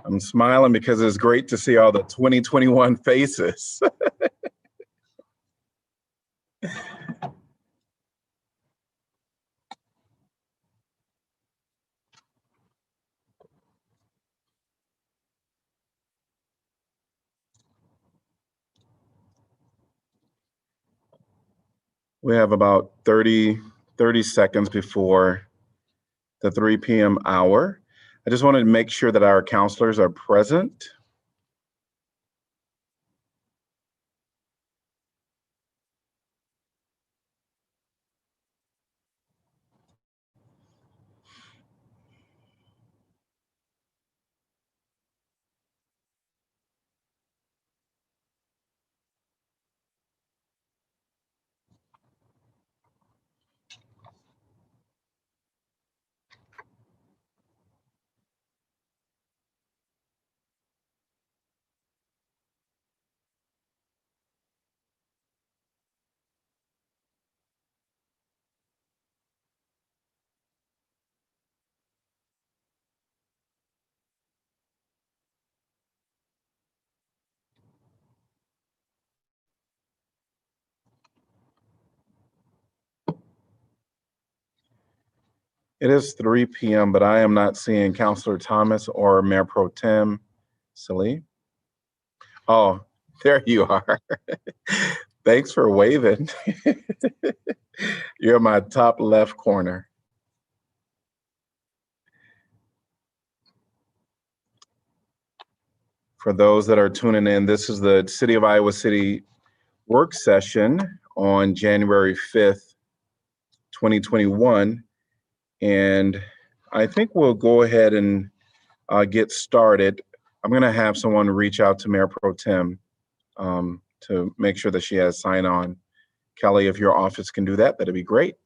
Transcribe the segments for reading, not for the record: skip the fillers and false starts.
I'm smiling because it's great to see all the 2021 faces. We have about 30 seconds before the 3 p.m. hour. I just wanted to make sure that our counselors are present. It is 3 p.m., but I am not seeing Councilor Thomas or Mayor Pro Tem Salih. Oh, there you are. Thanks for waving. You're in my top left corner. For those that are tuning in, this is the City of Iowa City work session on January 5th, 2021. And I think we'll go ahead and get started. I'm going to have someone reach out to Mayor Pro Tem to make sure that she has sign on. Kelly, if your office can do that, that'd be great.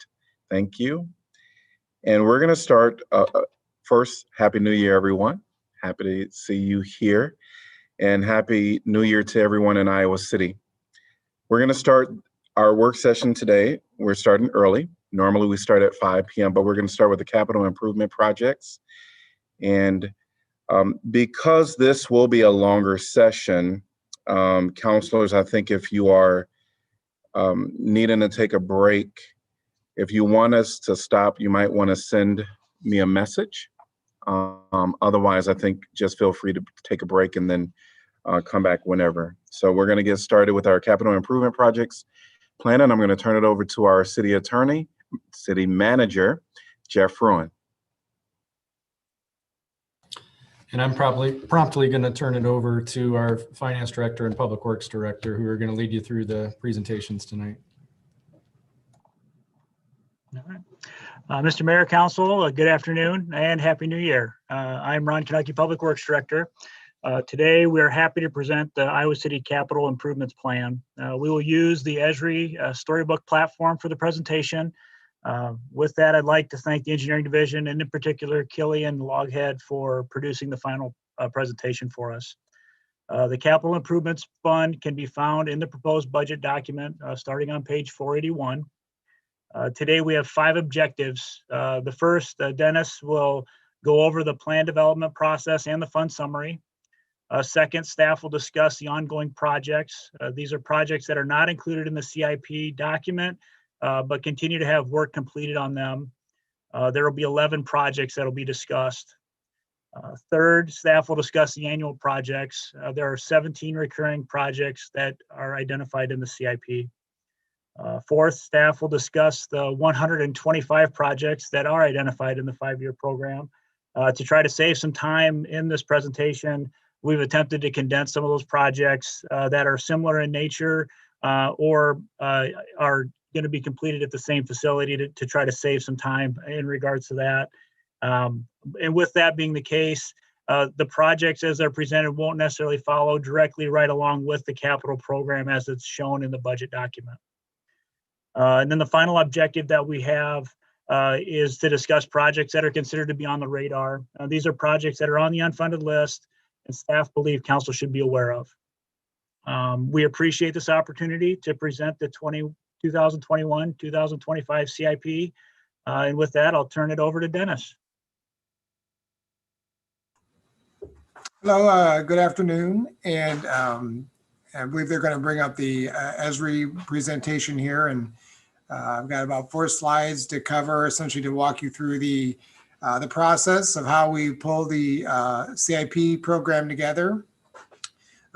Thank you. And we're going to start first. Happy New Year, everyone. Happy to see you here. And Happy New Year to everyone in Iowa City. We're going to start our work session today. We're starting early. Normally we start at 5 p.m., but we're going to start with the capital improvement projects. And because this will be a longer session, counselors, I think if you are needing to take a break, if you want us to stop, you might want to send me a message. Otherwise, I think just feel free to take a break and then come back whenever. So we're going to get started with our capital improvement projects plan, and I'm going to turn it over to our city attorney, city manager, Jeff Fruin. And I'm promptly going to turn it over to our finance director and public works director, who are going to lead you through the presentations tonight. All right. Mr. Mayor, Council, good afternoon and Happy New Year. I'm Ron Konecki, Public Works Director. Today, we are happy to present the Iowa City Capital Improvements Plan. We will use the Esri Storybook platform for the presentation. With that, I'd like to thank the engineering division and in particular Killian Loghead for producing the final presentation for us. The Capital Improvements Fund can be found in the proposed budget document starting on page 481. Today we have 5 objectives. The first, Dennis will go over the plan development process and the fund summary. Second, staff will discuss the ongoing projects. These are projects that are not included in the CIP document, but continue to have work completed on them. There will be 11 projects that will be discussed. Third, staff will discuss the annual projects. There are 17 recurring projects that are identified in the CIP. Fourth, staff will discuss the 125 projects that are identified in the 5-year program. To try to save some time in this presentation, we've attempted to condense some of those projects that are similar in nature or are going to be completed at the same facility to try to save some time in regards to that. And with that being the case, the projects as they're presented won't necessarily follow directly right along with the capital program as it's shown in the budget document. And then the final objective that we have is to discuss projects that are considered to be on the radar. These are projects that are on the unfunded list and staff believe council should be aware of. We appreciate this opportunity to present the 2021-2025 CIP. And with that, I'll turn it over to Dennis. Hello, good afternoon. And I believe they're going to bring up the ESRI presentation here. And I've got about 4 slides to cover, essentially to walk you through the process of how we pull the CIP program together.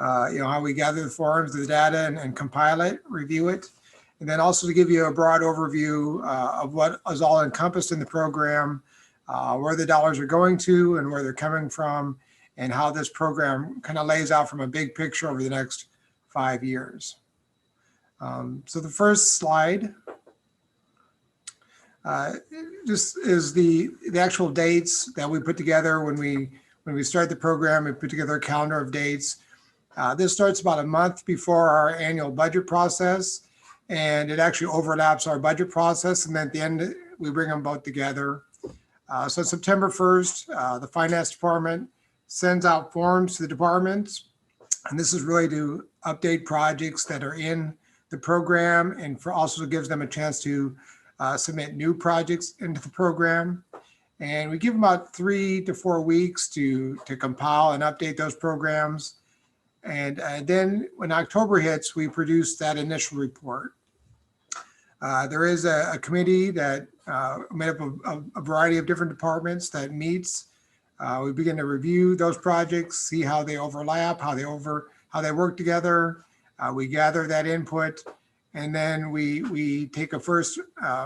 How we gather the forms, the data, and compile it, review it. And then also to give you a broad overview of what is all encompassed in the program, where the dollars are going to and where they're coming from, and how this program kind of lays out from a big picture over the next 5 years. So the first slide just is the actual dates that we put together when we start the program. We put together a calendar of dates. This starts about a month before our annual budget process, and it actually overlaps our budget process. And then at the end, we bring them both together. So September 1st, the finance department sends out forms to the departments. And this is really to update projects that are in the program, and also gives them a chance to submit new projects into the program. And we give them about 3 to 4 weeks to compile and update those programs. And then when October hits, we produce that initial report. There is a committee that made up of a variety of different departments that meets. We begin to review those projects, see how they overlap, how they work together. We gather that input, and then we take a first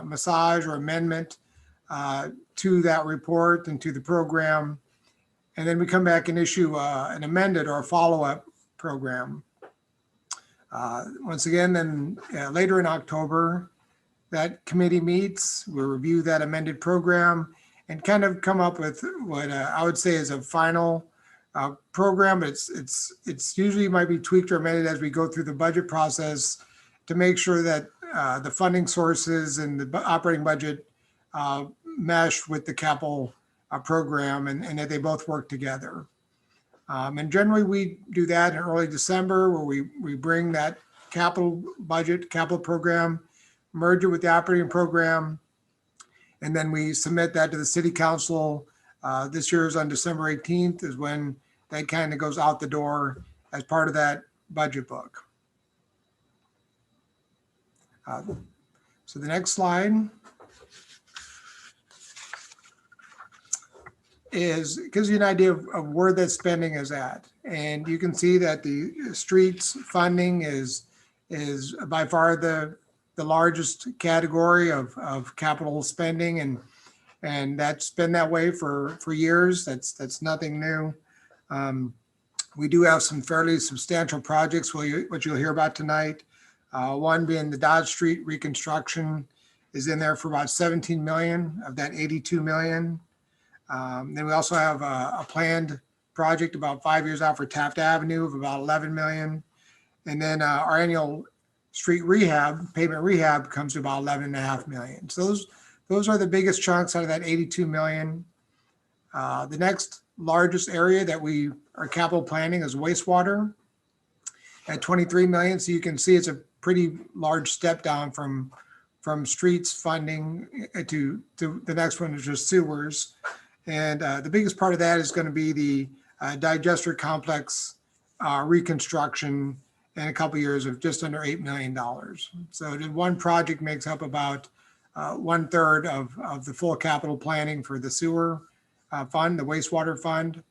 massage or amendment to that report and to the program. And then we come back and issue an amended or a follow-up program. Once again, then later in October, that committee meets, we'll review that amended program and kind of come up with what I would say is a final program. But it's usually might be tweaked or amended as we go through the budget process to make sure that the funding sources and the operating budget mesh with the capital program, and that they both work together. And generally we do that in early December, where we bring that capital budget, capital program, merge it with the operating program, and then we submit that to the city council. This year is on December 18th is when that kind of goes out the door as part of that budget book. So the next slide gives you an idea of where that spending is at. And you can see that the streets funding is by far the largest category of capital spending, and that's been that way for years. That's nothing new. We do have some fairly substantial projects, which you'll hear about tonight. One being the Dodge Street reconstruction is in there for about 17 million of that 82 million. Then we also have a planned project about 5 years out for Taft Avenue of about 11 million. And then our annual street rehab, pavement rehab, comes to about 11.5 million. So those are the biggest chunks out of that 82 million. The next largest area that we are capital planning is wastewater at 23 million. So you can see it's a pretty large step down from streets funding to the next one is just sewers. And the biggest part of that is going to be the digester complex reconstruction in a couple of years of just under $8 million. So the one project makes up about 1/3 of the full capital planning for the sewer fund, the wastewater fund.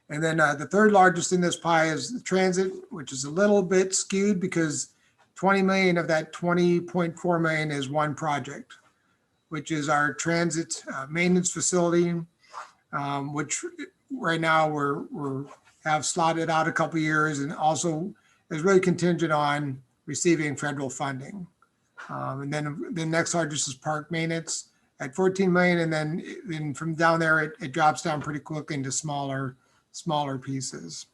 And then the third largest in this pie is the transit, which is a little bit skewed because 20 million of that 20.4 million is one project, which is our transit maintenance facility, which right now we're have slotted out a couple of years, and also is really contingent on receiving federal funding. And then the next largest is park maintenance at 14 million. And then from down there, it drops down pretty quickly into smaller pieces.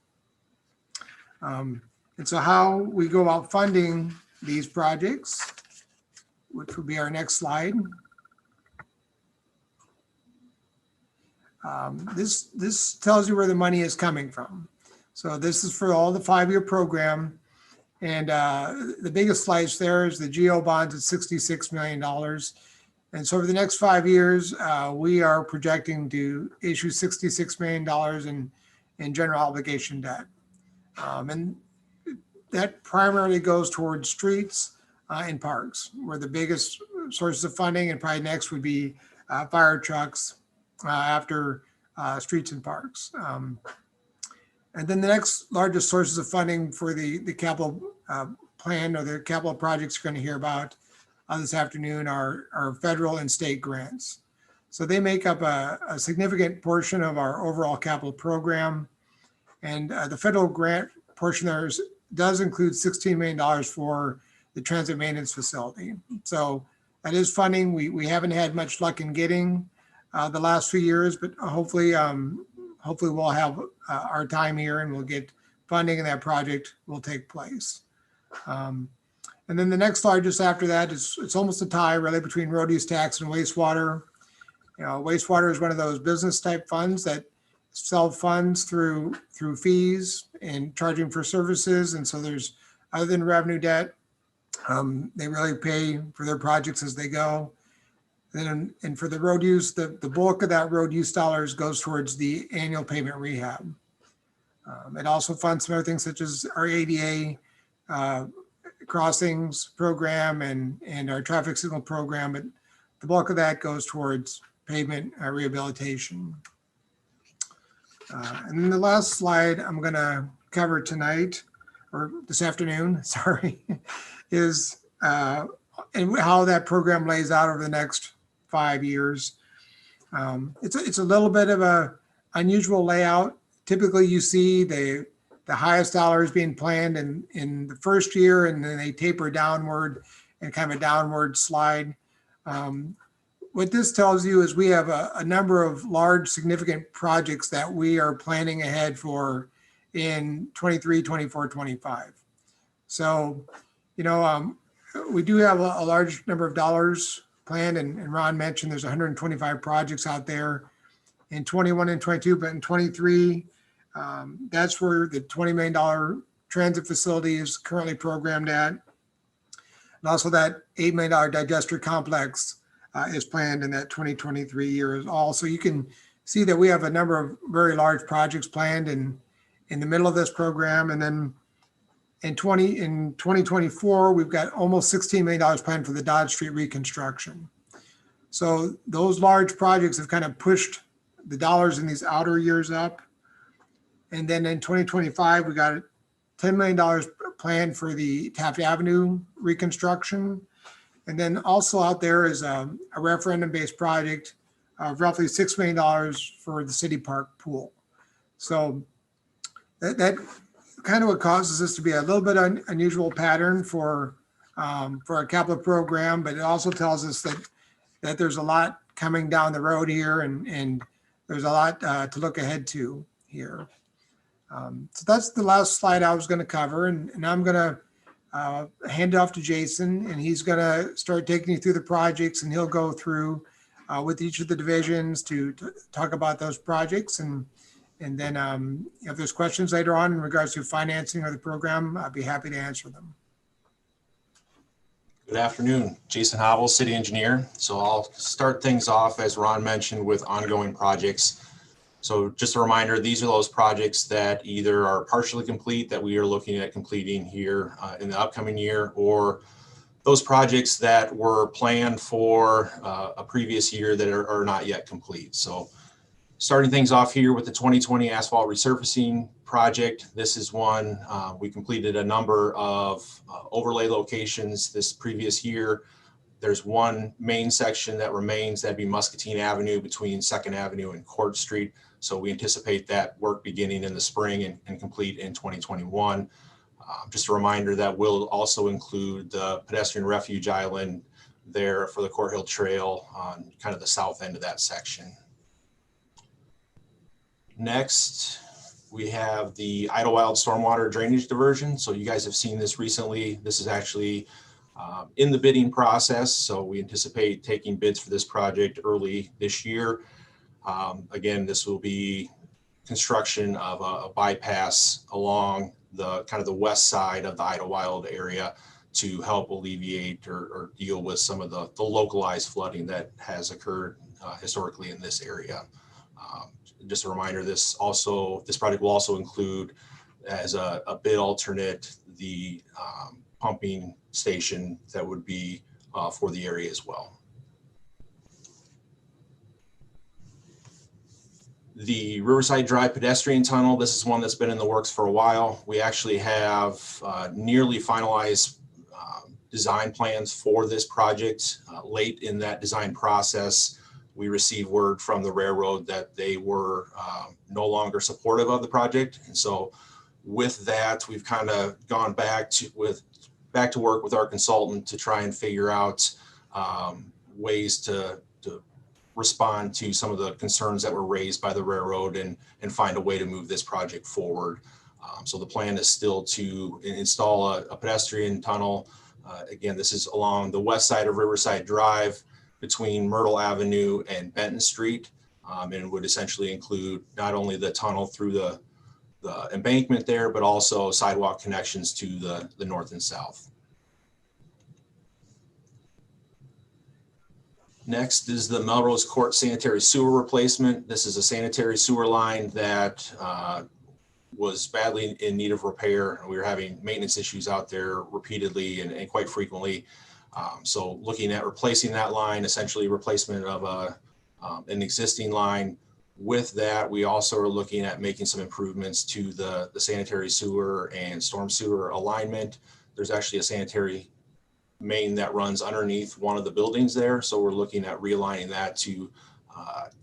And so how we go about funding these projects, which will be our next slide. This tells you where the money is coming from. So this is for all the 5-year program. And the biggest slice there is the GO bonds at $66 million. And so over the next 5 years, we are projecting to issue $66 million and general obligation debt. And that primarily goes towards streets and parks, where the biggest sources of funding, and probably next would be fire trucks after streets and parks. And then the next largest sources of funding for the capital plan or the capital projects you're going to hear about this afternoon are federal and state grants. So they make up a significant portion of our overall capital program. And the federal grant portion there does include $16 million for the transit maintenance facility. So that is funding we haven't had much luck in getting the last few years, but hopefully we'll have our time here and we'll get funding and that project will take place. And then the next largest after that it's almost a tie really between road use tax and wastewater. Wastewater is one of those business type funds that self-funds through fees and charging for services. And so there's, other than revenue debt, they really pay for their projects as they go. And for the road use, the bulk of that road use dollars goes towards the annual pavement rehab. It also funds some other things such as our ADA crossings program and our traffic signal program, but the bulk of that goes towards pavement rehabilitation. And then the last slide I'm going to cover tonight, or this afternoon, sorry, is and how that program lays out over the next 5 years. It's a little bit of a unusual layout. Typically, you see the highest dollars being planned in the first year, and then they taper downward and kind of a downward slide. What this tells you is we have a number of large, significant projects that we are planning ahead for in 23, 24, 25. So, we do have a large number of dollars planned, and Ron mentioned there's 125 projects out there in 21 and 22, but in 23, that's where the $20 million transit facility is currently programmed at. And also that $8 million digester complex is planned in that 2023 year as well. So you can see that we have a number of very large projects planned in the middle of this program. And then in 2024, we've got almost $16 million planned for the Dodge Street reconstruction. So those large projects have kind of pushed the dollars in these outer years up. And then in 2025, we got $10 million planned for the Taft Avenue reconstruction. And then also out there is a referendum-based project of roughly $6 million for the city park pool. So that kind of what causes this to be a little bit unusual pattern for a capital program, but it also tells us that there's a lot coming down the road here, and there's a lot to look ahead to here. So that's the last slide I was going to cover, and I'm going to hand it off to Jason, and he's going to start taking you through the projects, and he'll go through with each of the divisions to talk about those projects. And then if there's questions later on in regards to financing of the program, I'd be happy to answer them. Good afternoon, Jason Hobble, City Engineer. So I'll start things off, as Ron mentioned, with ongoing projects. So just a reminder, these are those projects that either are partially complete that we are looking at completing here in the upcoming year, or those projects that were planned for a previous year that are not yet complete. So starting things off here with the 2020 asphalt resurfacing project. This is one we completed a number of overlay locations this previous year. There's one main section that remains, that'd be Muscatine Avenue between 2nd Avenue and Court Street. So we anticipate that work beginning in the spring and complete in 2021. Just a reminder that will also include the pedestrian refuge island there for the Court Hill Trail on kind of the south end of that section. Next, we have the Idlewild Stormwater Drainage Diversion. So you guys have seen this recently. This is actually in the bidding process. So we anticipate taking bids for this project early this year. Again, this will be construction of a bypass along the kind of the west side of the Idlewild area to help alleviate or deal with some of the localized flooding that has occurred historically in this area. Just a reminder, this project will also include as a bid alternate the pumping station that would be for the area as well. The Riverside Drive pedestrian tunnel, this is one that's been in the works for a while. We actually have nearly finalized design plans for this project. Late in that design process, we received word from the railroad that they were no longer supportive of the project. And so with that, we've kind of gone back to work with our consultant to try and figure out ways to respond to some of the concerns that were raised by the railroad and find a way to move this project forward. So the plan is still to install a pedestrian tunnel. Again, this is along the west side of Riverside Drive between Myrtle Avenue and Benton Street. And it would essentially include not only the tunnel through the embankment there, but also sidewalk connections to the north and south. Next is the Melrose Court sanitary sewer replacement. This is a sanitary sewer line that was badly in need of repair. We were having maintenance issues out there repeatedly and quite frequently. So looking at replacing that line, essentially replacement of an existing line. With that, we also are looking at making some improvements to the sanitary sewer and storm sewer alignment. There's actually a sanitary main that runs underneath one of the buildings there. So we're looking at realigning that to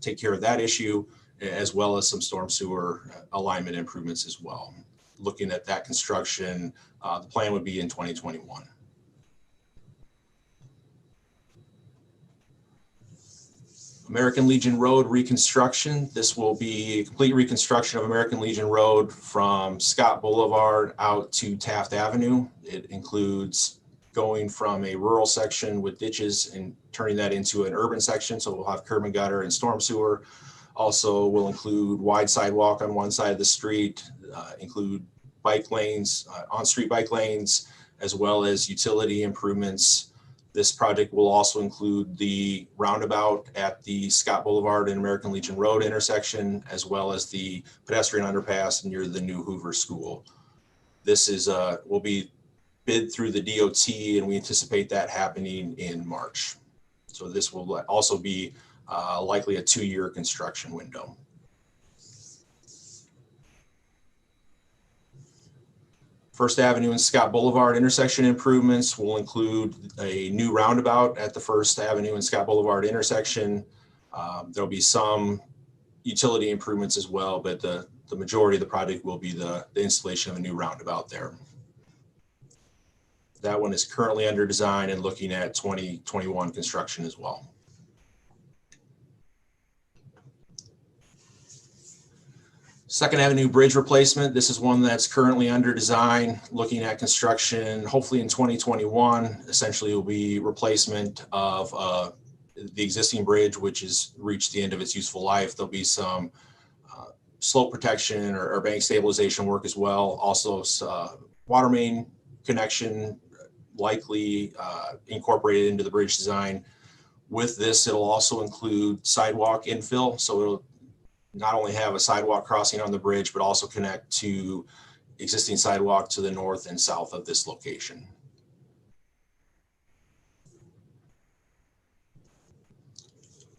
take care of that issue, as well as some storm sewer alignment improvements as well. Looking at that construction, the plan would be in 2021. American Legion Road reconstruction. This will be a complete reconstruction of American Legion Road from Scott Boulevard out to Taft Avenue. It includes going from a rural section with ditches and turning that into an urban section. So we'll have curb and gutter and storm sewer. Also will include wide sidewalk on one side of the street, include bike lanes, on-street bike lanes, as well as utility improvements. This project will also include the roundabout at the Scott Boulevard and American Legion Road intersection, as well as the pedestrian underpass near the new Hoover School. This is will be bid through the DOT, and we anticipate that happening in March. So this will also be likely a 2-year construction window. First Avenue and Scott Boulevard intersection improvements will include a new roundabout at the First Avenue and Scott Boulevard intersection. There'll be some utility improvements as well, but the majority of the project will be the installation of a new roundabout there. That one is currently under design and looking at 2021 construction as well. Second Avenue Bridge replacement. This is one that's currently under design, looking at construction, hopefully in 2021. Essentially, it will be replacement of the existing bridge, which has reached the end of its useful life. There'll be some slope protection or bank stabilization work as well. Also, water main connection likely incorporated into the bridge design. With this, it'll also include sidewalk infill. So it'll not only have a sidewalk crossing on the bridge, but also connect to existing sidewalk to the north and south of this location.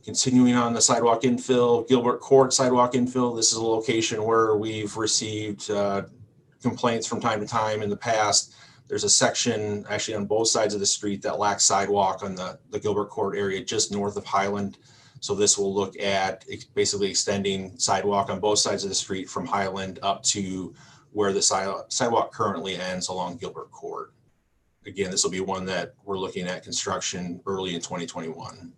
Continuing on the sidewalk infill, Gilbert Court sidewalk infill. This is a location where we've received complaints from time to time in the past. There's a section actually on both sides of the street that lacks sidewalk on the Gilbert Court area just north of Highland. So this will look at basically extending sidewalk on both sides of the street from Highland up to where the sidewalk currently ends along Gilbert Court. Again, this will be one that we're looking at construction early in 2021.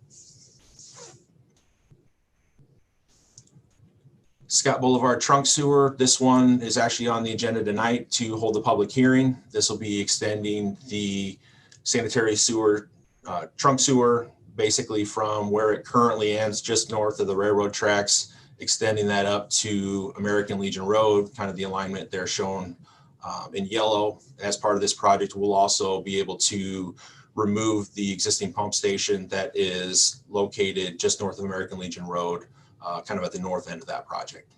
Scott Boulevard trunk sewer. This one is actually on the agenda tonight to hold the public hearing. This will be extending the sanitary sewer, trunk sewer, basically from where it currently ends just north of the railroad tracks, extending that up to American Legion Road, kind of the alignment there shown in yellow. As part of this project, we'll also be able to remove the existing pump station that is located just north of American Legion Road, kind of at the north end of that project.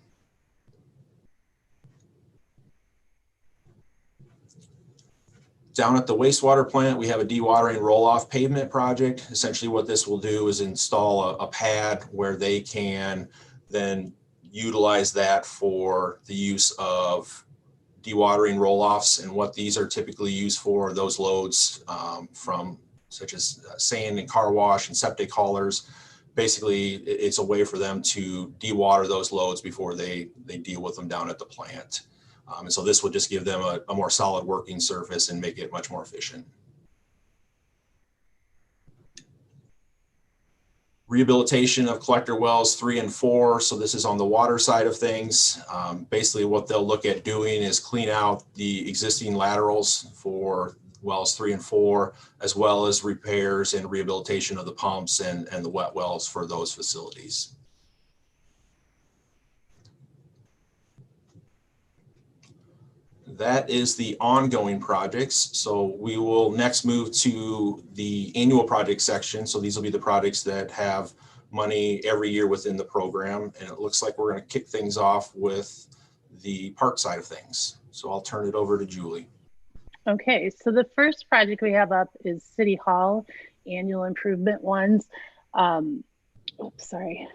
Down at the wastewater plant, we have a dewatering roll-off pavement project. Essentially what this will do is install a pad where they can then utilize that for the use of dewatering roll-offs. And what these are typically used for, those loads from such as sand and car wash and septic haulers. Basically, it's a way for them to dewater those loads before they deal with them down at the plant. And so this will just give them a more solid working surface and make it much more efficient. Rehabilitation of collector wells 3 and 4. So this is on the water side of things. Basically what they'll look at doing is clean out the existing laterals for wells 3 and 4, as well as repairs and rehabilitation of the pumps and the wet wells for those facilities. That is the ongoing projects. So we will next move to the annual project section. So these will be the projects that have money every year within the program. And it looks like we're going to kick things off with the park side of things. So I'll turn it over to Julie. Okay, so the first project we have up is City Hall annual improvement ones. Oops, sorry.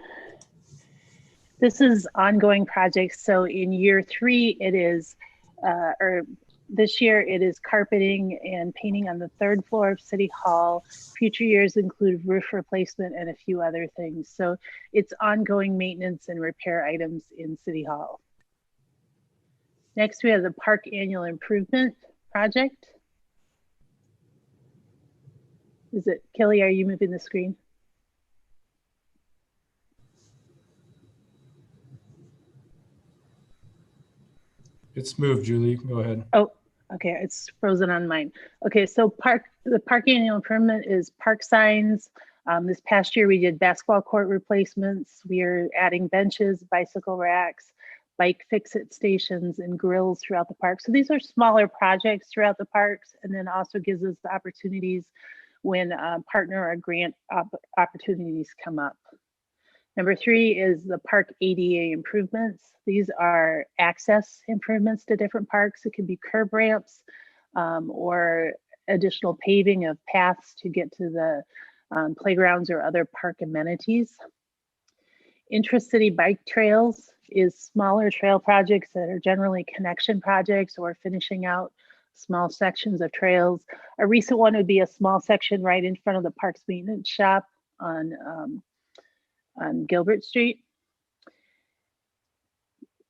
This is ongoing projects. So in year 3, it is or this year it is carpeting and painting on the 3rd floor of City Hall. Future years include roof replacement and a few other things. So it's ongoing maintenance and repair items in City Hall. Next, we have the park annual improvement project. Is it, Kelly, are you moving the screen? It's moved, Julie. Go ahead. Oh, okay. It's frozen on mine. Okay, so the park annual improvement is park signs. This past year, we did basketball court replacements. We are adding benches, bicycle racks, bike fix-it stations, and grills throughout the park. So these are smaller projects throughout the parks, and then also gives us the opportunities when partner or grant opportunities come up. Number 3 is the park ADA improvements. These are access improvements to different parks. It can be curb ramps or additional paving of paths to get to the playgrounds or other park amenities. Intra-city bike trails is smaller trail projects that are generally connection projects or finishing out small sections of trails. A recent one would be a small section right in front of the parks maintenance shop on Gilbert Street.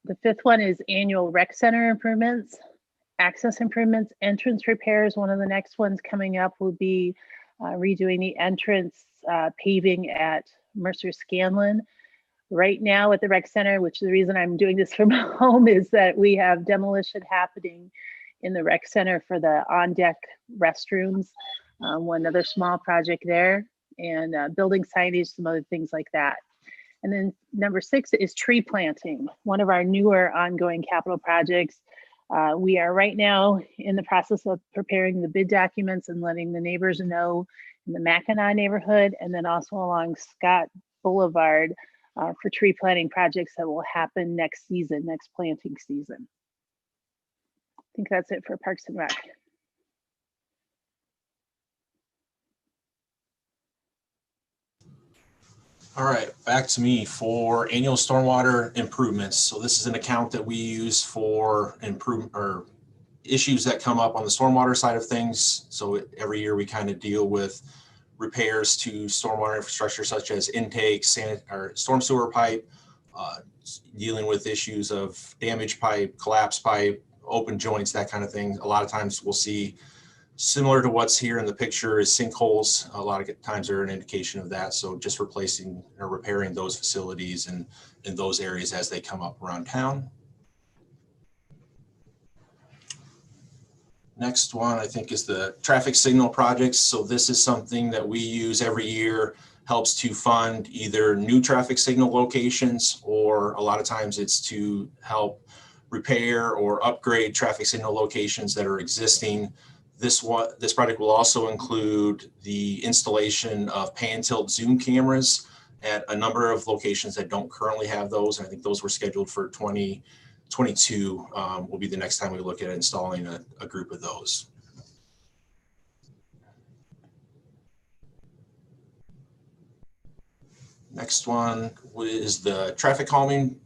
The 5th one is annual rec center improvements, access improvements, entrance repairs. One of the next ones coming up will be redoing the entrance paving at Mercer Scanlon. Right now at the rec center, which is the reason I'm doing this from home, is that we have demolition happening in the rec center for the on-deck restrooms. One other small project there, and building signage, some other things like that. And then number 6 is tree planting, one of our newer ongoing capital projects. We are right now in the process of preparing the bid documents and letting the neighbors know in the Mackinac neighborhood, and then also along Scott Boulevard for tree planting projects that will happen next season, next planting season. I think that's it for Parks and Rec. All right, back to me for annual stormwater improvements. So this is an account that we use for improvement or issues that come up on the stormwater side of things. So every year we kind of deal with repairs to stormwater infrastructure such as intake, or storm sewer pipe, dealing with issues of damaged pipe, collapsed pipe, open joints, that kind of thing. A lot of times we'll see, similar to what's here in the picture, is sinkholes. A lot of times they're an indication of that. So just replacing or repairing those facilities and in those areas as they come up around town. Next one, I think, is the traffic signal projects. So this is something that we use every year, helps to fund either new traffic signal locations, or a lot of times it's to help repair or upgrade traffic signal locations that are existing. This project will also include the installation of pan tilt zoom cameras at a number of locations that don't currently have those. And I think those were scheduled for 2022 will be the next time we look at installing a group of those. Next one is the traffic calming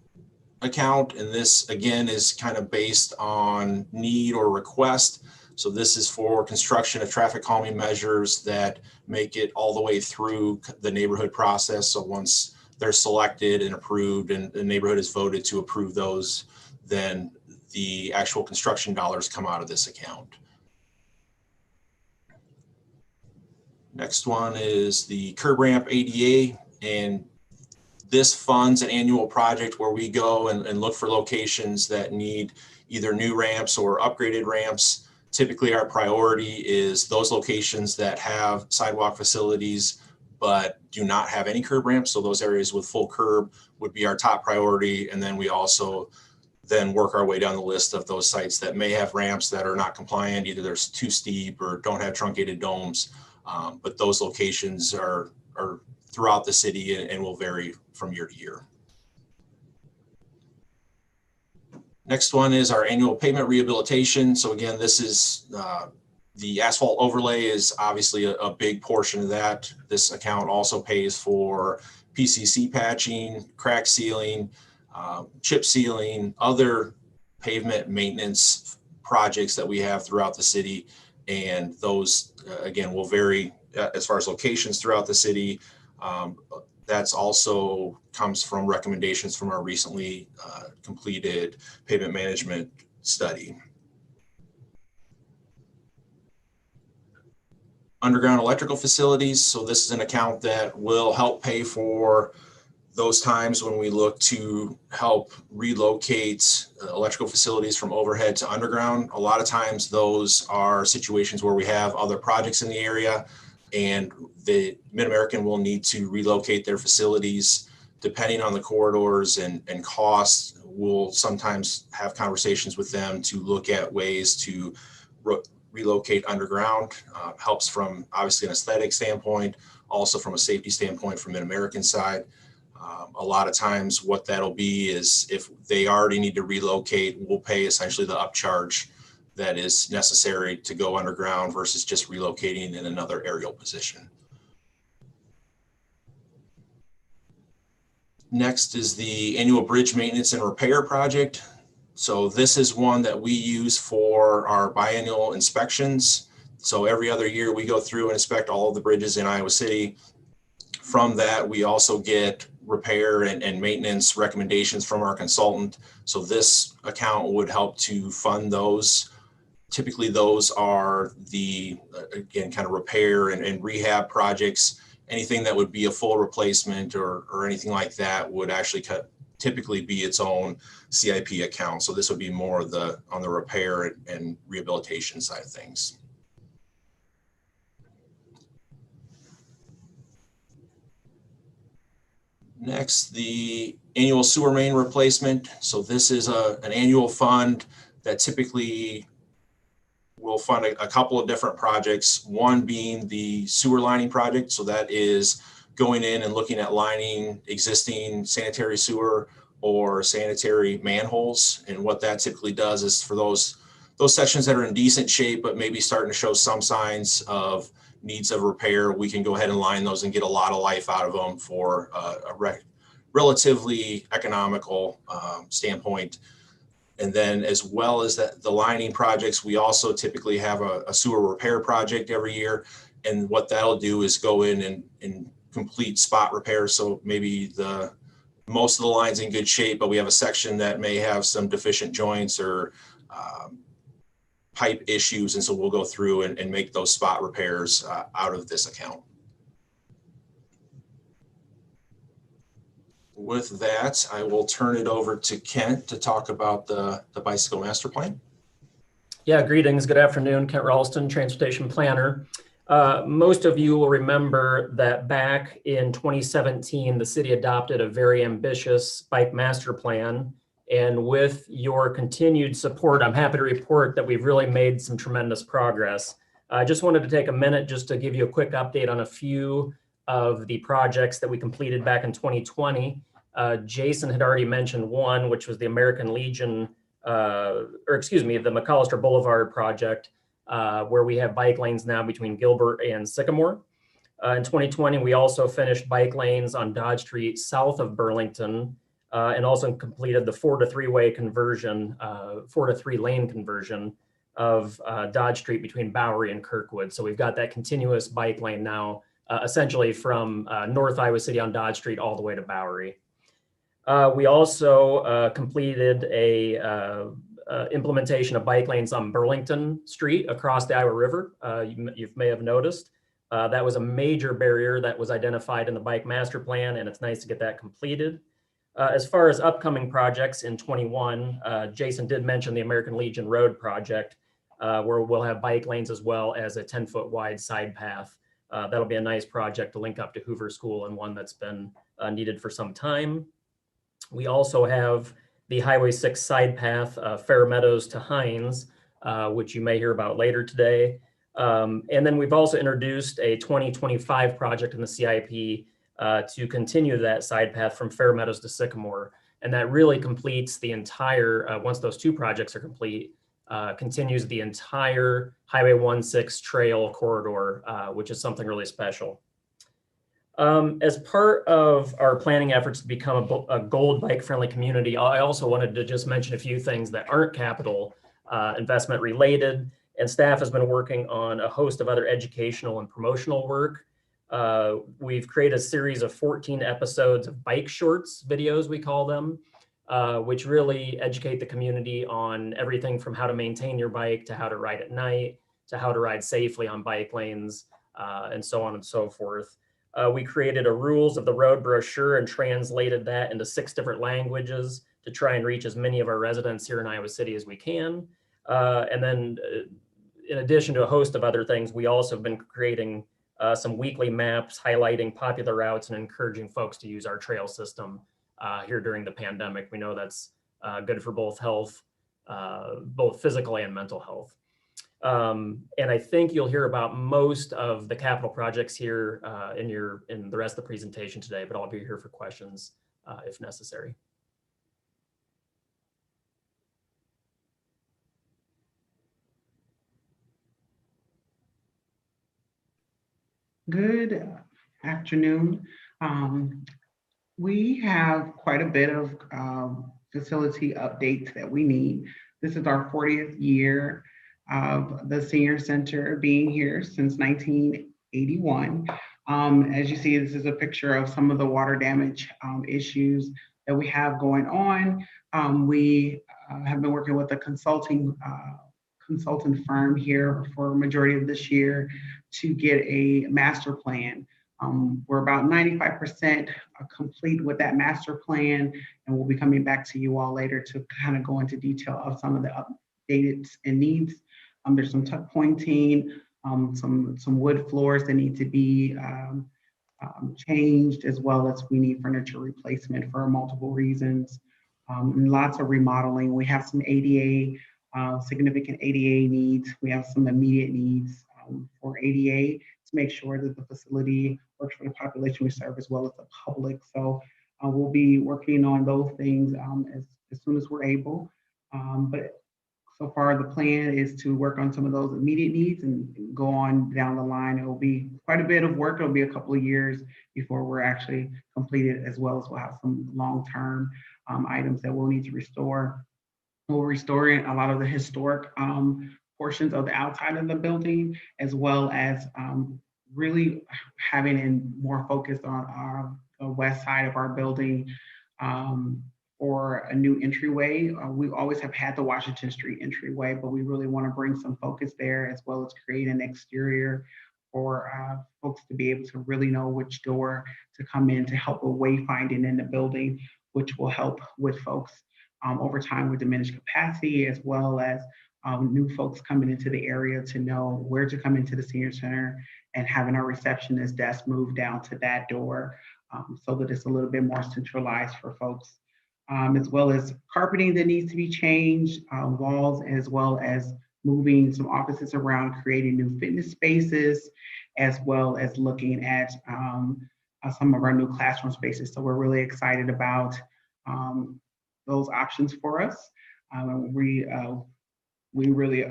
account. And this again is kind of based on need or request. So this is for construction of traffic calming measures that make it all the way through the neighborhood process. So once they're selected and approved and the neighborhood is voted to approve those, then the actual construction dollars come out of this account. Next one is the curb ramp ADA, and this funds an annual project where we go and look for locations that need either new ramps or upgraded ramps. Typically, our priority is those locations that have sidewalk facilities but do not have any curb ramps. So those areas with full curb would be our top priority. And then we also then work our way down the list of those sites that may have ramps that are not compliant, either they're too steep or don't have truncated domes. But those locations are throughout the city and will vary from year to year. Next one is our annual pavement rehabilitation. So again, this is the asphalt overlay is obviously a big portion of that. This account also pays for PCC patching, crack sealing, chip sealing, other pavement maintenance projects that we have throughout the city. And those, again, will vary as far as locations throughout the city. That's also comes from recommendations from our recently completed pavement management study. Underground electrical facilities. So this is an account that will help pay for those times when we look to help relocate electrical facilities from overhead to underground. A lot of times those are situations where we have other projects in the area and the Mid-American will need to relocate their facilities. Depending on the corridors and costs, we'll sometimes have conversations with them to look at ways to relocate underground. Helps from obviously an aesthetic standpoint, also from a safety standpoint from Mid-American side. A lot of times what that'll be is if they already need to relocate, we'll pay essentially the upcharge that is necessary to go underground versus just relocating in another aerial position. Next is the annual bridge maintenance and repair project. So this is one that we use for our biannual inspections. So every other year we go through and inspect all of the bridges in Iowa City. From that, we also get repair and maintenance recommendations from our consultant. So this account would help to fund those. Typically those are the, again, kind of repair and rehab projects. Anything that would be a full replacement or anything like that would actually typically be its own CIP account. So this would be more on the repair and rehabilitation side of things. Next, the annual sewer main replacement. So this is an annual fund that typically will fund a couple of different projects. One being the sewer lining project. So that is going in and looking at lining existing sanitary sewer or sanitary manholes. And what that typically does is for those sections that are in decent shape, but maybe starting to show some signs of needs of repair, we can go ahead and line those and get a lot of life out of them for a relatively economical standpoint. And then as well as the lining projects, we also typically have a sewer repair project every year. And what that'll do is go in and complete spot repairs. So maybe most of the line's in good shape, but we have a section that may have some deficient joints or pipe issues. And so we'll go through and make those spot repairs out of this account. With that, I will turn it over to Kent to talk about the bicycle master plan. Yeah, greetings. Good afternoon. Kent Ralston, transportation planner. Most of you will remember that back in 2017, the city adopted a very ambitious bike master plan. And with your continued support, I'm happy to report that we've really made some tremendous progress. I just wanted to take a minute just to give you a quick update on a few of the projects that we completed back in 2020. Jason had already mentioned one, which was the American Legion, the McAllister Boulevard project, where we have bike lanes now between Gilbert and Sycamore. In 2020, we also finished bike lanes on Dodge Street south of Burlington, and also completed the 4-to-3-way conversion, 4-to-3-lane conversion of Dodge Street between Bowery and Kirkwood. So we've got that continuous bike lane now, essentially from North Iowa City on Dodge Street all the way to Bowery. We also completed a implementation of bike lanes on Burlington Street across the Iowa River. You may have noticed. That was a major barrier that was identified in the bike master plan, and it's nice to get that completed. As far as upcoming projects in 21, Jason did mention the American Legion Road project, where we'll have bike lanes as well as a 10-foot wide side path. That'll be a nice project to link up to Hoover School, and one that's been needed for some time. We also have the Highway 6 side path, Fair Meadows to Hines, which you may hear about later today. And then we've also introduced a 2025 project in the CIP to continue that side path from Fair Meadows to Sycamore. And that really completes the entire, once those two projects are complete, continues the entire Highway 16 trail corridor, which is something really special. As part of our planning efforts to become a gold bike-friendly community, I also wanted to just mention a few things that aren't capital investment related, and staff has been working on a host of other educational and promotional work. We've created a series of 14 episodes of bike shorts videos, we call them, which really educate the community on everything from how to maintain your bike to how to ride at night, to how to ride safely on bike lanes, and so on and so forth. We created a rules of the road brochure and translated that into 6 different languages to try and reach as many of our residents here in Iowa City as we can. And then in addition to a host of other things, we also have been creating some weekly maps highlighting popular routes and encouraging folks to use our trail system here during the pandemic. We know that's good for both health, both physical and mental health. And I think you'll hear about most of the capital projects here in the rest of the presentation today, but I'll be here for questions if necessary. Good afternoon. We have quite a bit of facility updates that we need. This is our 40th year of the Senior Center being here since 1981. As you see, this is a picture of some of the water damage issues that we have going on. We have been working with a consultant firm here for a majority of this year to get a master plan. We're about 95% complete with that master plan, and we'll be coming back to you all later to kind of go into detail of some of the updated and needs. There's some tuck pointing, some wood floors that need to be changed, as well as we need furniture replacement for multiple reasons. And lots of remodeling. We have some ADA, significant ADA needs. We have some immediate needs for ADA to make sure that the facility works for the population we serve as well as the public. So we'll be working on those things as soon as we're able. But so far, the plan is to work on some of those immediate needs and go on down the line. It will be quite a bit of work. It'll be a couple of years before we're actually completed, as well as we'll have some long-term items that we'll need to restore. We'll restore a lot of the historic portions of the outside of the building, as well as really having it more focused on the west side of our building for a new entryway. We always have had the Washington Street entryway, but we really want to bring some focus there, as well as create an exterior for folks to be able to really know which door to come in to help with wayfinding in the building, which will help with folks over time with diminished capacity, as well as new folks coming into the area to know where to come into the Senior Center, and having our receptionist desk move down to that door so that it's a little bit more centralized for folks. As well as carpeting that needs to be changed, walls, as well as moving some offices around, creating new fitness spaces, as well as looking at some of our new classroom spaces. So we're really excited about those options for us. We really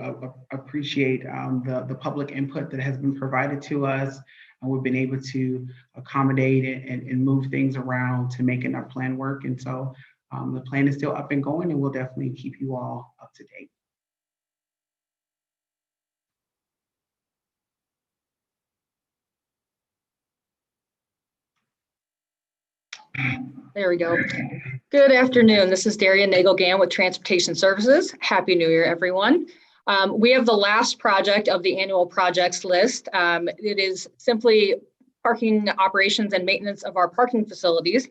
appreciate the public input that has been provided to us. And we've been able to accommodate it and move things around to making our plan work. And so the plan is still up and going, and we'll definitely keep you all up to date. There we go. Good afternoon. This is Darian Nagel-Gann with Transportation Services. Happy New Year, everyone. We have the last project of the annual projects list. It is simply parking operations and maintenance of our parking facilities.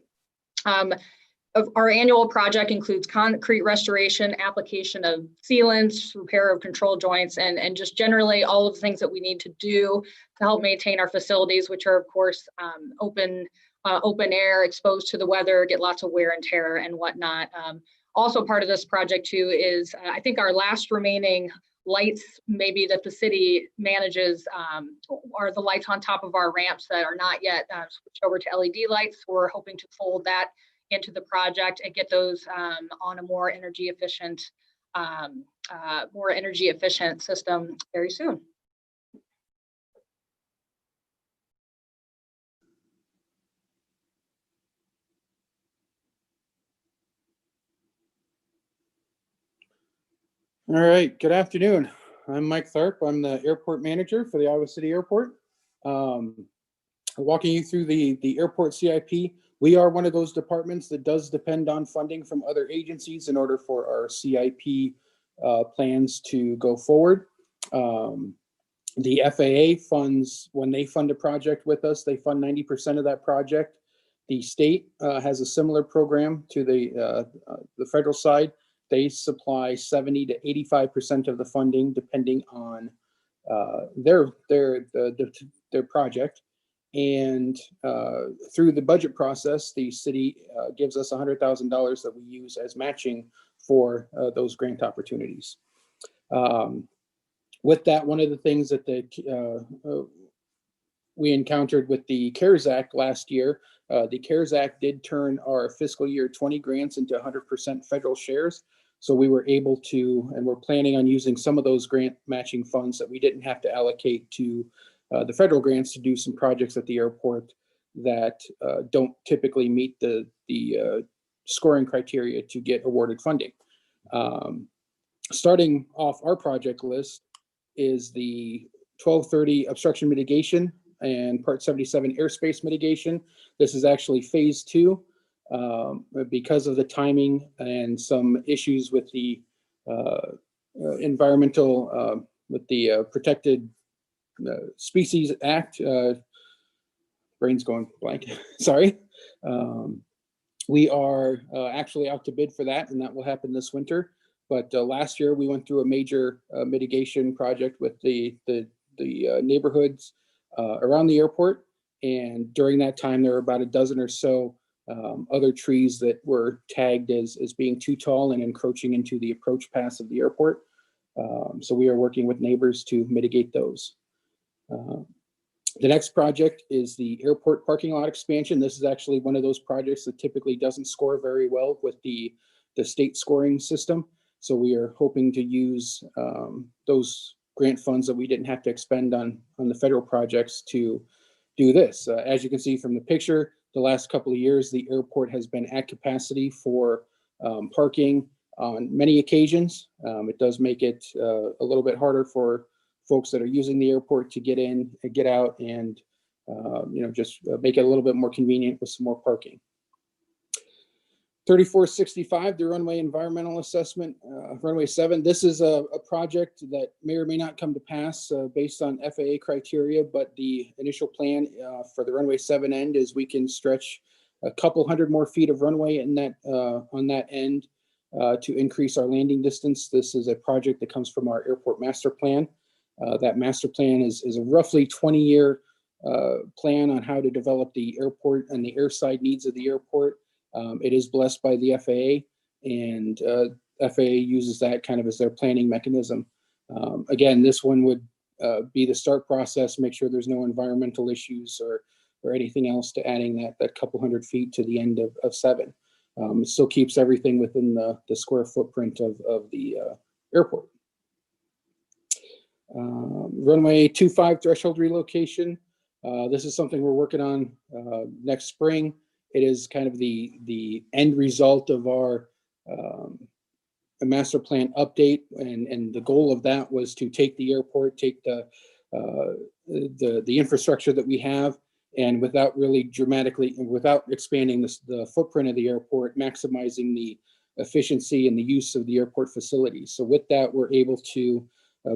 Our annual project includes concrete restoration, application of sealants, repair of control joints, and just generally all of the things that we need to do to help maintain our facilities, which are of course open air, exposed to the weather, get lots of wear and tear and whatnot. Also part of this project too is I think our last remaining lights maybe that the city manages are the lights on top of our ramps that are not yet switched over to LED lights. We're hoping to fold that into the project and get those on a more energy efficient system very soon. All right, good afternoon. I'm Mike Tharp. I'm the airport manager for the Iowa City Airport. Walking you through the airport CIP. We are one of those departments that does depend on funding from other agencies in order for our CIP plans to go forward. The FAA funds, when they fund a project with us, they fund 90% of that project. The state has a similar program to the federal side. They supply 70 to 85% of the funding, depending on their project. And through the budget process, the city gives us $100,000 that we use as matching for those grant opportunities. With that, one of the things that we encountered with the CARES Act last year, the CARES Act did turn our fiscal year 20 grants into 100% federal shares. So we were able to, and we're planning on using some of those grant matching funds that we didn't have to allocate to the federal grants to do some projects at the airport that don't typically meet the scoring criteria to get awarded funding. Starting off our project list is the 1230 obstruction mitigation and Part 77 airspace mitigation. This is actually phase 2. Because of the timing and some issues with the environmental, with the Protected Species Act, brain's going blank, sorry. We are actually out to bid for that, and that will happen this winter. But last year we went through a major mitigation project with the neighborhoods around the airport. And during that time, there were about a dozen or so other trees that were tagged as being too tall and encroaching into the approach pass of the airport. So we are working with neighbors to mitigate those. The next project is the airport parking lot expansion. This is actually one of those projects that typically doesn't score very well with the state scoring system. So we are hoping to use those grant funds that we didn't have to expend on the federal projects to do this. As you can see from the picture, the last couple of years, the airport has been at capacity for parking on many occasions. It does make it a little bit harder for folks that are using the airport to get in and get out, and just make it a little bit more convenient with some more parking. 3465, the runway environmental assessment, runway 7. This is a project that may or may not come to pass based on FAA criteria, but the initial plan for the runway 7 end is we can stretch a couple hundred more feet of runway in that on that end to increase our landing distance. This is a project that comes from our airport master plan. That master plan is a roughly 20-year plan on how to develop the airport and the airside needs of the airport. It is blessed by the FAA, and FAA uses that kind of as their planning mechanism. Again, this one would be the start process, make sure there's no environmental issues or anything else to adding that couple 100 feet to the end of 7. It still keeps everything within the square footprint of the airport. Runway 25 threshold relocation. This is something we're working on next spring. It is kind of the end result of our master plan update, and the goal of that was to take the airport, take the infrastructure that we have, and without really dramatically, without expanding the footprint of the airport, maximizing the efficiency and the use of the airport facilities. So with that, we're able to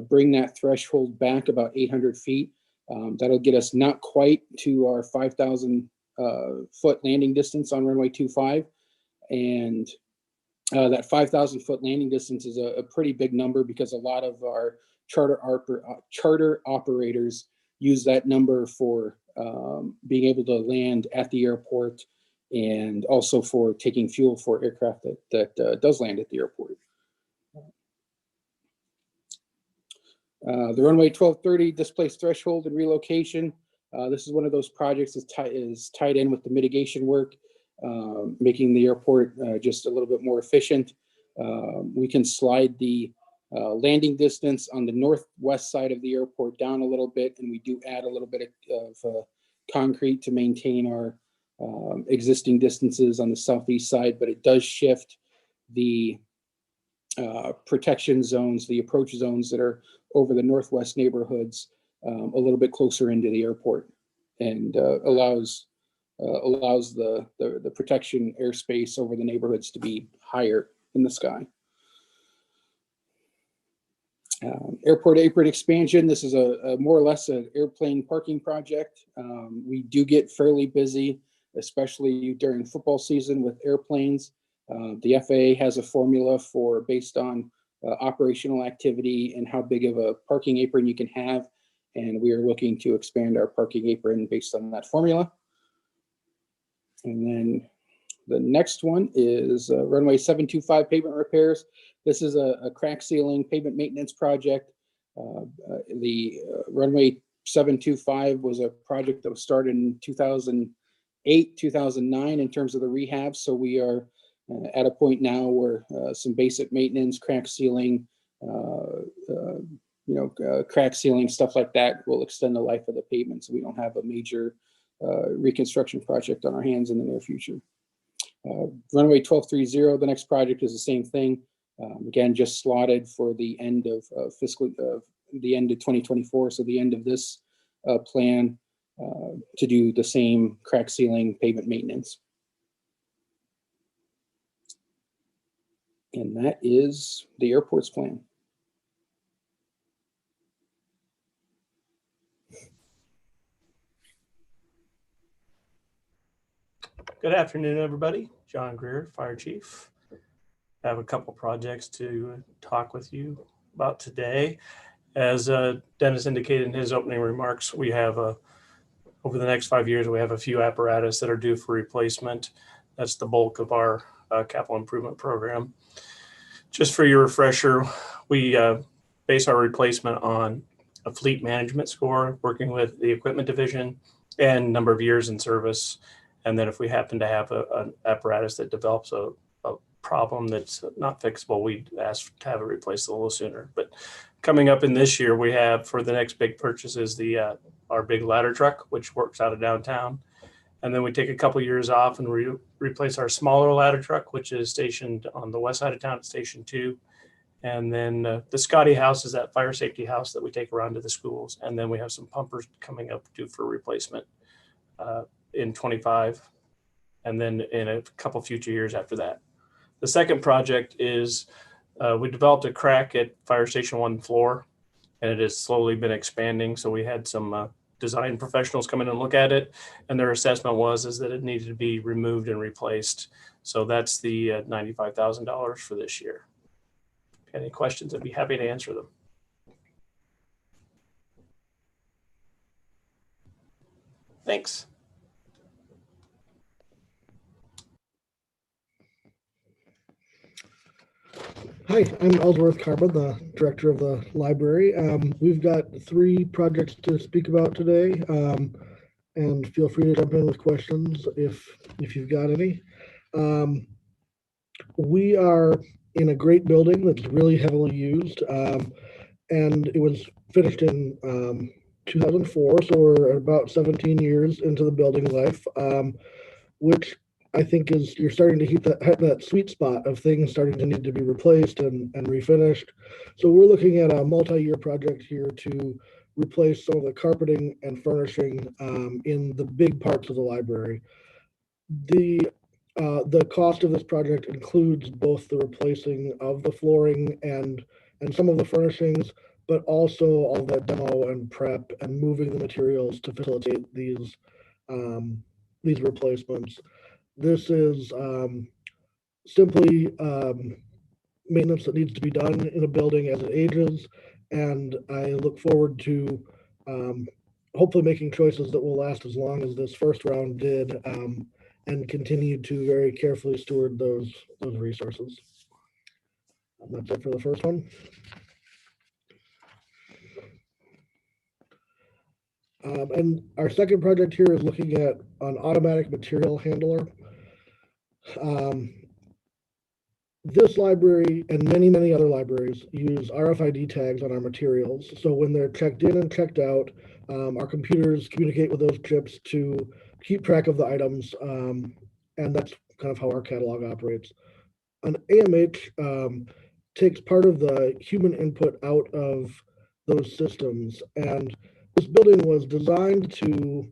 bring that threshold back about 800 feet. That'll get us not quite to our 5,000 foot landing distance on runway 25. And that 5,000 foot landing distance is a pretty big number because a lot of our charter operators use that number for being able to land at the airport and also for taking fuel for aircraft that does land at the airport. The runway 1230 displaced threshold and relocation. This is one of those projects that is tied in with the mitigation work, making the airport just a little bit more efficient. We can slide the landing distance on the northwest side of the airport down a little bit, and we do add a little bit of concrete to maintain our existing distances on the southeast side, but it does shift the protection zones, the approach zones that are over the northwest neighborhoods a little bit closer into the airport, and allows the protection airspace over the neighborhoods to be higher in the sky. Airport apron expansion. This is a more or less an airplane parking project. We do get fairly busy, especially during football season with airplanes. The FAA has a formula for based on operational activity and how big of a parking apron you can have. And we are looking to expand our parking apron based on that formula. And then the next one is runway 725 pavement repairs. This is a crack sealing pavement maintenance project. The runway 725 was a project that was started in 2008, 2009 in terms of the rehab. So we are at a point now where some basic maintenance, crack sealing, crack sealing, stuff like that will extend the life of the pavement. So we don't have a major reconstruction project on our hands in the near future. Runway 1230, the next project is the same thing. Again, just slotted for the end of the end of 2024. So the end of this plan to do the same crack sealing pavement maintenance. And that is the airport's plan. Good afternoon, everybody. John Greer, Fire Chief. I have a couple projects to talk with you about today. As Dennis indicated in his opening remarks, we have over the next 5 years, we have a few apparatus that are due for replacement. That's the bulk of our capital improvement program. Just for your refresher, we base our replacement on a fleet management score, working with the equipment division and number of years in service. And then if we happen to have an apparatus that develops a problem that's not fixable, we ask to have it replaced a little sooner. But coming up in this year, we have for the next big purchase is our big ladder truck, which works out of downtown. And then we take a couple years off and replace our smaller ladder truck, which is stationed on the west side of town at Station 2. And then the Scotty House is that fire safety house that we take around to the schools. And then we have some pumpers coming up due for replacement in 25, and then in a couple future years after that. The second project is we developed a crack at Fire Station 1 floor, and it has slowly been expanding. So we had some design professionals come in and look at it, and their assessment was that it needed to be removed and replaced. So that's the $95,000 for this year. If you have any questions, I'd be happy to answer them. Thanks. Hi, I'm Ellsworth Carba, the director of the library. We've got 3 projects to speak about today, and feel free to jump in with questions if you've got any. We are in a great building that's really heavily used, and it was finished in 2004, so we're about 17 years into the building life, which I think is you're starting to hit that sweet spot of things starting to need to be replaced and refinished. So we're looking at a multi-year project here to replace some of the carpeting and furnishing in the big parts of the library. The cost of this project includes both the replacing of the flooring and some of the furnishings, but also all the demo and prep and moving the materials to facilitate these replacements. This is simply maintenance that needs to be done in a building as it ages, and I look forward to hopefully making choices that will last as long as this first round did, and continue to very carefully steward those resources. That's it for the first one. And our second project here is looking at an automatic material handler. This library and many other libraries use RFID tags on our materials. So when they're checked in and checked out, our computers communicate with those chips to keep track of the items, and that's kind of how our catalog operates. An AMH takes part of the human input out of those systems, and this building was designed to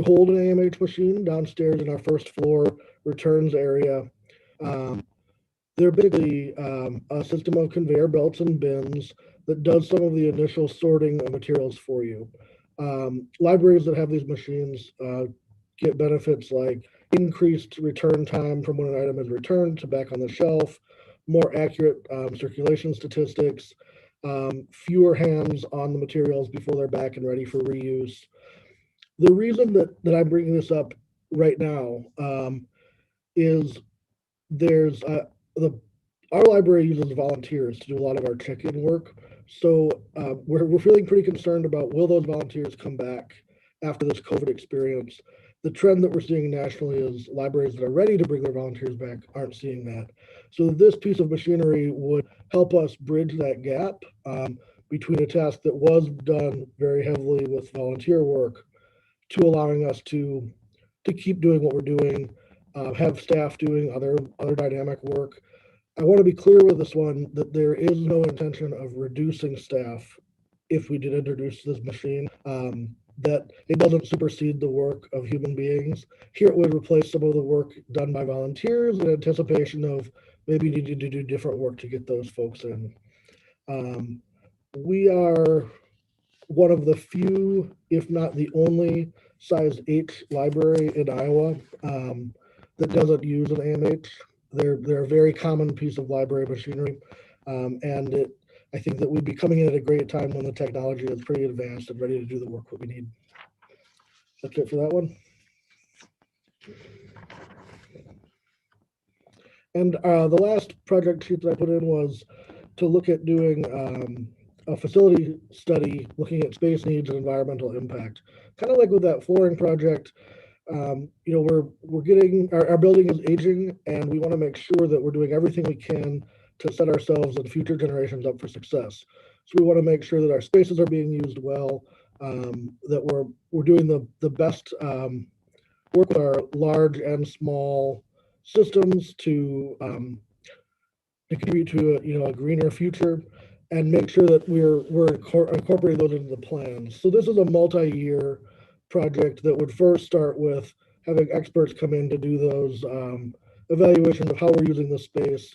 hold an AMH machine downstairs in our first floor returns area. They're basically a system of conveyor belts and bins that does some of the initial sorting of materials for you. Libraries that have these machines get benefits like increased return time from when an item is returned to back on the shelf, more accurate circulation statistics, fewer hands on the materials before they're back and ready for reuse. The reason that I'm bringing this up right now is there's our library uses volunteers to do a lot of our check-in work. So we're feeling pretty concerned about will those volunteers come back after this COVID experience. The trend that we're seeing nationally is libraries that are ready to bring their volunteers back aren't seeing that. So this piece of machinery would help us bridge that gap between a task that was done very heavily with volunteer work to allowing us to keep doing what we're doing, have staff doing other dynamic work. I want to be clear with this one that there is no intention of reducing staff if we did introduce this machine, that it doesn't supersede the work of human beings. Here it would replace some of the work done by volunteers in anticipation of maybe needing to do different work to get those folks in. We are one of the few, if not the only, size H library in Iowa that doesn't use an AMH. They're a very common piece of library machinery, and I think that we'd be coming in at a great time when the technology is pretty advanced and ready to do the work that we need. That's it for that one. And the last project sheet that I put in was to look at doing a facility study looking at space needs and environmental impact. Kind of like with that flooring project, we're getting our building is aging, and we want to make sure that we're doing everything we can to set ourselves and future generations up for success. So we want to make sure that our spaces are being used well, that we're doing the best work with our large and small systems to contribute to a greener future, and make sure that we're incorporating those into the plans. So this is a multi-year project that would first start with having experts come in to do those evaluations of how we're using the space,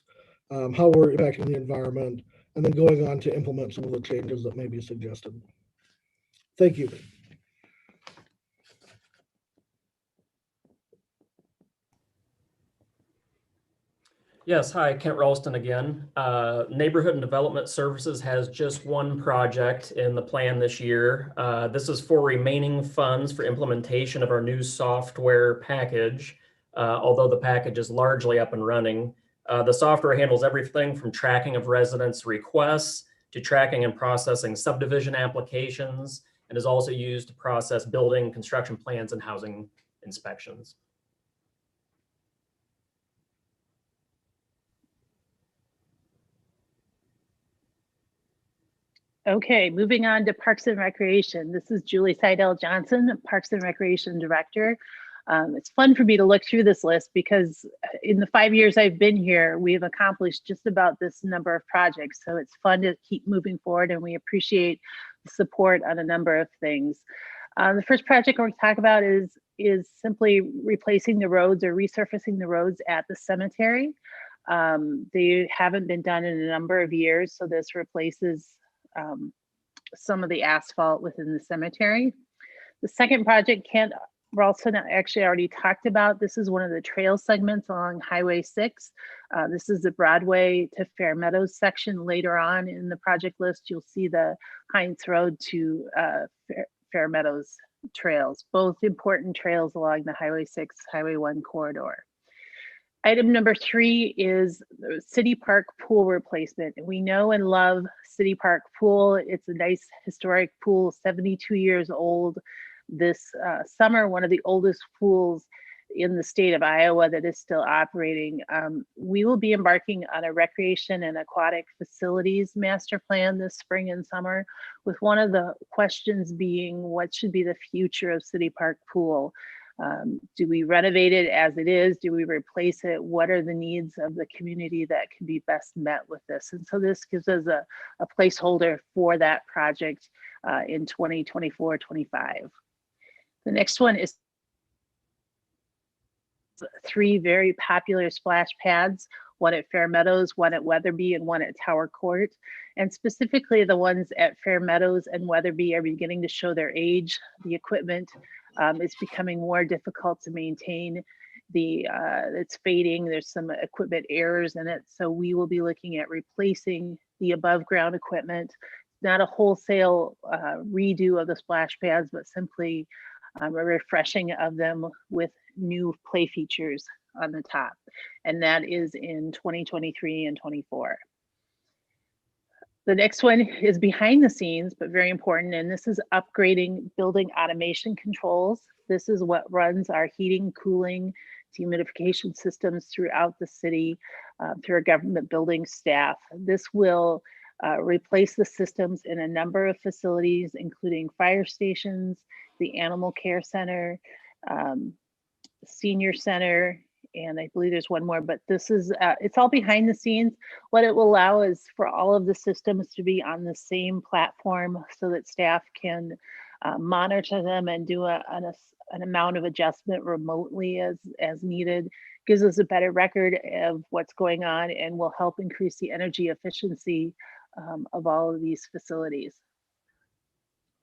how we're impacting the environment, and then going on to implement some of the changes that may be suggested. Thank you. Yes, hi, Kent Ralston again. Neighborhood and Development Services has just one project in the plan this year. This is for remaining funds for implementation of our new software package. Although the package is largely up and running, The software handles everything from tracking of residents' requests to tracking and processing subdivision applications, and is also used to process building, construction plans, and housing inspections. Okay, moving on to Parks and Recreation. This is Julie Seidel Johnson, Parks and Recreation Director. It's fun for me to look through this list because in the 5 years I've been here, we've accomplished just about this number of projects. So it's fun to keep moving forward, and we appreciate the support on a number of things. The first project we're going to talk about is simply replacing the roads or resurfacing the roads at the cemetery. They haven't been done in a number of years, so this replaces some of the asphalt within the cemetery. The second project Kent Ralston actually already talked about. This is one of the trail segments along Highway 6. This is the Broadway to Fair Meadows section. Later on in the project list, you'll see the Heinz Road to Fair Meadows trails, both important trails along the Highway 6, Highway 1 corridor. Item number 3 is the City Park pool replacement. We know and love City Park pool. It's a nice historic pool, 72 years old. This summer, one of the oldest pools in the state of Iowa that is still operating. We will be embarking on a recreation and aquatic facilities master plan this spring and summer, with one of the questions being, what should be the future of City Park pool? Do we renovate it as it is? Do we replace it? What are the needs of the community that can be best met with this? And so this gives us a placeholder for that project in 2024-25. The next one is 3 very popular splash pads, one at Fair Meadows, one at Weatherby, and one at Tower Court. And specifically the ones at Fair Meadows and Weatherby are beginning to show their age. The equipment is becoming more difficult to maintain. It's fading. There's some equipment errors in it. So we will be looking at replacing the above ground equipment, not a wholesale redo of the splash pads, but simply a refreshing of them with new play features on the top. And that is in 2023 and 24. The next one is behind the scenes, but very important, and this is upgrading building automation controls. This is what runs our heating, cooling, dehumidification systems throughout the city, through our government building staff. This will replace the systems in a number of facilities, including fire stations, the animal care center, senior center, and I believe there's one more, but this is, it's all behind the scenes. What it will allow is for all of the systems to be on the same platform so that staff can monitor them and do an amount of adjustment remotely as needed. Gives us a better record of what's going on and will help increase the energy efficiency of all of these facilities.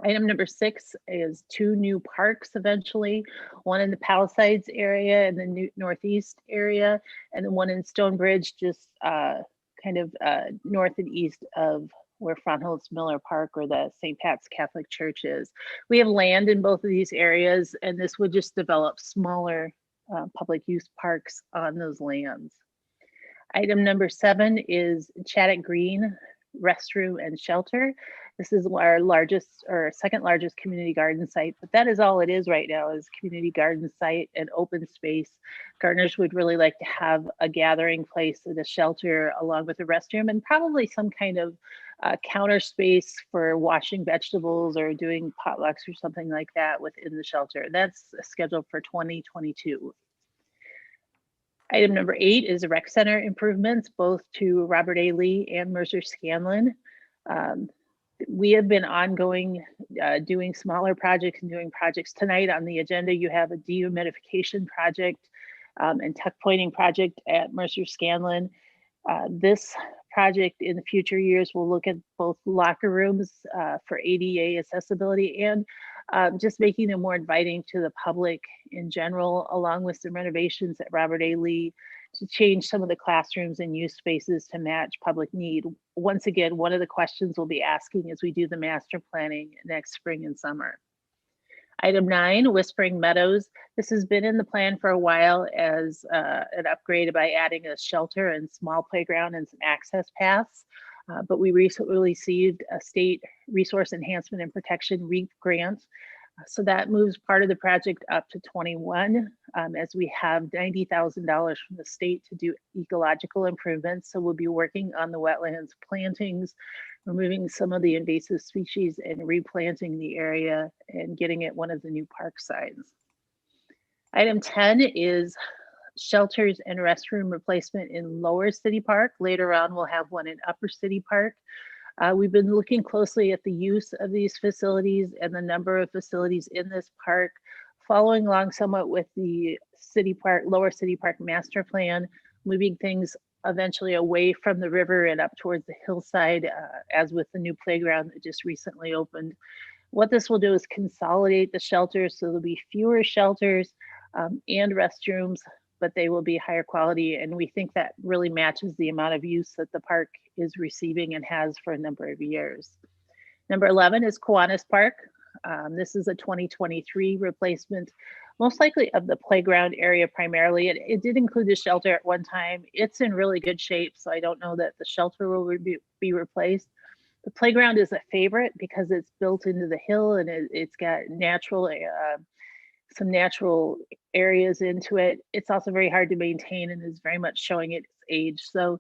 Item number 6 is 2 new parks eventually, one in the Palisades area in the northeast area, and then one in Stonebridge, just kind of north and east of where Frauenholz Miller Park or the St. Pat's Catholic Church is. We have land in both of these areas, and this would just develop smaller public use parks on those lands. Item number 7 is Chaddock Green restroom and shelter. This is our largest or second largest community garden site, but that is all it is right now, is community garden site and open space. Gardeners would really like to have a gathering place and a shelter along with a restroom and probably some kind of counter space for washing vegetables or doing potlucks or something like that within the shelter. That's scheduled for 2022. Item number 8 is rec center improvements, both to Robert A. Lee and Mercer Scanlon. We have been ongoing doing smaller projects and doing projects. Tonight on the agenda, you have a dehumidification project and tuck pointing project at Mercer Scanlon. This project in the future years will look at both locker rooms for ADA accessibility and just making them more inviting to the public in general, along with some renovations at Robert A. Lee to change some of the classrooms and use spaces to match public need. Once again, one of the questions we'll be asking as we do the master planning next spring and summer. Item 9, Whispering Meadows. This has been in the plan for a while as an upgrade by adding a shelter and small playground and some access paths. But we recently received a state resource enhancement and protection REAP grant. So that moves part of the project up to 21 as we have $90,000 from the state to do ecological improvements. So we'll be working on the wetlands plantings, removing some of the invasive species and replanting the area and getting it one of the new park signs. Item 10 is shelters and restroom replacement in Lower City Park. Later on, we'll have one in Upper City Park. We've been looking closely at the use of these facilities and the number of facilities in this park, following along somewhat with the City Park, Lower City Park master plan, moving things eventually away from the river and up towards the hillside, as with the new playground that just recently opened. What this will do is consolidate the shelters, so there'll be fewer shelters and restrooms, but they will be higher quality. And we think that really matches the amount of use that the park is receiving and has for a number of years. Number 11 is Kiwanis Park. This is a 2023 replacement, most likely of the playground area primarily. It did include the shelter at one time. It's in really good shape, so I don't know that the shelter will be replaced. The playground is a favorite because it's built into the hill and it's got natural, some natural areas into it. It's also very hard to maintain and is very much showing its age. So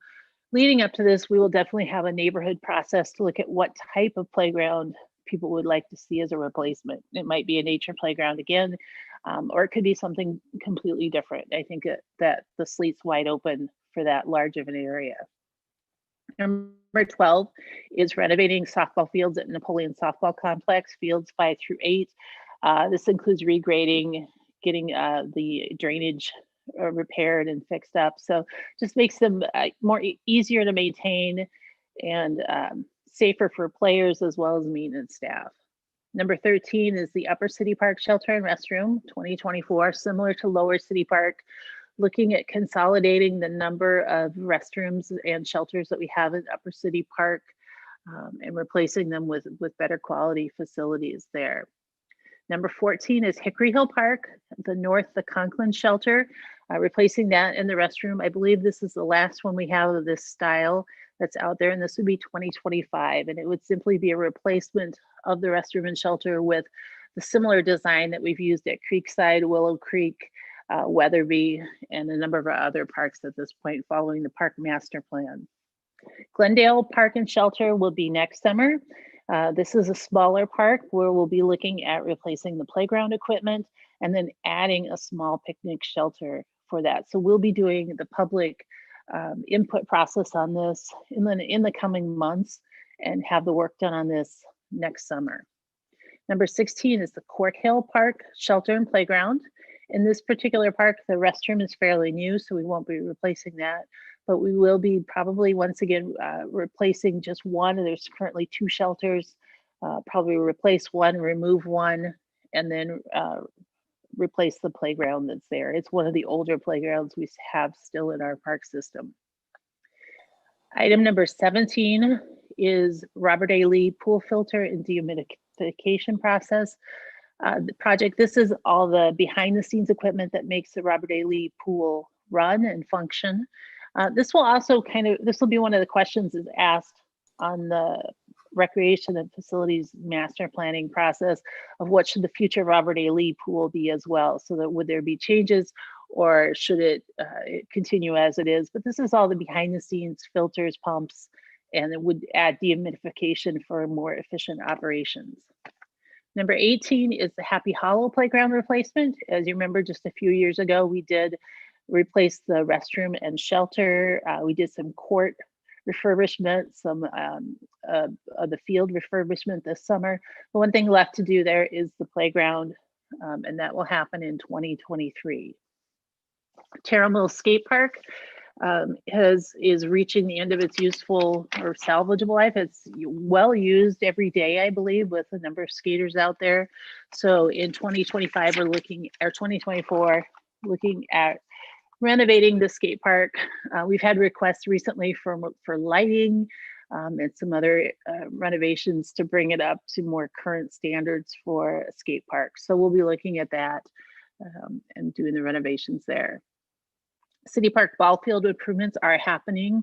leading up to this, we will definitely have a neighborhood process to look at what type of playground people would like to see as a replacement. It might be a nature playground again, or it could be something completely different. I think that the slate's wide open for that large of an area. Number 12 is renovating softball fields at Napoleon Softball Complex, fields 5 through 8. This includes regrading, getting the drainage repaired and fixed up. So just makes them easier to maintain and safer for players as well as maintenance staff. Number 13 is the Upper City Park Shelter and Restroom 2024, similar to Lower City Park, looking at consolidating the number of restrooms and shelters that we have in Upper City Park and replacing them with better quality facilities there. Number 14 is Hickory Hill Park, the Conklin Shelter, replacing that in the restroom. I believe this is the last one we have of this style that's out there, and this would be 2025. And it would simply be a replacement of the restroom and shelter with the similar design that we've used at Creekside, Willow Creek, Weatherby, and a number of our other parks at this point following the park master plan. Glendale Park and Shelter will be next summer. This is a smaller park where we'll be looking at replacing the playground equipment and then adding a small picnic shelter for that. So we'll be doing the public input process on this in the coming months and have the work done on this next summer. Number 16 is the Court Hill Park Shelter and Playground. In this particular park, the restroom is fairly new, so we won't be replacing that, but we will be probably once again replacing just one. There's currently 2 shelters, probably replace one, remove one, and then replace the playground that's there. It's one of the older playgrounds we have still in our park system. Item number 17 is Robert A. Lee pool filter and dehumidification process. The project, this is all the behind the scenes equipment that makes the Robert A. Lee pool run and function. This will also this will be one of the questions is asked on the recreation and facilities master planning process of what should the future Robert A. Lee pool be as well. So that would there be changes or should it continue as it is? But this is all the behind the scenes filters, pumps, and it would add dehumidification for more efficient operations. Number 18 is the Happy Hollow playground replacement. As you remember, just a few years ago, we did replace the restroom and shelter. We did some court refurbishment, some of the field refurbishment this summer. The one thing left to do there is the playground, and that will happen in 2023. Terrell Mills Skate Park is reaching the end of its useful or salvageable life. It's well used every day, I believe, with a number of skaters out there. So in 2025, we're looking, or 2024, looking at renovating the skate park. We've had requests recently for lighting, and some other renovations to bring it up to more current standards for a skate park. So we'll be looking at that and doing the renovations there. City Park ball field improvements are happening.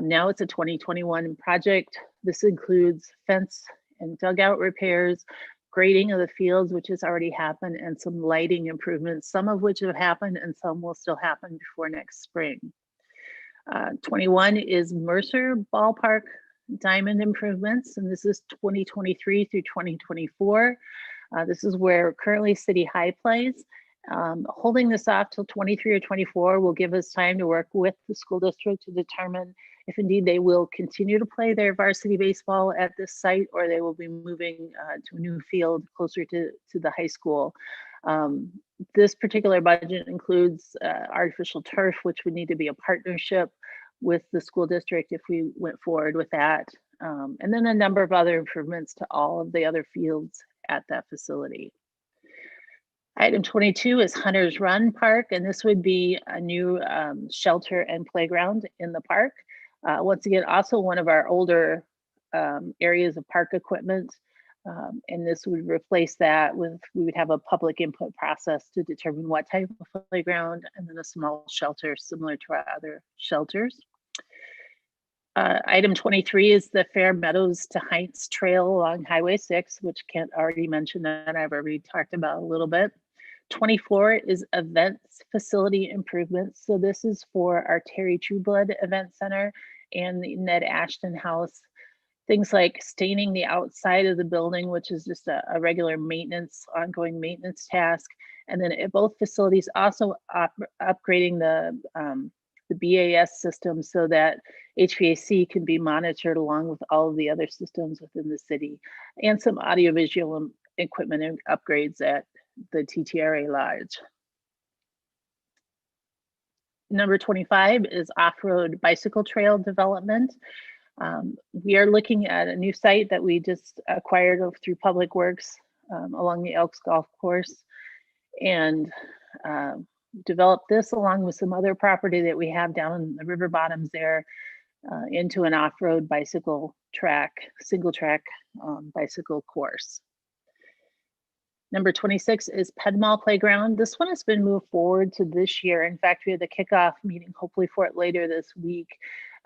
Now it's a 2021 project. This includes fence and dugout repairs, grading of the fields, which has already happened, and some lighting improvements, some of which have happened and some will still happen before next spring. 21 is Mercer Ballpark diamond improvements, and this is 2023 through 2024. This is where currently City High plays. Holding this off till 23 or 24 will give us time to work with the school district to determine if indeed they will continue to play their varsity baseball at this site, or they will be moving to a new field closer to the high school. This particular budget includes artificial turf, which would need to be a partnership with the school district if we went forward with that. And then a number of other improvements to all of the other fields at that facility. Item 22 is Hunter's Run Park, and this would be a new shelter and playground in the park. Once again, also one of our older areas of park equipment. And this would replace that with, we would have a public input process to determine what type of playground, and then a small shelter similar to our other shelters. Item 23 is the Fair Meadows to Heights Trail along Highway 6, which Kent already mentioned that I've already talked about a little bit. 24 is events facility improvements. So this is for our Terry Trueblood Event Center and the Ned Ashton House. Things like staining the outside of the building, which is just a regular maintenance, ongoing maintenance task. And then at both facilities also upgrading the BAS system so that HVAC can be monitored along with all of the other systems within the city, and some audiovisual equipment and upgrades at the TTRA Lodge. Number 25 is off-road bicycle trail development. We are looking at a new site that we just acquired through Public Works along the Elks Golf Course, and developed this along with some other property that we have down in the river bottoms there into an off-road bicycle track, single track bicycle course. Number 26 is Pedmal Playground. This one has been moved forward to this year. In fact, we had the kickoff meeting, hopefully for it later this week.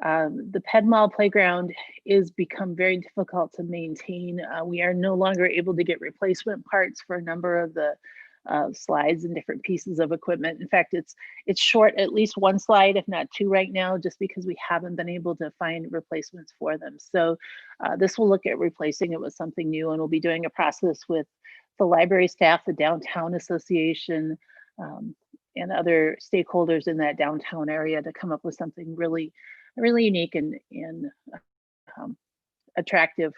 The Pedmal Playground is become very difficult to maintain. We are no longer able to get replacement parts for a number of the slides and different pieces of equipment. In fact, it's short at least one slide, if not two right now, just because we haven't been able to find replacements for them. So this will look at replacing it with something new, and we'll be doing a process with the library staff, the Downtown Association, and other stakeholders in that downtown area to come up with something really unique and attractive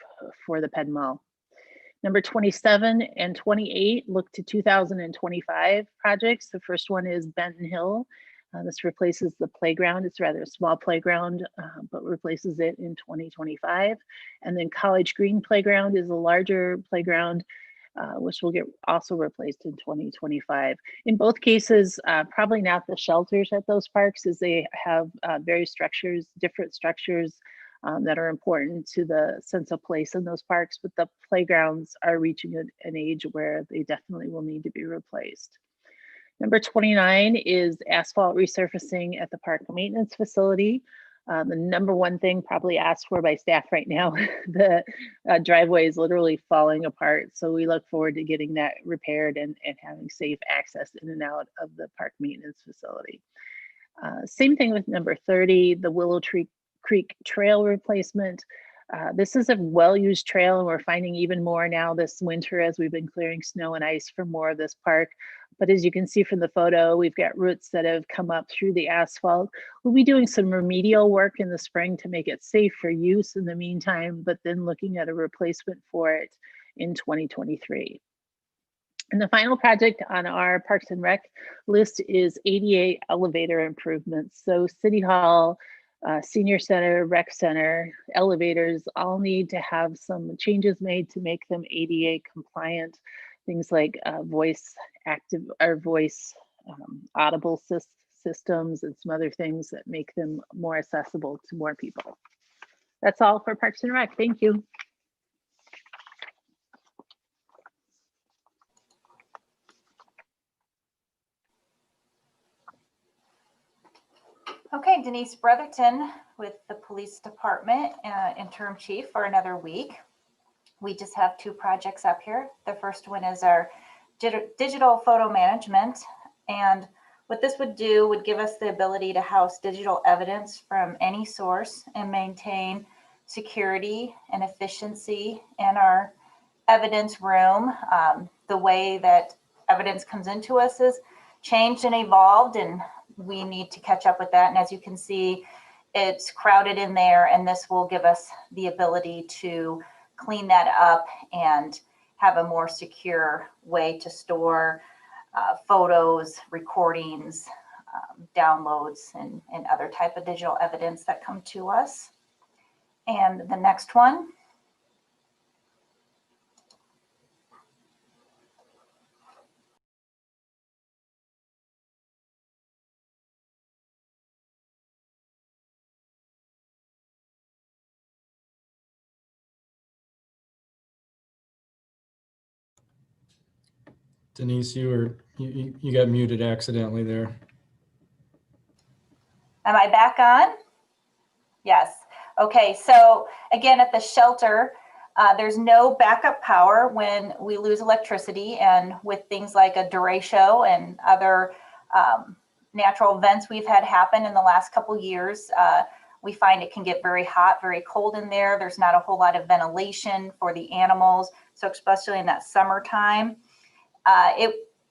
for the Pedmal. Number 27 and 28 look to 2025 projects. The first one is Benton Hill. This replaces the playground. It's rather a small playground, but replaces it in 2025. And then College Green Playground is a larger playground, which will get also replaced in 2025. In both cases, probably not the shelters at those parks, as they have various structures, different structures that are important to the sense of place in those parks, but the playgrounds are reaching an age where they definitely will need to be replaced. Number 29 is asphalt resurfacing at the park maintenance facility. The number one thing probably asked for by staff right now, the driveway is literally falling apart. So we look forward to getting that repaired and having safe access in and out of the park maintenance facility. Same thing with number 30, the Willow Creek Trail replacement. This is a well-used trail, and we're finding even more now this winter as we've been clearing snow and ice for more of this park. But as you can see from the photo, we've got roots that have come up through the asphalt. We'll be doing some remedial work in the spring to make it safe for use in the meantime, but then looking at a replacement for it in 2023. And the final project on our Parks and Rec list is ADA elevator improvements. So City Hall, Senior Center, Rec Center, elevators all need to have some changes made to make them ADA compliant. Things like voice audible systems and some other things that make them more accessible to more people. That's all for Parks and Rec. Thank you. Okay, Denise Brotherton with the Police Department, interim chief for another week. We just have 2 projects up here. The first one is our digital photo management. And what this would do would give us the ability to house digital evidence from any source and maintain security and efficiency in our evidence room. The way that evidence comes into us is changed and evolved, and we need to catch up with that. And as you can see, it's crowded in there, and this will give us the ability to clean that up and have a more secure way to store photos, recordings, downloads, and other type of digital evidence that come to us. And the next one. Denise, you got muted accidentally there. Am I back on? Yes. Okay, so again, at the shelter, there's no backup power when we lose electricity, and with things like a derecho and other natural events we've had happen in the last couple years, we find it can get very hot, very cold in there. There's not a whole lot of ventilation for the animals, so especially in that summertime.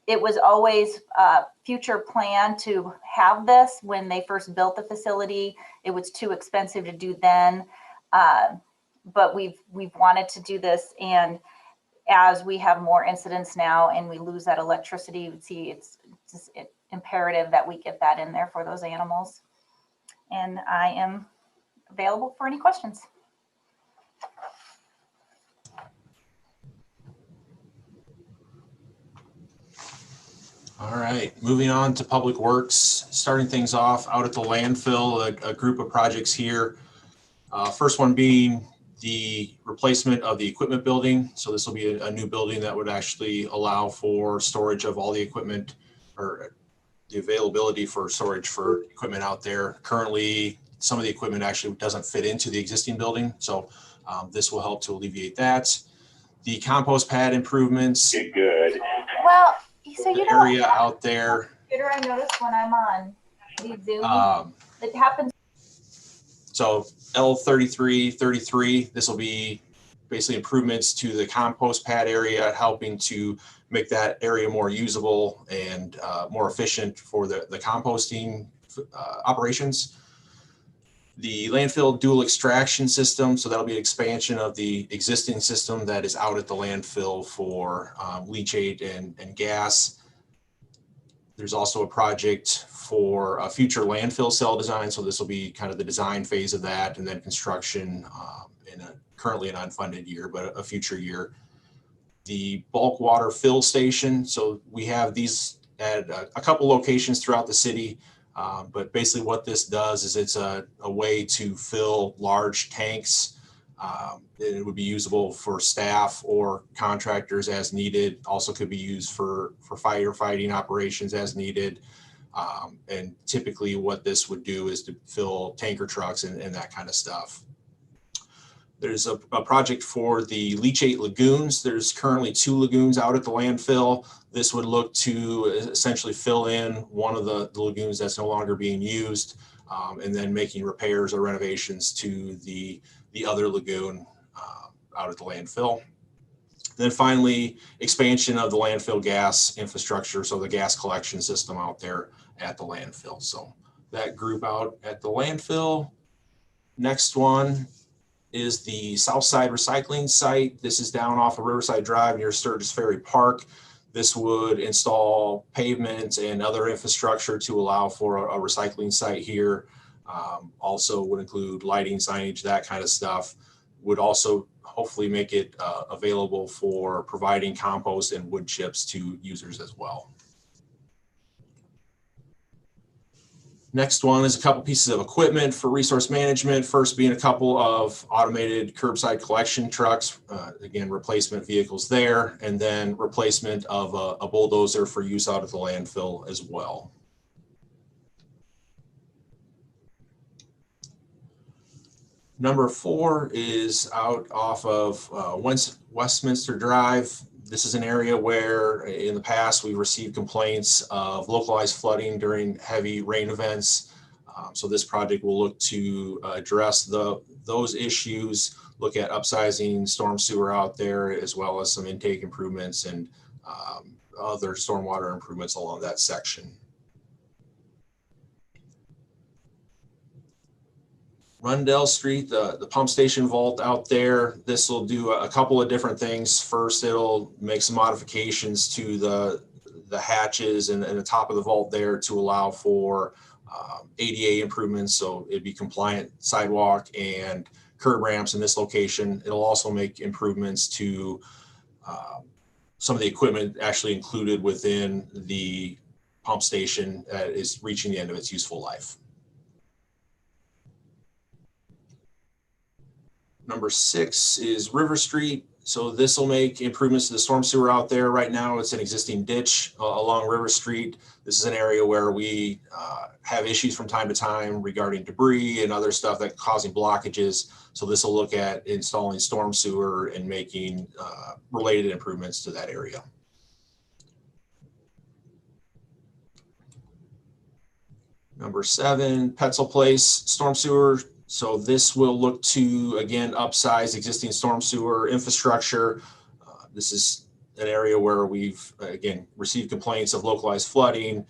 It was always a future plan to have this. When they first built the facility, it was too expensive to do then, but we've wanted to do this. And as we have more incidents now and we lose that electricity, you would see it's just imperative that we get that in there for those animals. And I am available for any questions. All right, moving on to Public Works, starting things off out at the landfill, a group of projects here. First one being the replacement of the equipment building. So this will be a new building that would actually allow for storage of all the equipment, or the availability for storage for equipment out there. Currently, some of the equipment actually doesn't fit into the existing building. So this will help to alleviate that. The compost pad improvements. Good. Well, so you know, area out there. Computer, I noticed when I'm on the Zoom, it happens. So L3333, this will be basically improvements to the compost pad area, helping to make that area more usable and more efficient for the composting operations. The landfill dual extraction system, so that'll be an expansion of the existing system that is out at the landfill for leachate and gas. There's also a project for a future landfill cell design, so this will be kind of the design phase of that, and then construction in currently an unfunded year, but a future year. The bulk water fill station, so we have these at a couple locations throughout the city. But basically what this does is it's a way to fill large tanks. It would be usable for staff or contractors as needed. Also could be used for firefighting operations as needed. And typically what this would do is to fill tanker trucks and that kind of stuff. There's a project for the leachate lagoons. There's currently 2 lagoons out at the landfill. This would look to essentially fill in one of the lagoons that's no longer being used, and then making repairs or renovations to the other lagoon out at the landfill. Then finally, expansion of the landfill gas infrastructure, so the gas collection system out there at the landfill. So that group out at the landfill. Next one is the Southside Recycling Site. This is down off of Riverside Drive near Sturgis Ferry Park. This would install pavement and other infrastructure to allow for a recycling site here. Also would include lighting, signage, that kind of stuff. Would also hopefully make it available for providing compost and wood chips to users as well. Next one is a couple pieces of equipment for resource management. First being a couple of automated curbside collection trucks, again, replacement vehicles there, and then replacement of a bulldozer for use out at the landfill as well. Number 4 is out off of Westminster Drive. This is an area where in the past we've received complaints of localized flooding during heavy rain events. So this project will look to address those issues, look at upsizing storm sewer out there, as well as some intake improvements and other stormwater improvements along that section. Rundell Street, the pump station vault out there, this will do a couple of different things. First, it'll make some modifications to the hatches and the top of the vault there to allow for ADA improvements. So it'd be compliant sidewalk and curb ramps in this location. It'll also make improvements to some of the equipment actually included within the pump station that is reaching the end of its useful life. Number 6 is River Street. So this will make improvements to the storm sewer out there. Right now, it's an existing ditch along River Street. This is an area where we have issues from time to time regarding debris and other stuff that causing blockages. So this will look at installing storm sewer and making related improvements to that area. Number 7, Petzel Place storm sewer. So this will look to, again, upsize existing storm sewer infrastructure. This is an area where we've, again, received complaints of localized flooding.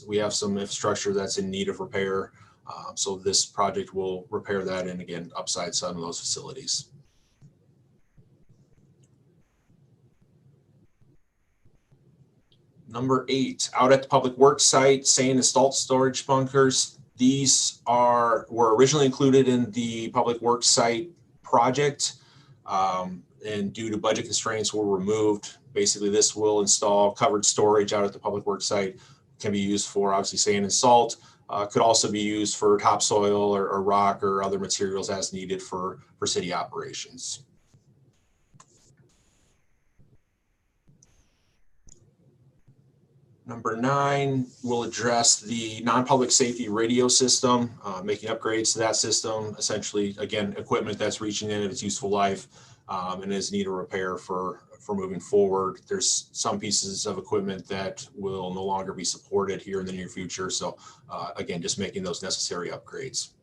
We have some infrastructure that's in need of repair. So this project will repair that and, again, upsize some of those facilities. Number 8, out at the public works site, sand and salt storage bunkers. These were originally included in the public works site project, and due to budget constraints were removed. Basically, this will install covered storage out at the public works site. Can be used for obviously sand and salt. Could also be used for topsoil or rock or other materials as needed for city operations. Number 9 will address the non-public safety radio system, making upgrades to that system. Essentially, again, equipment that's reaching the end of its useful life and is need a repair for moving forward. There's some pieces of equipment that will no longer be supported here in the near future. So again, just making those necessary upgrades.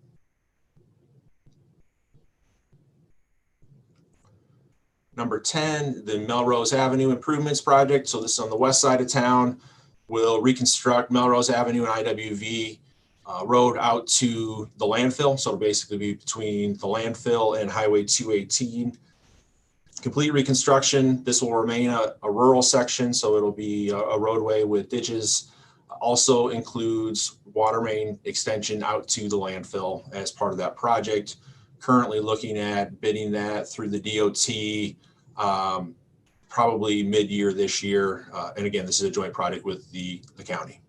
Number 10, the Melrose Avenue Improvements Project. So this is on the west side of town. Will reconstruct Melrose Avenue and IWV Road out to the landfill. So it'll basically be between the landfill and Highway 218. Complete reconstruction. This will remain a rural section, so it'll be a roadway with ditches. Also includes water main extension out to the landfill as part of that project. Currently looking at bidding that through the DOT. Probably mid-year this year. And again, this is a joint project with the county.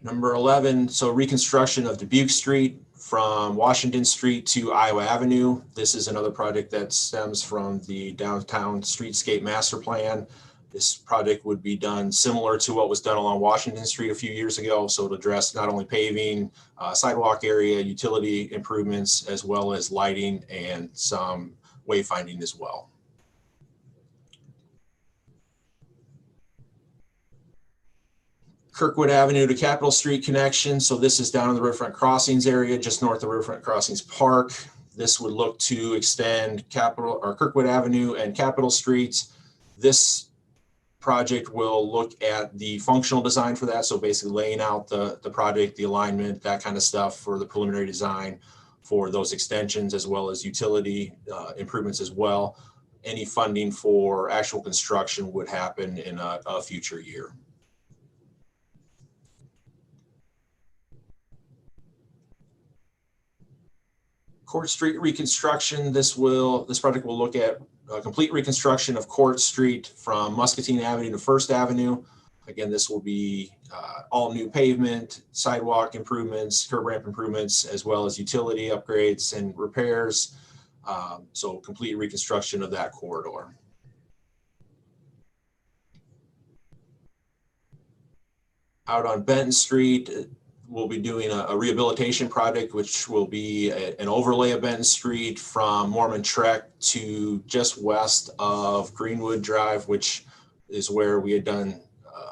Number 11, so reconstruction of Dubuque Street from Washington Street to Iowa Avenue. This is another project that stems from the downtown streetscape master plan. This project would be done similar to what was done along Washington Street a few years ago. So it addressed not only paving, sidewalk area, utility improvements, as well as lighting and some wayfinding as well. Kirkwood Avenue to Capitol Street connection. So this is down in the Riverfront Crossings area, just north of Riverfront Crossings Park. This would look to extend Kirkwood Avenue and Capitol Streets. This project will look at the functional design for that. So basically laying out the project, the alignment, that kind of stuff for the preliminary design for those extensions, as well as utility improvements as well. Any funding for actual construction would happen in a future year. Court Street reconstruction. This project will look at complete reconstruction of Court Street from Muscatine Avenue to First Avenue. Again, this will be all new pavement, sidewalk improvements, curb ramp improvements, as well as utility upgrades and repairs. So complete reconstruction of that corridor. Out on Benton Street, we'll be doing a rehabilitation project, which will be an overlay of Benton Street from Mormon Trek to just west of Greenwood Drive, which is where we had done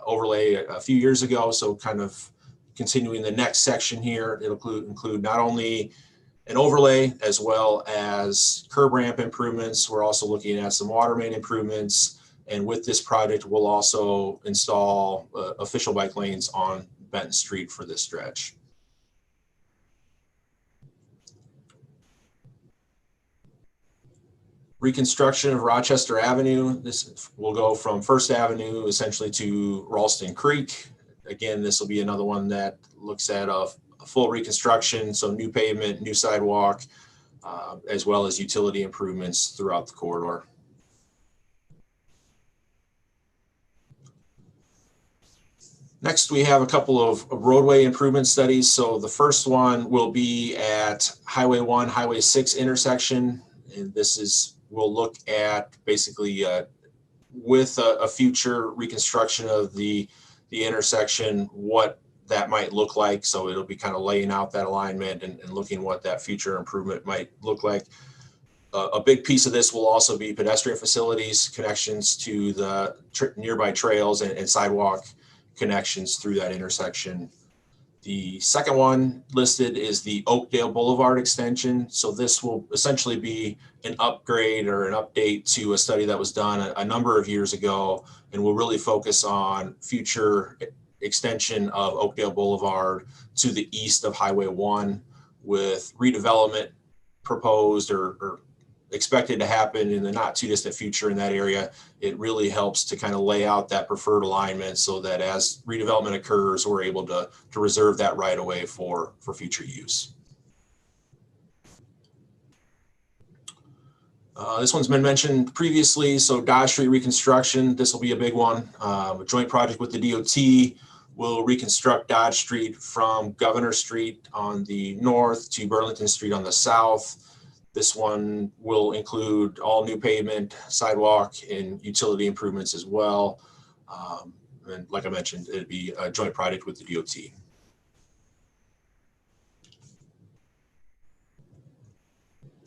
overlay a few years ago. So kind of continuing the next section here, it'll include not only an overlay as well as curb ramp improvements. We're also looking at some water main improvements. And with this project, we'll also install official bike lanes on Benton Street for this stretch. Reconstruction of Rochester Avenue. This will go from First Avenue essentially to Ralston Creek. Again, this will be another one that looks at a full reconstruction, so new pavement, new sidewalk, as well as utility improvements throughout the corridor. Next, we have a couple of roadway improvement studies. So the first one will be at Highway 1, Highway 6 intersection. And this is, we'll look at basically with a future reconstruction of the intersection, what that might look like. So it'll be kind of laying out that alignment and looking what that future improvement might look like. A big piece of this will also be pedestrian facilities, connections to the nearby trails and sidewalk connections through that intersection. The second one listed is the Oakdale Boulevard extension. So this will essentially be an upgrade or an update to a study that was done a number of years ago, and will really focus on future extension of Oakdale Boulevard to the east of Highway 1, with redevelopment proposed or expected to happen in the not too distant future in that area. It really helps to kind of lay out that preferred alignment so that as redevelopment occurs, we're able to reserve that right away for future use. This one's been mentioned previously. So Dodge Street reconstruction, this will be a big one. A joint project with the DOT will reconstruct Dodge Street from Governor Street on the north to Burlington Street on the south. This one will include all new pavement, sidewalk, and utility improvements as well. And like I mentioned, it'd be a joint project with the DOT.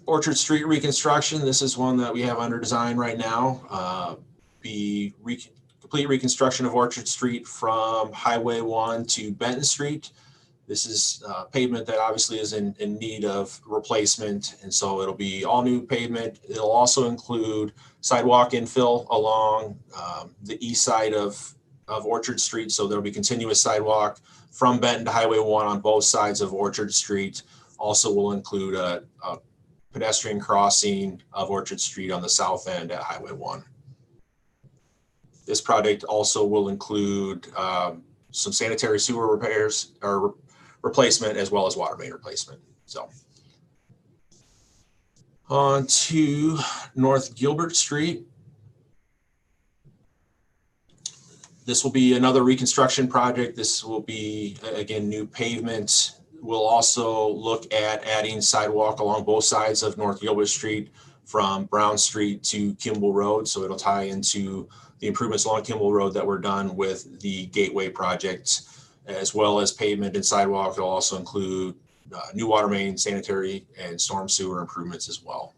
Orchard Street reconstruction. This is one that we have under design right now. Complete reconstruction of Orchard Street from Highway 1 to Benton Street. This is pavement that obviously is in need of replacement, and so it'll be all new pavement. It'll also include sidewalk infill along the east side of Orchard Street, so there'll be continuous sidewalk from Benton to Highway 1 on both sides of Orchard Street. Also will include a pedestrian crossing of Orchard Street on the south end at Highway 1. This project also will include some sanitary sewer repairs or replacement, as well as water main replacement. So on to North Gilbert Street. This will be another reconstruction project. This will be, again, new pavement. We'll also look at adding sidewalk along both sides of North Gilbert Street from Brown Street to Kimball Road. So it'll tie into the improvements along Kimball Road that were done with the Gateway project, as well as pavement and sidewalk. It'll also include new water main, sanitary, and storm sewer improvements as well.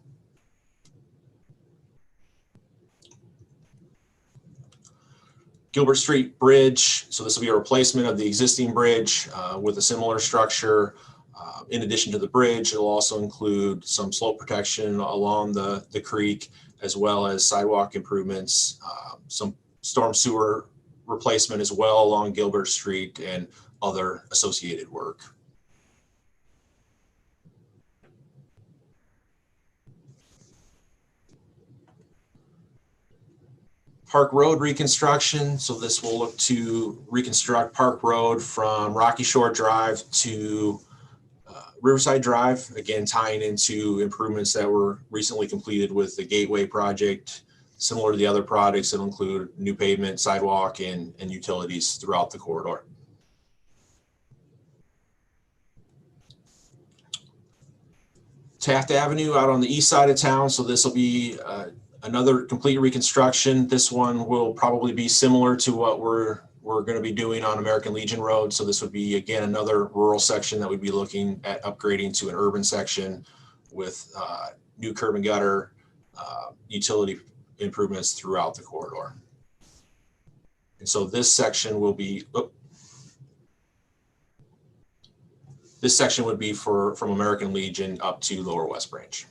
Gilbert Street Bridge. So this will be a replacement of the existing bridge with a similar structure. In addition to the bridge, it'll also include some slope protection along the creek, as well as sidewalk improvements, some storm sewer replacement as well along Gilbert Street, and other associated work. Park Road reconstruction. So this will look to reconstruct Park Road from Rocky Shore Drive to Riverside Drive, again, tying into improvements that were recently completed with the Gateway project. Similar to the other projects, it'll include new pavement, sidewalk, and utilities throughout the corridor. Taft Avenue out on the east side of town. So this will be another complete reconstruction. This one will probably be similar to what we're going to be doing on American Legion Road. So this would be, again, another rural section that we'd be looking at upgrading to an urban section with new curb and gutter, utility improvements throughout the corridor. And so this section will be, this section would be from American Legion up to Lower West Branch.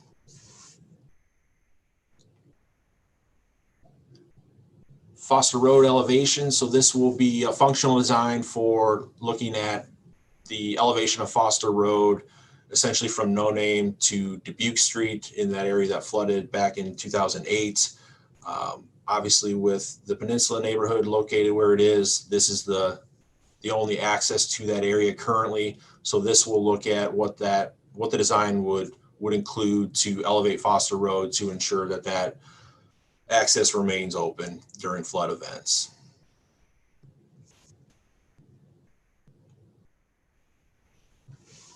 Foster Road elevation. So this will be a functional design for looking at the elevation of Foster Road, essentially from No Name to Dubuque Street in that area that flooded back in 2008. Obviously, with the Peninsula neighborhood located where it is, this is the only access to that area currently. So this will look at what the design would include to elevate Foster Road to ensure that access remains open during flood events.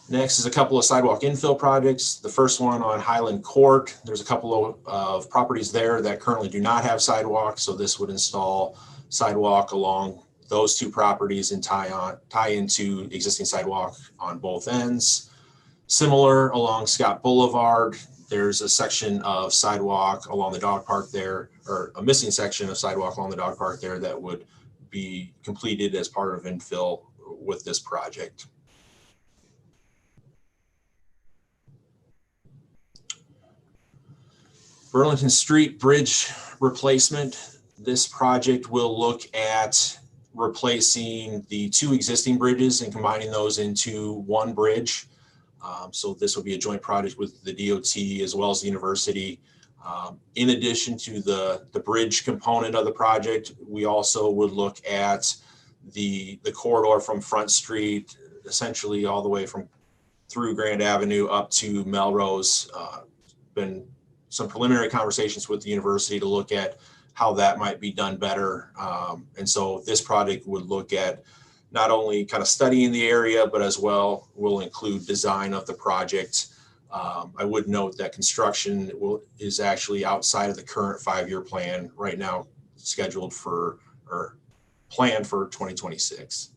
Next is a couple of sidewalk infill projects. The first one on Highland Court. There's a couple of properties there that currently do not have sidewalks. So this would install sidewalk along those two properties and tie into existing sidewalk on both ends. Similar along Scott Boulevard, there's a section of sidewalk along the dog park there, or a missing section of sidewalk along the dog park there that would be completed as part of infill with this project. Burlington Street Bridge replacement. This project will look at replacing the two existing bridges and combining those into one bridge. So this will be a joint project with the DOT as well as the university. In addition to the bridge component of the project, we also would look at the corridor from Front Street, essentially all the way through Grand Avenue up to Melrose. Been some preliminary conversations with the university to look at how that might be done better. And so this project would look at not only kind of studying the area, but as well will include design of the project. I would note that construction is actually outside of the current 5-year plan right now, scheduled for or planned for 2026.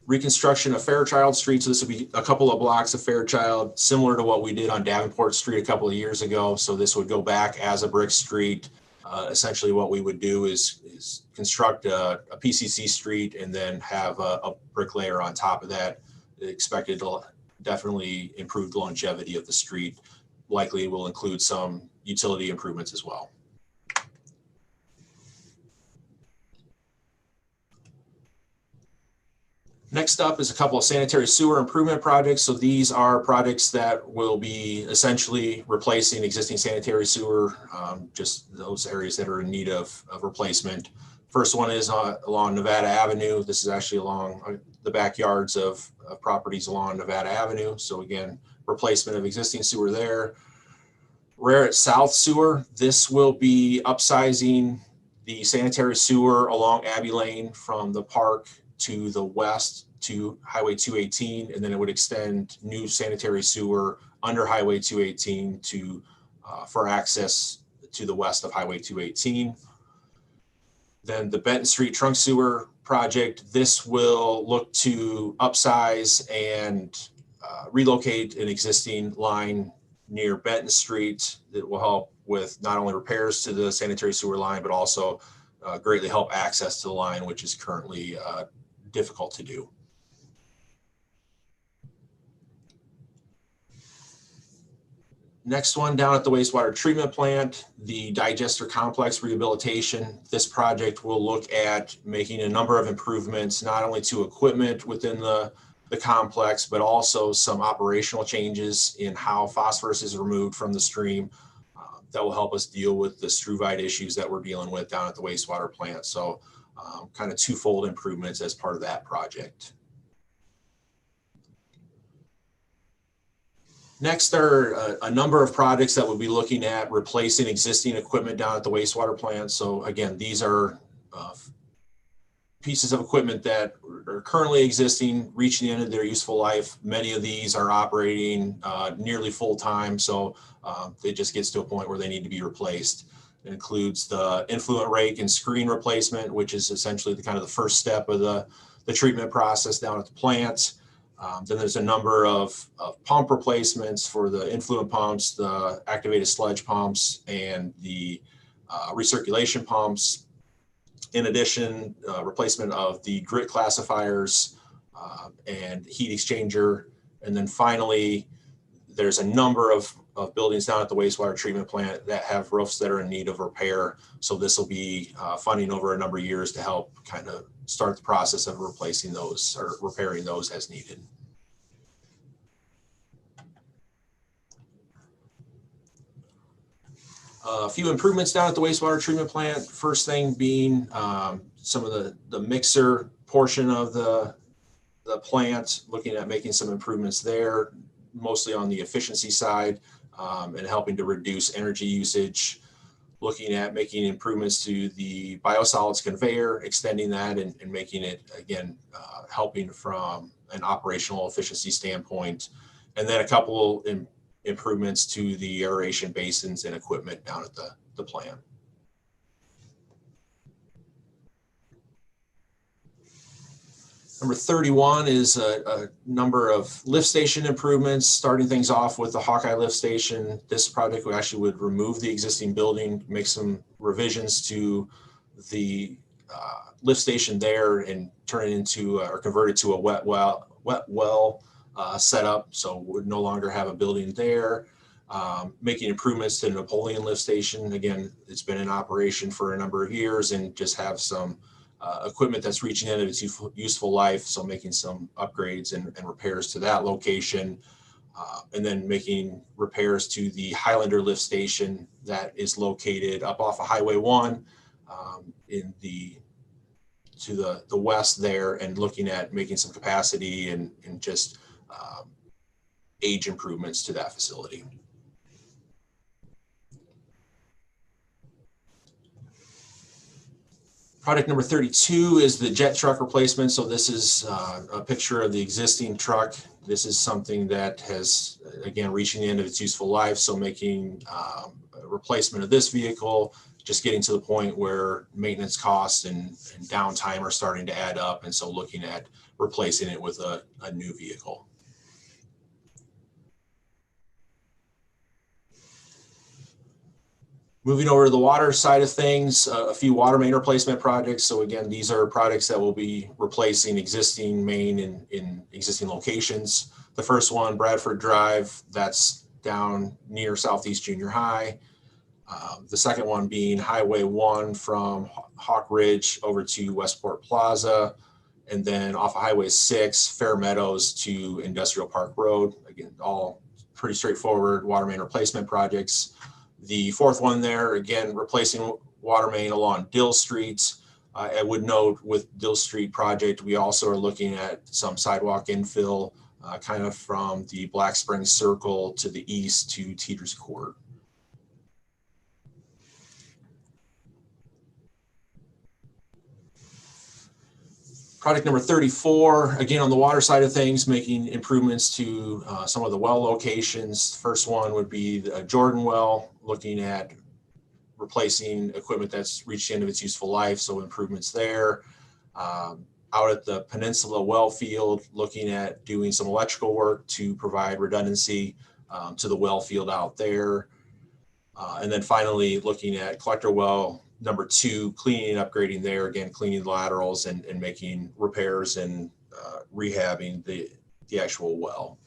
Reconstruction of Fairchild Street. So this will be a couple of blocks of Fairchild, similar to what we did on Davenport Street a couple of years ago. So this would go back as a brick street. Essentially what we would do is construct a PCC street and then have a brick layer on top of that. Expected to definitely improve the longevity of the street. Likely will include some utility improvements as well. Next up is a couple of sanitary sewer improvement projects. So these are projects that will be essentially replacing existing sanitary sewer, just those areas that are in need of replacement. First one is along Nevada Avenue. This is actually along the backyards of properties along Nevada Avenue. So again, replacement of existing sewer there. Raritt South Sewer. This will be upsizing the sanitary sewer along Abbey Lane from the park to the west to Highway 218, and then it would extend new sanitary sewer under Highway 218 for access to the west of Highway 218. Then the Benton Street Trunk Sewer project, this will look to upsize and relocate an existing line near Benton Street that will help with not only repairs to the sanitary sewer line, but also greatly help access to the line, which is currently difficult to do. Next one down at the wastewater treatment plant, the digester complex rehabilitation. This project will look at making a number of improvements, not only to equipment within the complex, but also some operational changes in how phosphorus is removed from the stream that will help us deal with the struvite issues that we're dealing with down at the wastewater plant. So kind of twofold improvements as part of that project. Next are a number of projects that we'll be looking at replacing existing equipment down at the wastewater plant. So again, these are pieces of equipment that are currently existing, reaching the end of their useful life. Many of these are operating nearly full time, so it just gets to a point where they need to be replaced. It includes the influent rake and screen replacement, which is essentially the kind of the first step of the treatment process down at the plant. Then there's a number of pump replacements for the influent pumps, the activated sludge pumps, and the recirculation pumps. In addition, replacement of the grit classifiers and heat exchanger. And then finally, there's a number of buildings down at the wastewater treatment plant that have roofs that are in need of repair. So this will be funding over a number of years to help kind of start the process of replacing those or repairing those as needed. A few improvements down at the wastewater treatment plant. First thing being some of the mixer portion of the plant, looking at making some improvements there, mostly on the efficiency side and helping to reduce energy usage. Looking at making improvements to the biosolids conveyor, extending that and making it, again, helping from an operational efficiency standpoint. And then a couple improvements to the aeration basins and equipment down at the plant. Number 31 is a number of lift station improvements, starting things off with the Hawkeye lift station. This project would remove the existing building, make some revisions to the lift station there and turn it into or convert it to a wet well setup. So would no longer have a building there. Making improvements to the Napoleon lift station. Again, it's been in operation for a number of years and just have some equipment that's reaching the end of its useful life. So making some upgrades and repairs to that location. And then making repairs to the Highlander lift station that is located up off of Highway 1 to the west there, and looking at making some capacity and just age improvements to that facility. Product number 32 is the jet truck replacement. So this is a picture of the existing truck. This is something that has, again, reaching the end of its useful life. So making a replacement of this vehicle, just getting to the point where maintenance costs and downtime are starting to add up. And so looking at replacing it with a new vehicle. Moving over to the water side of things, a few water main replacement projects. So again, these are projects that will be replacing existing main in existing locations. The first one, Bradford Drive, that's down near Southeast Junior High. The second one being Highway 1 from Hawk Ridge over to Westport Plaza. And then off of Highway 6, Fair Meadows to Industrial Park Road. Again, all pretty straightforward water main replacement projects. The fourth one there, again, replacing water main along Dill Street. I would note with Dill Street project, we also are looking at some sidewalk infill kind of from the Black Springs Circle to the east to Teeter's Court. Project number 34, again, on the water side of things, making improvements to some of the well locations. First one would be the Jordan well, looking at replacing equipment that's reached the end of its useful life, so improvements there. Out at the Peninsula well field, looking at doing some electrical work to provide redundancy to the well field out there. And then finally, looking at collector well number 2, cleaning and upgrading there, again, cleaning the laterals and making repairs and rehabbing the actual well.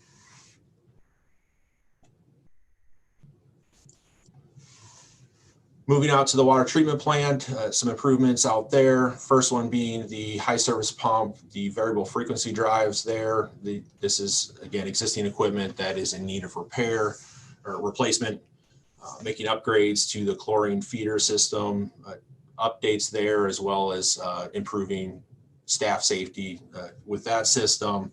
Moving out to the water treatment plant, some improvements out there. First one being the high service pump, the variable frequency drives there. This is, again, existing equipment that is in need of repair or replacement. Making upgrades to the chlorine feeder system, updates there, as well as improving staff safety with that system,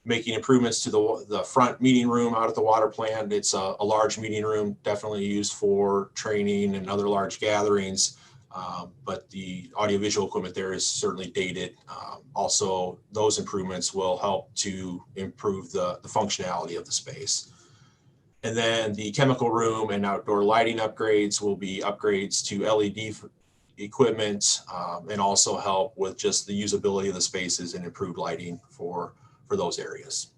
making improvements to the front meeting room out at the water plant. It's a large meeting room, definitely used for training and other large gatherings. But the audiovisual equipment there is certainly dated. Also, those improvements will help to improve the functionality of the space. And then the chemical room and outdoor lighting upgrades will be upgrades to LED equipment, and also help with just the usability of the spaces and improved lighting for those areas.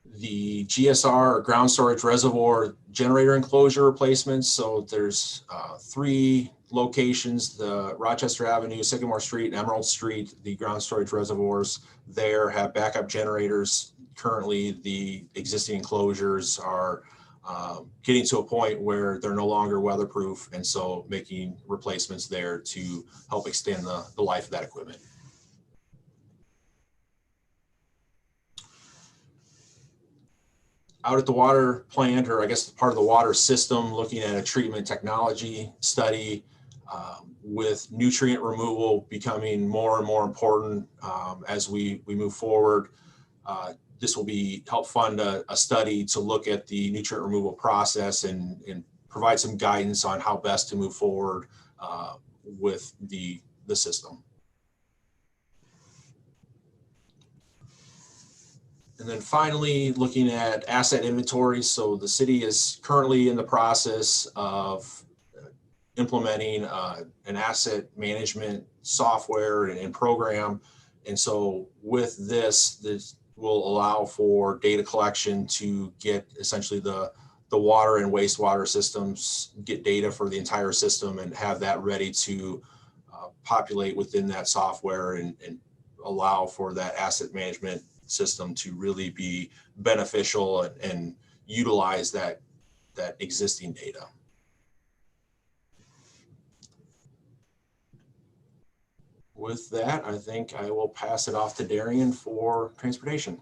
The GSR, or ground storage reservoir generator enclosure replacements. So there's 3 locations: the Rochester Avenue, Sycamore Street, and Emerald Street. The ground storage reservoirs there have backup generators. Currently, the existing enclosures are getting to a point where they're no longer weatherproof, and so making replacements there to help extend the life of that equipment. Out at the water plant, or I guess part of the water system, looking at a treatment technology study, with nutrient removal becoming more and more important as we move forward. This will help fund a study to look at the nutrient removal process and provide some guidance on how best to move forward with the system. And then finally, looking at asset inventory. So the city is currently in the process of implementing an asset management software and program. And so with this will allow for data collection to get essentially the water and wastewater systems, get data for the entire system, and have that ready to populate within that software and allow for that asset management system to really be beneficial and utilize that existing data. With that, I think I will pass it off to Darian for transportation.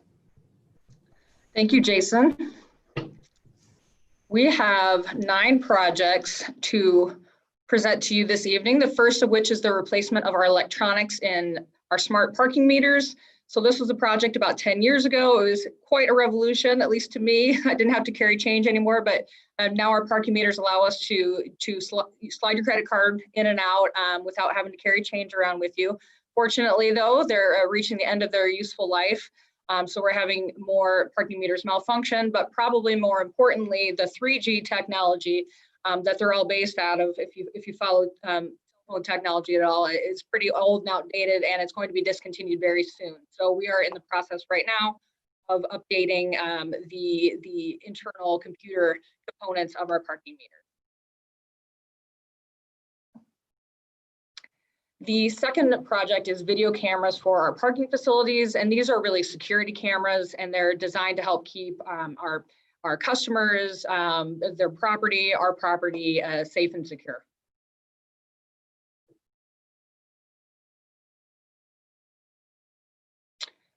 Thank you, Jason. We have 9 projects to present to you this evening, the first of which is the replacement of our electronics in our smart parking meters. So this was a project about 10 years ago. It was quite a revolution, at least to me. I didn't have to carry change anymore, but now our parking meters allow us to slide your credit card in and out without having to carry change around with you. Fortunately, though, they're reaching the end of their useful life. So we're having more parking meters malfunction, but probably more importantly, the 3G technology that they're all based out of, if you follow technology at all, is pretty old and outdated, and it's going to be discontinued very soon. So we are in the process right now of updating the internal computer components of our parking meter. The second project is video cameras for our parking facilities, and these are really security cameras, and they're designed to help keep our customers, their property, our property safe and secure.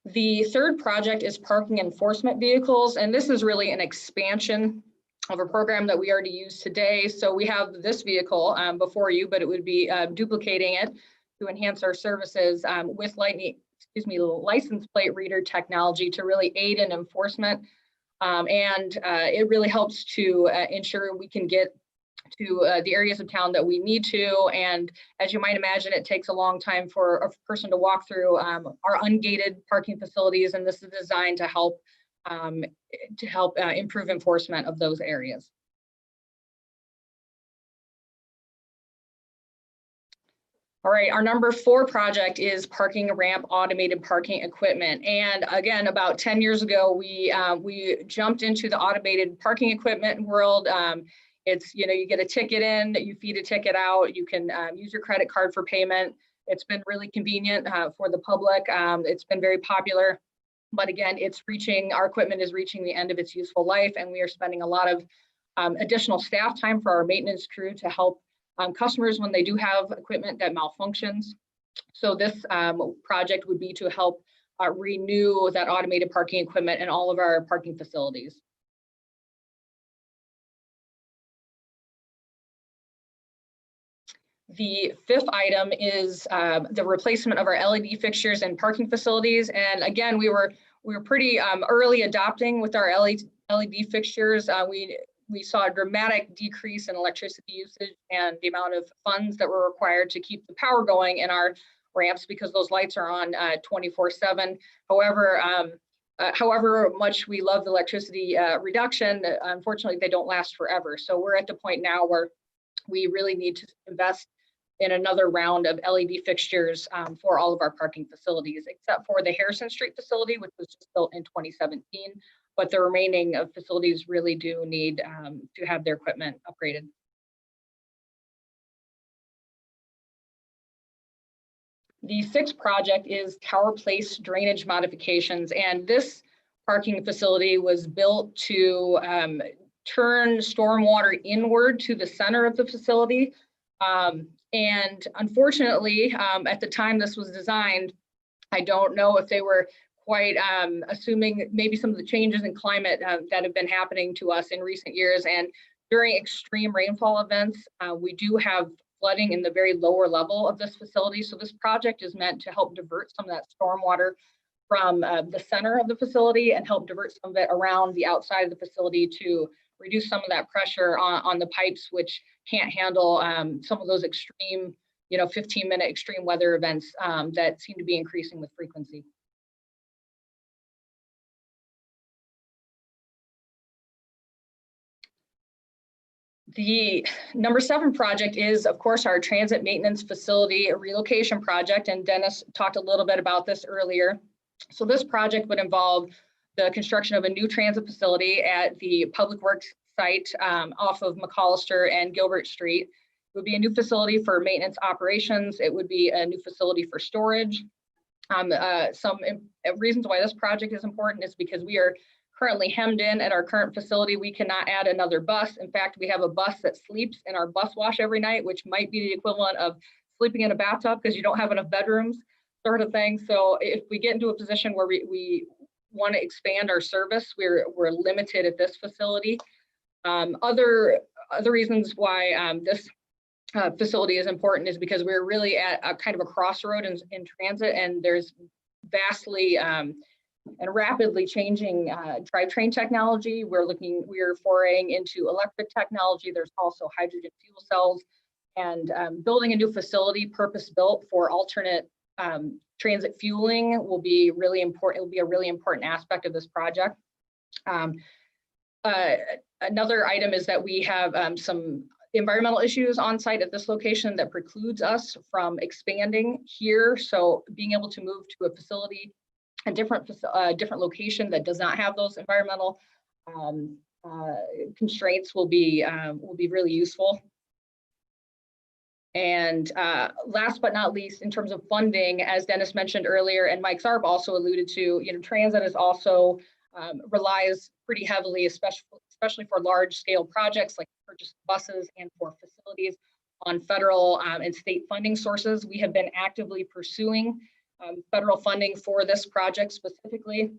The third project is parking enforcement vehicles, and this is really an expansion of a program that we already use today. So we have this vehicle before you, but it would be duplicating it to enhance our services with license plate reader technology to really aid in enforcement. And it really helps to ensure we can get to the areas of town that we need to. And as you might imagine, it takes a long time for a person to walk through our ungated parking facilities, and this is designed to help improve enforcement of those areas. All right, our number 4 project is parking ramp automated parking equipment. And again, about 10 years ago, we jumped into the automated parking equipment world. It's, you get a ticket in, you feed a ticket out, you can use your credit card for payment. It's been really convenient for the public. It's been very popular, but again, our equipment is reaching the end of its useful life, and we are spending a lot of additional staff time for our maintenance crew to help customers when they do have equipment that malfunctions. So this project would be to help renew that automated parking equipment in all of our parking facilities. The fifth item is the replacement of our LED fixtures and parking facilities. And again, we were pretty early adopting with our LED fixtures. We saw a dramatic decrease in electricity usage and the amount of funds that were required to keep the power going in our ramps because those lights are on 24/7. However much we love the electricity reduction, unfortunately, they don't last forever. So we're at the point now where we really need to invest in another round of LED fixtures for all of our parking facilities, except for the Harrison Street facility, which was just built in 2017. But the remaining facilities really do need to have their equipment upgraded. The sixth project is Tower Place drainage modifications. And this parking facility was built to turn stormwater inward to the center of the facility. And unfortunately, at the time this was designed, I don't know if they were quite assuming maybe some of the changes in climate that have been happening to us in recent years. And during extreme rainfall events, we do have flooding in the very lower level of this facility. So this project is meant to help divert some of that stormwater from the center of the facility and help divert some of it around the outside of the facility to reduce some of that pressure on the pipes, which can't handle some of those extreme, 15-minute extreme weather events that seem to be increasing with frequency. The number 7 project is, of course, our transit maintenance facility relocation project, and Dennis talked a little bit about this earlier. So this project would involve the construction of a new transit facility at the Public Works site off of McAllister and Gilbert Street. It would be a new facility for maintenance operations. It would be a new facility for storage. Some reasons why this project is important is because we are currently hemmed in at our current facility. We cannot add another bus. In fact, we have a bus that sleeps in our bus wash every night, which might be the equivalent of sleeping in a bathtub because you don't have enough bedrooms, sort of thing. So if we get into a position where we want to expand our service, we're limited at this facility. Other reasons why this facility is important is because we're really at a kind of a crossroad in transit, and there's vastly and rapidly changing drivetrain technology. We're foraying into electric technology. There's also hydrogen fuel cells, and building a new facility purpose-built for alternate transit fueling will be really important. It will be a really important aspect of this project. Another item is that we have some environmental issues on site at this location that precludes us from expanding here. So being able to move to a facility, a different location that does not have those environmental constraints will be really useful. And last but not least, in terms of funding, as Dennis mentioned earlier, and Mike Zarb also alluded to, transit is also relies pretty heavily, especially for large scale projects like purchase buses and for facilities, on federal and state funding sources. We have been actively pursuing federal funding for this project specifically.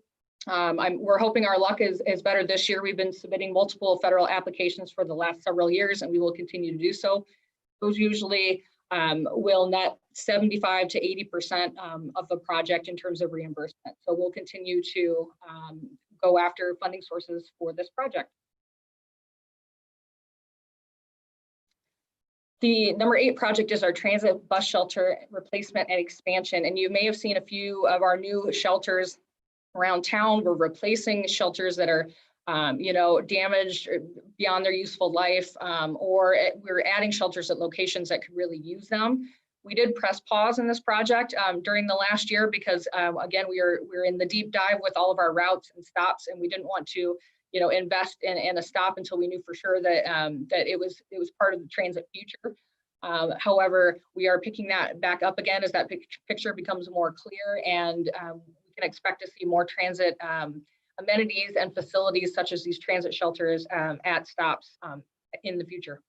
We're hoping our luck is better this year. We've been submitting multiple federal applications for the last several years, and we will continue to do so. Those usually will net 75 to 80% of the project in terms of reimbursement. So we'll continue to go after funding sources for this project. The number 8 project is our transit bus shelter replacement and expansion. And you may have seen a few of our new shelters around town. We're replacing shelters that are damaged beyond their useful life, or we're adding shelters at locations that could really use them. We did press pause in this project during the last year because, again, we're in the deep dive with all of our routes and stops, and we didn't want to, invest in a stop until we knew for sure that that it was part of the transit future. However, we are picking that back up again as that picture becomes more clear, and we can expect to see more transit amenities and facilities such as these transit shelters at stops in the future.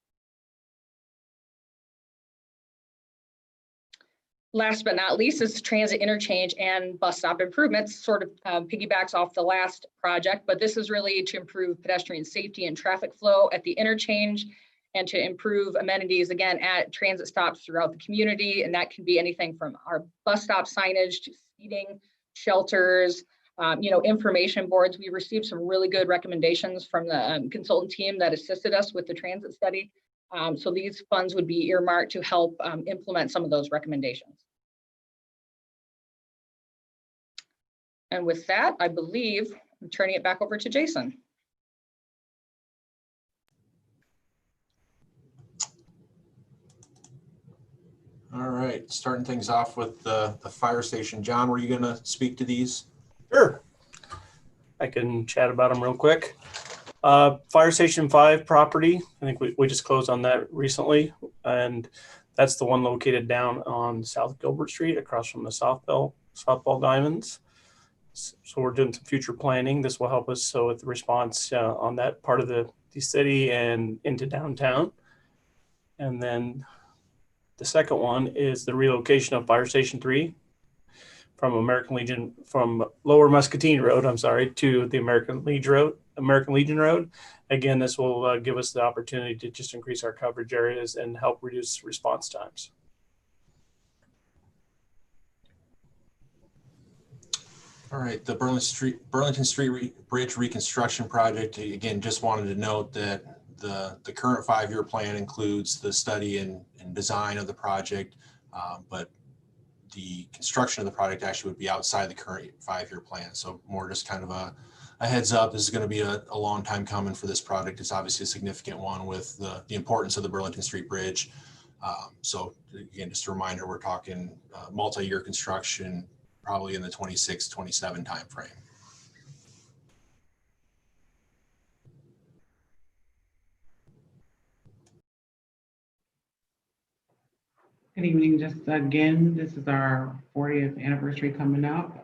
Last but not least is transit interchange and bus stop improvements, sort of piggybacks off the last project, but this is really to improve pedestrian safety and traffic flow at the interchange and to improve amenities, again, at transit stops throughout the community. And that can be anything from our bus stop signage to seating, shelters, information boards. We received some really good recommendations from the consultant team that assisted us with the transit study. So these funds would be earmarked to help implement some of those recommendations. And with that, I believe I'm turning it back over to Jason. All right, starting things off with the fire station. John, were you going to speak to these? Sure. I can chat about them real quick. Fire Station 5 property, I think we just closed on that recently, and that's the one located down on South Gilbert Street across from the softball diamonds. So we're doing some future planning. This will help us with the response on that part of the city and into downtown. And then the second one is the relocation of Fire Station 3 from Lower Muscatine Road, to the American Legion Road. Again, this will give us the opportunity to just increase our coverage areas and help reduce response times. All right, the Burlington Street Bridge Reconstruction Project. Again, just wanted to note that the current 5-year plan includes the study and design of the project, but the construction of the project actually would be outside the current 5-year plan. So more just kind of a heads up. This is going to be a long time coming for this project. It's obviously a significant one with the importance of the Burlington Street Bridge. So again, just a reminder, we're talking multi-year construction, probably in the 26-27 timeframe. Good evening. Just again, this is our 40th anniversary coming up.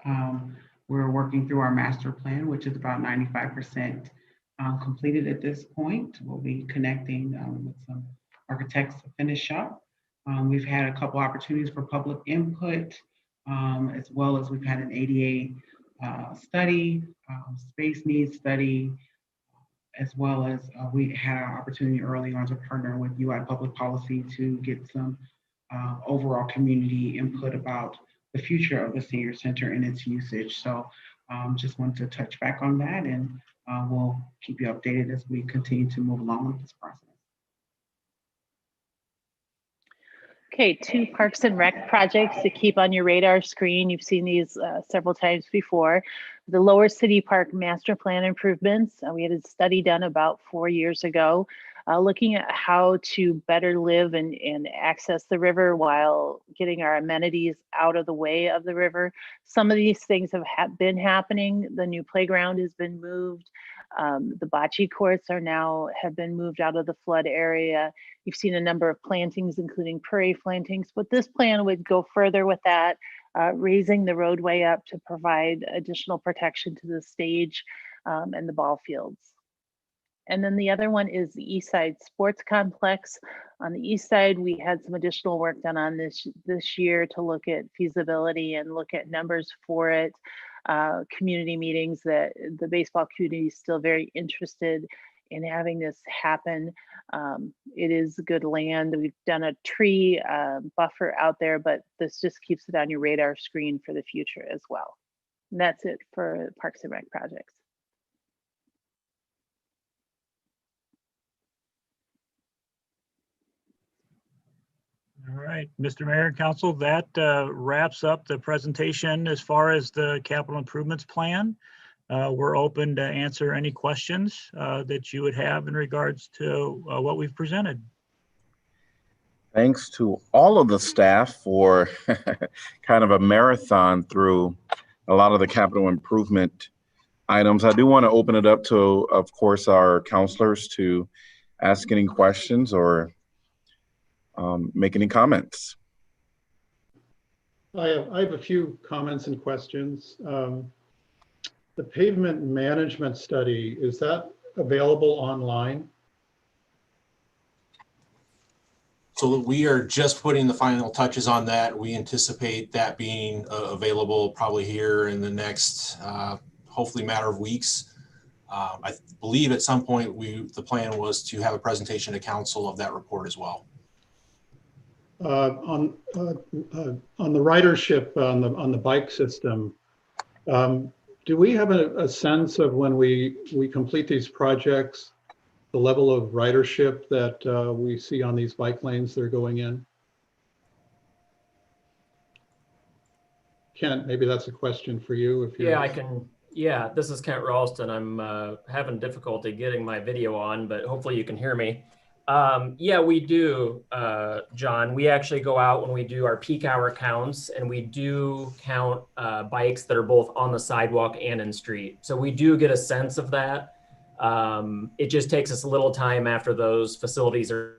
We're working through our master plan, which is about 95% completed at this point. We'll be connecting with some architects to finish up. We've had a couple opportunities for public input, as well as we've had an ADA study, space needs study, as well as we had an opportunity early on to partner with UI Public Policy to get some overall community input about the future of the senior center and its usage. So just wanted to touch back on that, and we'll keep you updated as we continue to move along with this process. Okay, 2 Parks and Rec projects to keep on your radar screen. You've seen these several times before. The Lower City Park Master Plan improvements. We had a study done about 4 years ago, looking at how to better live and access the river while getting our amenities out of the way of the river. Some of these things have been happening. The new playground has been moved. The bocce courts have been moved out of the flood area. You've seen a number of plantings, including prairie plantings, but this plan would go further with that, raising the roadway up to provide additional protection to the stage and the ball fields. And then the other one is the East Side Sports Complex. On the east side, we had some additional work done on this year to look at feasibility and look at numbers for it. Community meetings, that the baseball community is still very interested in having this happen. It is good land. We've done a tree buffer out there, but this just keeps it on your radar screen for the future as well. And that's it for Parks and Rec projects. All right, Mr. Mayor and Council, that wraps up the presentation as far as the capital improvements plan. We're open to answer any questions that you would have in regards to what we've presented. Thanks to all of the staff for kind of a marathon through a lot of the capital improvement items. I do want to open it up to, of course, our counselors to ask any questions or make any comments. I have a few comments and questions. The pavement management study, is that available online? So we are just putting the final touches on that. We anticipate that being available probably here in the next, hopefully, matter of weeks. I believe at some point the plan was to have a presentation to council of that report as well. On the ridership on the bike system, do we have a sense of when we complete these projects, the level of ridership that we see on these bike lanes that are going in? Kent, maybe that's a question for you. If you're... Yeah, I can. Yeah, this is Kent Ralston. I'm having difficulty getting my video on, but hopefully you can hear me. Yeah, we do, John. We actually go out when we do our peak hour counts, and we do count bikes that are both on the sidewalk and in street. So we do get a sense of that. It just takes us a little time after those facilities are.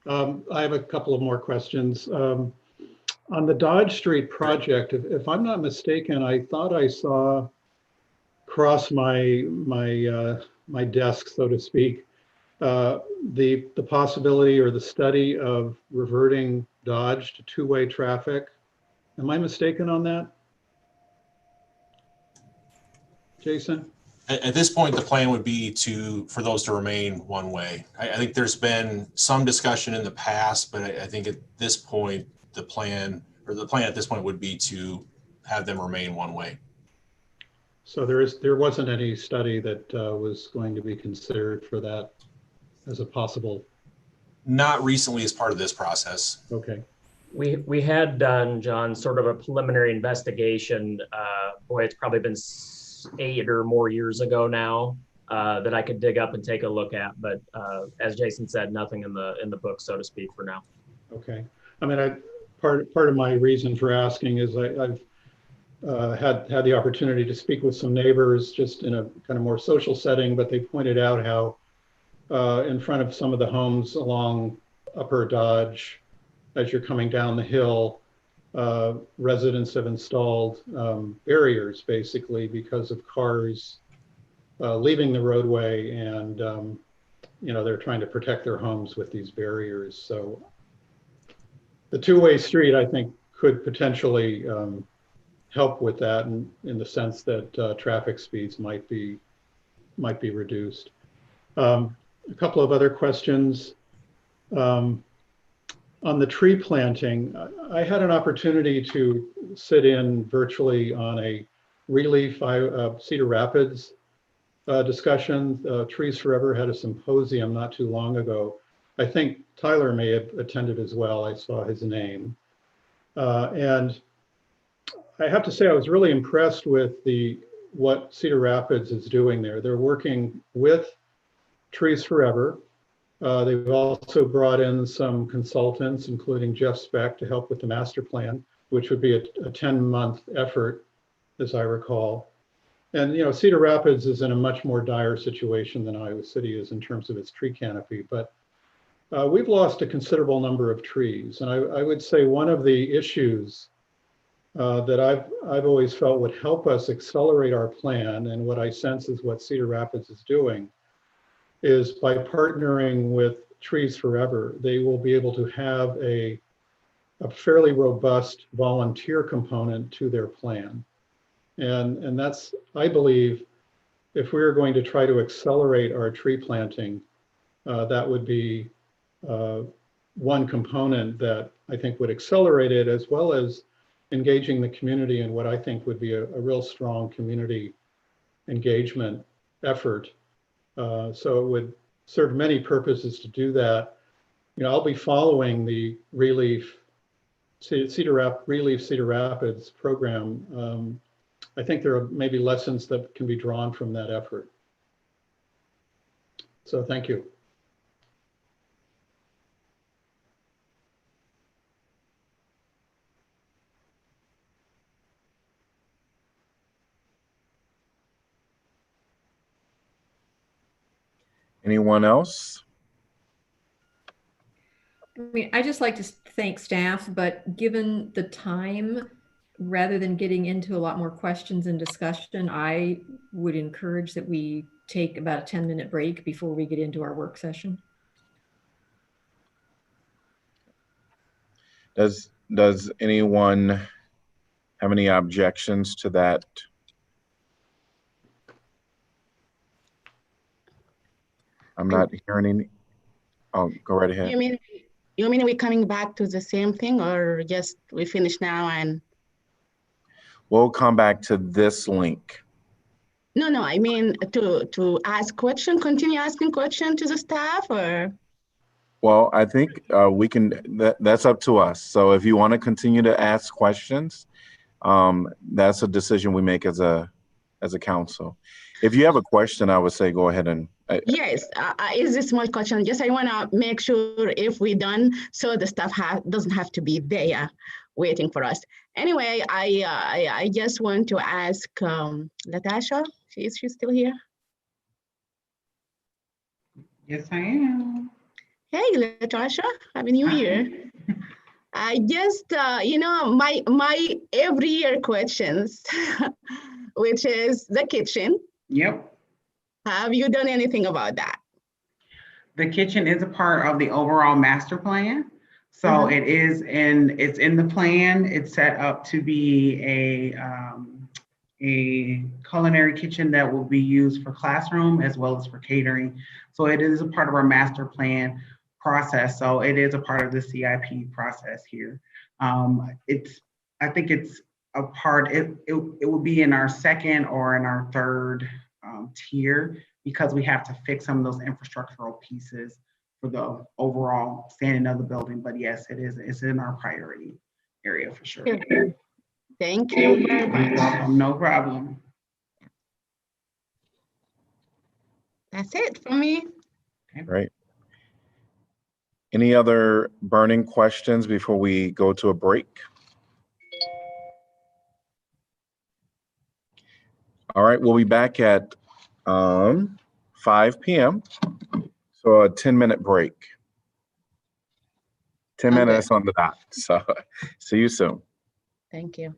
I have a couple of more questions. On the Dodge Street project, if I'm not mistaken, I thought I saw across my desk, so to speak, the possibility or the study of reverting Dodge to two-way traffic. Am I mistaken on that? Jason? At this point, the plan would be for those to remain one way. I think there's been some discussion in the past, but I think at this point, the plan at this point would be to have them remain one way. So there wasn't any study that was going to be considered for that as a possible? Not recently as part of this process. Okay. We had done, John, sort of a preliminary investigation. Boy, it's probably been 8 or more years ago now that I could dig up and take a look at. But as Jason said, nothing in the book, so to speak, for now. Okay. I mean, part of my reason for asking is I've had the opportunity to speak with some neighbors just in a kind of more social setting, but they pointed out how in front of some of the homes along Upper Dodge, as you're coming down the hill, residents have installed barriers basically because of cars leaving the roadway, and they're trying to protect their homes with these barriers. So the two-way street, I think, could potentially help with that in the sense that traffic speeds might be reduced. A couple of other questions. On the tree planting, I had an opportunity to sit in virtually on a Relief Cedar Rapids discussion. Trees Forever had a symposium not too long ago. I think Tyler may have attended as well. I saw his name. And I have to say, I was really impressed with what Cedar Rapids is doing there. They're working with Trees Forever. They've also brought in some consultants, including Jeff Speck, to help with the master plan, which would be a 10-month effort, as I recall. And Cedar Rapids is in a much more dire situation than Iowa City is in terms of its tree canopy, but we've lost a considerable number of trees. And I would say one of the issues that I've always felt would help us accelerate our plan, and what I sense is what Cedar Rapids is doing, is by partnering with Trees Forever, they will be able to have a fairly robust volunteer component to their plan. And that's, I believe, if we're going to try to accelerate our tree planting, that would be one component that I think would accelerate it, as well as engaging the community in what I think would be a real strong community engagement effort. So it would serve many purposes to do that. I'll be following the Relief Cedar Rapids program. I think there are maybe lessons that can be drawn from that effort. So thank you. Anyone else? I mean, I just like to thank staff, but given the time, rather than getting into a lot more questions and discussion, I would encourage that we take about a 10-minute break before we get into our work session. Does Does anyone have any objections to that? I'm not hearing any. Oh, go right ahead. You mean we're coming back to the same thing, or just we finish now and? We'll come back to this link. No, I mean to ask question, continue asking question to the staff, or? Well, I think we can, that's up to us. So if you want to continue to ask questions, that's a decision we make as a council. If you have a question, I would say go ahead and. Yes, it's a small question. Just I want to make sure if we're done, so the staff doesn't have to be there waiting for us. Anyway, I just want to ask Latasha. Is she still here? Yes, I am. Hey, Latasha. Happy New Year. I just, my every year questions, which is the kitchen. Yep. Have you done anything about that? The kitchen is a part of the overall master plan. So it's in the plan. It's set up to be a culinary kitchen that will be used for classroom as well as for catering. So it is a part of our master plan process. So it is a part of the CIP process here. I think it's a part, it will be in our second or in our third tier, because we have to fix some of those infrastructural pieces for the overall standing of the building. But yes, it's in our priority area for sure. Thank you very much. No problem. That's it for me. Great. Any other burning questions before we go to a break? All right, we'll be back at 5 p.m. So a 10-minute break. 10 minutes on the dot. So see you soon. Thank you.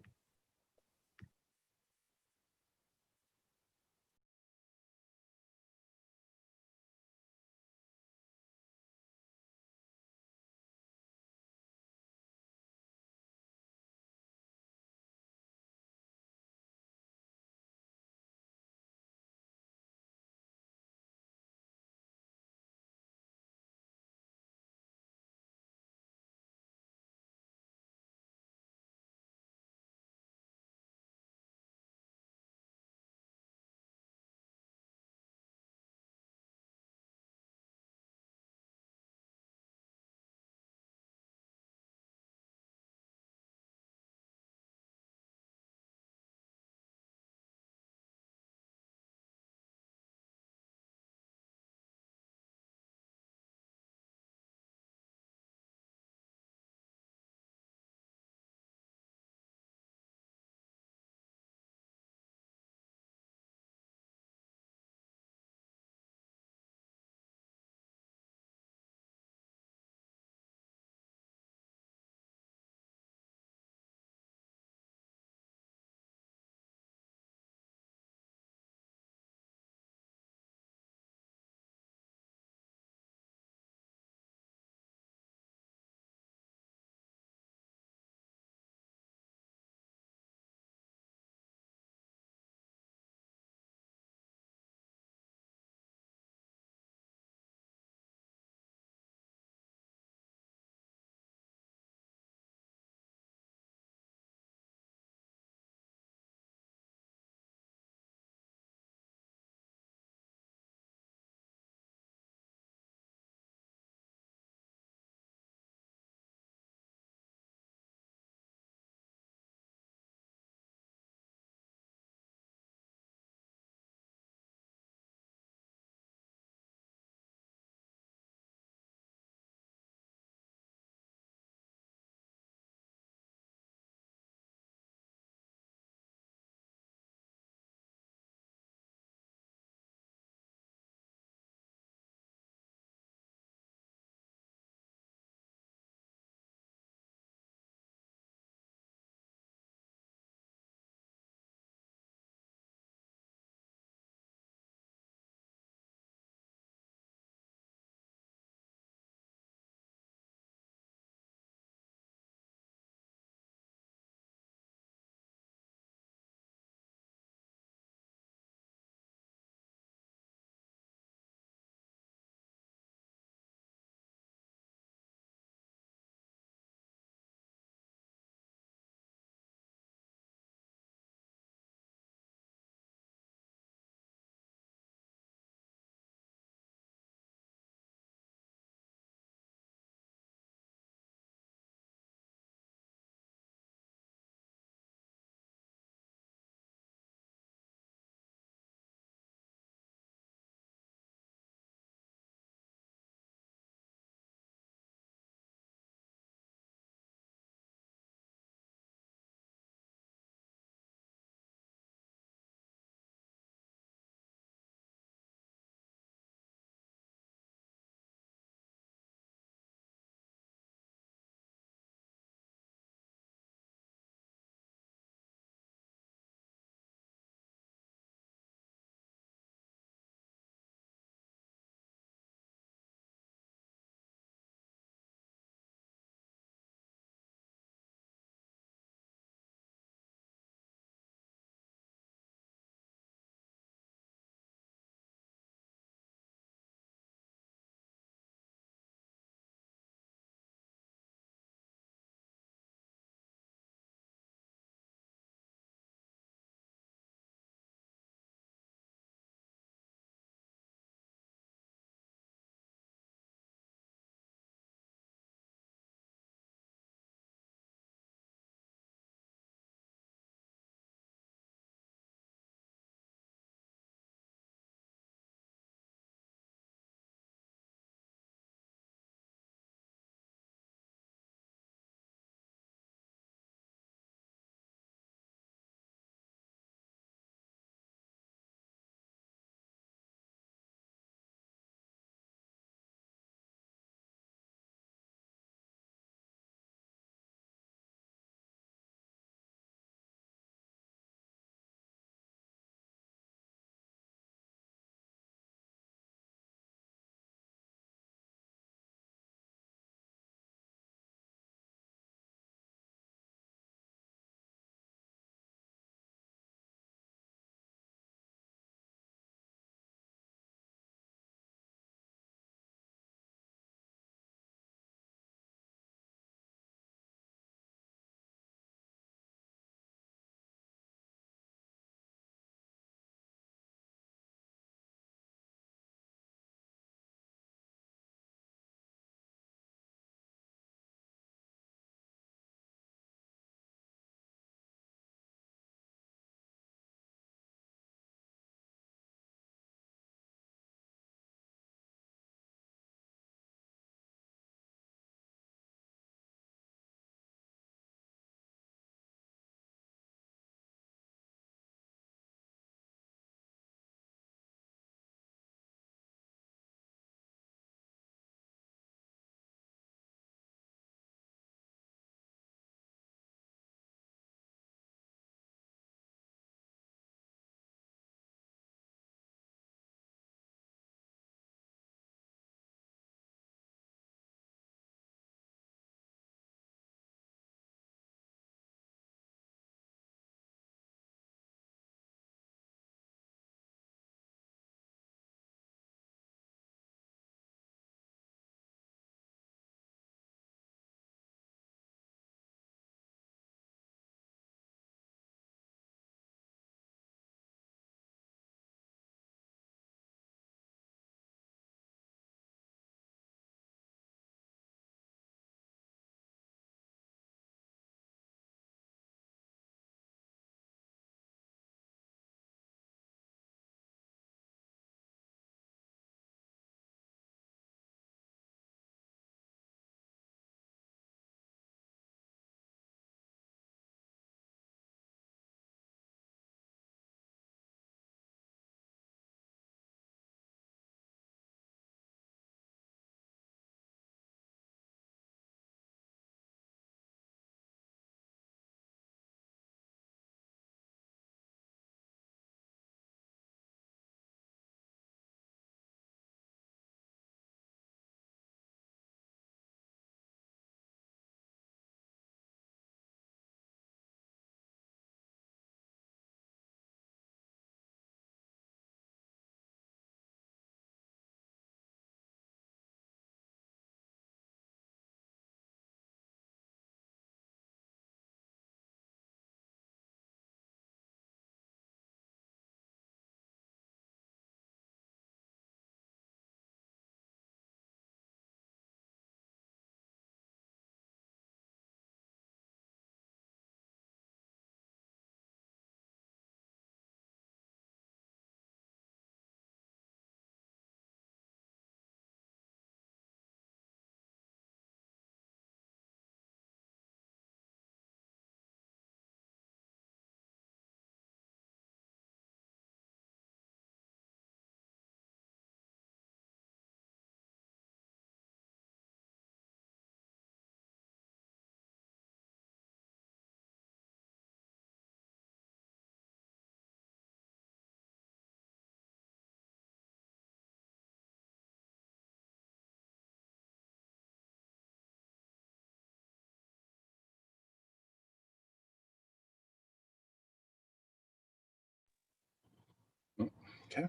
Okay.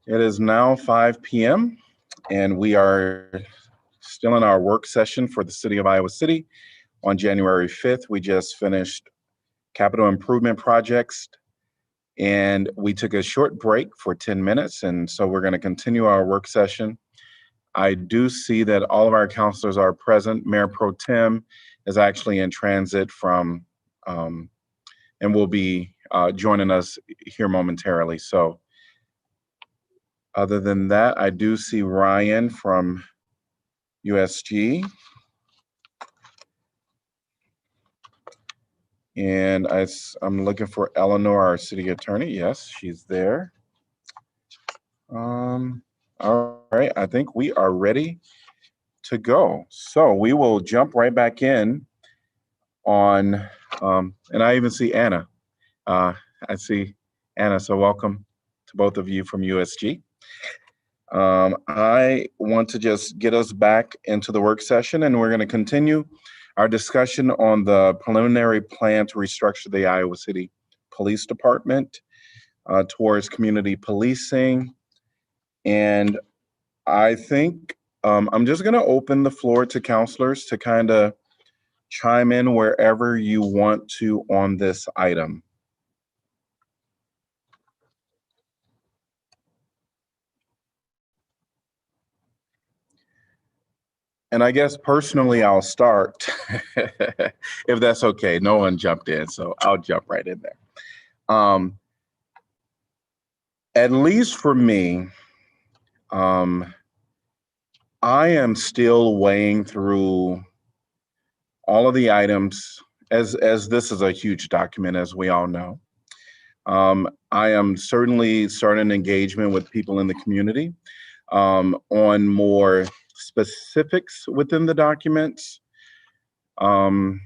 It is now 5 p.m. and we are still in our work session for the City of Iowa City. On January 5th, we just finished capital improvement projects and we took a short break for 10 minutes. And so we're going to continue our work session. I do see that all of our counselors are present. Mayor Pro Tem is actually in transit from, and will be joining us here momentarily. So other than that, I do see Ryan from USG. And I'm looking for Eleanor, our city attorney. Yes, she's there. All right, I think we are ready to go. So we will jump right back in on, and I even see Anna. I see Anna, so welcome to both of you from USG. I want to just get us back into the work session, and we're going to continue our discussion on the preliminary plan to restructure the Iowa City Police Department towards community policing. And I think I'm just going to open the floor to counselors to kind of chime in wherever you want to on this item. And I guess personally, I'll start, if that's okay. No one jumped in, so I'll jump right in there. At least for me, I am still weighing through all of the items, as this is a huge document, as we all know. I am certainly starting engagement with people in the community on more specifics within the documents. So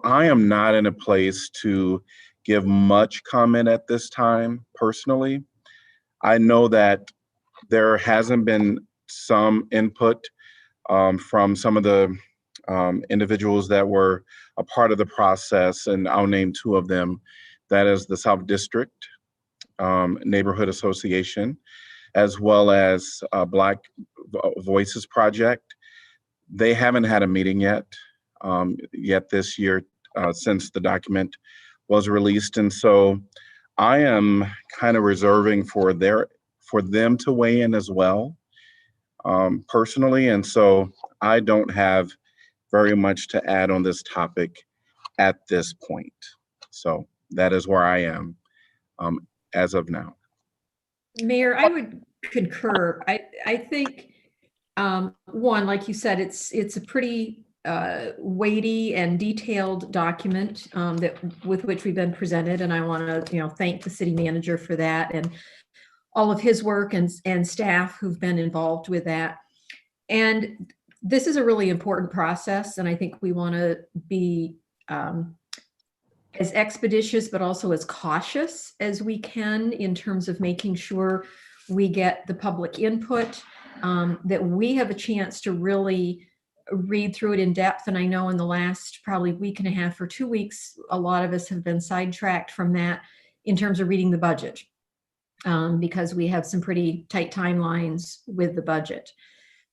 I am not in a place to give much comment at this time, personally. I know that there hasn't been some input from some of the individuals that were a part of the process, and I'll name two of them. That is the South District Neighborhood Association, as well as Black Voices Project. They haven't had a meeting yet this year since the document was released. And so I am kind of reserving for them to weigh in as well, personally. And so I don't have very much to add on this topic at this point. So that is where I am as of now. Mayor, I would concur. I think, one, like you said, it's a pretty weighty and detailed document with which we've been presented, and I want to thank the city manager for that and all of his work and staff who've been involved with that. And this is a really important process, and I think we want to be as expeditious but also as cautious as we can in terms of making sure we get the public input, that we have a chance to really read through it in depth. And I know in the last probably week and a half or 2 weeks, a lot of us have been sidetracked from that in terms of reading the budget, because we have some pretty tight timelines with the budget.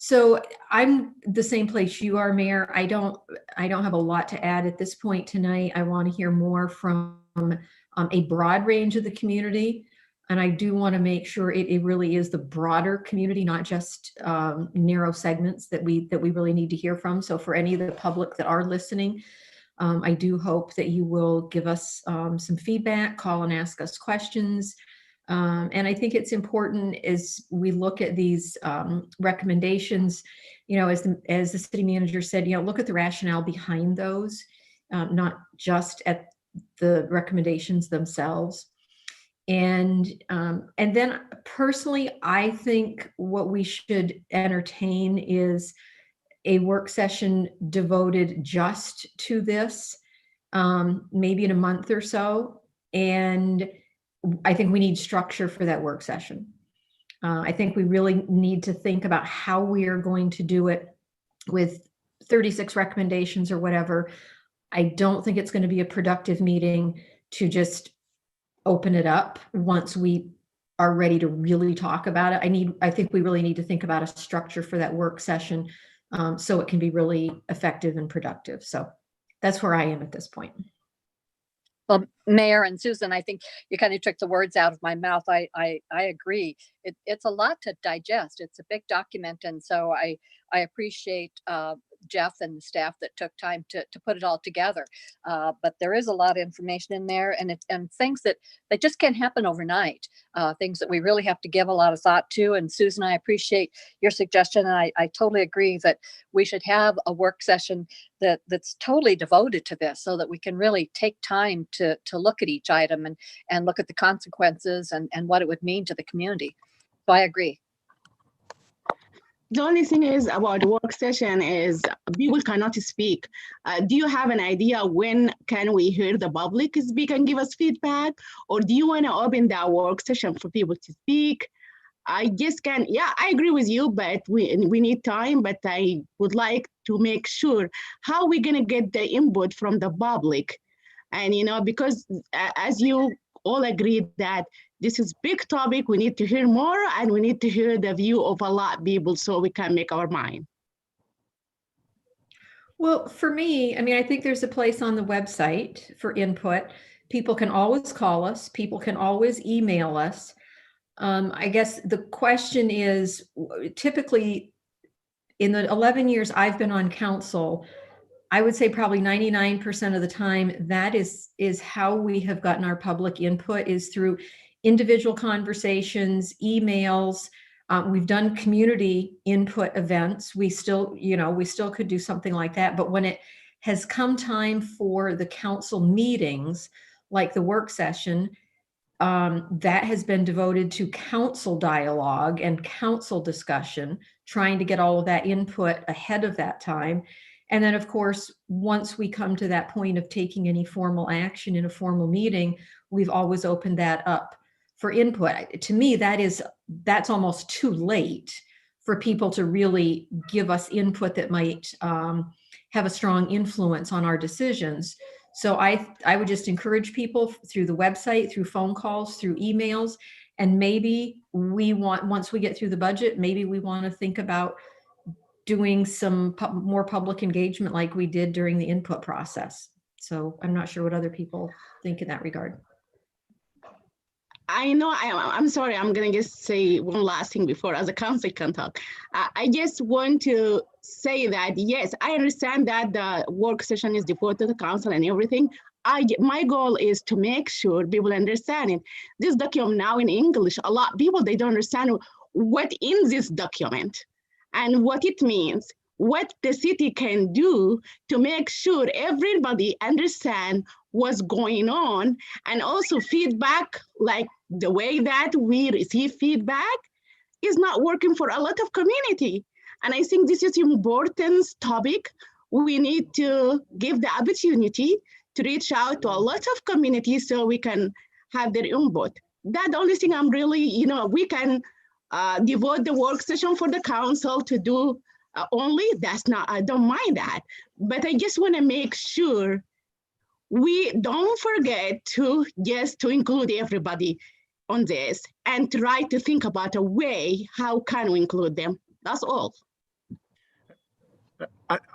So I'm the same place you are, Mayor. I don't have a lot to add at this point tonight. I want to hear more from a broad range of the community. And I do want to make sure it really is the broader community, not just narrow segments that we really need to hear from. So for any of the public that are listening, I do hope that you will give us some feedback, call and ask us questions. And I think it's important as we look at these recommendations, as the city manager said, look at the rationale behind those, not just at the recommendations themselves. And then personally, I think what we should entertain is a work session devoted just to this, maybe in a month or so. And I think we need structure for that work session. I think we really need to think about how we are going to do it with 36 recommendations or whatever. I don't think it's going to be a productive meeting to just open it up once we are ready to really talk about it. I think we really need to think about a structure for that work session, so it can be really effective and productive. So that's where I am at this point. Well, Mayor and Susan, I think you kind of took the words out of my mouth. I agree. It's a lot to digest. It's a big document. And so I appreciate Jeff and the staff that took time to put it all together. But there is a lot of information in there, and things that just can't happen overnight. Things that we really have to give a lot of thought to. And Susan, I appreciate your suggestion. And I totally agree that we should have a work session that's totally devoted to this, so that we can really take time to look at each item and look at the consequences and what it would mean to the community. So I agree. The only thing is about work session is people cannot speak. Do you have an idea when can we hear the public speak and give us feedback? Or do you want to open that work session for people to speak? I just can, yeah, I agree with you, but we need time, but I would like to make sure how we're gonna get the input from the public. And, because as you all agreed that this is big topic, we need to hear more, and we need to hear the view of a lot of people so we can make our mind. Well, for me, I think there's a place on the website for input. People can always call us. People can always email us. I guess the question is, typically in the 11 years I've been on council, I would say probably 99% of the time, that is how we have gotten our public input, is through individual conversations, emails. We've done community input events. We still could do something like that. But when it has come time for the council meetings, like the work session, that has been devoted to council dialogue and council discussion, trying to get all of that input ahead of that time. And then, of course, once we come to that point of taking any formal action in a formal meeting, we've always opened that up for input. To me, that's almost too late for people to really give us input that might have a strong influence on our decisions. So I would just encourage people through the website, through phone calls, through emails, and maybe once we get through the budget, maybe we want to think about doing some more public engagement like we did during the input process. So I'm not sure what other people think in that regard. I know, I'm sorry, I'm gonna just say one last thing before as a council can talk. I just want to say that, yes, I understand that the work session is devoted to the council and everything. My goal is to make sure people understand it. This document now in English, a lot of people, they don't understand what in this document and what it means, what the city can do to make sure everybody understand what's going on, and also feedback, like the way that we receive feedback is not working for a lot of community. And I think this is an important topic. We need to give the opportunity to reach out to a lot of communities so we can have their input. That's the only thing I'm really, we can devote the work session for the council to do only. That's not, I don't mind that. But I just want to make sure we don't forget to include everybody on this and try to think about a way how can we include them. That's all.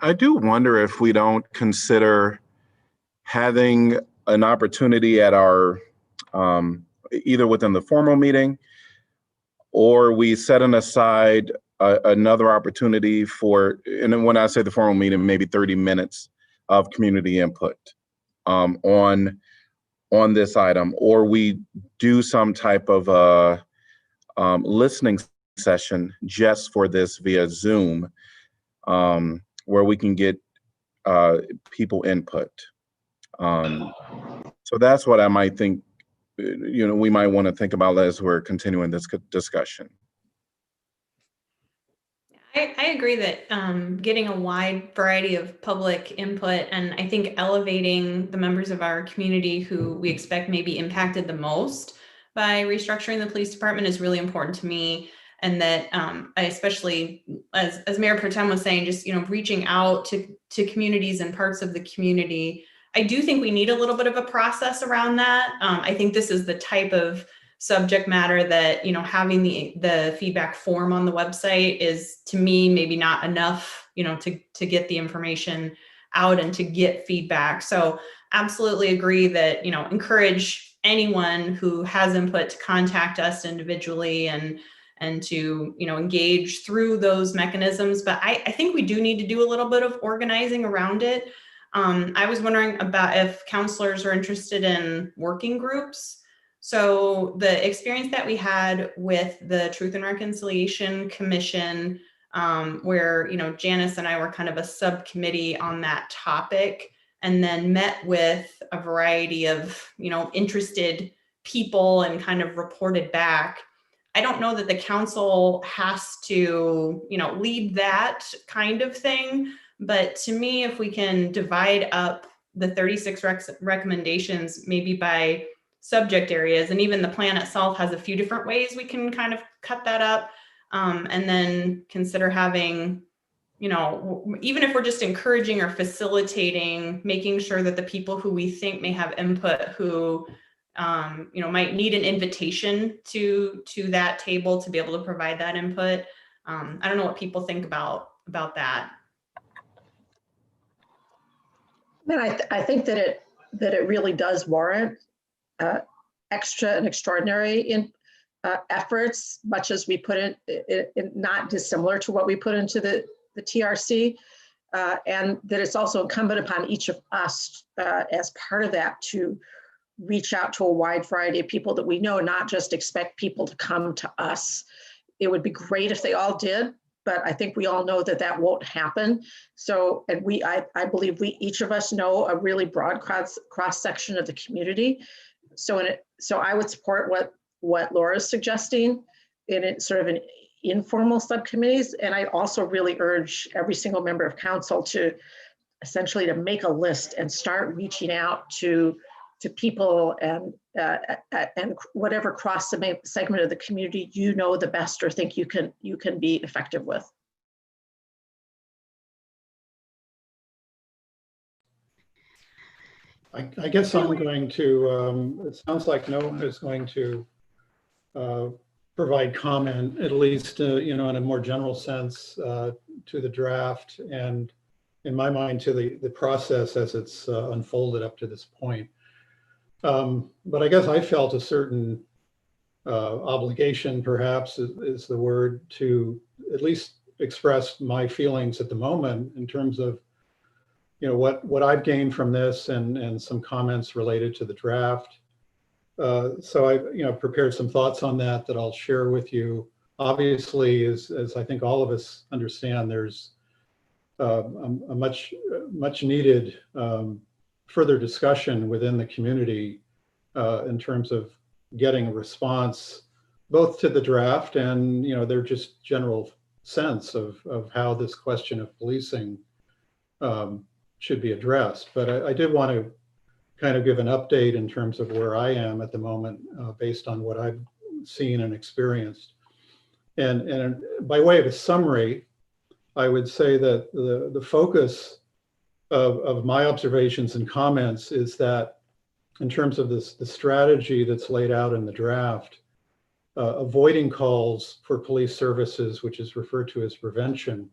I do wonder if we don't consider having an opportunity at our, either within the formal meeting, or we set aside another opportunity for, and when I say the formal meeting, maybe 30 minutes of community input on on this item, or we do some type of listening session just for this via Zoom, where we can get people input. So that's what I might think, we might want to think about as we're continuing this discussion. I agree that getting a wide variety of public input, and I think elevating the members of our community who we expect may be impacted the most by restructuring the police department is really important to me. And that I especially, as Mayor Pro Tem was saying, just reaching out to communities and parts of the community. I do think we need a little bit of a process around that. I think this is the type of subject matter that, having the feedback form on the website is, to me, maybe not enough, to get the information out and to get feedback. So absolutely agree that, encourage anyone who has input to contact us individually and to, engage through those mechanisms. But I think we do need to do a little bit of organizing around it. I was wondering about if counselors are interested in working groups. So the experience that we had with the Truth and Reconciliation Commission, where, Janice and I were kind of a subcommittee on that topic, and then met with a variety of, interested people and kind of reported back. I don't know that the council has to, lead that kind of thing. But to me, if we can divide up the 36 recommendations, maybe by subject areas, and even the plan itself has a few different ways we can kind of cut that up, and then consider having, even if we're just encouraging or facilitating, making sure that the people who we think may have input, who might need an invitation to that table to be able to provide that input. I don't know what people think about that. I think that it really does warrant extra and extraordinary efforts, much as we put it not dissimilar to what we put into the TRC, and that it's also incumbent upon each of us as part of that to reach out to a wide variety of people that we know, not just expect people to come to us. It would be great if they all did, but I think we all know that won't happen. So, and I believe each of us know a really broad cross section of the community. So I would support what Laura's suggesting in sort of an informal subcommittees. And I also really urge every single member of council to essentially to make a list and start reaching out to people and whatever cross segment of the community the best or think you can be effective with. I guess I'm going to, it sounds like Noah is going to provide comment, at least, in a more general sense to the draft and in my mind to the process as it's unfolded up to this point. But I guess I felt a certain obligation, perhaps is the word, to at least express my feelings at the moment in terms of what I've gained from this and some comments related to the draft. So I've prepared some thoughts on that I'll share with you. Obviously, as I think all of us understand, there's a much needed further discussion within the community in terms of getting a response both to the draft and their just general sense of how this question of policing should be addressed. But I did want to kind of give an update in terms of where I am at the moment based on what I've seen and experienced. And by way of a summary, I would say that the focus of my observations and comments is that in terms of the strategy that's laid out in the draft, avoiding calls for police services, which is referred to as prevention,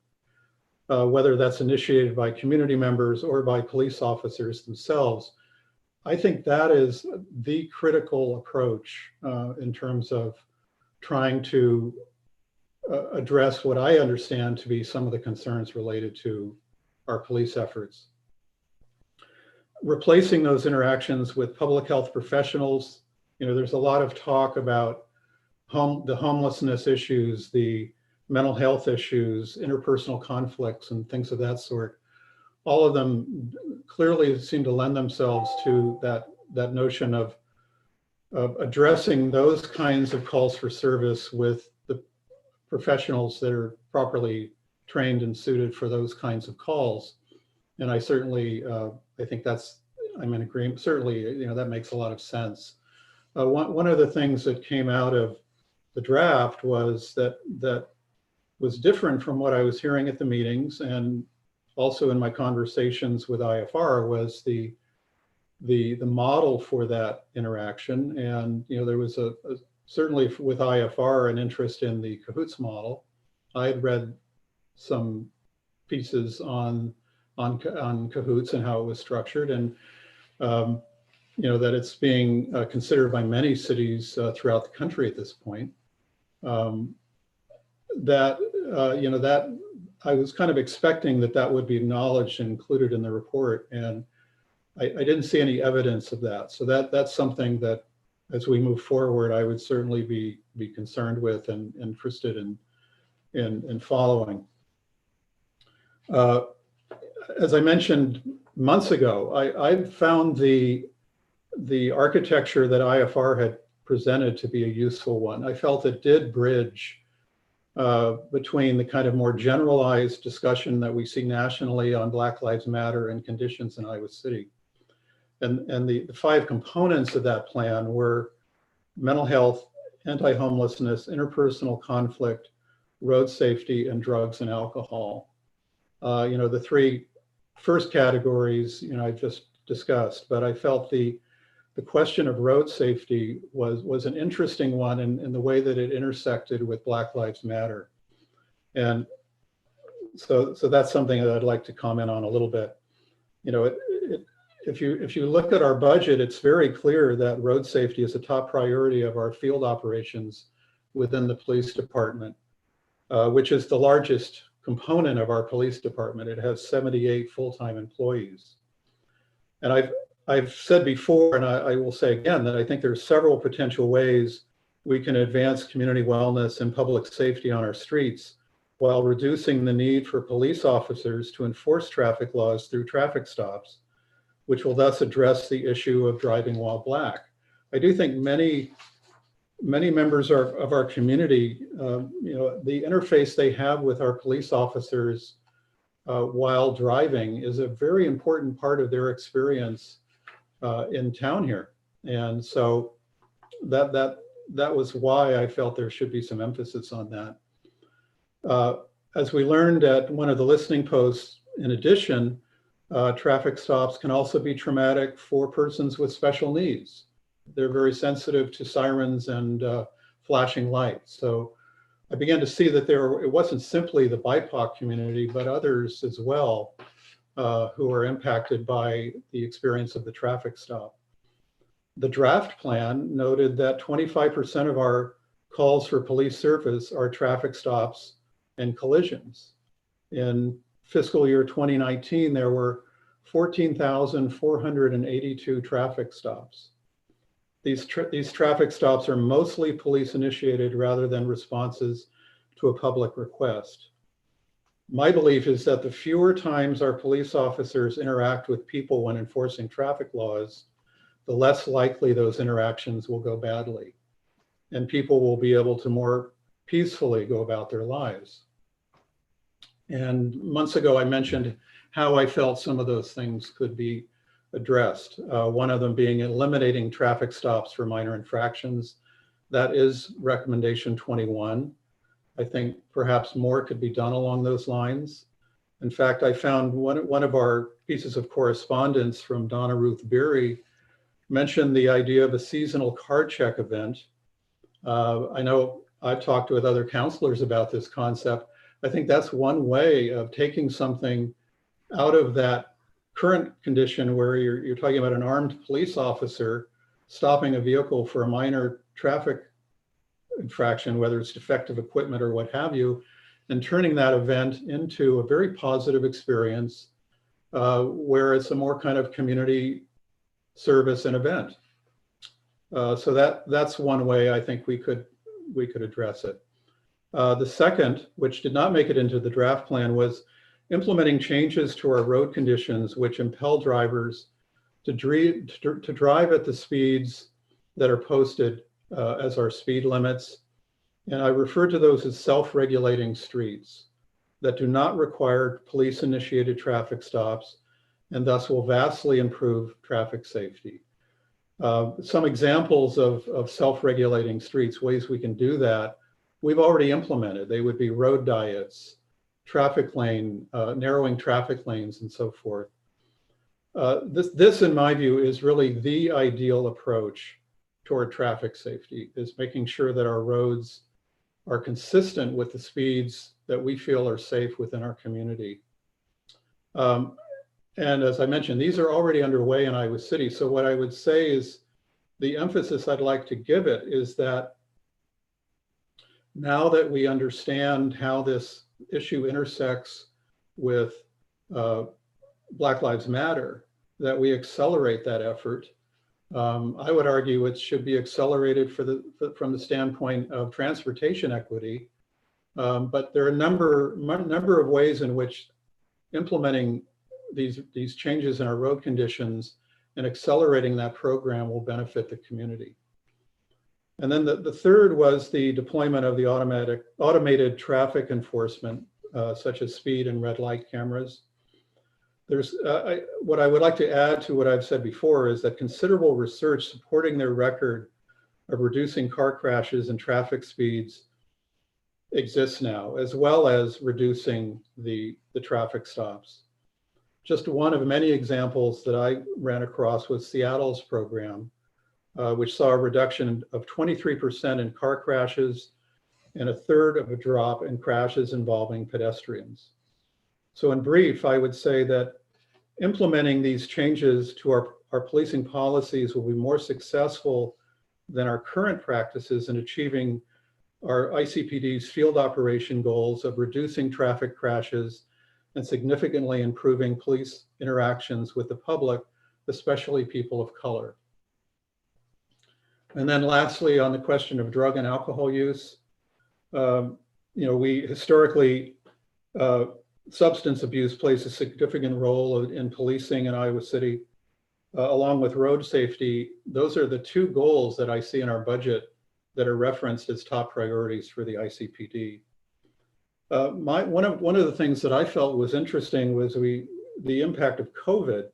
whether that's initiated by community members or by police officers themselves, I think that is the critical approach in terms of trying to address what I understand to be some of the concerns related to our police efforts. replacing those interactions with public health professionals. You know, there's a lot of talk about the homelessness issues, the mental health issues, interpersonal conflicts, and things of that sort. All of them clearly seem to lend themselves to that notion of addressing those kinds of calls for service with the professionals that are properly trained and suited for those kinds of calls. And I certainly, I think I'm in agreement. Certainly, you know, that makes a lot of sense. One of the things that came out of the draft was that was different from what I was hearing at the meetings, and also in my conversations with IFR, was the model for that interaction. And, you know, there was certainly with IFR an interest in the CAHOOTS model. I had read some pieces on CAHOOTS and how it was structured, and you know, that it's being considered by many cities throughout the country at this point. You know, that I was kind of expecting that would be acknowledged and included in the report, and I didn't see any evidence of that. So that's something that, as we move forward, I would certainly be concerned with and interested in following. As I mentioned months ago, I found the architecture that IFR had presented to be a useful one. I felt it did bridge between the kind of more generalized discussion that we see nationally on Black Lives Matter and conditions in Iowa City. And the 5 components of that plan were mental health, anti-homelessness, interpersonal conflict, road safety, and drugs and alcohol. You know, the 3 first categories, you know, I just discussed, but I felt the question of road safety was an interesting one in the way that it intersected with Black Lives Matter. And so that's something that I'd like to comment on a little bit. You know, if you look at our budget, it's very clear that road safety is a top priority of our field operations within the police department, which is the largest component of our police department. It has 78 full-time employees. And I've said before, and I will say again, that I think there's several potential ways we can advance community wellness and public safety on our streets while reducing the need for police officers to enforce traffic laws through traffic stops, which will thus address the issue of driving while black. I do think many members of our community, you know, the interface they have with our police officers while driving is a very important part of their experience in town here. And so that was why I felt there should be some emphasis on that. As we learned at one of the listening posts, in addition, traffic stops can also be traumatic for persons with special needs. They're very sensitive to sirens and flashing lights. So I began to see that it wasn't simply the BIPOC community, but others as well who are impacted by the experience of the traffic stop. The draft plan noted that 25% of our calls for police service are traffic stops and collisions. In fiscal year 2019, there were 14,482 traffic stops. These traffic stops are mostly police initiated rather than responses to a public request. My belief is that the fewer times our police officers interact with people when enforcing traffic laws, the less likely those interactions will go badly, and people will be able to more peacefully go about their lives. And months ago, I mentioned how I felt some of those things could be addressed. One of them being eliminating traffic stops for minor infractions. That is recommendation 21. I think perhaps more could be done along those lines. In fact, I found one of our pieces of correspondence from Donna Ruth Beery mentioned the idea of a seasonal car check event. I know I've talked with other counselors about this concept. I think that's one way of taking something out of that current condition where you're talking about an armed police officer stopping a vehicle for a minor traffic infraction, whether it's defective equipment or what have you, and turning that event into a very positive experience where it's a more kind of community service and event. So that's one way I think we could address it. The second, which did not make it into the draft plan, was implementing changes to our road conditions which impel drivers to drive at the speeds that are posted as our speed limits. And I refer to those as self-regulating streets that do not require police-initiated traffic stops and thus will vastly improve traffic safety. Some examples of self-regulating streets, ways we can do that, we've already implemented. They would be road diets, traffic lane, narrowing traffic lanes, and so forth. This, in my view, is really the ideal approach toward traffic safety, is making sure that our roads are consistent with the speeds that we feel are safe within our community. And as I mentioned, these are already underway in Iowa City. So what I would say is the emphasis I'd like to give it is that now that we understand how this issue intersects with Black Lives Matter, that we accelerate that effort. I would argue it should be accelerated from the standpoint of transportation equity, but there are a number of ways in which implementing these changes in our road conditions and accelerating that program will benefit the community. And then the third was the deployment of the automated traffic enforcement, such as speed and red light cameras. There's what I would like to add to what I've said before is that considerable research supporting their record of reducing car crashes and traffic speeds exists now, as well as reducing the traffic stops. Just one of many examples that I ran across was Seattle's program, which saw a reduction of 23% in car crashes and a third of a drop in crashes involving pedestrians. So in brief, I would say that implementing these changes to our policing policies will be more successful than our current practices in achieving our ICPD's field operation goals of reducing traffic crashes and significantly improving police interactions with the public, especially people of color. And then lastly, on the question of drug and alcohol use, we historically, substance abuse plays a significant role in policing in Iowa City, along with road safety. Those are the two goals that I see in our budget that are referenced as top priorities for the ICPD. One of the things that I felt was interesting was the impact of COVID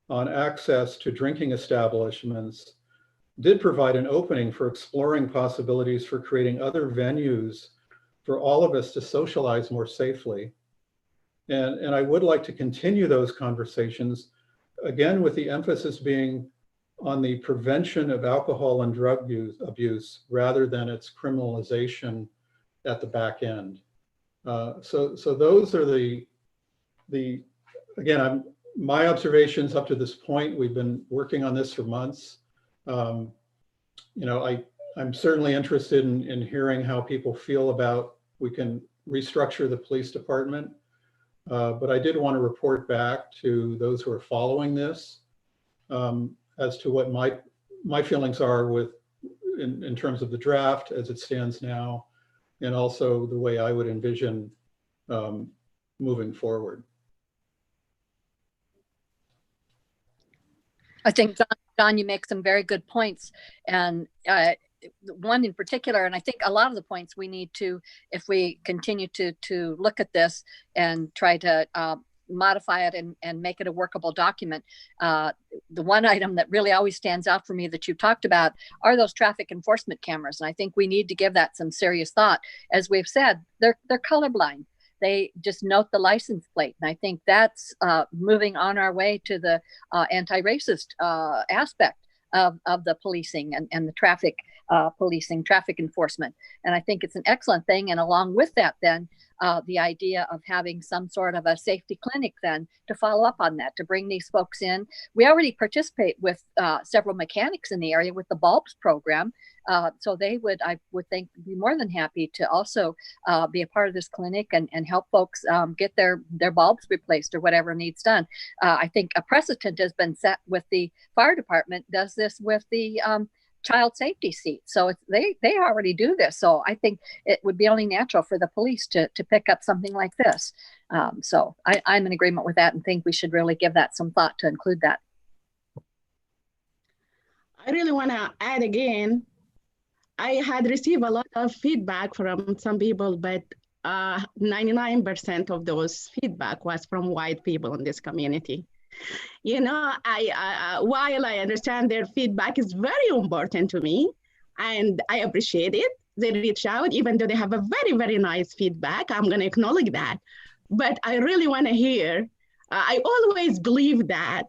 on access to drinking establishments did provide an opening for exploring possibilities for creating other venues for all of us to socialize more safely. And I would like to continue those conversations, again, with the emphasis being on the prevention of alcohol and drug abuse rather than its criminalization at the back end. So those are my observations up to this point. We've been working on this for months. I'm certainly interested in hearing how people feel about we can restructure the police department. But I did want to report back to those who are following this as to what my feelings are in terms of the draft as it stands now, and also the way I would envision moving forward. I think, John, you make some very good points. And one in particular, and I think a lot of the points we need to, if we continue to look at this and try to modify it and make it a workable document. The one item that really always stands out for me that you talked about are those traffic enforcement cameras. And I think we need to give that some serious thought. As we've said, they're colorblind. They just note the license plate. And I think that's moving on our way to the anti-racist aspect of the policing and the traffic policing, traffic enforcement. And I think it's an excellent thing. And along with that, then the idea of having some sort of a safety clinic then to follow up on that, to bring these folks in. We already participate with several mechanics in the area with the bulbs program. So they would, I would think, be more than happy to also be a part of this clinic and help folks get their bulbs replaced or whatever needs done. I think a precedent has been set with the fire department, does this with the child safety seat. So they already do this. So I think it would be only natural for the police to pick up something like this. So I'm in agreement with that and think we should really give that some thought to include that. I really want to add again, I had received a lot of feedback from some people, but 99% of those feedback was from white people in this community. You know, while I understand their feedback is very important to me, and I appreciate it, they reach out, even though they have a very, very nice feedback. I'm going to acknowledge that. But I really want to hear, I always believe that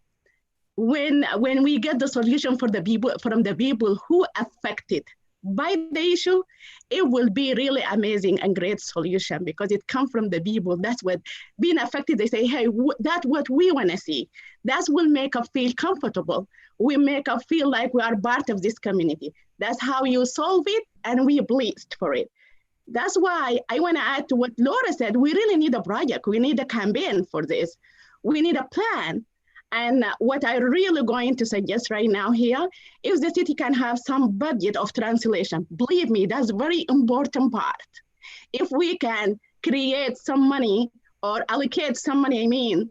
when we get the solution for the people, from the people who affected by the issue, it will be really amazing and great solution because it comes from the people. That's what being affected. They say, hey, that's what we want to see. That will make us feel comfortable. We make us feel like we are part of this community. That's how you solve it, and we pleased for it. That's why I want to add to what Laura said. We really need a project. We need a campaign for this. We need a plan. And what I really going to suggest right now here is the city can have some budget of translation. Believe me, that's a very important part. If we can create some money or allocate some money, I mean,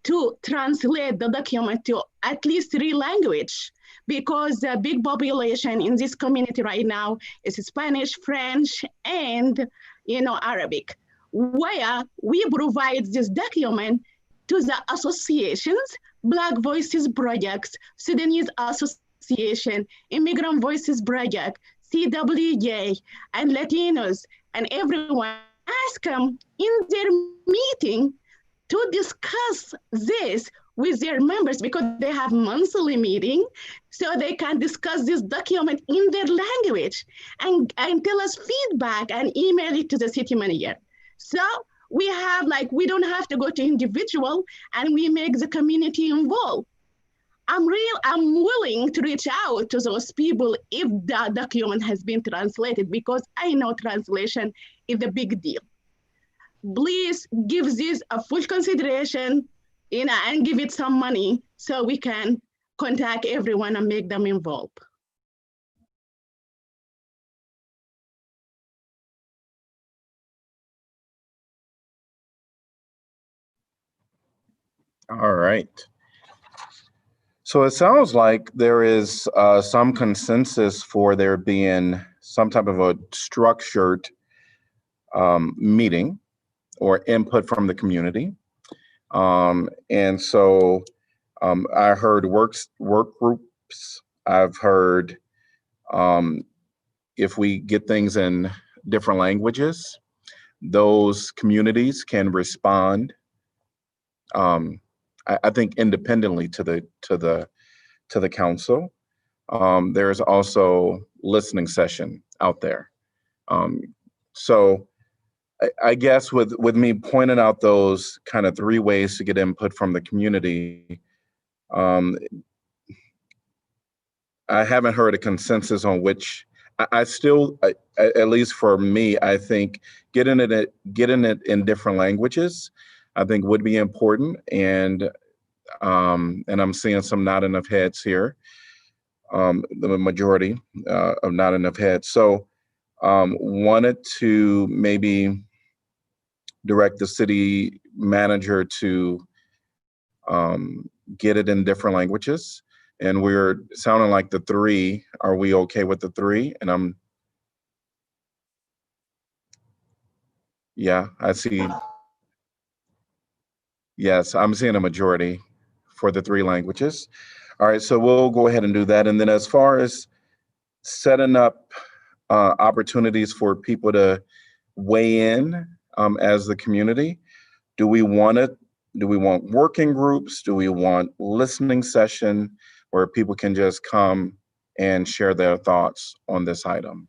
to translate the document to at least 3 languages, because the big population in this community right now is Spanish, French, and Arabic, where we provide this document to the associations, Black Voices Projects, Sudanese Association, Immigrant Voices Project, CWJ, and Latinos, and everyone. Ask them in their meeting to discuss this with their members because they have monthly meeting, so they can discuss this document in their language and tell us feedback and email it to the city manager. So we have, we don't have to go to individual, and we make the community involved. I'm willing to reach out to those people if the document has been translated, because I know translation is a big deal. Please give this a full consideration, and give it some money so we can contact everyone and make them involved. All right. So it sounds like there is some consensus for there being some type of a structured meeting or input from the community. And so I heard work groups. I've heard if we get things in different languages, those communities can respond. I think independently to the council. There's also listening session out there. So I guess with me pointing out those kind of 3 ways to get input from the community, I haven't heard a consensus on which. I still, at least for me, I think getting it in different languages, I think would be important, and I'm seeing some nodding of heads here, the majority of nodding of heads. So wanted to maybe direct the city manager to get it in different languages, and we're sounding like the 3. Are we okay with the 3? And yeah, I see. Yes, I'm seeing a majority for the 3 languages. All right, so we'll go ahead and do that. And then as far as setting up opportunities for people to weigh in as the community, do we want working groups? Do we want listening session where people can just come and share their thoughts on this item?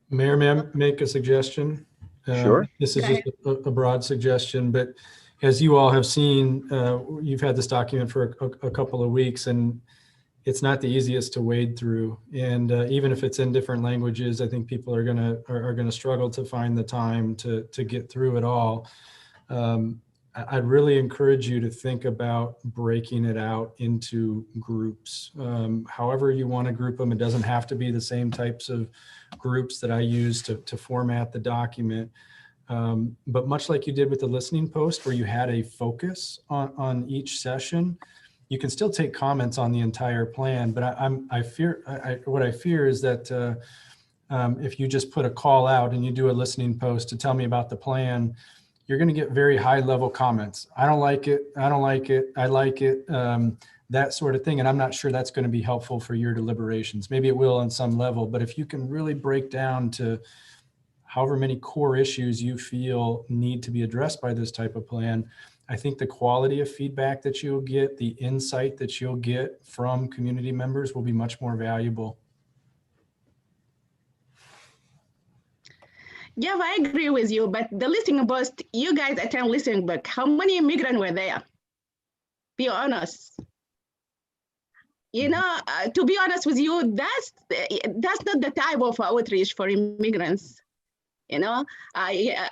Mayor, may I make a suggestion? Sure. This is just a broad suggestion, but as you all have seen, you've had this document for a couple of weeks, and it's not the easiest to wade through. And even if it's in different languages, I think people are gonna struggle to find the time to get through it all. I'd really encourage you to think about breaking it out into groups. However you want to group them, it doesn't have to be the same types of groups that I use to format the document. But much like you did with the listening post, where you had a focus on each session, you can still take comments on the entire plan. But what I fear is that if you just put a call out and you do a listening post to tell me about the plan, you're going to get very high level comments. I don't like it. I don't like it. I like it. That sort of thing. And I'm not sure that's going to be helpful for your deliberations. Maybe it will on some level, but if you can really break down to however many core issues you feel need to be addressed by this type of plan, I think the quality of feedback that you'll get, the insight that you'll get from community members will be much more valuable. Yeah, I agree with you, but the listening post, you guys attend listening book. How many immigrants were there? Be honest. You know, to be honest with you, that's not the type of outreach for immigrants. You know,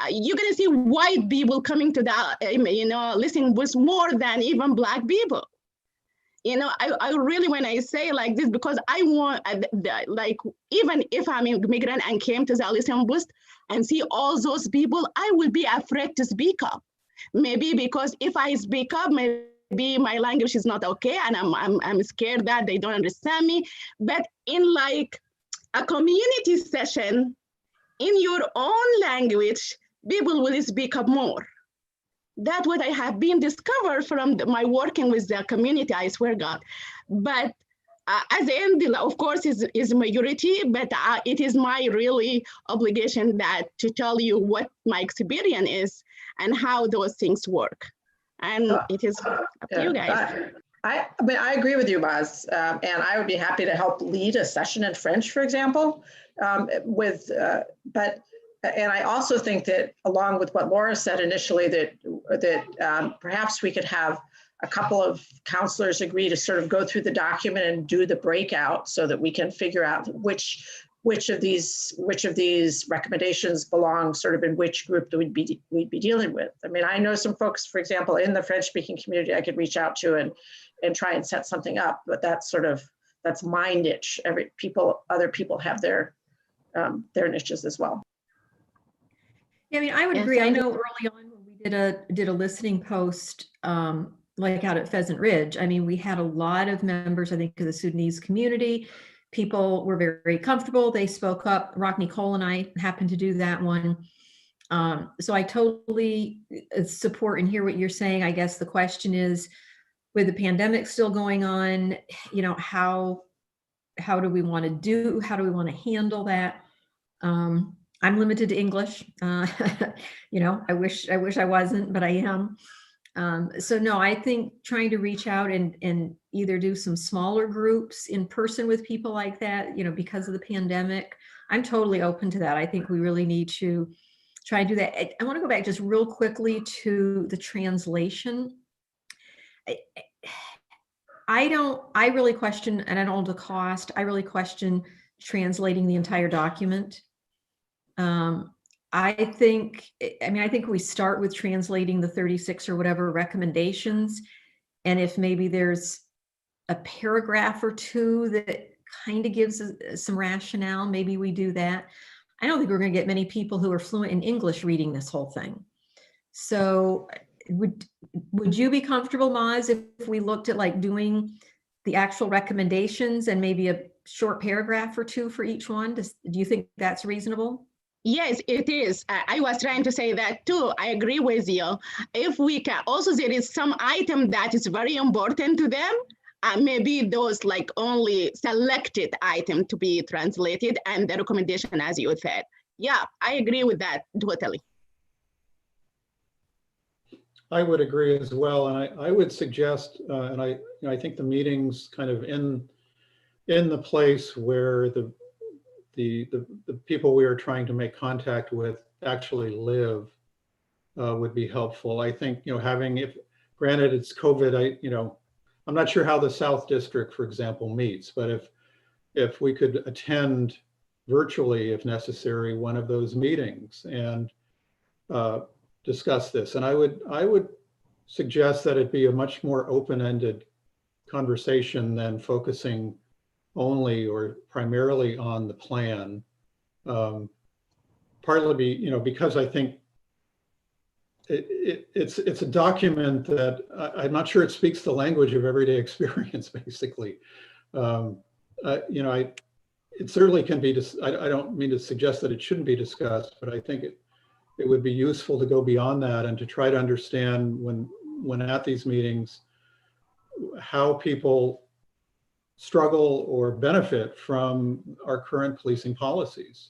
you're gonna see white people coming to the, listening booth more than even Black people. You know, I really, when I say like this, because I want, like, even if I'm an immigrant and came to the listening booth and see all those people, I will be afraid to speak up. Maybe because if I speak up, maybe my language is not okay, and I'm scared that they don't understand me. But in like a community session, in your own language, people will speak up more. That's what I have been discovered from my working with the community, I swear God. But at the end, of course, is majority, but it is my really obligation that to tell you what my experience is and how those things work. And it is up to you guys. I mean, I agree with you, Maz, and I would be happy to help lead a session in French, for example, and I also think that, along with what Laura said initially, that perhaps we could have a couple of counselors agree to sort of go through the document and do the breakout so that we can figure out which of these recommendations belong sort of in which group that we'd be dealing with. I mean, I know some folks, for example, in the French-speaking community I could reach out to and try and set something up, but that's my niche. Other people have their niches as well. Yeah, I mean, I would agree. I know early on when we did a listening post, like out at Pheasant Ridge, I mean, we had a lot of members, I think, of the Sudanese community. People were very, very comfortable. They spoke up. Rockne Cole and I happened to do that one. So I totally support and hear what you're saying. I guess the question is, with the pandemic still going on, how do we want to handle that? I'm limited to English. I wish I wasn't, but I am. So no, I think trying to reach out and either do some smaller groups in person with people like that, because of the pandemic, I'm totally open to that. I think we really need to try and do that. I want to go back just real quickly to the translation. I really question, and I don't know the cost, I really question translating the entire document. I think we start with translating the 36 or whatever recommendations. And if maybe there's a paragraph or two that kind of gives some rationale, maybe we do that. I don't think we're going to get many people who are fluent in English reading this whole thing. So would you be comfortable, Maz, if we looked at like doing the actual recommendations and maybe a short paragraph or two for each one? Do you think that's reasonable? Yes, it is. I was trying to say that too. I agree with you. If we can, also there is some item that is very important to them, maybe those like only selected item to be translated and the recommendation as you said. Yeah, I agree with that totally. I would agree as well, and I would suggest, and I think the meeting's kind of in the place where the people we are trying to make contact with actually live would be helpful. I think, having, if granted it's COVID, I'm not sure how the South District, for example, meets, but if we could attend virtually, if necessary, one of those meetings and discuss this. And I would suggest that it be a much more open-ended conversation than focusing only or primarily on the plan. Partly, because I think it's a document that I'm not sure it speaks the language of everyday experience, basically. It certainly can be, I don't mean to suggest that it shouldn't be discussed, but I think it would be useful to go beyond that and to try to understand when at these meetings, how people struggle or benefit from our current policing policies,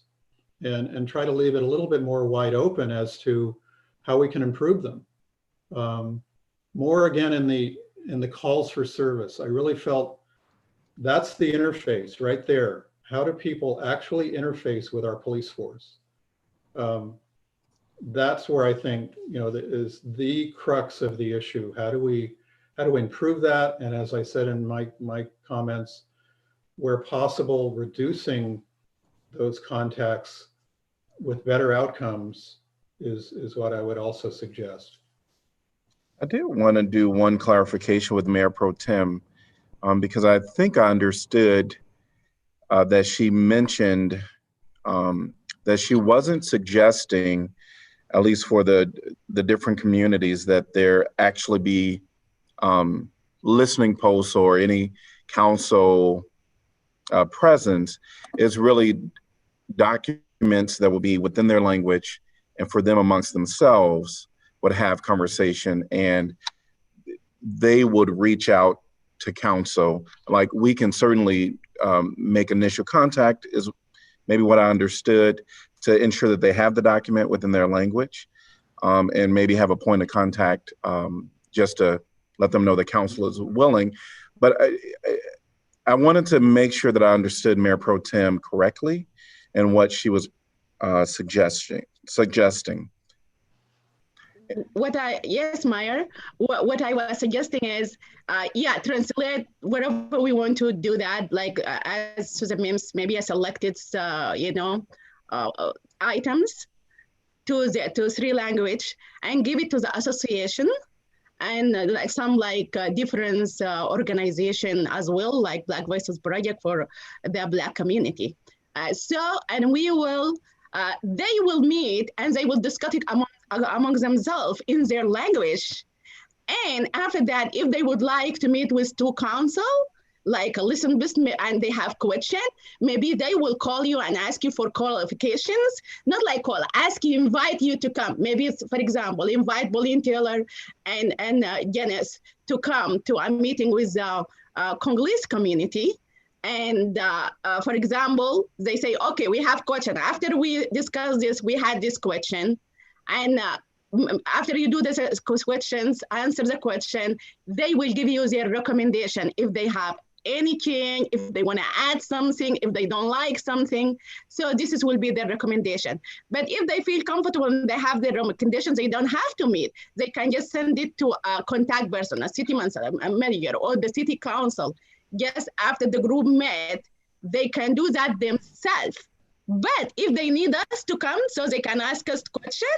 and try to leave it a little bit more wide open as to how we can improve them. More again in the calls for service. I really felt that's the interface right there. How do people actually interface with our police force? That's where I think, is the crux of the issue. How do we improve that? And as I said in my comments, where possible, reducing those contacts with better outcomes is what I would also suggest. I did want to do one clarification with Mayor Pro Tem, because I think I understood that she mentioned that she wasn't suggesting, at least for the different communities, that there actually be listening posts or any council presence. Is really documents that will be within their language, and for them amongst themselves would have conversation, and they would reach out to council. Like, we can certainly make initial contact, is maybe what I understood, to ensure that they have the document within their language, and maybe have a point of contact just to let them know the council is willing. But I wanted to make sure that I understood Mayor Pro Tem correctly and what she was suggesting. Yes, Mayor. What I was suggesting is, translate wherever we want to do that, like as Susan means, maybe a selected, items to three language, and give it to the association and some different organization as well, like Black Voices Project for the Black community. And we will, they will meet and they will discuss it among themselves in their language. And after that, if they would like to meet with two council, like a listen and they have question, maybe they will call you and ask you for qualifications, not like call, ask you, invite you to come. Maybe it's, for example, invite Pauline Taylor and Janice to come to a meeting with the Congolese community. And for example, they say, okay, we have question. After we discuss this, we had this question. And after you do this questions, answer the question, they will give you their recommendation if they have any change, if they want to add something, if they don't like something. So this will be their recommendation. But if they feel comfortable and they have their conditions, they don't have to meet. They can just send it to a contact person, a city manager, a manager, or the city council. Just after the group met, they can do that themselves. But if they need us to come so they can ask us questions,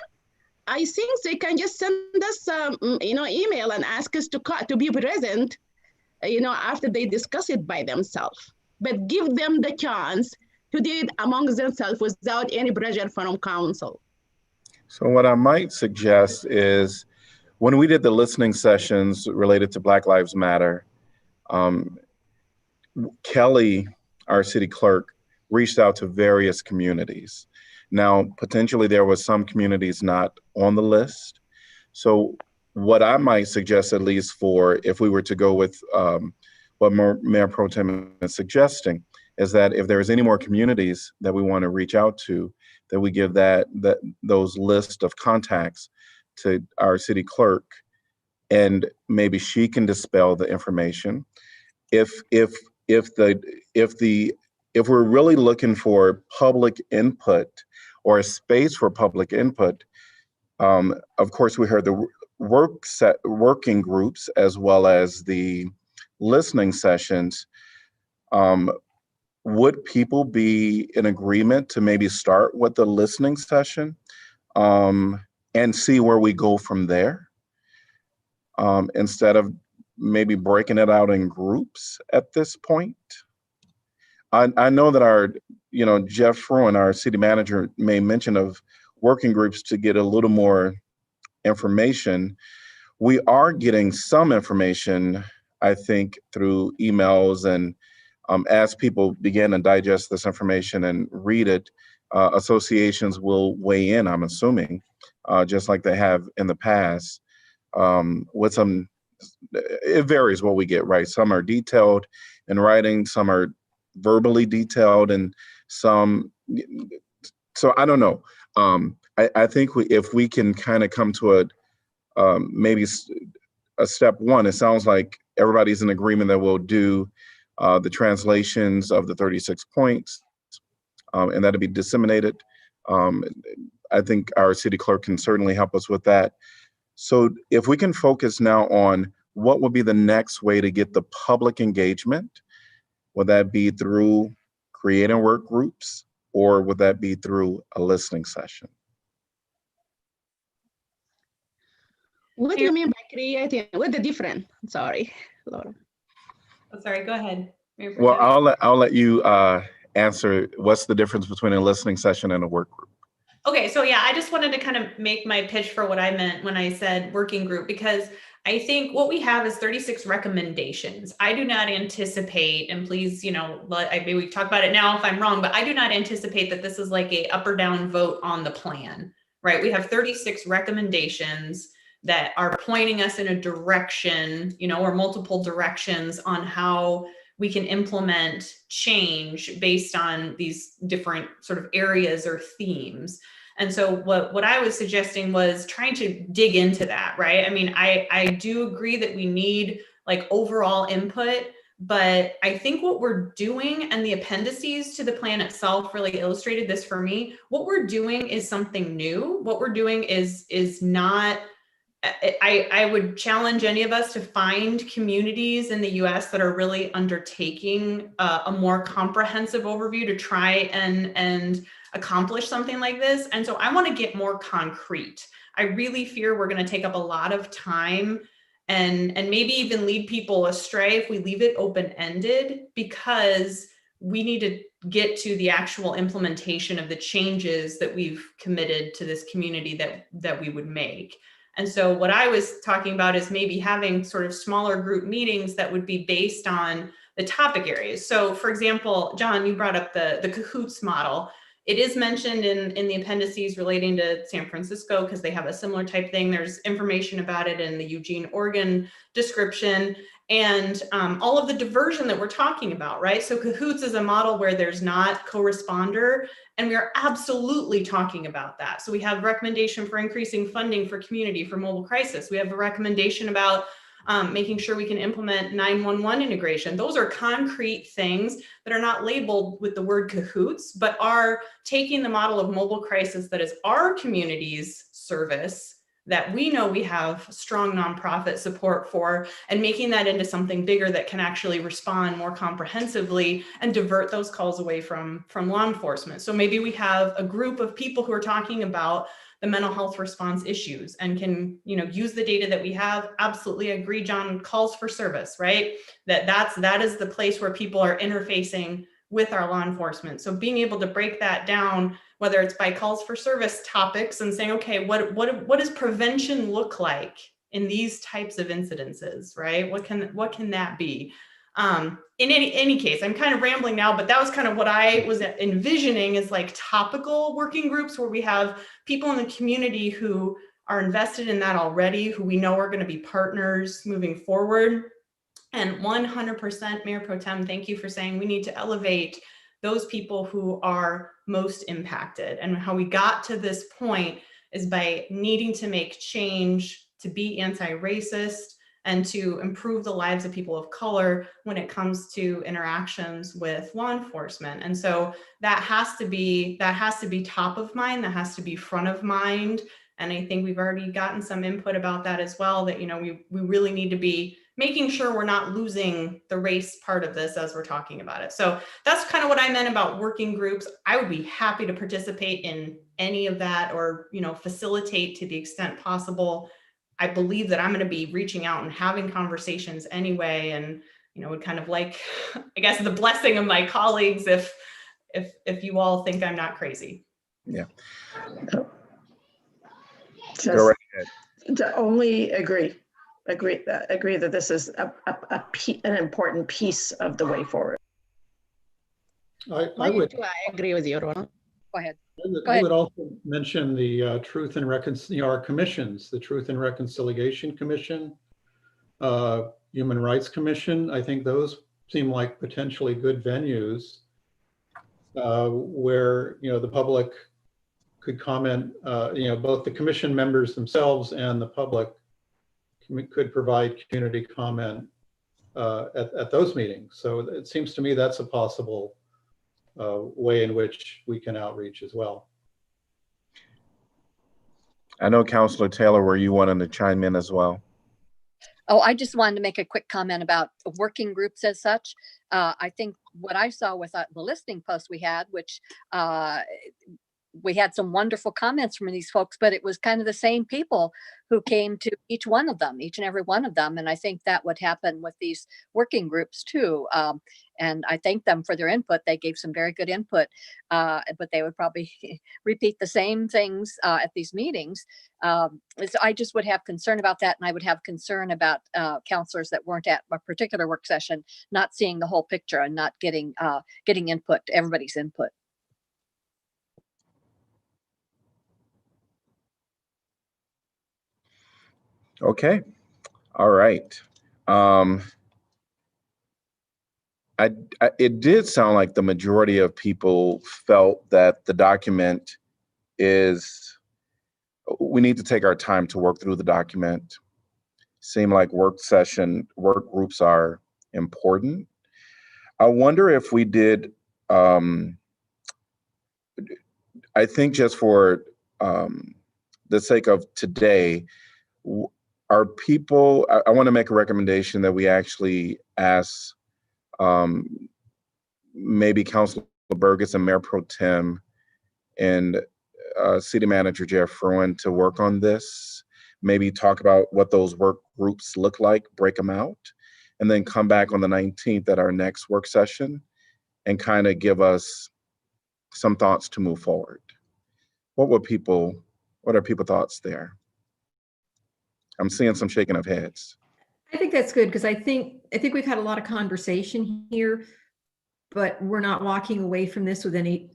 I think they can just send us, email and ask us to be present, after they discuss it by themselves. But give them the chance to do it among themselves without any pressure from council. So what I might suggest is, when we did the listening sessions related to Black Lives Matter, Kelly, our city clerk, reached out to various communities. Now, potentially there was some communities not on the list. So what I might suggest, at least for if we were to go with what Mayor Pro Tem is suggesting, is that if there's any more communities that we want to reach out to, that we give those list of contacts to our city clerk, and maybe she can dispel the information. If we're really looking for public input or a space for public input. Of course, we heard the working groups as well as the listening sessions. Would people be in agreement to maybe start with the listening session and see where we go from there, instead of maybe breaking it out in groups at this point? I know that our, Jeff Fruin, our city manager, made mention of working groups to get a little more information. We are getting some information, I think, through emails, and as people begin to digest this information and read it, associations will weigh in, I'm assuming, just like they have in the past. With some, it varies what we get, right? Some are detailed in writing, some are verbally detailed, and some, so I don't know. I think if we can kind of come to maybe a step one, it sounds like everybody's in agreement that we'll do the translations of the 36 points, and that'll be disseminated. I think our city clerk can certainly help us with that. So if we can focus now on what would be the next way to get the public engagement, would that be through creating work groups, or would that be through a listening session? What do you mean by creating? What's the difference? Sorry, Laura. Oh, sorry, go ahead. Mayor Pro Well, Tem. I'll let you answer. What's the difference between a listening session and a work group? Okay, so yeah, I just wanted to kind of make my pitch for what I meant when I said working group, because I think what we have is 36 recommendations. I do not anticipate, and please, maybe we talk about it now if I'm wrong, but I do not anticipate that this is like a up or down vote on the plan, right? We have 36 recommendations that are pointing us in a direction, or multiple directions on how we can implement change based on these different sort of areas or themes. And so what I was suggesting was trying to dig into that, right? I mean, I do agree that we need like overall input, but I think what we're doing, and the appendices to the plan itself really illustrated this for me, what we're doing is something new. What we're doing is not, I would challenge any of us to find communities in the US that are really undertaking a more comprehensive overview to try and accomplish something like this. And so I want to get more concrete. I really fear we're going to take up a lot of time and maybe even lead people astray if we leave it open-ended, because we need to get to the actual implementation of the changes that we've committed to this community that we would make. And so what I was talking about is maybe having sort of smaller group meetings that would be based on the topic areas. So for example, John, you brought up the CAHOOTS model. It is mentioned in the appendices relating to San Francisco because they have a similar type thing. There's information about it in the Eugene, Oregon description, and all of the diversion that we're talking about, right? So CAHOOTS is a model where there's not co-responder, and we are absolutely talking about that. So we have recommendation for increasing funding for community for mobile crisis. We have a recommendation about making sure we can implement 911 integration. Those are concrete things that are not labeled with the word CAHOOTS, but are taking the model of mobile crisis that is our community's service that we know we have strong nonprofit support for, and making that into something bigger that can actually respond more comprehensively and divert those calls away from law enforcement. So maybe we have a group of people who are talking about the mental health response issues and can, use the data that we have. Absolutely agree, John, calls for service, right? That is the place where people are interfacing with our law enforcement. So being able to break that down, whether it's by calls for service topics and saying, okay, what does prevention look like in these types of incidences, right? What can that be? In any case, I'm kind of rambling now, but that was kind of what I was envisioning is like topical working groups where we have people in the community who are invested in that already, who we know are going to be partners moving forward. And 100%, Mayor Pro Tem, thank you for saying we need to elevate those people who are most impacted. And how we got to this point is by needing to make change to be anti-racist and to improve the lives of people of color when it comes to interactions with law enforcement. And so that has to be top of mind, that has to be front of mind. And I think we've already gotten some input about that as well, that, you know, we really need to be making sure we're not losing the race part of this as we're talking about it. So that's kind of what I meant about working groups. I would be happy to participate in any of that, or, you know, facilitate to the extent possible. I believe that I'm going to be reaching out and having conversations anyway, and, you know, would kind of like, I guess, the blessing of my colleagues if you all think I'm not crazy. Yeah. Just Go right ahead. to only agree that this is an important piece of the way forward. I would agree with you, Ronald. Go ahead. I would also mention the Truth and our commissions, the Truth and Reconciliation Commission, Human Rights Commission. I think those seem like potentially good venues where, you know, the public could comment, you know, both the commission members themselves and the public could provide community comment at those meetings. So it seems to me that's a possible way in which we can outreach as well. I know Councilor Taylor, were you wanting to chime in as well? Oh, I just wanted to make a quick comment about working groups as such. I think what I saw with the listening post we had, which we had some wonderful comments from these folks, but it was kind of the same people who came to each and every one of them. And I think that would happen with these working groups too. And I thank them for their input. They gave some very good input, but they would probably repeat the same things at these meetings. So I just would have concern about that. And I would have concern about counselors that weren't at a particular work session, not seeing the whole picture and not getting input, everybody's input. Okay. All right. It did sound like the majority of people felt that the document we need to take our time to work through the document. Seem like work groups are important. I wonder if we did, I think just for the sake of today, are people, I want to make a recommendation that we actually ask maybe Councilor Burgess and Mayor Pro Tem and City Manager Jeff Fruin to work on this, maybe talk about what those work groups look like, break them out, and then come back on the 19th at our next work session and kind of give us some thoughts to move forward. What are people's thoughts there? I'm seeing some shaking of heads. I think that's good, because I think we've had a lot of conversation here, but we're not walking away from this with any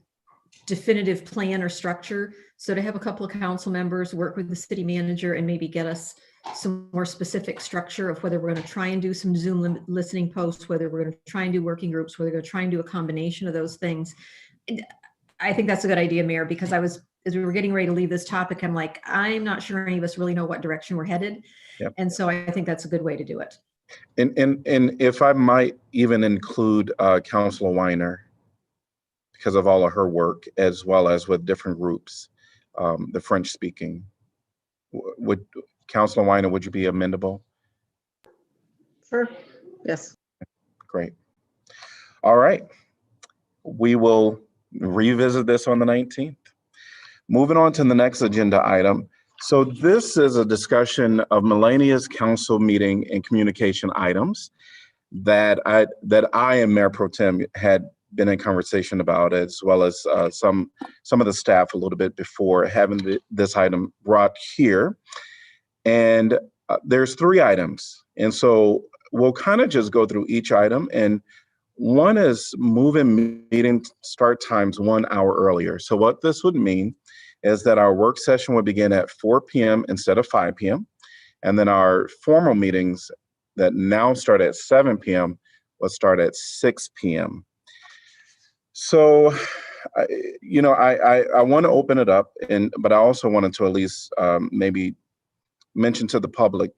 definitive plan or structure. So to have a couple of council members work with the city manager and maybe get us some more specific structure of whether we're going to try and do some Zoom listening posts, whether we're going to try and do working groups, whether we're going to try and do a combination of those things. I think that's a good idea, Mayor, because as we were getting ready to leave this topic, I'm like, I'm not sure any of us really know what direction we're headed. Yep. And so I think that's a good way to do it. And if I might even include Councilor Weiner, because of all of her work, as well as with different groups, the French speaking. Would Councilor Weiner, would you be amendable? Sure. Yes. Great. All right. We will revisit this on the 19th. Moving on to the next agenda item. So this is a discussion of miscellaneous council meeting and communication items that I and Mayor Pro Tem had been in conversation about, as well as some of the staff a little bit before having this item brought here. And there's 3 items. And so we'll kind of just go through each item. And one is moving meeting start times 1 hour earlier. So what this would mean is that our work session would begin at 4 p.m. instead of 5 p.m. And then our formal meetings that now start at 7 p.m. will start at 6 p.m. So, I want to open it up, but I also wanted to at least maybe mention to the public,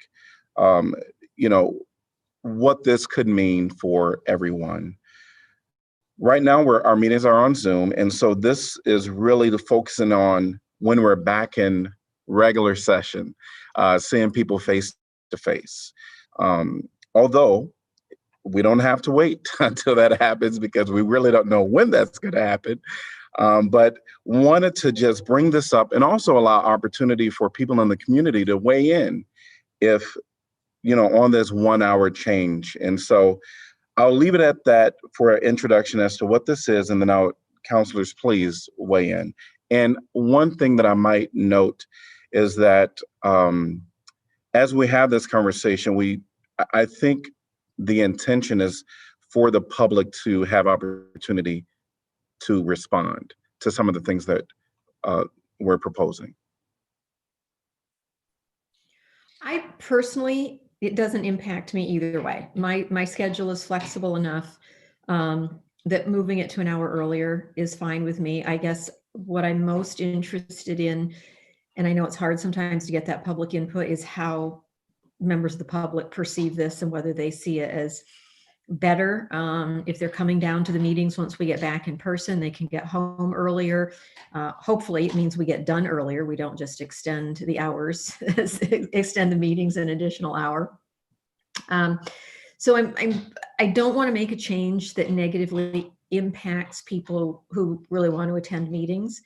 what this could mean for everyone. Right now, our meetings are on Zoom, and so this is really focusing on when we're back in regular session, seeing people face to face. Although we don't have to wait until that happens because we really don't know when that's going to happen. But wanted to just bring this up and also allow opportunity for people in the community to weigh in if, on this 1 hour change. And so I'll leave it at that for an introduction as to what this is, and then counselors, please weigh in. And one thing that I might note is that as we have this conversation, I think the intention is for the public to have opportunity to respond to some of the things that we're proposing. I personally, it doesn't impact me either way. My schedule is flexible enough that moving it to an hour earlier is fine with me. I guess what I'm most interested in, and I know it's hard sometimes to get that public input, is how members of the public perceive this and whether they see it as better. If they're coming down to the meetings once we get back in person, they can get home earlier. Hopefully it means we get done earlier. We don't just extend the hours, extend the meetings an additional hour. So I don't want to make a change that negatively impacts people who really want to attend meetings.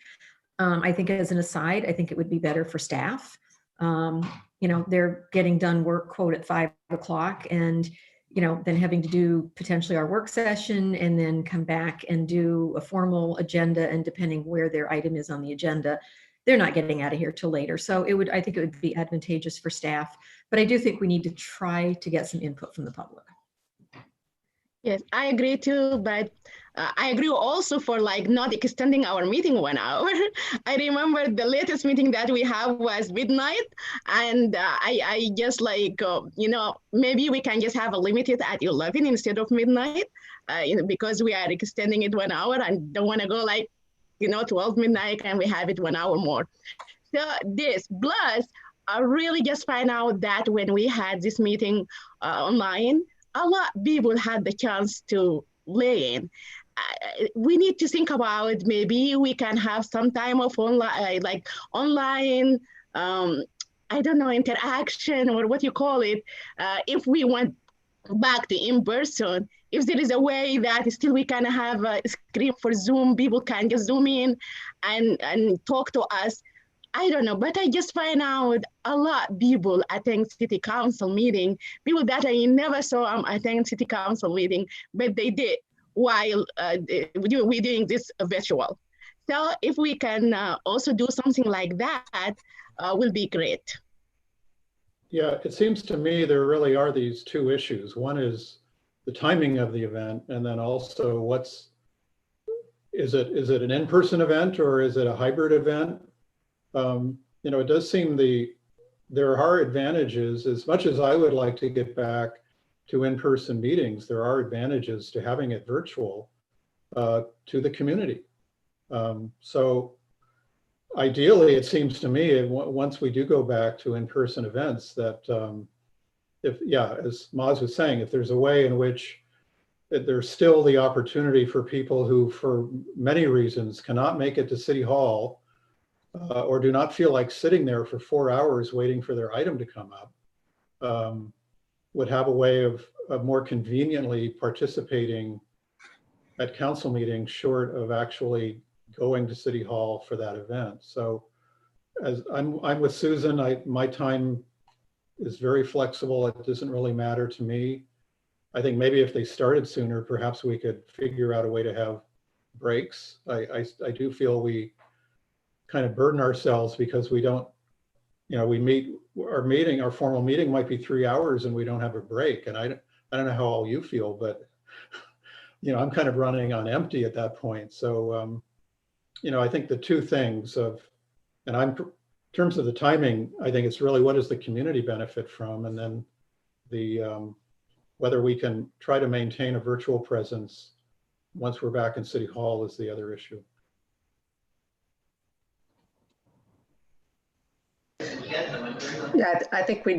I think as an aside, I think it would be better for staff. They're getting done work, quote, at 5 o'clock, and then having to do potentially our work session and then come back and do a formal agenda, and depending where their item is on the agenda, they're not getting out of here till later. So I think it would be advantageous for staff, but I do think we need to try to get some input from the public. Yes, I agree too, but I agree also for not extending our meeting 1 hour. I remember the latest meeting that we have was midnight, and I just maybe we can just have a limited at 11 instead of midnight, because we are extending it 1 hour and don't want to go 12 midnight and we have it 1 hour more. So this plus I really just find out that when we had this meeting online, a lot of people had the chance to lay in. We need to think about maybe we can have some time of online, I don't know, interaction or what you call it. If we went back to in person, if there is a way that still we can have a screen for Zoom, people can just zoom in and talk to us. I don't know, but I just find out a lot of people attend city council meeting, people that I never saw attend city council meeting, but they did while we're doing this virtual. So if we can also do something like that, will be great. Yeah, it seems to me there really are these two issues. One is the timing of the event, and then also is it an in-person event or is it a hybrid event? It does seem there are advantages. As much as I would like to get back to in-person meetings, there are advantages to having it virtual to the community. So ideally, it seems to me, once we do go back to in-person events, that as Maz was saying, if there's a way in which there's still the opportunity for people who, for many reasons, cannot make it to City Hall, or do not feel like sitting there for 4 hours waiting for their item to come up, would have a way of more conveniently participating at council meetings short of actually going to City Hall for that event. So as I'm with Susan, my time is very flexible. It doesn't really matter to me. I think maybe if they started sooner, perhaps we could figure out a way to have breaks. I do feel we kind of burden ourselves because we don't, our formal meeting might be 3 hours and we don't have a break. And I don't know how all you feel, but I'm kind of running on empty at that point. So, I think the two things in terms of the timing, I think it's really what does the community benefit from? And then whether we can try to maintain a virtual presence once we're back in City Hall is the other issue. Yeah, I think we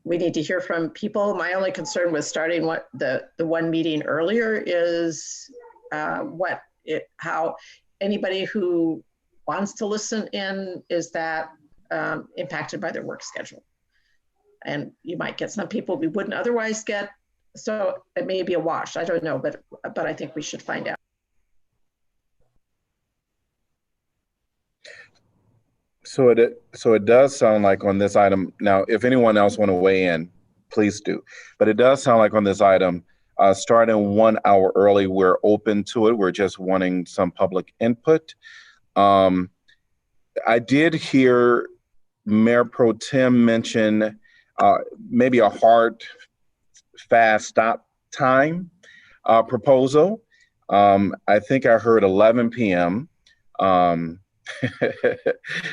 we need to hear from people. My only concern with starting the one meeting earlier is how anybody who wants to listen in, is that impacted by their work schedule? And you might get some people we wouldn't otherwise get. So it may be a wash. I don't know, but I think we should find out. So it does sound like on this item, now, if anyone else want to weigh in, please do. But it does sound like on this item, starting 1 hour early, we're open to it. We're just wanting some public input. I did hear Mayor Pro Tem mention maybe a hard, fast stop time proposal. I think I heard 11 p.m.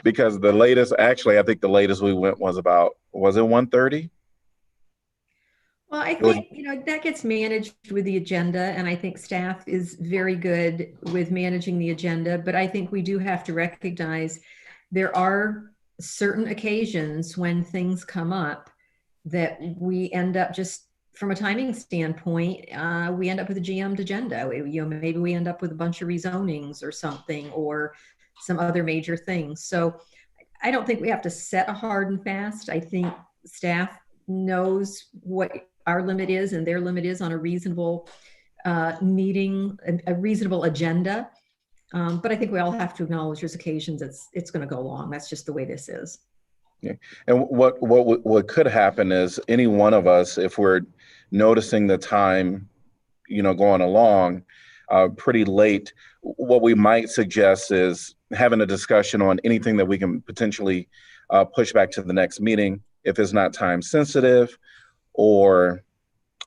Because the latest, actually, I think the latest we went was about, was it 1:30? Well, I think, that gets managed with the agenda, and I think staff is very good with managing the agenda, but I think we do have to recognize there are certain occasions when things come up that we end up just from a timing standpoint, we end up with a jammed agenda. Maybe we end up with a bunch of rezonings or something, or some other major things. So I don't think we have to set a hard and fast. I think staff knows what our limit is and their limit is on a reasonable meeting, a reasonable agenda. But I think we all have to acknowledge there's occasions it's going to go long. That's just the way this is. Yeah. And what could happen is any one of us, if we're noticing the time, going along pretty late, what we might suggest is having a discussion on anything that we can potentially push back to the next meeting if it's not time sensitive, or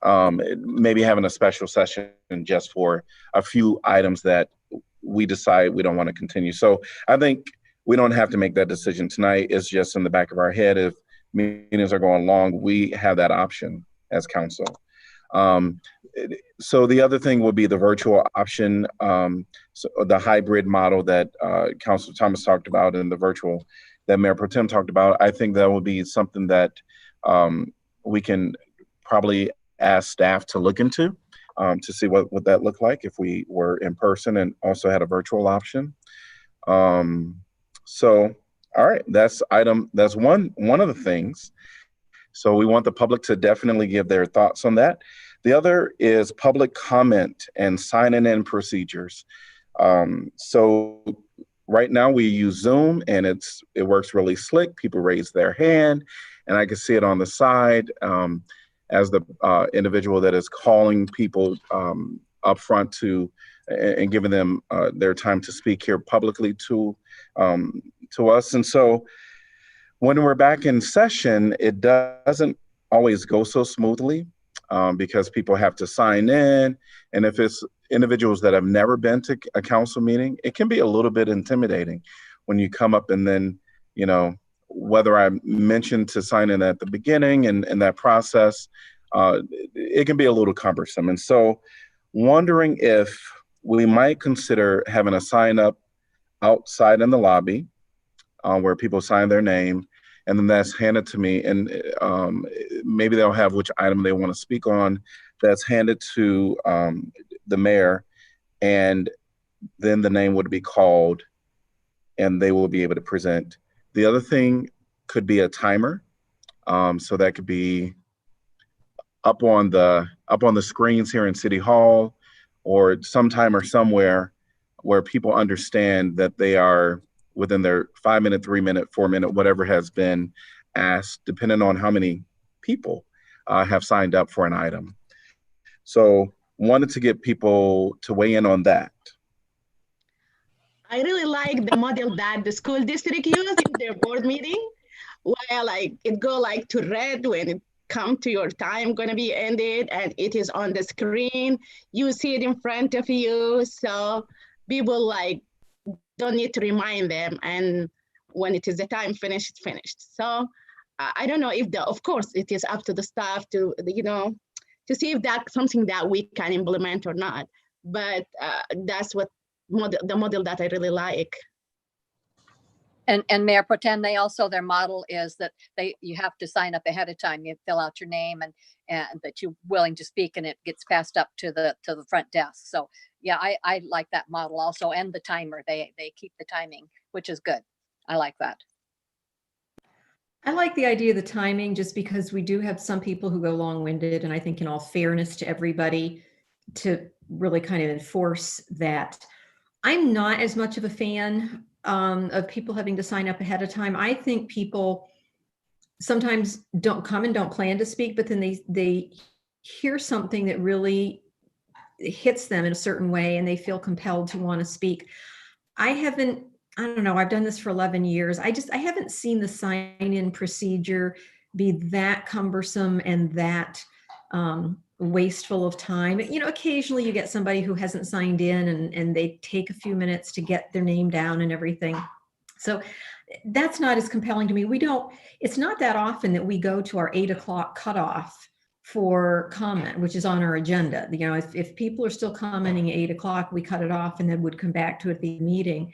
maybe having a special session just for a few items that we decide we don't want to continue. So I think we don't have to make that decision tonight. It's just in the back of our head. If meetings are going long, we have that option as council. So the other thing would be the virtual option, so the hybrid model that Councilor Thomas talked about, and the virtual that Mayor Pro Tem talked about. I think that would be something that we can probably ask staff to look into to see what would that look like if we were in person and also had a virtual option. So, all right, that's one of the things. So we want the public to definitely give their thoughts on that. The other is public comment and signing in procedures. So right now we use Zoom, and it works really slick. People raise their hand, and I can see it on the side as the individual that is calling people up front and giving them their time to speak here publicly to us. And so when we're back in session, it doesn't always go so smoothly because people have to sign in. And if it's individuals that have never been to a council meeting, it can be a little bit intimidating when you come up and then, whether I mentioned to sign in at the beginning and that process, it can be a little cumbersome. And so wondering if we might consider having a sign up outside in the lobby where people sign their name, and then that's handed to me, and maybe they'll have which item they want to speak on. That's handed to the mayor, and then the name would be called, and they will be able to present. The other thing could be a timer, so that could be up on the screens here in City Hall, or some timer somewhere where people understand that they are within their 5-minute, 3-minute, 4-minute, whatever has been asked, depending on how many people have signed up for an item. So wanted to get people to weigh in on that. I really like the model that the school district used in their board meeting, where it go to red when it come to your time gonna be ended, and it is on the screen. You see it in front of you, so people don't need to remind them, and when it is the time finished, it's finished. So I don't know if of course it is up to the staff to see if that's something that we can implement or not. But that's what the model that I really like. And Mayor Pro Tem, they also, their model is that you have to sign up ahead of time. You fill out your name and that you're willing to speak, and it gets passed up to the front desk. So yeah, I like that model also, and the timer. They keep the timing, which is good. I like that. I like the idea of the timing just because we do have some people who go long-winded, and I think in all fairness to everybody, to really kind of enforce that. I'm not as much of a fan of people having to sign up ahead of time. I think people sometimes don't come and don't plan to speak, but then they hear something that really hits them in a certain way and they feel compelled to want to speak. I don't know, I've done this for 11 years. I haven't seen the sign-in procedure be that cumbersome and that wasteful of time. You know, occasionally you get somebody who hasn't signed in and they take a few minutes to get their name down and everything. So that's not as compelling to me. It's not that often that we go to our 8 o'clock cutoff for comment, which is on our agenda. You know, if people are still commenting at 8 o'clock, we cut it off and then would come back to it at the meeting.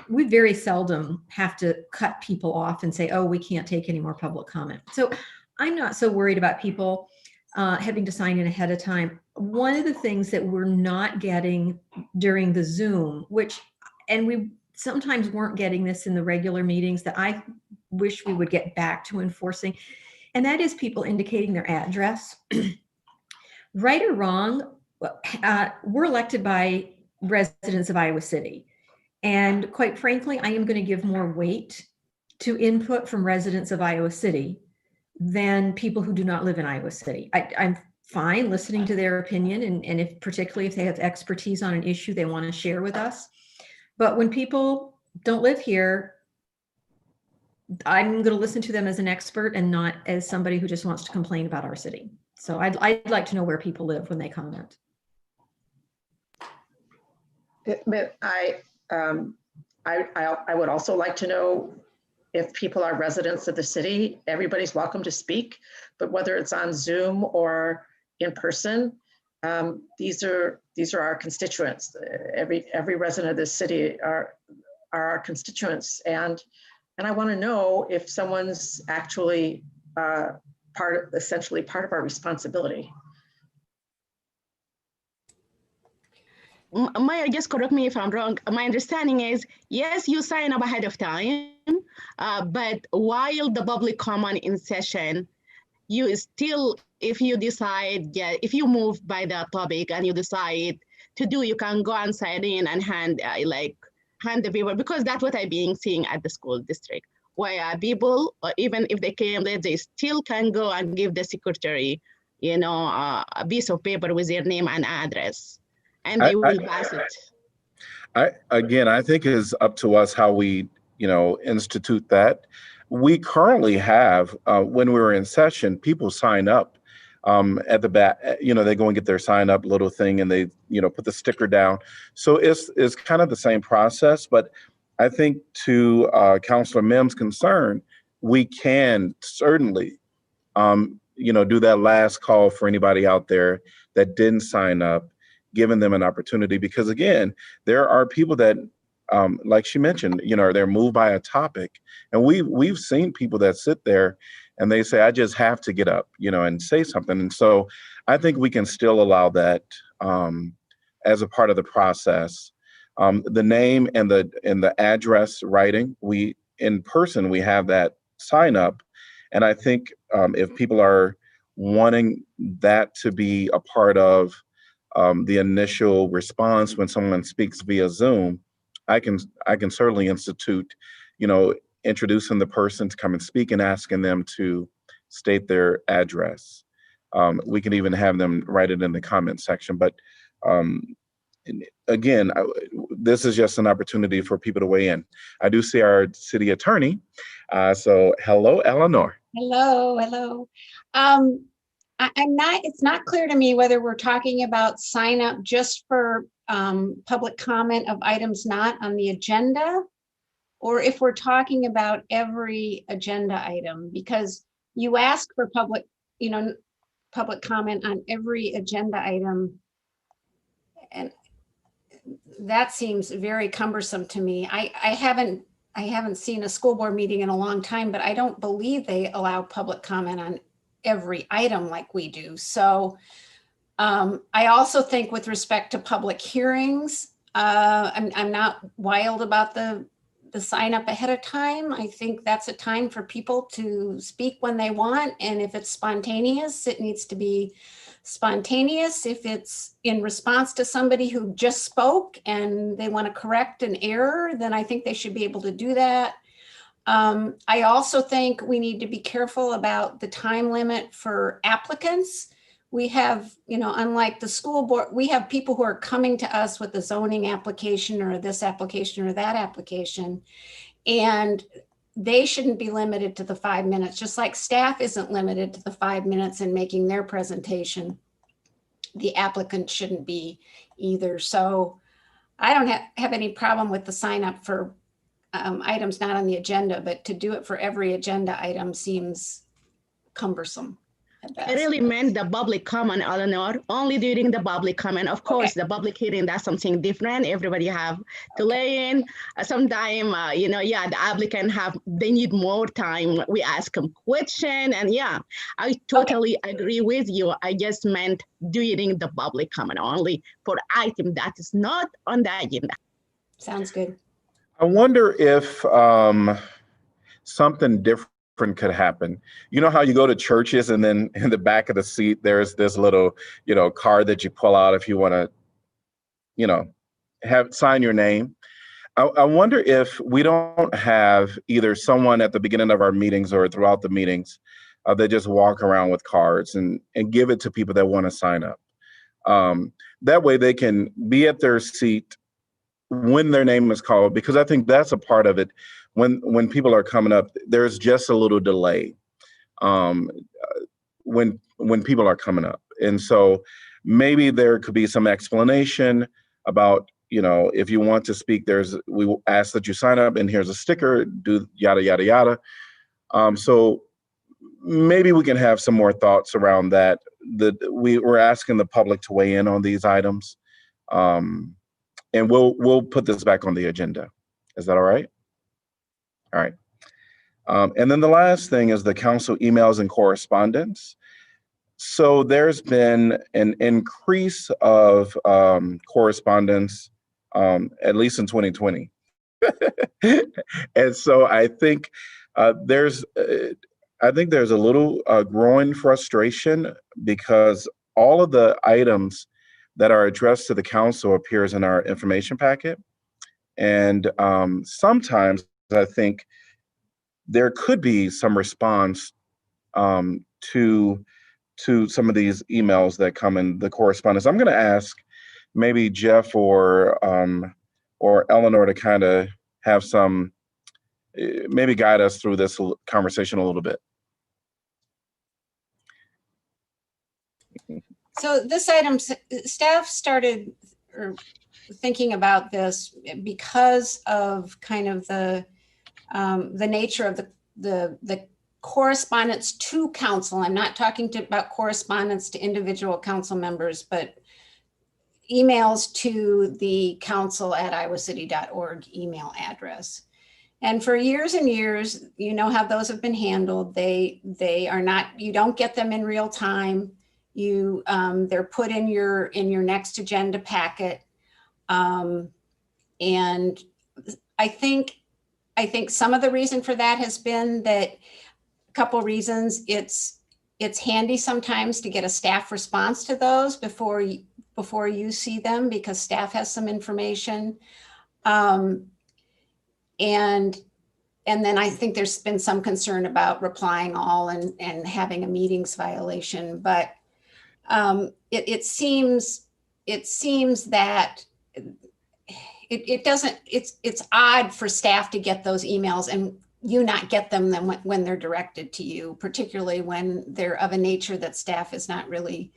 We very seldom have to cut people off and say, oh, we can't take any more public comment. So I'm not so worried about people having to sign in ahead of time. One of the things that we're not getting during the Zoom, and we sometimes weren't getting this in the regular meetings, that I wish we would get back to enforcing, and that is people indicating their address. Right or wrong, we're elected by residents of Iowa City. And quite frankly, I am going to give more weight to input from residents of Iowa City than people who do not live in Iowa City. I'm fine listening to their opinion, and particularly if they have expertise on an issue they want to share with us. But when people don't live here, I'm going to listen to them as an expert and not as somebody who just wants to complain about our city. So I'd like to know where people live when they comment. But I would also like to know if people are residents of the city. Everybody's welcome to speak, but whether it's on Zoom or in person, these are our constituents. Every resident of this city are our constituents, and I want to know if someone's actually essentially part of our responsibility. Maya, just correct me if I'm wrong. My understanding is, yes, you sign up ahead of time, but while the public comment in session, you still, if you decide, if you move by the topic and you decide to do, you can go and sign in and hand the paper, because that's what I've been seeing at the school district, where people, even if they came late, they still can go and give the secretary, a piece of paper with their name and address. And they will pass it. I think it's up to us how we, institute that. We currently have, when we were in session, people sign up at the back. They go and get their sign up little thing, and they, put the sticker down. So it's kind of the same process. But I think to Councilor Mims' concern, we can certainly, do that last call for anybody out there that didn't sign up, giving them an opportunity, because again, there are people that, like she mentioned, they're moved by a topic, and we've seen people that sit there and they say, I just have to get up, and say something. And so I think we can still allow that as a part of the process. The name and the address writing, in person, we have that sign up. And I think if people are wanting that to be a part of the initial response when someone speaks via Zoom, I can certainly institute, introducing the person to come and speak and asking them to state their address. We can even have them write it in the comment section. But again, this is just an opportunity for people to weigh in. I do see our city attorney. So hello, Eleanor. Hello. It's not clear to me whether we're talking about sign up just for public comment of items not on the agenda, or if we're talking about every agenda item, because you ask for public comment on every agenda item. And that seems very cumbersome to me. I I haven't seen a school board meeting in a long time, but I don't believe they allow public comment on every item like we do. So I also think with respect to public hearings, I'm not wild about the sign up ahead of time. I think that's a time for people to speak when they want. And if it's spontaneous, it needs to be spontaneous. If it's in response to somebody who just spoke and they want to correct an error, then I think they should be able to do that. I also think we need to be careful about the time limit for applicants. We have, you know, unlike the school board, we have people who are coming to us with a zoning application or this application or that application, and they shouldn't be limited to the 5 minutes, just like staff isn't limited to the 5 minutes in making their presentation. The applicant shouldn't be either. So I don't have any problem with the sign up for items not on the agenda, but to do it for every agenda item seems cumbersome. I really meant the public comment, Eleanor, only during the public comment. Of course, the public hearing, that's something different. Everybody have to lay in. Sometime, you know, yeah, the applicant they need more time. We ask them question, and yeah, I totally agree with you. I just meant during the public comment only for item that is not on the agenda. Sounds good. I wonder if something different could happen. You know how you go to churches and then in the back of the seat, there's this little, you know, card that you pull out if you want to, you know, sign your name. I wonder if we don't have either someone at the beginning of our meetings or throughout the meetings that just walk around with cards and give it to people that want to sign up. That way they can be at their seat when their name is called, because I think that's a part of it. When people are coming up, there's just a little delay when people are coming up. And so maybe there could be some explanation about, you know, if you want to speak, we will ask that you sign up and here's a sticker, do yada, yada, yada. So maybe we can have some more thoughts around that. We're asking the public to weigh in on these items. And we'll put this back on the agenda. Is that all right? All right. And then the last thing is the council emails and correspondence. So there's been an increase of correspondence, at least in 2020. And so I think there's a little growing frustration because all of the items that are addressed to the council appears in our information packet. And sometimes I think there could be some response to some of these emails that come in the correspondence. I'm going to ask maybe Jeff or Eleanor to kind of have some, maybe guide us through this conversation a little bit. So this item, staff started thinking about this because of kind of the nature of the correspondence to council. I'm not talking about correspondence to individual council members, but emails to the council@iowacity.org email address. And for years and years, you know how those have been handled. They are not, you don't get them in real time. They're put in your next agenda packet. And I think some of the reason for that has been that a couple reasons. It's handy sometimes to get a staff response to those before you see them, because staff has some information. And then I think there's been some concern about replying all and having a meetings violation. But it seems that it's odd for staff to get those emails and you not get them when they're directed to you, particularly when they're of a nature that staff doesn't really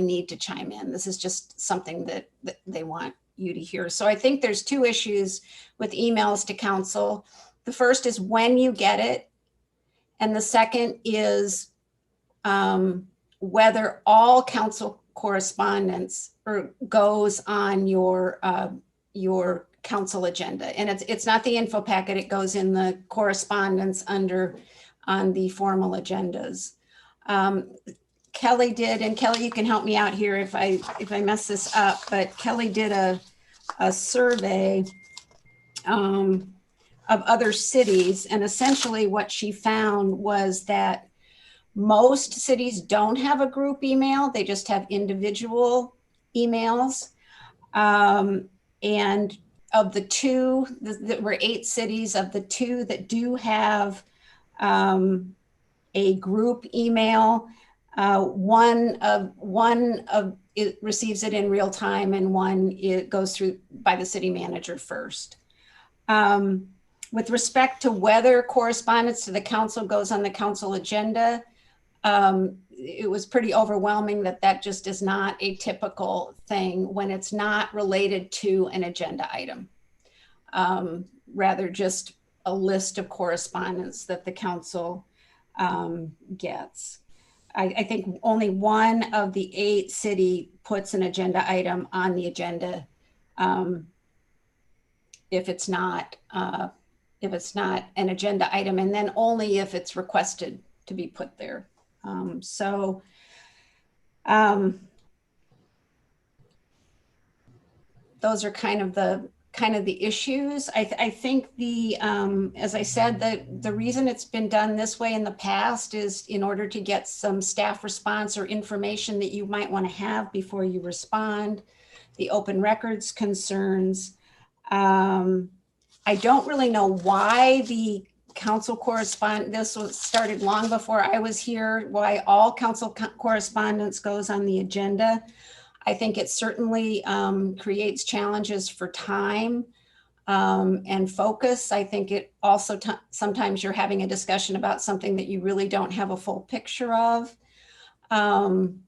need to chime in. This is just something that they want you to hear. So I think there's two issues with emails to council. The first is when you get it, and the second is whether all council correspondence goes on your council agenda. And it's not the info packet, it goes in the correspondence on the formal agendas. Kelly did, and Kelly, you can help me out here if I mess this up, but Kelly did a survey of other cities, and essentially what she found was that most cities don't have a group email, they just have individual emails. And of the two, there were 8 cities. Of the 2 that do have a group email, one of it receives it in real time, and one it goes through by the city manager first. With respect to whether correspondence to the council goes on the council agenda, it was pretty overwhelming that just is not a typical thing when it's not related to an agenda item. Rather just a list of correspondence that the council gets. I think only one of the 8 city puts an agenda item on the agenda if it's not an agenda item, and then only if it's requested to be put there. Those are kind of the issues. I think as I said, the reason it's been done this way in the past is in order to get some staff response or information that you might want to have before you respond, the open records concerns. I don't really know why the council this was started long before I was here, why all council correspondence goes on the agenda. I think it certainly creates challenges for time and focus. I think it also sometimes you're having a discussion about something that you really don't have a full picture of. On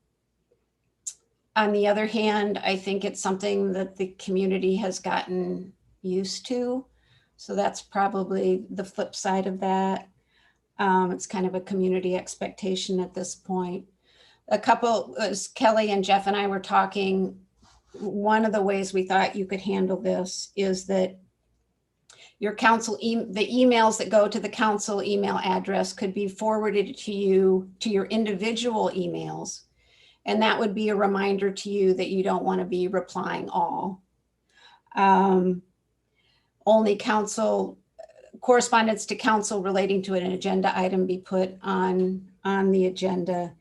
the other hand, I think it's something that the community has gotten used to. So that's probably the flip side of that. It's kind of a community expectation at this point. As Kelly and Jeff and I were talking, one of the ways we thought you could handle this is that your council, the emails that go to the council email address could be forwarded to you, to your individual emails. And that would be a reminder to you that you don't want to be replying all. Only council correspondence to council relating to an agenda item be put on the agenda.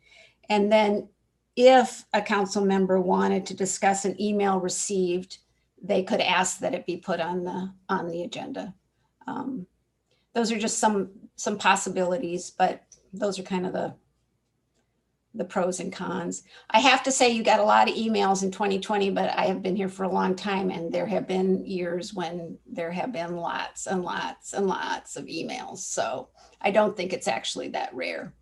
And then if a council member wanted to discuss an email received, they could ask that it be put on the agenda. Those are just some possibilities, but those are kind of the pros and cons. I have to say you got a lot of emails in 2020, but I have been here for a long time, and there have been years when there have been lots and lots and lots of emails. So I don't think it's actually that rare.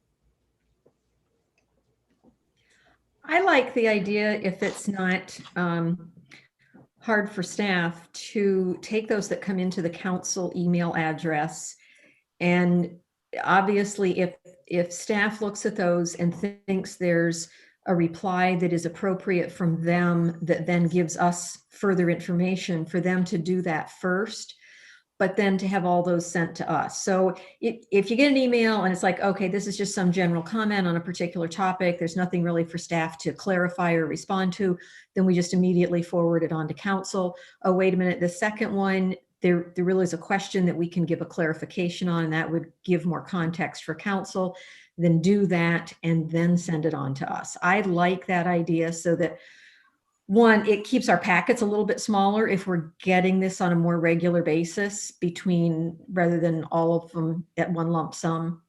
I like the idea, if it's not hard for staff, to take those that come into the council email address. And obviously, if staff looks at those and thinks there's a reply that is appropriate from them that then gives us further information, for them to do that first, but then to have all those sent to us. So if you get an email and it's like, okay, this is just some general comment on a particular topic, there's nothing really for staff to clarify or respond to, then we just immediately forward it on to council. Oh, wait a minute, the second one, there really is a question that we can give a clarification on, and that would give more context for council. Then do that and then send it on to us. I like that idea, so that, one, it keeps our packets a little bit smaller if we're getting this on a more regular basis rather than all of them at one lump sum.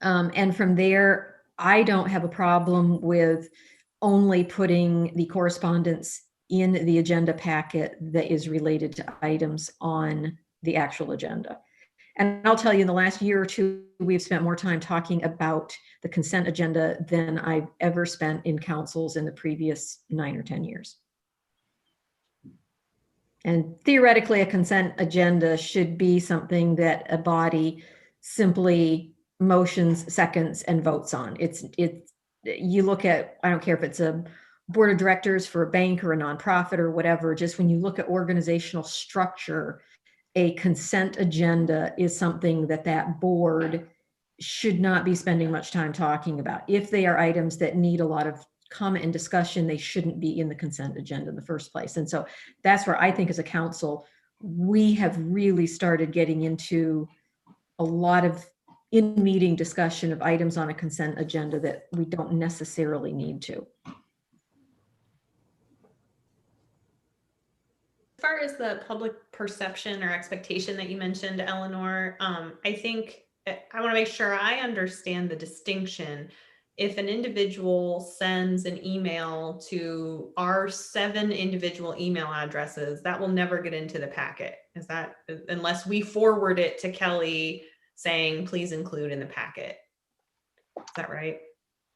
And from there, I don't have a problem with only putting the correspondence in the agenda packet that is related to items on the actual agenda. And I'll tell you, in the last year or two, we've spent more time talking about the consent agenda than I've ever spent in councils in the previous 9 or 10 years. And theoretically, a consent agenda should be something that a body simply motions, seconds, and votes on. You look at, I don't care if it's a board of directors for a bank or a nonprofit or whatever, just when you look at organizational structure, a consent agenda is something that that board should not be spending much time talking about. If they are items that need a lot of comment and discussion, they shouldn't be in the consent agenda in the first place. And so that's where I think as a council, we have really started getting into a lot of in-meeting discussion of items on a consent agenda that we don't necessarily need to. As far as the public perception or expectation that you mentioned, Eleanor, I think I want to make sure I understand the distinction. If an individual sends an email to our 7 individual email addresses, that will never get into the packet. Is that, unless we forward it to Kelly saying, please include in the packet. Is that right?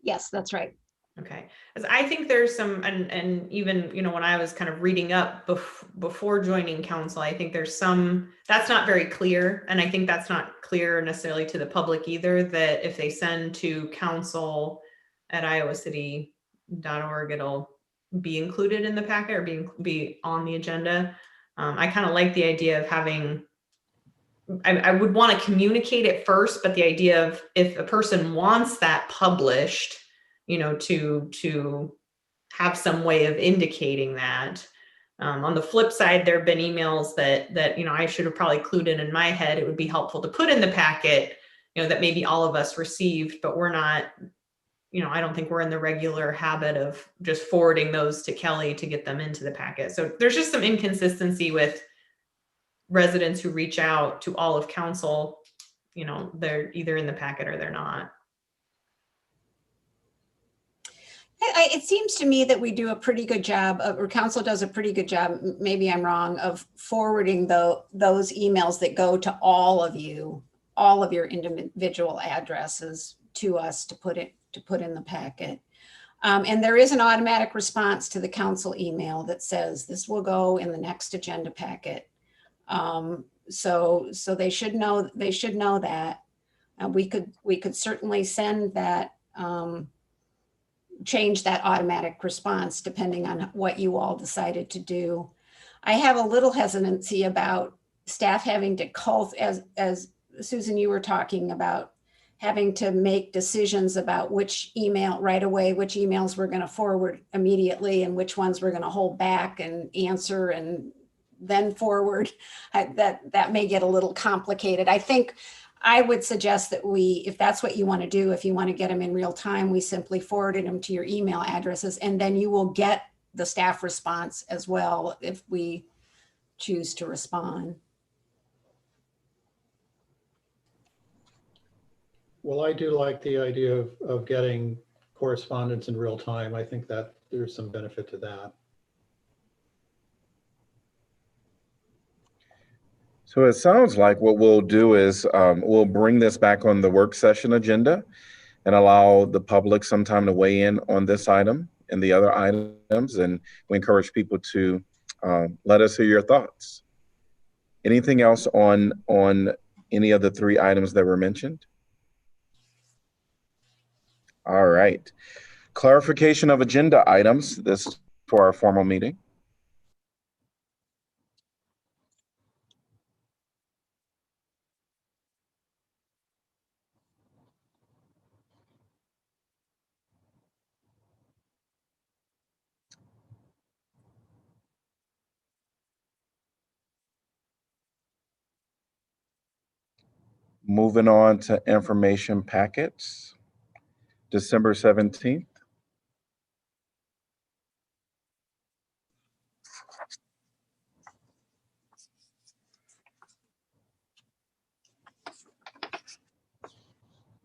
Yes, that's right. Okay, as I think there's some, and even, you know, when I was kind of reading up before joining council, I think there's some, that's not very clear. And I think that's not clear necessarily to the public either, that if they send to council@iowacity.org, it'll be included in the packet or be on the agenda. I kind of like the idea of having, I would want to communicate it first, but the idea of if a person wants that published, you know, to have some way of indicating that. On the flip side, there have been emails that, you know, I should have probably included in my head. It would be helpful to put in the packet, you know, that maybe all of us received, but we're not, you know, I don't think we're in the regular habit of just forwarding those to Kelly to get them into the packet. So there's just some inconsistency with residents who reach out to all of council, you know, they're either in the packet or they're not. It seems to me that we do a pretty good job of, or council does a pretty good job, maybe I'm wrong, of forwarding those emails that go to all of you, all of your individual addresses to us to put in the packet. And there is an automatic response to the council email that says this will go in the next agenda packet. So they should know that. We could certainly send that, change that automatic response depending on what you all decided to do. I have a little hesitancy about staff having to call, as Susan, you were talking about, having to make decisions about which email right away, which emails we're going to forward immediately and which ones we're going to hold back and answer and then forward. That may get a little complicated. I think I would suggest that if that's what you want to do, if you want to get them in real time, we simply forwarded them to your email addresses, and then you will get the staff response as well if we choose to respond. Well, I do like the idea of getting correspondence in real time. I think that there's some benefit to that. So it sounds like what we'll do is we'll bring this back on the work session agenda and allow the public some time to weigh in on this item and the other items. And we encourage people to let us hear your thoughts. Anything else on any of the 3 items that were mentioned? All right. Clarification of agenda items. This is for our formal meeting. Moving on to information packets, December 17th.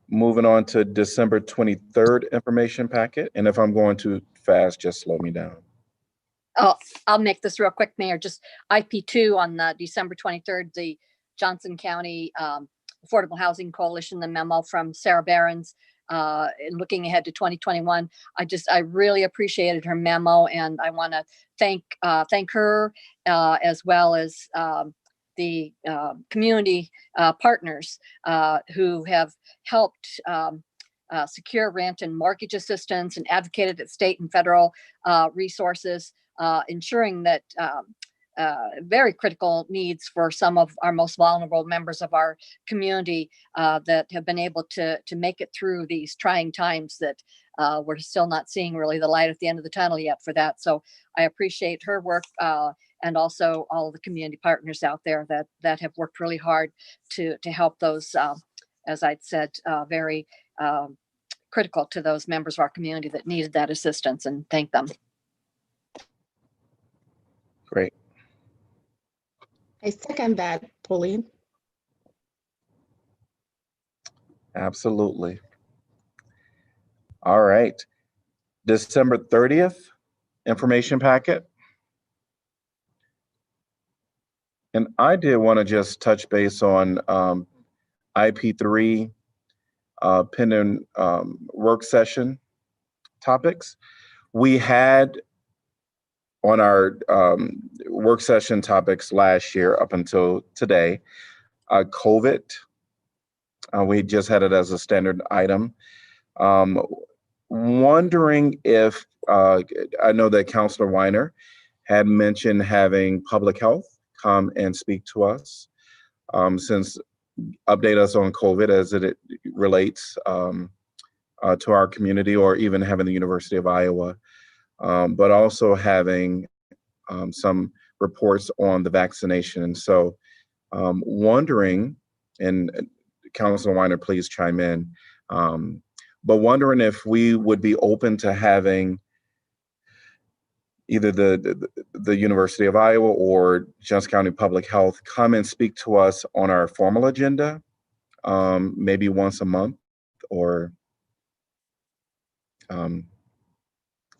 Moving on to December 23rd information packet. And if I'm going too fast, just slow me down. Oh, I'll make this real quick, Mayor. Just IP2 on December 23rd, the Johnson County Affordable Housing Coalition, the memo from Sarah Behrens, and looking ahead to 2021. I really appreciated her memo, and I want to thank her as well as the community partners who have helped secure rent and mortgage assistance and advocated at state and federal resources, ensuring that very critical needs for some of our most vulnerable members of our community that have been able to make it through these trying times that we're still not seeing really the light at the end of the tunnel yet for that. So I appreciate her work and also all of the community partners out there that have worked really hard to help those, as I'd said, very critical to those members of our community that needed that assistance, and thank them. Great. I second that, Pauline. Absolutely. All right. December 30th, information packet. And I did want to just touch base on IP3 pending work session topics. We had on our work session topics last year up until today, COVID. We just had it as a standard item. Wondering if, I know that Councilor Weiner had mentioned having public health come and speak to us, since update us on COVID as it relates to our community, or even having the University of Iowa, but also having some reports on the vaccination. And so wondering, and Councilor Weiner, please chime in, but wondering if we would be open to having either the University of Iowa or Johnson County Public Health come and speak to us on our formal agenda, maybe once a month, or, and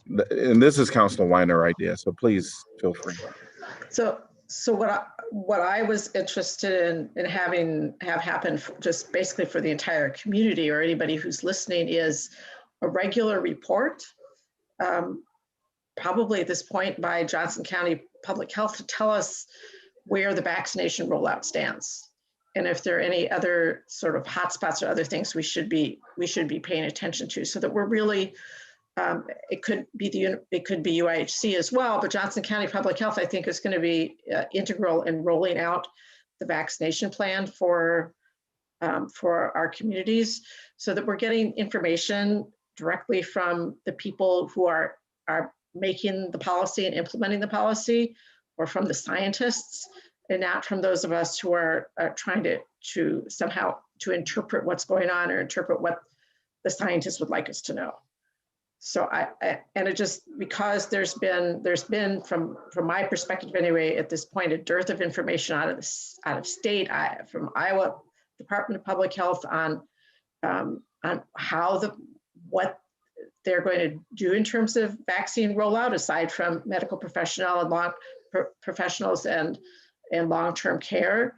this is Councilor Weiner idea, so please feel free. So what I was interested in having happen just basically for the entire community or anybody who's listening is a regular report, probably at this point by Johnson County Public Health, to tell us where the vaccination rollout stands, and if there are any other sort of hotspots or other things we should be paying attention to, so that we're really, it could be UIHC as well, but Johnson County Public Health, I think, is going to be integral in rolling out the vaccination plan for our communities, so that we're getting information directly from the people who are making the policy and implementing the policy, or from the scientists, and not from those of us who are trying to somehow to interpret what's going on or interpret what the scientists would like us to know. So and it just, because there's been from my perspective anyway, at this point, a dearth of information out of state, from Iowa Department of Public Health on what they're going to do in terms of vaccine rollout, aside from medical professionals and long-term care.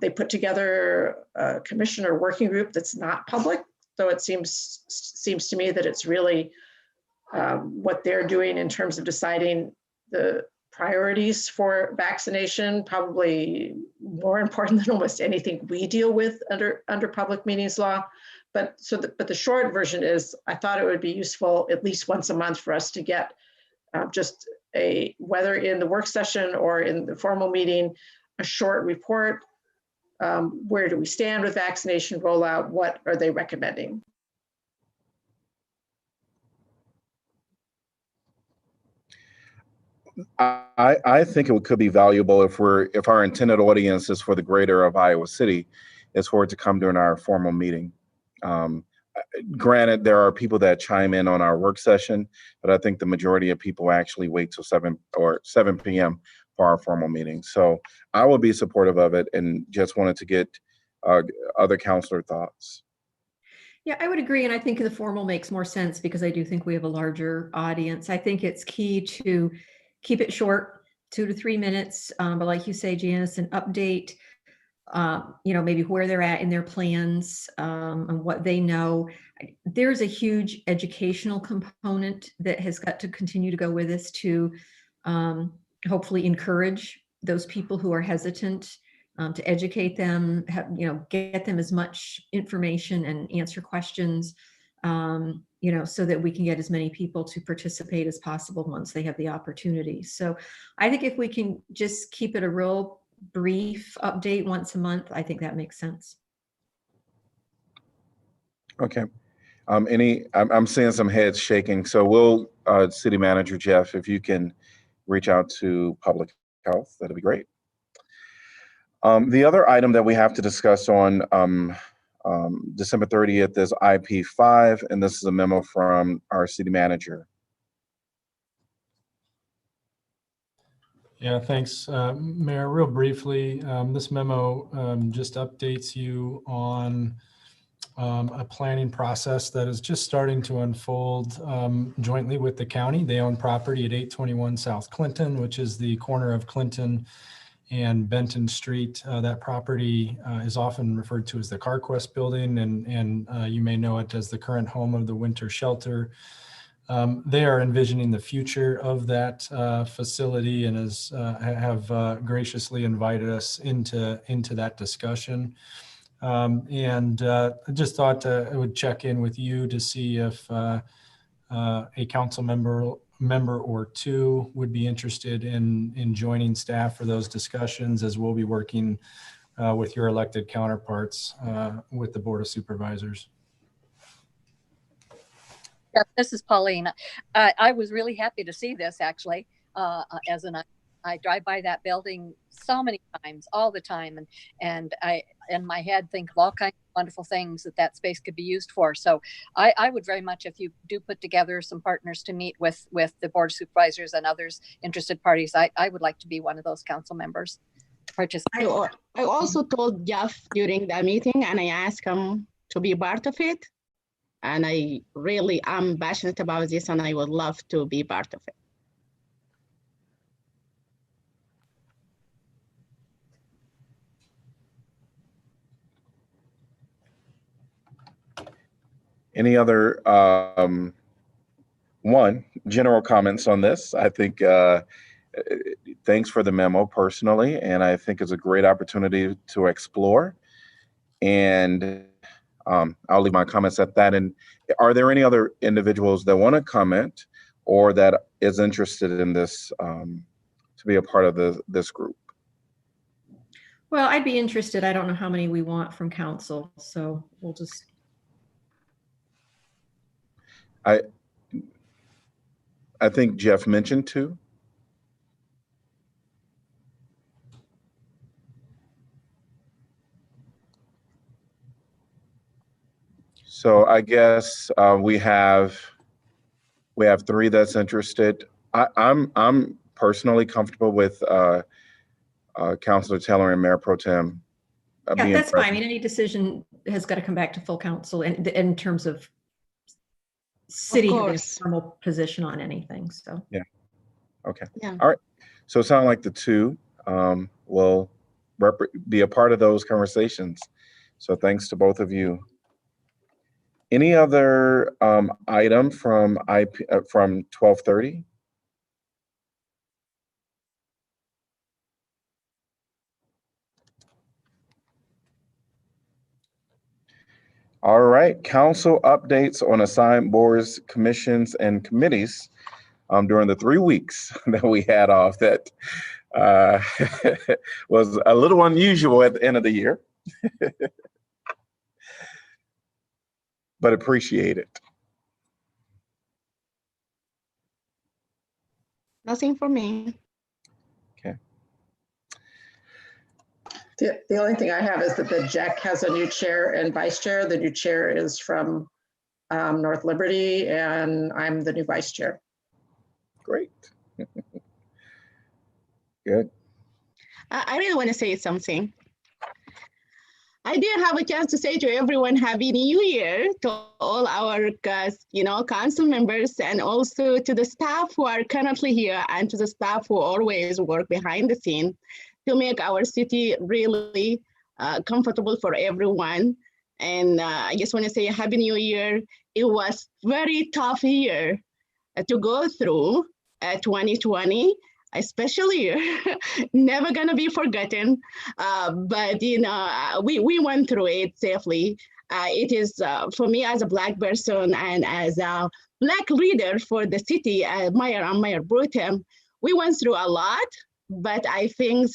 They put together a commissioner working group that's not public, so it seems to me that it's really what they're doing in terms of deciding the priorities for vaccination, probably more important than almost anything we deal with under public meetings law. But the short version is, I thought it would be useful at least once a month for us to get just whether in the work session or in the formal meeting, a short report. Where do we stand with vaccination rollout? What are they recommending? I think it could be valuable if our intended audience is for the greater of Iowa City, is for it to come during our formal meeting. Granted, there are people that chime in on our work session, but I think the majority of people actually wait till 7 p.m. for our formal meeting. So I will be supportive of it, and just wanted to get other counselor thoughts. Yeah, I would agree. And I think the formal makes more sense because I do think we have a larger audience. I think it's key to keep it short, 2 to 3 minutes. But like you say, Janice, an update, maybe where they're at in their plans, and what they know. There's a huge educational component that has got to continue to go with this to hopefully encourage those people who are hesitant to educate them, get them as much information and answer questions, so that we can get as many people to participate as possible once they have the opportunity. So I think if we can just keep it a real brief update once a month, I think that makes sense. Okay. I'm seeing some heads shaking. So we'll, City Manager Jeff, if you can reach out to Public Health, that'd be great. The other item that we have to discuss on December 30th is IP5, and this is a memo from our City Manager. Yeah, thanks, Mayor. Real briefly, this memo just updates you on a planning process that is just starting to unfold jointly with the county. They own property at 821 South Clinton, which is the corner of Clinton and Benton Street. That property is often referred to as the CarQuest building, and you may know it as the current home of the winter shelter. They are envisioning the future of that facility and have graciously invited us into that discussion. I just thought I would check in with you to see if a council member or two would be interested in joining staff for those discussions, as we'll be working with your elected counterparts with the Board of Supervisors. Yeah, this is Pauline. I was really happy to see this actually, I drive by that building so many times, all the time, and I, in my head, think of all kinds of wonderful things that space could be used for. So I would very much, if you do put together some partners to meet with the Board of Supervisors and others interested parties, I would like to be one of those council members to participate. I also told Jeff during the meeting, and I asked him to be part of it. And I really am passionate about this, and I would love to be part of it. Any other general comments on this? I think thanks for the memo personally, and I think it's a great opportunity to explore. And I'll leave my comments at that. And are there any other individuals that want to comment or that is interested in this to be a part of this group? Well, I'd be interested. I don't know how many we want from council, so we'll just. I think Jeff mentioned two. So I guess we have three that's interested. I'm personally comfortable with Councilor Taylor and Mayor Pro Tem. Yeah, that's fine. I mean, any decision has got to come back to full council in terms of city having a formal position on anything. So yeah, okay, yeah, all right. So it sounds like the two will be a part of those conversations. So thanks to both of you. Any other item from 12:30? All right, council updates on assigned boards, commissions, and committees during the 3 weeks that we had off. That was a little unusual at the end of the year, but appreciate it. Nothing for me. Okay. The only thing I have is that the JEC has a new chair and vice chair. The new chair is from North Liberty, and I'm the new vice chair. Great. Good. I really want to say something. I didn't have a chance to say to everyone Happy New Year to all our council members, and also to the staff who are currently here and to the staff who always work behind the scene to make our city really comfortable for everyone. And I just want to say Happy New Year. It was very tough year to go through 2020. especially never gonna be forgotten. But we went through it safely. It is for me as a Black person and as a Black leader for the city, Mayor and Mayor Pro Tem, we went through a lot, but I think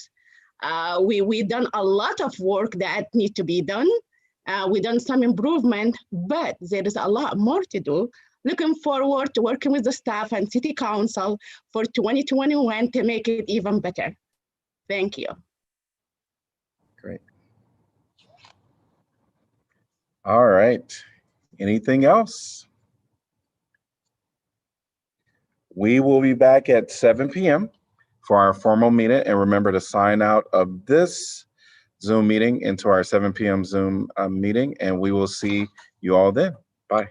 we done a lot of work that need to be done. We done some improvement, but there is a lot more to do. Looking forward to working with the staff and City Council for 2021 to make it even better. Thank you. Great. All right. Anything else? We will be back at 7 p.m. for our formal meeting. And remember to sign out of this Zoom meeting into our 7 p.m. Zoom meeting. And we will see you all then. Bye.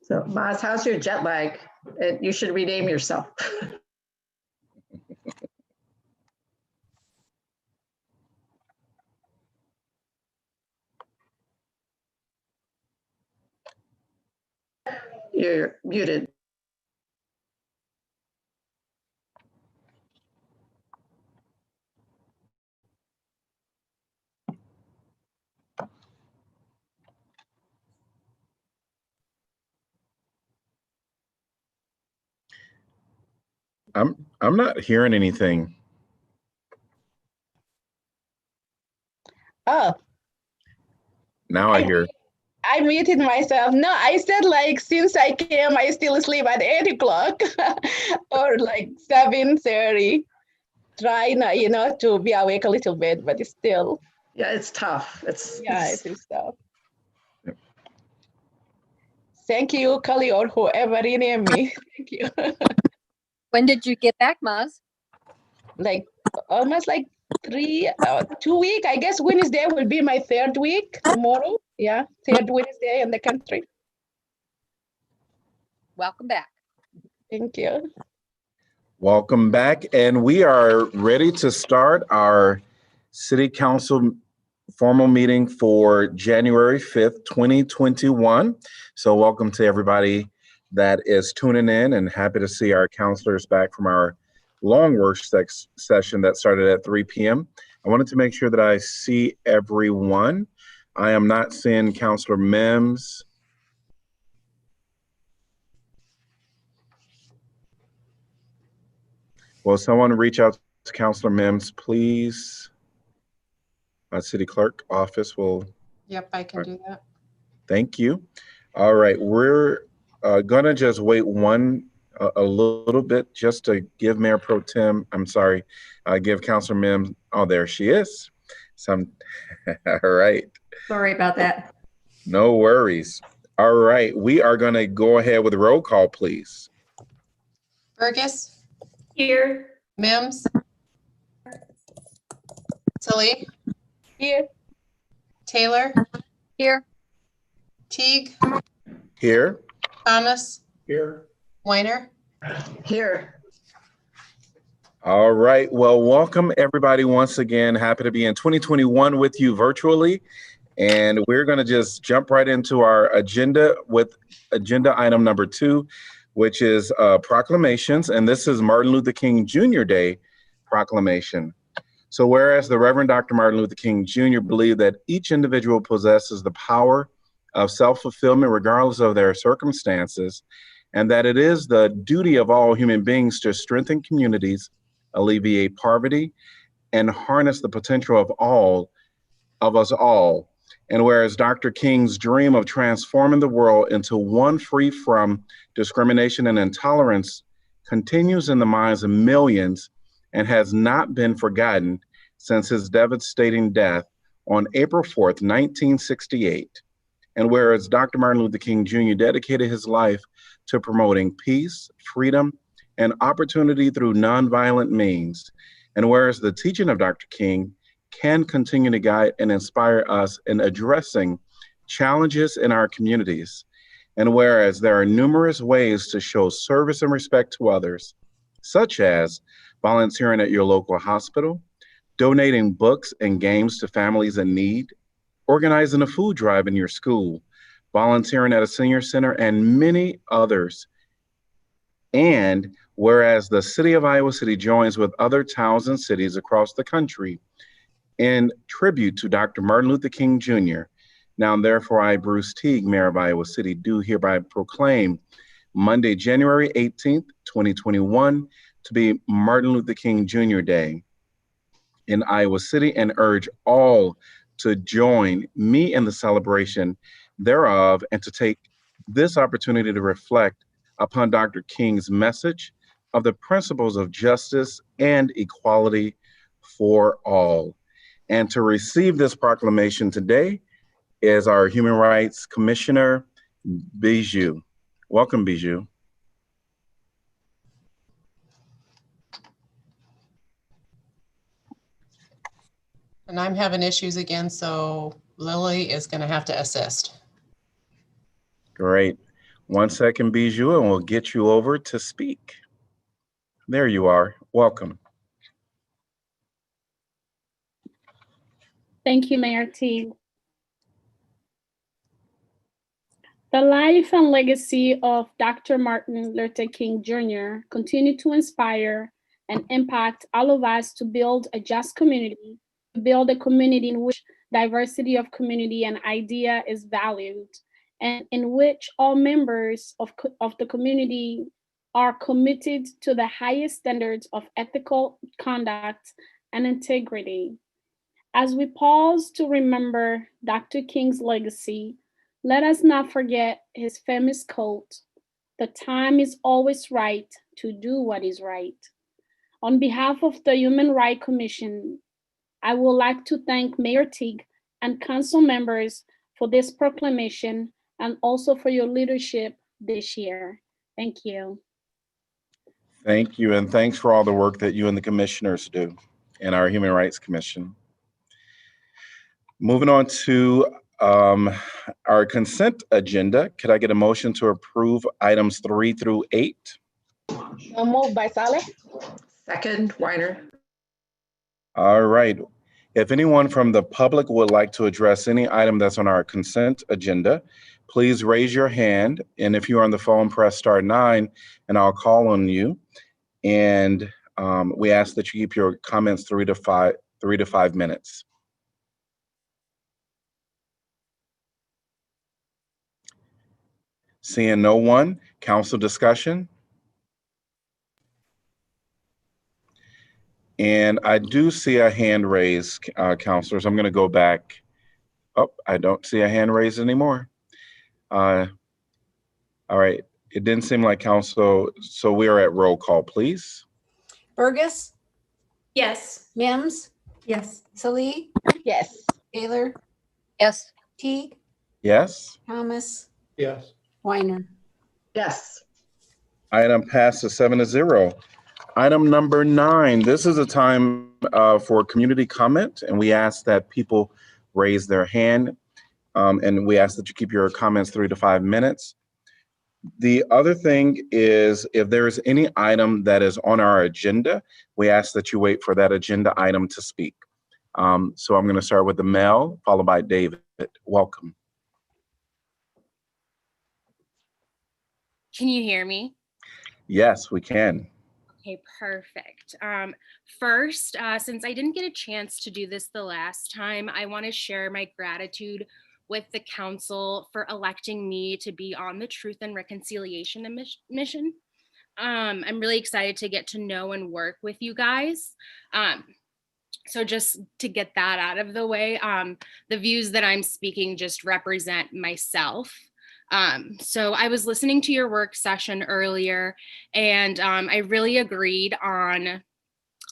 So Maz, how's your jet lag? You should rename yourself. You're muted. I'm not hearing anything. Oh, Now I hear. I muted myself. No, I said like since I came, I still sleep at 8 o'clock or like 7:30. Try not, to be awake a little bit, but it's still. Yeah, it's tough. It is tough. Thank you, Kali, or whoever renamed me. Thank you. When did you get back, Maz? Like almost like 2 weeks. I guess Wednesday will be my 3rd week tomorrow. Yeah, 3rd Wednesday in the country. Welcome back. Thank you. Welcome back. And we are ready to start our City Council formal meeting for January 5th, 2021. So welcome to everybody that is tuning in, and happy to see our counselors back from our long work session that started at 3 p.m. I wanted to make sure that I see everyone. I am not seeing Counselor Mims. Will someone reach out to Counselor Mims, please? My city clerk office will. Yep, I can do that. Thank you. All right, we're gonna just wait a little bit just to give Mayor Pro Tem, give Counselor Mims, oh, there she is. All right. Sorry about that. No worries. All right, we are gonna go ahead with a roll call, please. Burgess. Here. Mims. Tilly. Here. Taylor. Here. Teague. Here. Thomas. Here. Weiner. Here. All right, well, welcome everybody once again. Happy to be in 2021 with you virtually. And we're gonna just jump right into our agenda with agenda item number 2, which is proclamations. And this is Martin Luther King Jr. Day proclamation. So whereas the Reverend Dr. Martin Luther King Jr. believed that each individual possesses the power of self-fulfillment regardless of their circumstances, and that it is the duty of all human beings to strengthen communities, alleviate poverty, and harness the potential of us all. And whereas Dr. King's dream of transforming the world into one free from discrimination and intolerance continues in the minds of millions and has not been forgotten since his devastating death on April 4th, 1968. And whereas Dr. Martin Luther King Jr. dedicated his life to promoting peace, freedom, and opportunity through nonviolent means, and whereas the teaching of Dr. King can continue to guide and inspire us in addressing challenges in our communities, and whereas there are numerous ways to show service and respect to others, such as volunteering at your local hospital, donating books and games to families in need, organizing a food drive in your school, volunteering at a senior center, and many others. And whereas the city of Iowa City joins with other towns and cities across the country in tribute to Dr. Martin Luther King Jr., now therefore I, Bruce Teague, Mayor of Iowa City, do hereby proclaim Monday, January 18th, 2021 to be Martin Luther King Jr. Day in Iowa City, and urge all to join me in the celebration thereof and to take this opportunity to reflect upon Dr. King's message of the principles of justice and equality for all. And to receive this proclamation today is our Human Rights Commissioner, Bijou. Welcome, Bijou. And I'm having issues again, so Lily is going to have to assist. Great. 1 second, Bijou, and we'll get you over to speak. There you are. Welcome. Thank you, Mayor Teague. The life and legacy of Dr. Martin Luther King Jr. continue to inspire and impact all of us to build a just community, to build a community in which diversity of community and idea is valued, and in which all members of the community are committed to the highest standards of ethical conduct and integrity. As we pause to remember Dr. King's legacy, let us not forget his famous quote, "The time is always right to do what is right." On behalf of the Human Rights Commission, I would like to thank Mayor Teague and council members for this proclamation and also for your leadership this year. Thank you. Thank you, and thanks for all the work that you and the commissioners do and our Human Rights Commission. Moving on to our consent agenda, could I get a motion to approve items 3 through 8? So moved by Saleh. Second, Weiner. All right. If anyone from the public would like to address any item that's on our consent agenda, please raise your hand. And if you're on the phone, press *9 and I'll call on you. And we ask that you keep your comments 3 to 5 minutes. Seeing no one, council discussion. And I do see a hand raised, councilors. I'm going to go back. Oh, I don't see a hand raised anymore. All right. It didn't seem like council, so we are at roll call, please. Burgess, Yes. Mims, Yes. Salee, Yes. Taylor, Yes. Teague, Yes. Thomas, Yes. Weiner. Yes. Item passes 7-0. Item number 9, this is a time for community comment, and we ask that people raise their hand, and we ask that you keep your comments 3 to 5 minutes. The other thing is, if there is any item that is on our agenda, we ask that you wait for that agenda item to speak. So I'm going to start with the Mel, followed by David. Welcome. Can you hear me? Yes, we can. Okay, perfect. First, since I didn't get a chance to do this the last time, I want to share my gratitude with the council for electing me to be on the Truth and Reconciliation Mission. I'm really excited to get to know and work with you guys. So just to get that out of the way, the views that I'm speaking just represent myself. So I was listening to your work session earlier, and I really agreed on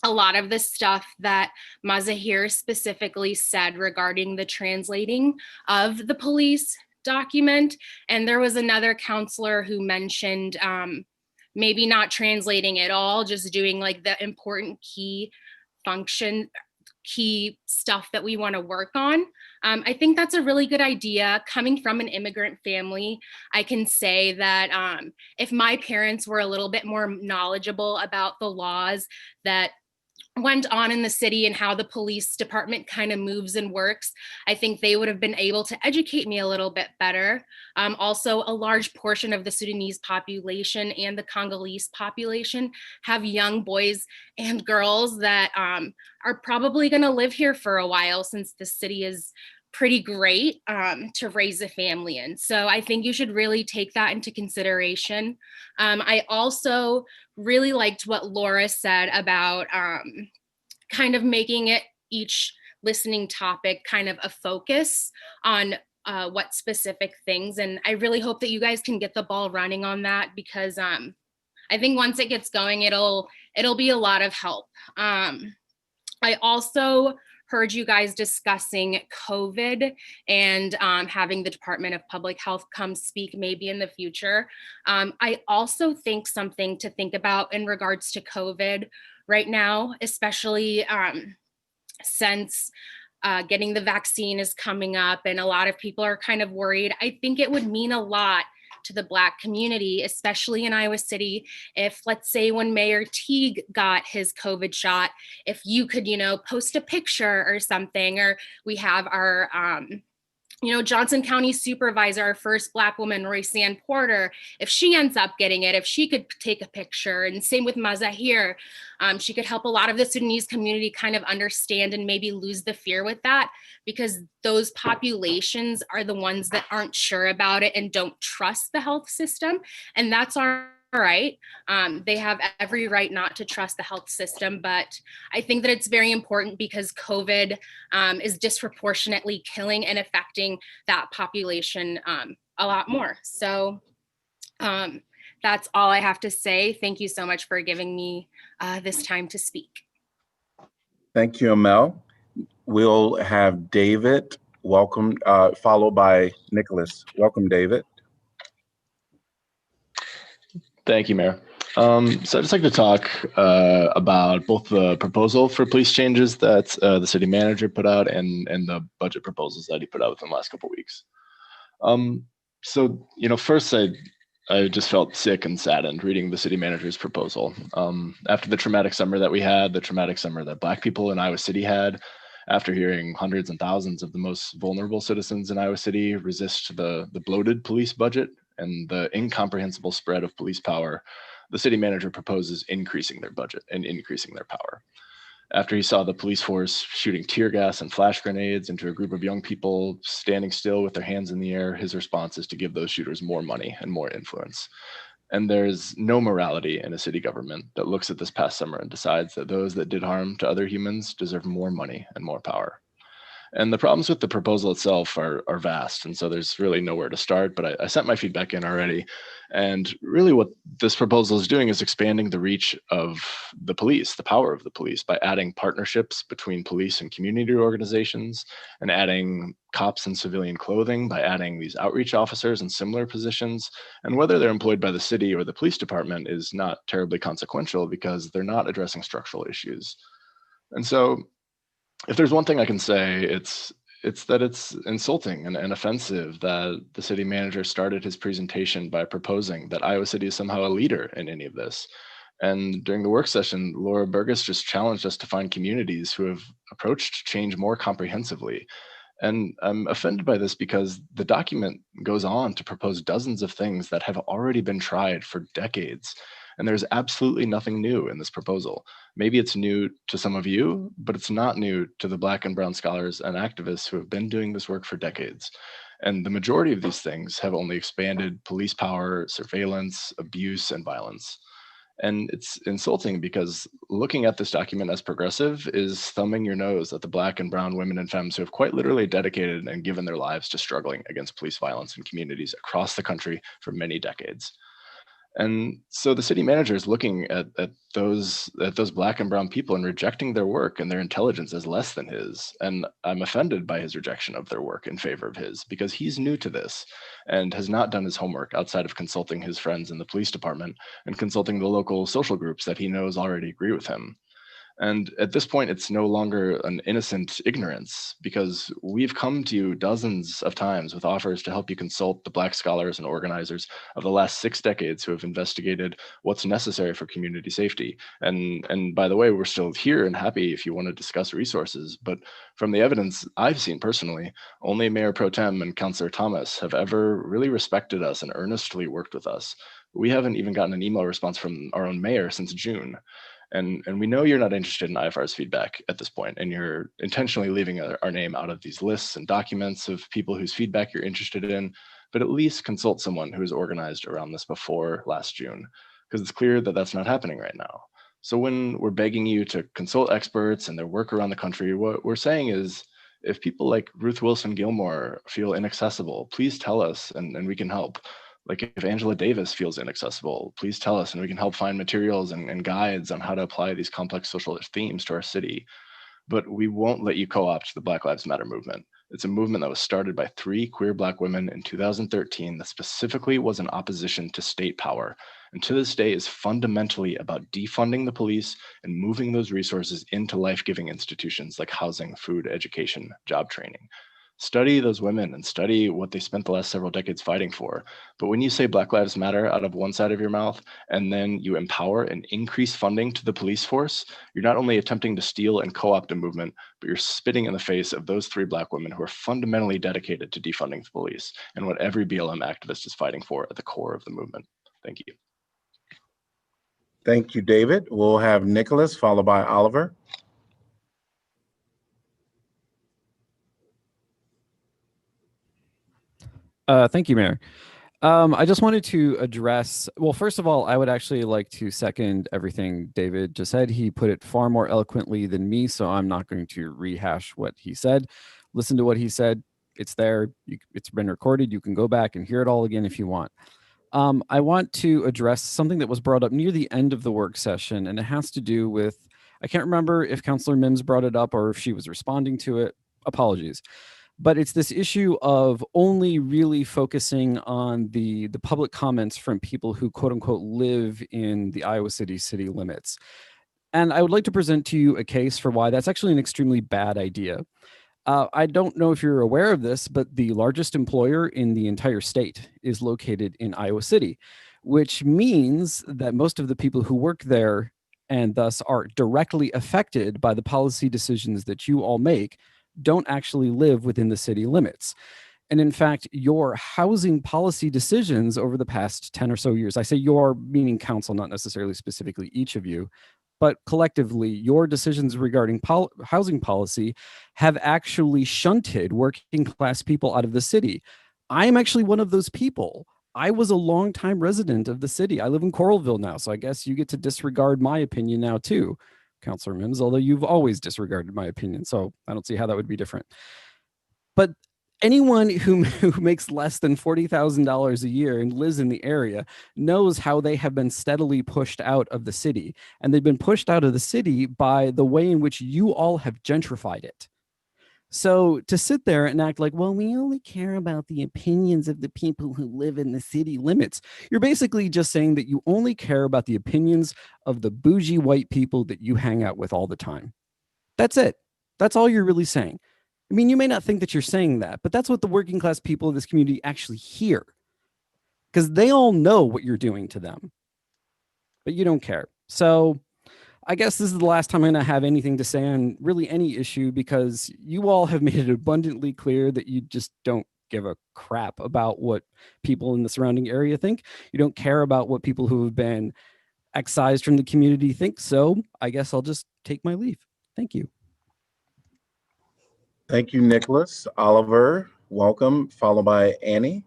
a lot of the stuff that Mazahir specifically said regarding the translating of the police document. And there was another counselor who mentioned maybe not translating at all, just doing like the important key stuff that we want to work on. I think that's a really good idea. Coming from an immigrant family, I can say that if my parents were a little bit more knowledgeable about the laws that went on in the city and how the police department kind of moves and works, I think they would have been able to educate me a little bit better. Also, a large portion of the Sudanese population and the Congolese population have young boys and girls that are probably going to live here for a while, since the city is pretty great to raise a family in. So I think you should really take that into consideration. I also really liked what Laura said about kind of making it each listening topic kind of a focus on what specific things. And I really hope that you guys can get the ball running on that, because I think once it gets going, it'll be a lot of help. I also heard you guys discussing COVID and having the Department of Public Health come speak maybe in the future. I also think something to think about in regards to COVID right now, especially since getting the vaccine is coming up and a lot of people are kind of worried. I think it would mean a lot to the Black community, especially in Iowa City. If, let's say, when Mayor Teague got his COVID shot, if you could, post a picture or something, or we have our, Johnson County Supervisor, our first Black woman, Royce-Ann Porter, if she ends up getting it, if she could take a picture, and same with Mazahir, she could help a lot of the Sudanese community kind of understand and maybe lose the fear with that, because those populations are the ones that aren't sure about it and don't trust the health system. And that's all right. They have every right not to trust the health system, but I think that it's very important because COVID is disproportionately killing and affecting that population a lot more. So that's all I have to say. Thank you so much for giving me this time to speak. Thank you, Amel. We'll have David, welcome, followed by Nicholas. Welcome, David. Thank you, Mayor. So I'd just like to talk about both the proposal for police changes that the city manager put out and the budget proposals that he put out within the last couple of weeks. So, first I just felt sick and saddened reading the city manager's proposal. After the traumatic summer that we had, the traumatic summer that Black people in Iowa City had, after hearing hundreds and thousands of the most vulnerable citizens in Iowa City resist the bloated police budget and the incomprehensible spread of police power, the city manager proposes increasing their budget and increasing their power. After he saw the police force shooting tear gas and flash grenades into a group of young people standing still with their hands in the air, his response is to give those shooters more money and more influence. And there's no morality in a city government that looks at this past summer and decides that those that did harm to other humans deserve more money and more power. And the problems with the proposal itself are vast. And so there's really nowhere to start, but I sent my feedback in already. And really what this proposal is doing is expanding the reach of the police, the power of the police, by adding partnerships between police and community organizations, and adding cops in civilian clothing by adding these outreach officers in similar positions. And whether they're employed by the city or the police department is not terribly consequential because they're not addressing structural issues. And so if there's one thing I can say, it's that it's insulting and offensive that the city manager started his presentation by proposing that Iowa City is somehow a leader in any of this. And during the work session, Laura Burgess just challenged us to find communities who have approached change more comprehensively. And I'm offended by this because the document goes on to propose dozens of things that have already been tried for decades. And there's absolutely nothing new in this proposal. Maybe it's new to some of you, but it's not new to the Black and brown scholars and activists who have been doing this work for decades. And the majority of these things have only expanded police power, surveillance, abuse, and violence. And it's insulting because looking at this document as progressive is thumbing your nose at the Black and brown women and femmes who have quite literally dedicated and given their lives to struggling against police violence in communities across the country for many decades. And so the city manager is looking at those Black and brown people and rejecting their work and their intelligence as less than his. And I'm offended by his rejection of their work in favor of his, because he's new to this and has not done his homework outside of consulting his friends in the police department and consulting the local social groups that he knows already agree with him. And at this point, it's no longer an innocent ignorance, because we've come to you dozens of times with offers to help you consult the Black scholars and organizers of the last 6 decades who have investigated what's necessary for community safety. And by the way, we're still here and happy if you want to discuss resources. But from the evidence I've seen personally, only Mayor Pro Tem and Councillor Thomas have ever really respected us and earnestly worked with us. We haven't even gotten an email response from our own mayor since June. And we know you're not interested in IFR's feedback at this point, and you're intentionally leaving our name out of these lists and documents of people whose feedback you're interested in, but at least consult someone who is organized around this before last June, because it's clear that that's not happening right now. So when we're begging you to consult experts and their work around the country, what we're saying is, if people like Ruth Wilson Gilmore feel inaccessible, please tell us and we can help. Like if Angela Davis feels inaccessible, please tell us and we can help find materials and guides on how to apply these complex social themes to our city. But we won't let you co-opt the Black Lives Matter movement. It's a movement that was started by 3 queer Black women in 2013 that specifically was in opposition to state power, and to this day is fundamentally about defunding the police and moving those resources into life-giving institutions like housing, food, education, job training. Study those women and study what they spent the last several decades fighting for. But when you say Black Lives Matter out of one side of your mouth, and then you empower and increase funding to the police force, you're not only attempting to steal and co-opt a movement, but you're spitting in the face of those 3 Black women who are fundamentally dedicated to defunding the police and what every BLM activist is fighting for at the core of the movement. Thank you. Thank you, David. We'll have Nicholas followed by Oliver. Thank you, Mayor. I just wanted to address, well, first of all, I would actually like to second everything David just said. He put it far more eloquently than me, so I'm not going to rehash what he said. Listen to what he said. It's there. It's been recorded. You can go back and hear it all again if you want. I want to address something that was brought up near the end of the work session, and it has to do with, I can't remember if Councilor Mims brought it up or if she was responding to it. Apologies. But it's this issue of only really focusing on the public comments from people who quote unquote live in the Iowa City city limits. And I would like to present to you a case for why that's actually an extremely bad idea. I don't know if you're aware of this, but the largest employer in the entire state is located in Iowa City, which means that most of the people who work there and thus are directly affected by the policy decisions that you all make don't actually live within the city limits. And in fact, your housing policy decisions over the past 10 or so years, I say your, meaning council, not necessarily specifically each of you, but collectively, your decisions regarding housing policy have actually shunted working class people out of the city. I am actually one of those people. I was a longtime resident of the city. I live in Coralville now, so I guess you get to disregard my opinion now too, Councilor Mims, although you've always disregarded my opinion, so I don't see how that would be different. But anyone who makes less than $40,000 a year and lives in the area knows how they have been steadily pushed out of the city. And they've been pushed out of the city by the way in which you all have gentrified it. So to sit there and act like, well, we only care about the opinions of the people who live in the city limits, you're basically just saying that you only care about the opinions of the bougie white people that you hang out with all the time. That's it. That's all you're really saying. I mean, you may not think that you're saying that, but that's what the working class people of this community actually hear, because they all know what you're doing to them, but you don't care. So I guess this is the last time I'm going to have anything to say on really any issue, because you all have made it abundantly clear that you just don't give a crap about what people in the surrounding area think. You don't care about what people who have been excised from the community think. So I guess I'll just take my leave. Thank you. Thank you, Nicholas. Oliver, welcome, followed by Annie.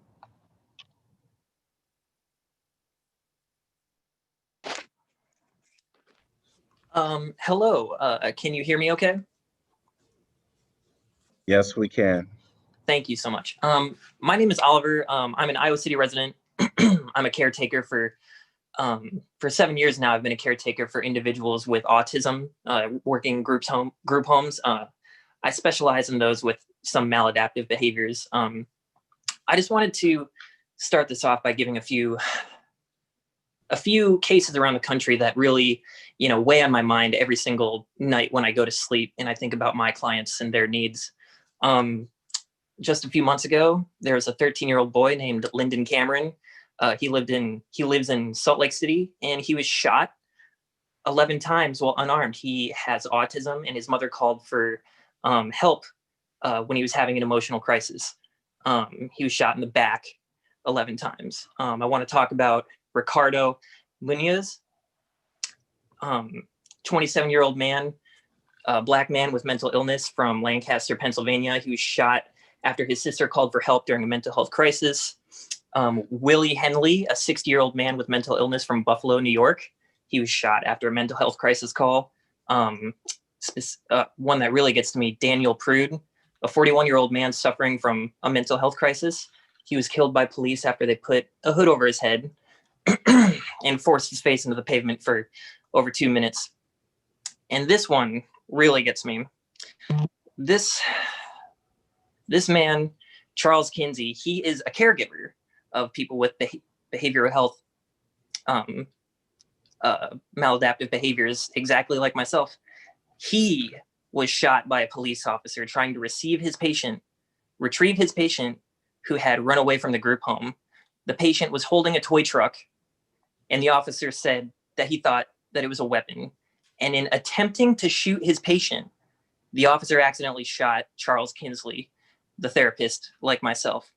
Hello, can you hear me okay? Yes, we can. Thank you so much. My name is Oliver. I'm an Iowa City resident. I'm a caretaker for 7 years now. I've been a caretaker for individuals with autism, working group homes. I specialize in those with some maladaptive behaviors. I just wanted to start this off by giving a few cases around the country that really, weigh on my mind every single night when I go to sleep and I think about my clients and their needs. Just a few months ago, there was a 13-year-old boy named Lyndon Cameron. He lives in Salt Lake City, and he was shot 11 times while unarmed. He has autism, and his mother called for help when he was having an emotional crisis. He was shot in the back 11 times. I want to talk about Ricardo Munoz, 27-year-old man, Black man with mental illness from Lancaster, Pennsylvania. He was shot after his sister called for help during a mental health crisis. Willie Henley, a 60-year-old man with mental illness from Buffalo, New York. He was shot after a mental health crisis call. One that really gets to me, Daniel Prude, a 41-year-old man suffering from a mental health crisis. He was killed by police after they put a hood over his head and forced his face into the pavement for over 2 minutes. And this one really gets me. This man, Charles Kinsey, he is a caregiver of people with behavioral health, maladaptive behaviors, exactly like myself. He was shot by a police officer trying to receive his patient retrieve his patient who had run away from the group home. The patient was holding a toy truck, and the officer said that he thought that it was a weapon. And in attempting to shoot his patient, the officer accidentally shot Charles Kinsley, the therapist, like myself,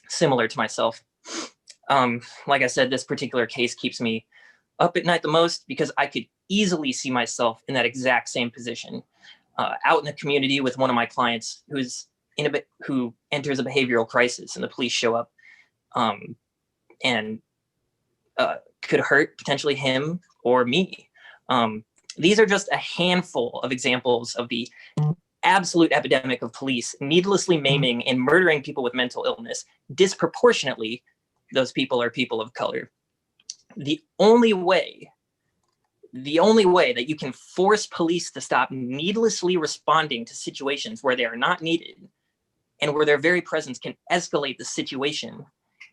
similar to myself. Like I said, this particular case keeps me up at night the most because I could easily see myself in that exact same position, out in the community with one of my clients who enters a behavioral crisis, and the police show up and could hurt potentially him or me. These are just a handful of examples of the absolute epidemic of police needlessly maiming and murdering people with mental illness. Disproportionately, those people are people of color. The only way that you can force police to stop needlessly responding to situations where they are not needed and where their very presence can escalate the situation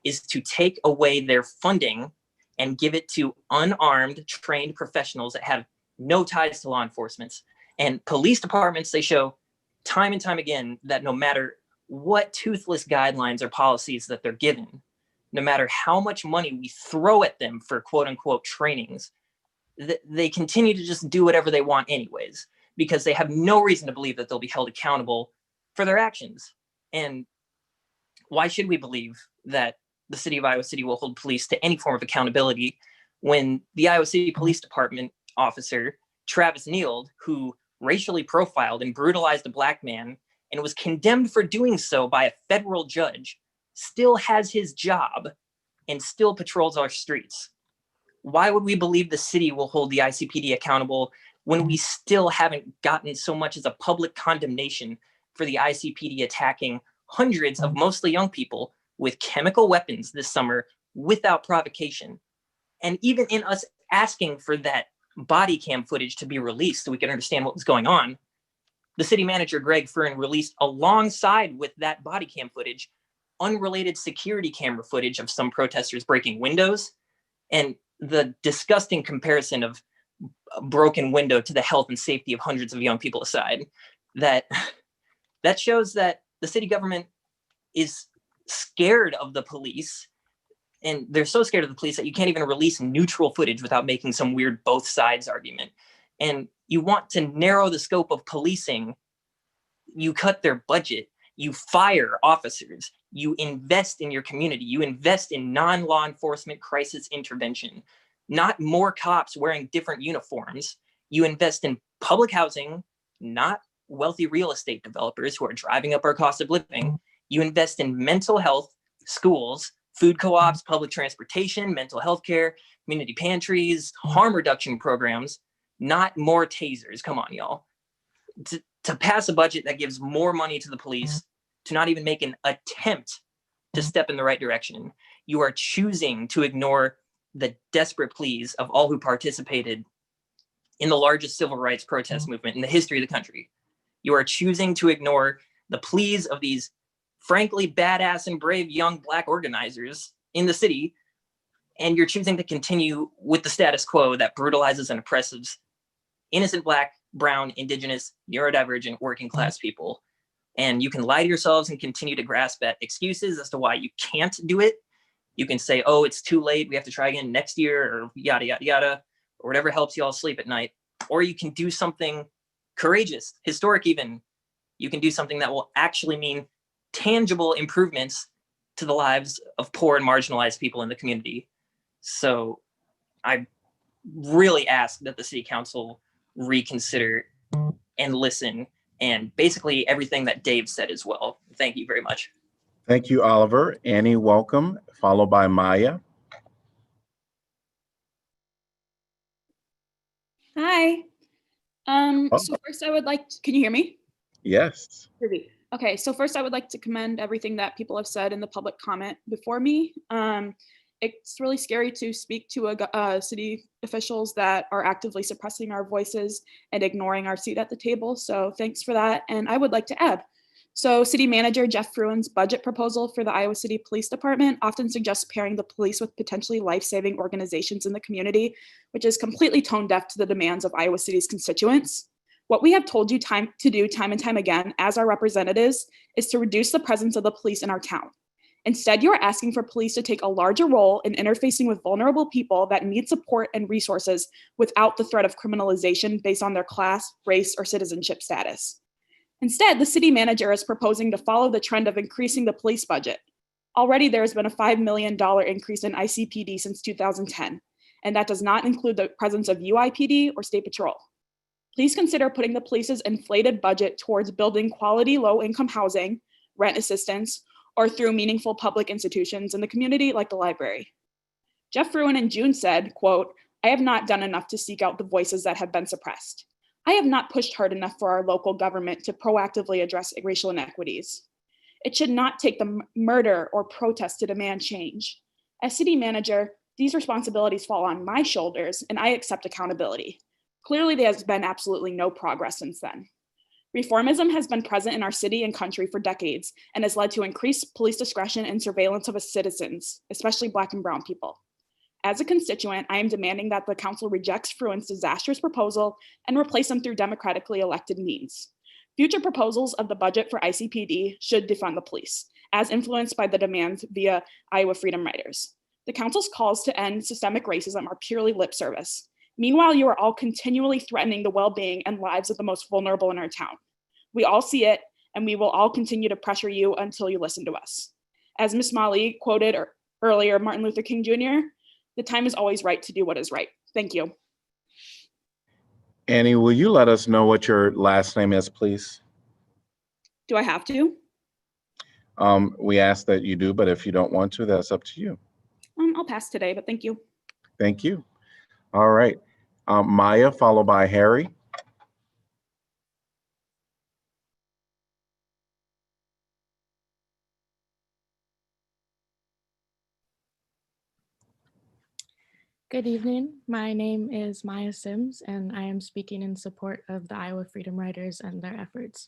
is to take away their funding and give it to unarmed, trained professionals that have no ties to law enforcement. And police departments, they show time and time again that no matter what toothless guidelines or policies that they're given, no matter how much money we throw at them for quote unquote trainings, they continue to just do whatever they want anyways, because they have no reason to believe that they'll be held accountable for their actions. And why should we believe that the city of Iowa City will hold police to any form of accountability when the Iowa City Police Department officer, Travis Neild, who racially profiled and brutalized a Black man and was condemned for doing so by a federal judge, still has his job and still patrols our streets? Why would we believe the city will hold the ICPD accountable when we still haven't gotten so much as a public condemnation for the ICPD attacking hundreds of mostly young people with chemical weapons this summer without provocation? And even in us asking for that body cam footage to be released so we can understand what was going on, the city manager, Greg Fern, released alongside with that body cam footage, unrelated security camera footage of some protesters breaking windows, and the disgusting comparison of a broken window to the health and safety of hundreds of young people aside, that shows that the city government is scared of the police. And they're so scared of the police that you can't even release neutral footage without making some weird both sides argument. And you want to narrow the scope of policing, you cut their budget, you fire officers, you invest in your community, you invest in non-law enforcement crisis intervention, not more cops wearing different uniforms. You invest in public housing, not wealthy real estate developers who are driving up our cost of living. You invest in mental health, schools, food co-ops, public transportation, mental health care, community pantries, harm reduction programs, not more tasers. Come on, y'all. To pass a budget that gives more money to the police, to not even make an attempt to step in the right direction, you are choosing to ignore the desperate pleas of all who participated in the largest civil rights protest movement in the history of the country. You are choosing to ignore the pleas of these frankly badass and brave young Black organizers in the city, and you're choosing to continue with the status quo that brutalizes and oppresses innocent Black, brown, indigenous, neurodivergent, working class people. And you can lie to yourselves and continue to grasp at excuses as to why you can't do it. You can say, oh, it's too late, we have to try again next year, or yada, yada, yada, or whatever helps you all sleep at night. Or you can do something courageous, historic even. You can do something that will actually mean tangible improvements to the lives of poor and marginalized people in the community. So I really ask that the city council reconsider and listen, and basically everything that Dave said as well. Thank you very much. Thank you, Oliver. Annie, welcome, followed by Maya. Hi. So first I would like to, can you hear me? Yes. Okay, so first I would like to commend everything that people have said in the public comment before me. It's really scary to speak to city officials that are actively suppressing our voices and ignoring our seat at the table. So thanks for that. And I would like to add, so City Manager Jeff Fruin's budget proposal for the Iowa City Police Department often suggests pairing the police with potentially life-saving organizations in the community, which is completely tone deaf to the demands of Iowa City's constituents. What we have told you time and time again as our representatives is to reduce the presence of the police in our town. Instead, you are asking for police to take a larger role in interfacing with vulnerable people that need support and resources without the threat of criminalization based on their class, race, or citizenship status. Instead, the city manager is proposing to follow the trend of increasing the police budget. Already, there has been a $5 million increase in ICPD since 2010, and that does not include the presence of UIPD or State Patrol. Please consider putting the police's inflated budget towards building quality low-income housing, rent assistance, or through meaningful public institutions in the community like the library. Jeff Fruin in June said, quote, "I have not done enough to seek out the voices that have been suppressed. I have not pushed hard enough for our local government to proactively address racial inequities. It should not take the murder or protest to demand change. As city manager, these responsibilities fall on my shoulders and I accept accountability. Clearly, there has been absolutely no progress since then. Reformism has been present in our city and country for decades and has led to increased police discretion and surveillance of its citizens, especially Black and Brown people. As a constituent, I am demanding that the council rejects Fruin's disastrous proposal and replace them through democratically elected means. Future proposals of the budget for ICPD should defund the police, as influenced by the demands via Iowa Freedom Riders. The council's calls to end systemic racism are purely lip service. Meanwhile, you are all continually threatening the well-being and lives of the most vulnerable in our town. We all see it, and we will all continue to pressure you until you listen to us. As Ms. Mali quoted earlier, Martin Luther King Jr., the time is always right to do what is right. Thank you. Annie, will you let us know what your last name is, please? Do I have to? We ask that you do, but if you don't want to, that's up to you. I'll pass today, but thank you. Thank you. All right. Maya, followed by Harry. Good evening. My name is Maya Sims, and I am speaking in support of the Iowa Freedom Riders and their efforts.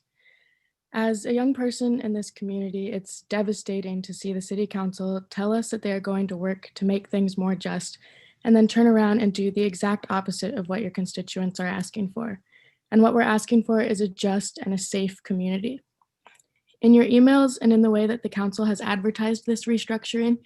As a young person in this community, it's devastating to see the City Council tell us that they are going to work to make things more just, and then turn around and do the exact opposite of what your constituents are asking for. And what we're asking for is a just and a safe community. In your emails and in the way that the council has advertised this restructuring,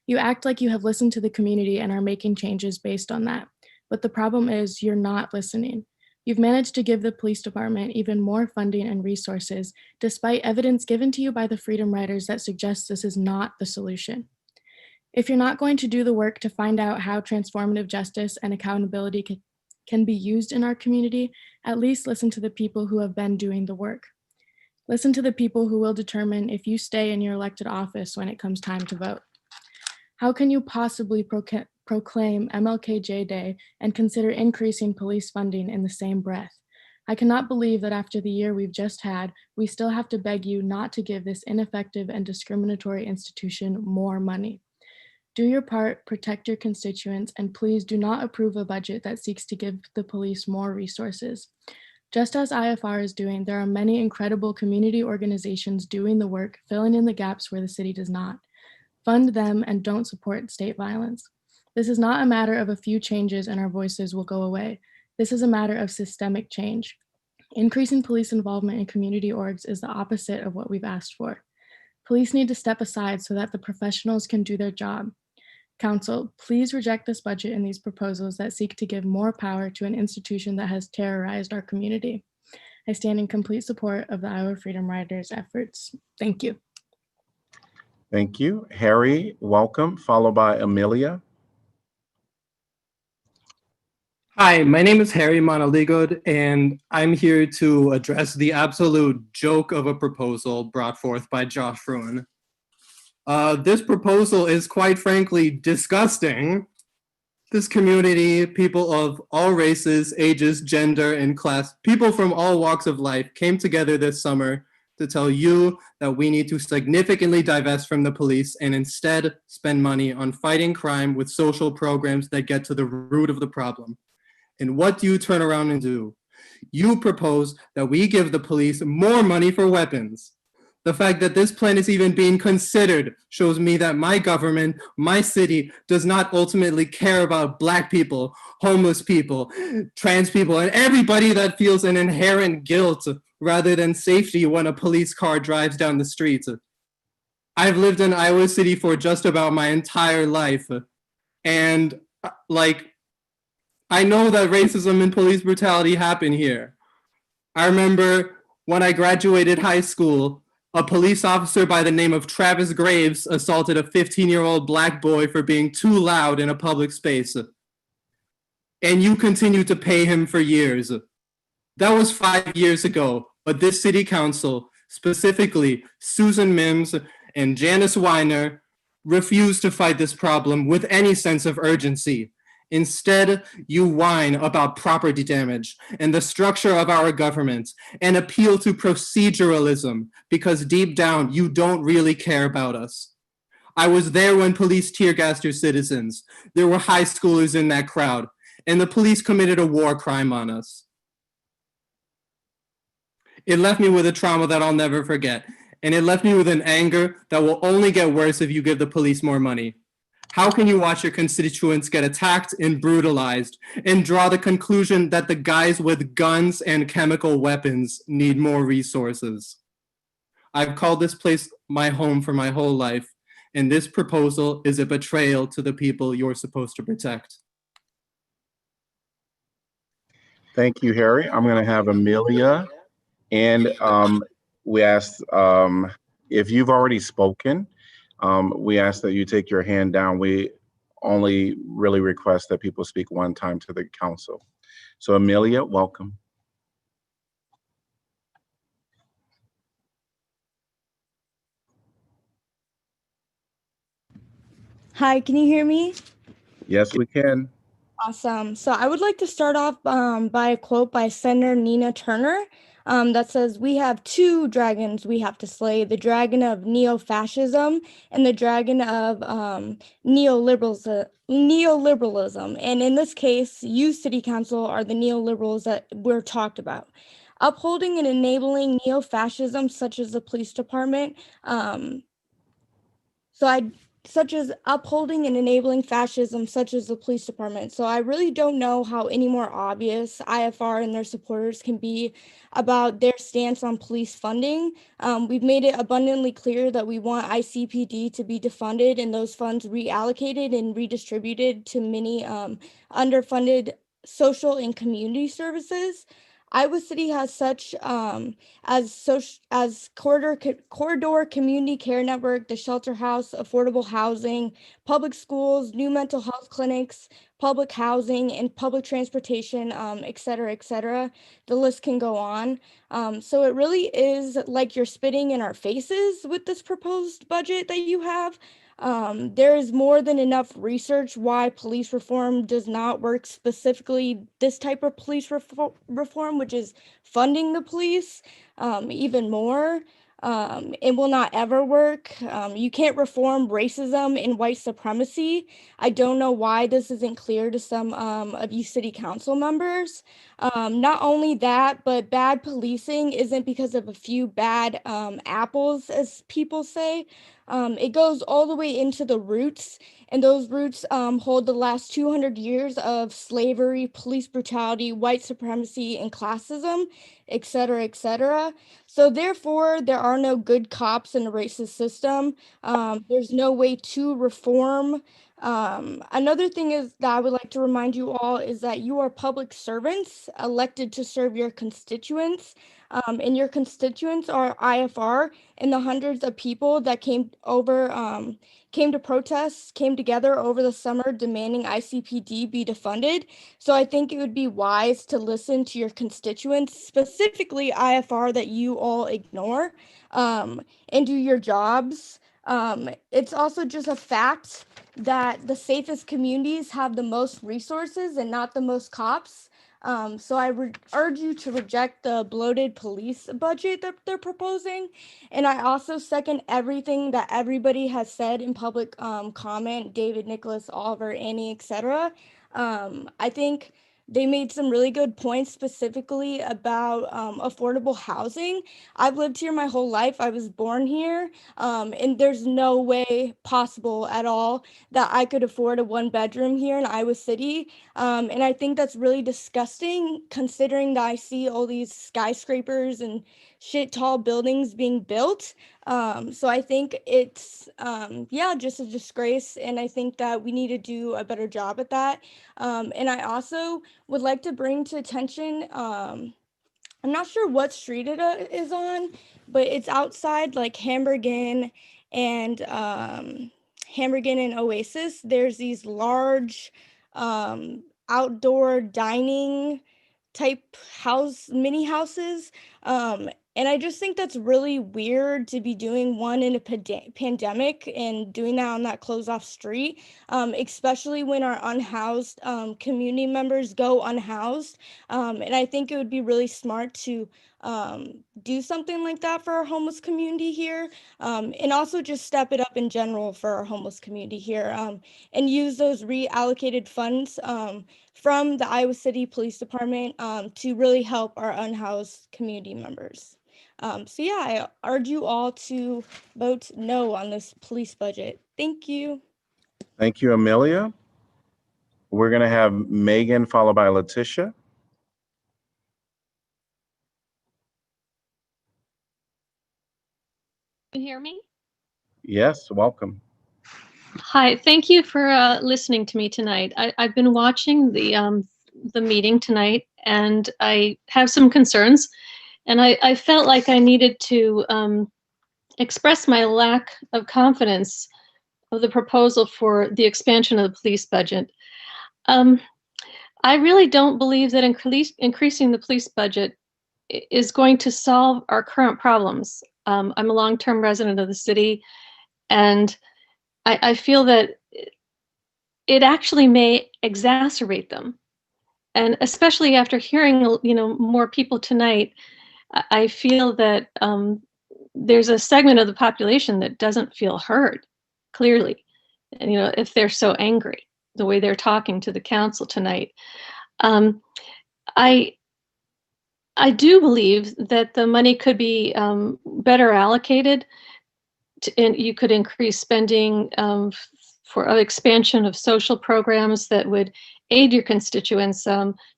you act like you have listened to the community and are making changes based on that. But the problem is you're not listening. You've managed to give the police department even more funding and resources, despite evidence given to you by the Freedom Riders that suggests this is not the solution. If you're not going to do the work to find out how transformative justice and accountability can be used in our community, at least listen to the people who have been doing the work. Listen to the people who will determine if you stay in your elected office when it comes time to vote. How can you possibly proclaim MLKJ Day and consider increasing police funding in the same breath? I cannot believe that after the year we've just had, we still have to beg you not to give this ineffective and discriminatory institution more money. Do your part, protect your constituents, and please do not approve a budget that seeks to give the police more resources. Just as IFR is doing, there are many incredible community organizations doing the work, filling in the gaps where the city does not. Fund them and don't support state violence. This is not a matter of a few changes and our voices will go away. This is a matter of systemic change. Increasing police involvement in community orgs is the opposite of what we've asked for. Police need to step aside so that the professionals can do their job. Council, please reject this budget and these proposals that seek to give more power to an institution that has terrorized our community. I stand in complete support of the Iowa Freedom Riders' efforts. Thank you. Thank you. Harry, welcome, followed by Amelia. Hi, my name is Harry Monaligod, and I'm here to address the absolute joke of a proposal brought forth by Josh Fruin. This proposal is quite frankly disgusting. This community, people of all races, ages, gender, and class, people from all walks of life came together this summer to tell you that we need to significantly divest from the police and instead spend money on fighting crime with social programs that get to the root of the problem. And what do you turn around and do? You propose that we give the police more money for weapons. The fact that this plan is even being considered shows me that my government, my city, does not ultimately care about Black people, homeless people, trans people, and everybody that feels an inherent guilt rather than safety when a police car drives down the street. I've lived in Iowa City for just about my entire life. And I know that racism and police brutality happen here. I remember when I graduated high school, a police officer by the name of Travis Graves assaulted a 15-year-old Black boy for being too loud in a public space. And you continue to pay him for years. That was 5 years ago, but this city council, specifically Susan Mims and Janice Weiner, refused to fight this problem with any sense of urgency. Instead, you whine about property damage and the structure of our government and appeal to proceduralism because deep down, you don't really care about us. I was there when police tear gassed your citizens. There were high schoolers in that crowd, and the police committed a war crime on us. It left me with a trauma that I'll never forget, and it left me with an anger that will only get worse if you give the police more money. How can you watch your constituents get attacked and brutalized and draw the conclusion that the guys with guns and chemical weapons need more resources? I've called this place my home for my whole life, and this proposal is a betrayal to the people you're supposed to protect. Thank you, Harry. I'm going to have Amelia. And we asked if you've already spoken, we ask that you take your hand down. We only really request that people speak one time to the council. So Amelia, welcome. Hi, can you hear me? Yes, we can. Awesome. So I would like to start off by a quote by Senator Nina Turner that says, "We have two dragons we have to slay, the dragon of neo-fascism and the dragon of neoliberalism. And in this case, you, City Council, are the neoliberals that we're talked about. Upholding and enabling neo-fascism, such as the police department, such as upholding and enabling fascism, such as the police department. So I really don't know how any more obvious IFR and their supporters can be about their stance on police funding. We've made it abundantly clear that we want ICPD to be defunded and those funds reallocated and redistributed to many underfunded social and community services. Iowa City has such as corridor community care network, the shelter house, affordable housing, public schools, new mental health clinics, public housing, and public transportation, et cetera, et cetera. The list can go on. So it really is like you're spitting in our faces with this proposed budget that you have. There is more than enough research why police reform does not work, specifically this type of police reform, which is funding the police even more. It will not ever work. You can't reform racism and white supremacy. I don't know why this isn't clear to some of you city council members. Not only that, but bad policing isn't because of a few bad apples, as people say. It goes all the way into the roots, and those roots hold the last 200 years of slavery, police brutality, white supremacy, and classism, et cetera, et cetera. So therefore, there are no good cops in a racist system. There's no way to reform. Another thing is that I would like to remind you all is that you are public servants elected to serve your constituents. And your constituents are IFR and the hundreds of people that came to protests, came together over the summer demanding ICPD be defunded. So I think it would be wise to listen to your constituents, specifically IFR that you all ignore, and do your jobs. It's also just a fact that the safest communities have the most resources and not the most cops. So I urge you to reject the bloated police budget that they're proposing. And I also second everything that everybody has said in public comment, David, Nicholas, Oliver, Annie, etc. I think they made some really good points specifically about affordable housing. I've lived here my whole life. I was born here, and there's no way possible at all that I could afford a 1-bedroom here in Iowa City. And I think that's really disgusting considering that I see all these skyscrapers and shit tall buildings being built. So I think it's, yeah, just a disgrace. And I think that we need to do a better job at that. And I also would like to bring to attention, I'm not sure what street it is on, but it's outside like Hamburgen and Oasis. There's these large outdoor dining type mini houses. And I just think that's really weird to be doing one in a pandemic and doing that on that closed off street, especially when our unhoused community members go unhoused. And I think it would be really smart to do something like that for our homeless community here, and also just step it up in general for our homeless community here, and use those reallocated funds from the Iowa City Police Department to really help our unhoused community members. So yeah, I urge you all to vote no on this police budget. Thank you. Thank you, Amelia. We're going to have Megan followed by Letitia. Can you hear me? Yes, welcome. Hi, thank you for listening to me tonight. I've been watching the meeting tonight, and I have some concerns, and I felt like I needed to express my lack of confidence of the proposal for the expansion of the police budget. I really don't believe that increasing the police budget is going to solve our current problems. I'm a long-term resident of the city, and I feel that it actually may exacerbate them. And especially after hearing, more people tonight, I feel that there's a segment of the population that doesn't feel heard clearly. And, if they're so angry, the way they're talking to the council tonight. I do believe that the money could be better allocated, and you could increase spending for expansion of social programs that would aid your constituents.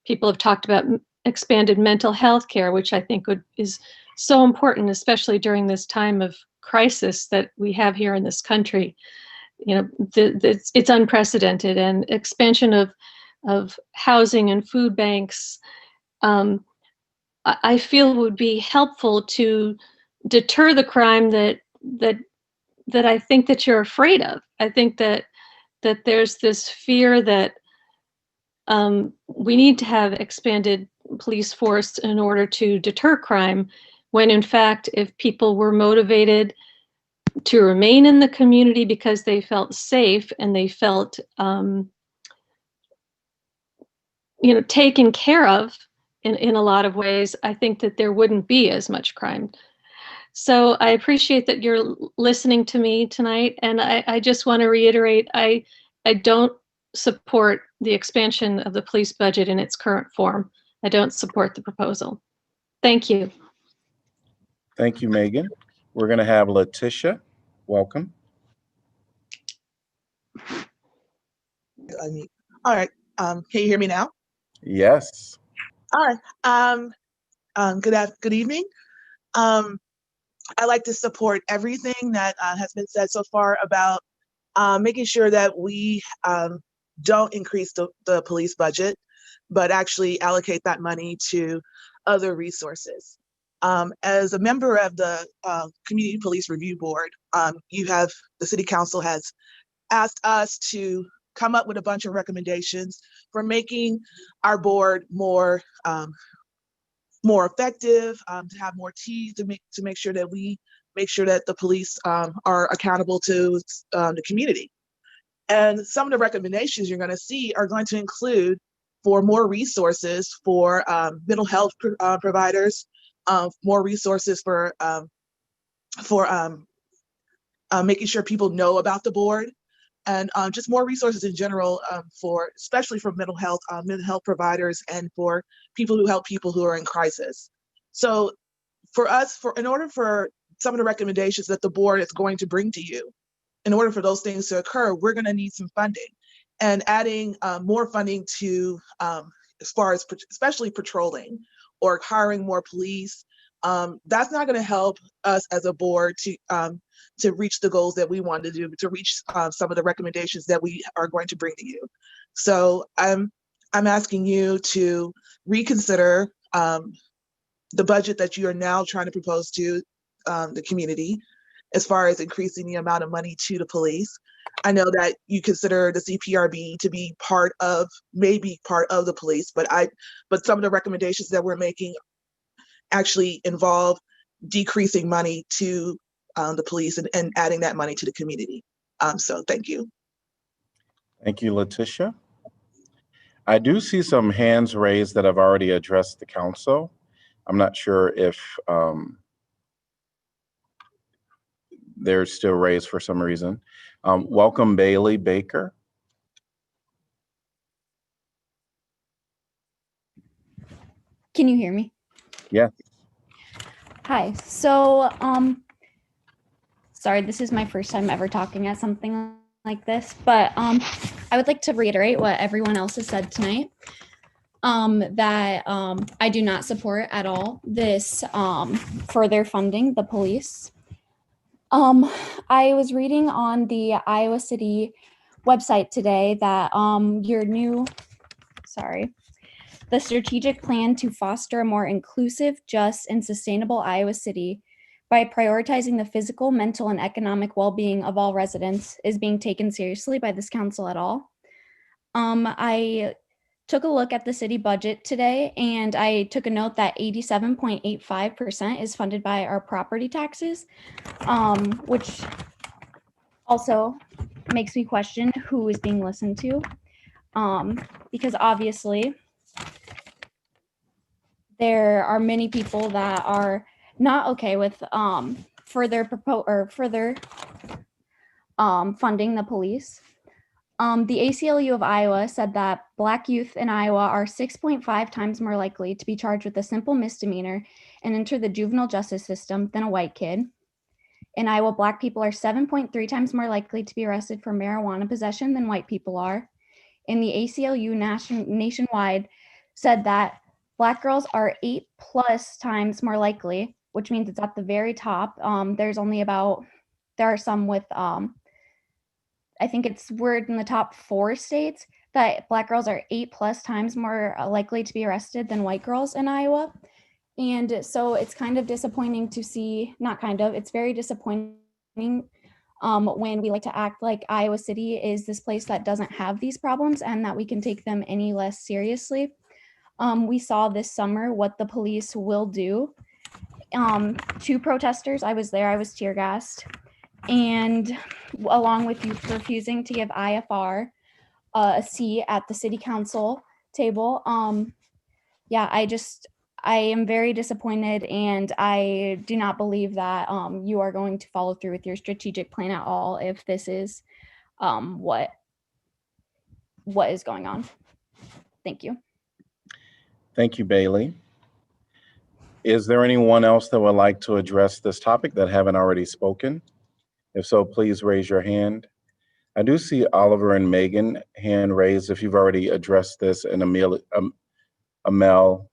People have talked about expanded mental health care, which I think is so important, especially during this time of crisis that we have here in this country. It's unprecedented, and expansion of housing and food banks, I feel would be helpful to deter the crime that I think that you're afraid of. I think that there's this fear that we need to have expanded police force in order to deter crime, when in fact, if people were motivated to remain in the community because they felt safe and they felt taken care of in a lot of ways, I think that there wouldn't be as much crime. So I appreciate that you're listening to me tonight, and I just want to reiterate, I don't support the expansion of the police budget in its current form. I don't support the proposal. Thank you. Thank you, Megan. We're going to have Letitia. Welcome. All right. Can you hear me now? Yes. All right. Good evening. I like to support everything that has been said so far about making sure that we don't increase the police budget, but actually allocate that money to other resources. As a member of the Community Police Review Board, the City Council has asked us to come up with a bunch of recommendations for making our board more effective, to have more teeth, to make sure that we make sure that the police are accountable to the community. And some of the recommendations you're going to see are going to include for more resources for mental health providers, more resources for making sure people know about the board, and just more resources in general especially for mental health providers and for people who are in crisis. So for us, in order for some of the recommendations that the board is going to bring to you, in order for those things to occur, we're going to need some funding, and adding more funding to as far as especially patrolling or hiring more police. That's not going to help us as a board to reach the goals that we want to do, to reach some of the recommendations that we are going to bring to you. So I'm asking you to reconsider the budget that you are now trying to propose to the community as far as increasing the amount of money to the police. I know that you consider the CPRB to be maybe part of the police, but some of the recommendations that we're making actually involve decreasing money to the police and adding that money to the community. So thank you. Thank you, Letitia. I do see some hands raised that have already addressed the council. I'm not sure if they're still raised for some reason. Welcome, Bailey Baker. Can you hear me? Yes. Hi. So, sorry, this is my first time ever talking at something like this, but I would like to reiterate what everyone else has said tonight. That I do not support at all this further funding the police. I was reading on the Iowa City website today that the strategic plan to foster a more inclusive, just, and sustainable Iowa City by prioritizing the physical, mental, and economic well-being of all residents is being taken seriously by this council at all. I took a look at the city budget today, and I took a note that 87.85% is funded by our property taxes, which also makes me question who is being listened to, because obviously there are many people that are not okay with further funding the police. The ACLU of Iowa said that Black youth in Iowa are 6.5 times more likely to be charged with a simple misdemeanor and enter the juvenile justice system than a white kid. In Iowa, Black people are 7.3 times more likely to be arrested for marijuana possession than white people are. And the ACLU nationwide said that Black girls are 8+ times more likely, which means it's at the very top. There are some with, I think we're in the top 4 states that Black girls are 8+ times more likely to be arrested than white girls in Iowa. And so it's kind of disappointing to see, it's very disappointing when we like to act like Iowa City is this place that doesn't have these problems and that we can take them any less seriously. We saw this summer what the police will do to protesters. I was there, I was tear gassed. And along with you refusing to give IFR a seat at the city council table, I am very disappointed, and I do not believe that you are going to follow through with your strategic plan at all if this is what is going on. Thank you. Thank you, Bailey. Is there anyone else that would like to address this topic that haven't already spoken? If so, please raise your hand. I do see Oliver and Megan hand raised. If you've already addressed this, and Amel,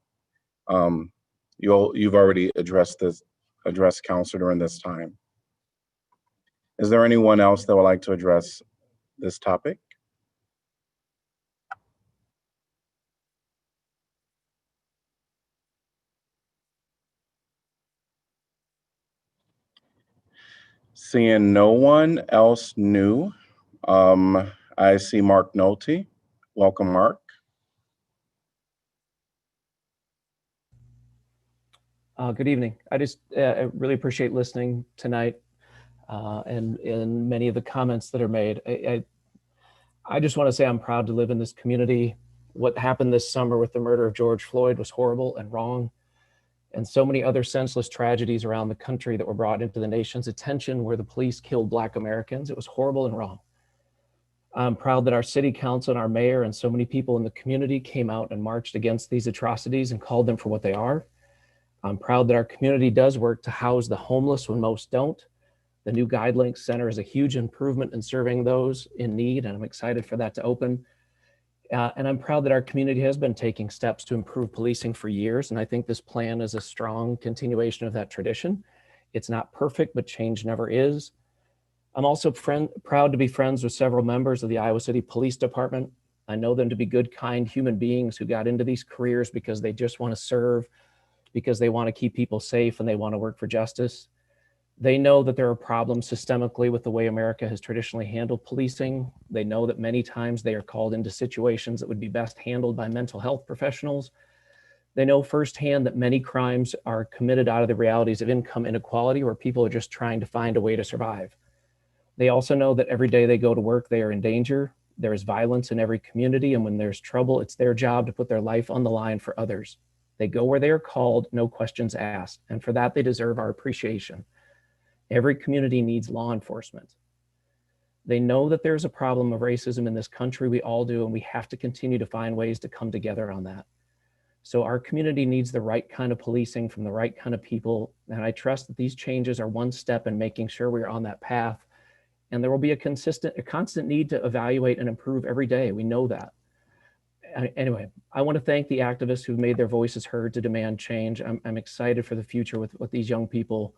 you've already addressed council during this time. Is there anyone else that would like to address this topic? Seeing no one else new, I see Mark Nolte. Welcome, Mark. Good evening. I just really appreciate listening tonight and many of the comments that are made. I just want to say I'm proud to live in this community. What happened this summer with the murder of George Floyd was horrible and wrong. And so many other senseless tragedies around the country that were brought into the nation's attention where the police killed Black Americans. It was horrible and wrong. I'm proud that our city council and our mayor and so many people in the community came out and marched against these atrocities and called them for what they are. I'm proud that our community does work to house the homeless when most don't. The new GuideLink Center is a huge improvement in serving those in need, and I'm excited for that to open. And I'm proud that our community has been taking steps to improve policing for years, and I think this plan is a strong continuation of that tradition. It's not perfect, but change never is. I'm also proud to be friends with several members of the Iowa City Police Department. I know them to be good, kind human beings who got into these careers because they just want to serve, because they want to keep people safe and they want to work for justice. They know that there are problems systemically with the way America has traditionally handled policing. They know that many times they are called into situations that would be best handled by mental health professionals. They know firsthand that many crimes are committed out of the realities of income inequality, where people are just trying to find a way to survive. They also know that every day they go to work, they are in danger. There is violence in every community, and when there's trouble, it's their job to put their life on the line for others. They go where they are called, no questions asked, and for that they deserve our appreciation. Every community needs law enforcement. They know that there's a problem of racism in this country. We all do, and we have to continue to find ways to come together on that. So our community needs the right kind of policing from the right kind of people, and I trust that these changes are one step in making sure we're on that path. And there will be a constant need to evaluate and improve every day. We know that. Anyway, I want to thank the activists who've made their voices heard to demand change. I'm excited for the future with what these young people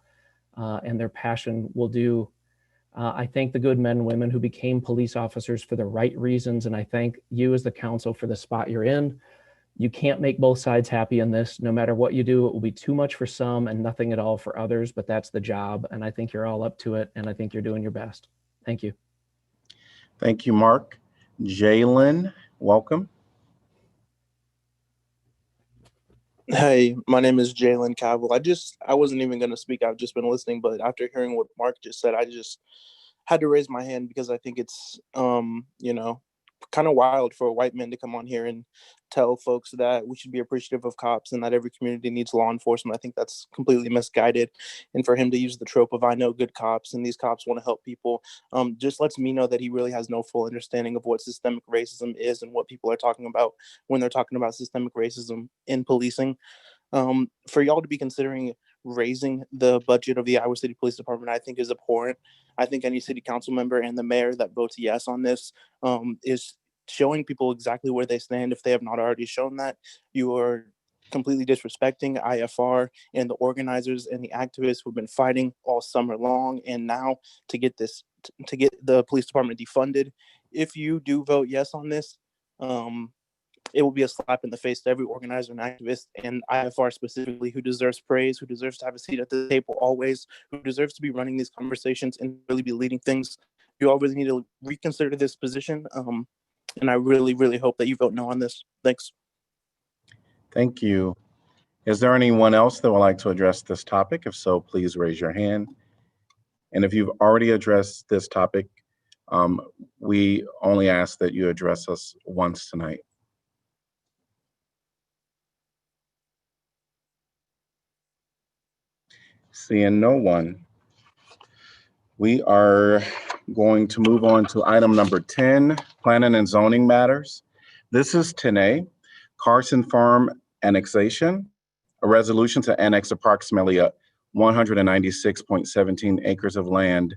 and their passion will do. I thank the good men and women who became police officers for the right reasons, and I thank you as the council for the spot you're in. You can't make both sides happy in this. No matter what you do, it will be too much for some and nothing at all for others, but that's the job, and I think you're all up to it, and I think you're doing your best. Thank you. Thank you, Mark. Jalen, welcome. Hey, my name is Jalen Cavill. I wasn't even going to speak. I've just been listening, but after hearing what Mark just said, I just had to raise my hand because I think it's, kind of wild for a white man to come on here and tell folks that we should be appreciative of cops and that every community needs law enforcement. I think that's completely misguided. And for him to use the trope of, I know good cops and these cops want to help people, just lets me know that he really has no full understanding of what systemic racism is and what people are talking about when they're talking about systemic racism in policing. For y'all to be considering raising the budget of the Iowa City Police Department, I think is abhorrent. I think any city council member and the mayor that votes yes on this is showing people exactly where they stand. If they have not already shown that, you are completely disrespecting IFR and the organizers and the activists who've been fighting all summer long. And now to get the police department defunded, if you do vote yes on this, it will be a slap in the face to every organizer and activist, and IFR specifically, who deserves praise, who deserves to have a seat at the table always, who deserves to be running these conversations and really be leading things. You all really need to reconsider this position. And I really, really hope that you vote no on this. Thanks. Thank you. Is there anyone else that would like to address this topic? If so, please raise your hand. And if you've already addressed this topic, we only ask that you address us once tonight. Seeing no one, we are going to move on to item number 10, planning and zoning matters. This is 10A, Carson Farm annexation, a resolution to annex approximately 196.17 acres of land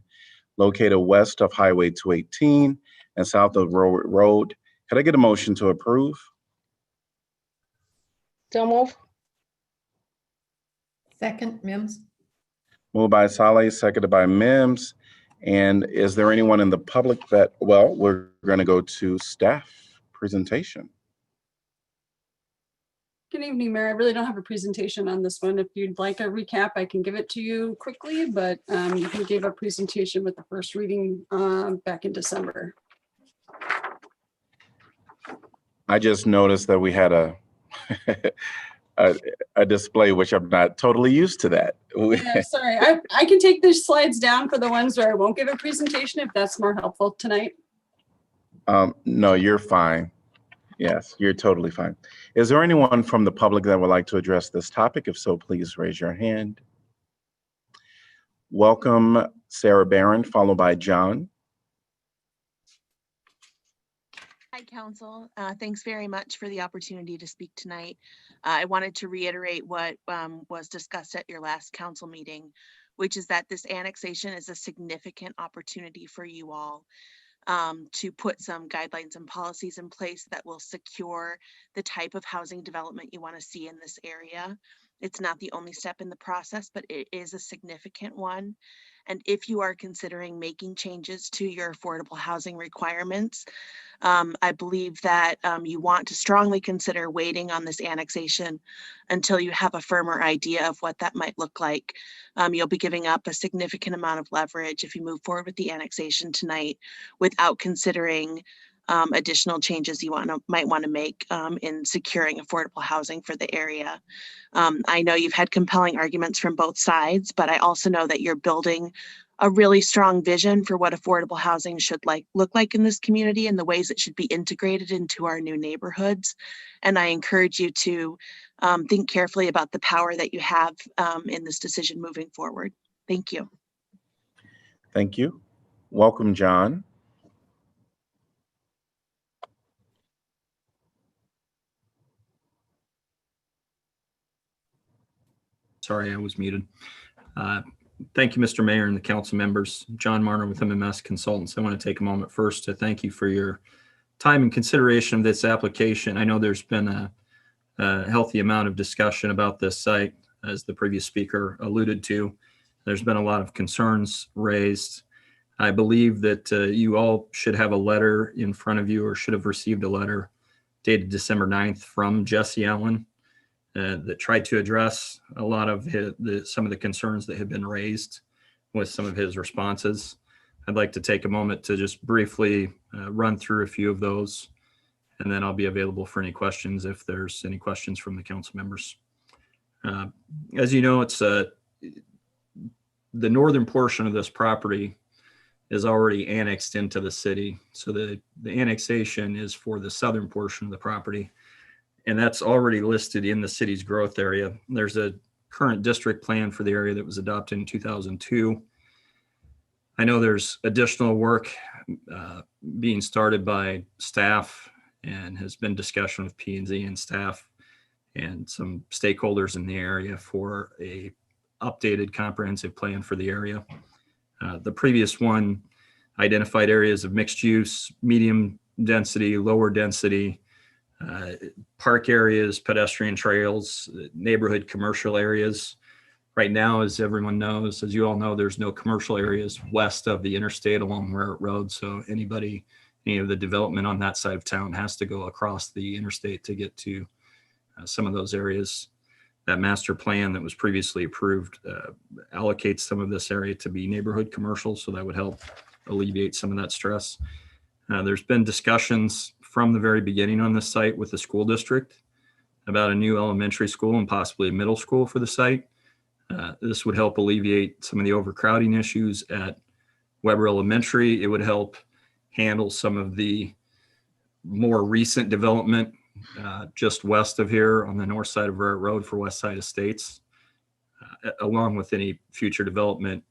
located west of Highway 218 and south of Railroad Road. Could I get a motion to approve? So move. Second, Mims. Moved by Saleh, seconded by Mims. And is there anyone in the public that, well, we're going to go to staff presentation. Good evening, Mayor. I really don't have a presentation on this one. If you'd like a recap, I can give it to you quickly, but we gave a presentation with the first reading back in December. I just noticed that we had a display, which I'm not totally used to that. Yeah, sorry, I can take these slides down for the ones where I won't give a presentation if that's more helpful tonight. No, you're fine. Yes, you're totally fine. Is there anyone from the public that would like to address this topic? If so, please raise your hand. Welcome, Sarah Barron, followed by John. Hi, Council. Thanks very much for the opportunity to speak tonight. I wanted to reiterate what was discussed at your last council meeting, which is that this annexation is a significant opportunity for you all to put some guidelines and policies in place that will secure the type of housing development you want to see in this area. It's not the only step in the process, but it is a significant one. And if you are considering making changes to your affordable housing requirements, I believe that you want to strongly consider waiting on this annexation until you have a firmer idea of what that might look like. You'll be giving up a significant amount of leverage if you move forward with the annexation tonight without considering additional changes you might want to make in securing affordable housing for the area. I know you've had compelling arguments from both sides, but I also know that you're building a really strong vision for what affordable housing should look like in this community and the ways it should be integrated into our new neighborhoods. And I encourage you to think carefully about the power that you have in this decision moving forward. Thank you. Thank you. Welcome, John. Sorry, I was muted. Thank you, Mr. Mayor and the council members. John Marner with MMS Consultants. I want to take a moment first to thank you for your time and consideration of this application. I know there's been a healthy amount of discussion about this site, as the previous speaker alluded to. There's been a lot of concerns raised. I believe that you all should have a letter in front of you, or should have received a letter dated December 9th from Jesse Allen that tried to address a lot of some of the concerns that have been raised with some of his responses. I'd like to take a moment to just briefly run through a few of those, and then I'll be available for any questions if there's any questions from the council members. As you know, it's the northern portion of this property is already annexed into the city. So the annexation is for the southern portion of the property, and that's already listed in the city's growth area. There's a current district plan for the area that was adopted in 2002. I know there's additional work being started by staff, and has been discussion with P&Z and staff and some stakeholders in the area for a updated comprehensive plan for the area. The previous one identified areas of mixed use, medium density, lower density, park areas, pedestrian trails, neighborhood commercial areas. Right now, as everyone knows, as you all know, there's no commercial areas west of the interstate along Raritt Road. So any of the development on that side of town has to go across the interstate to get to some of those areas. That master plan that was previously approved allocates some of this area to be neighborhood commercial, so that would help alleviate some of that stress. There's been discussions from the very beginning on this site with the school district about a new elementary school and possibly a middle school for the site. This would help alleviate some of the overcrowding issues at Weber Elementary. It would help handle some of the more recent development just west of here on the north side of Raritt Road for West Side Estates, along with any future development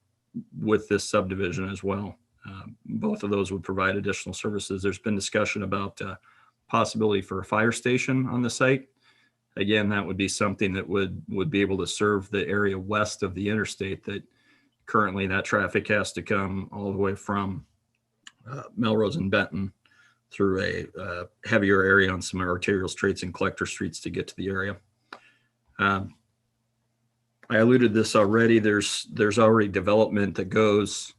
with this subdivision as well. Both of those would provide additional services. There's been discussion about possibility for a fire station on the site. Again, that would be something that would be able to serve the area west of the interstate that currently that traffic has to come all the way from Melrose and Benton through a heavier area on some arterial streets and collector streets to get to the area. I alluded to this already. There's already development that goes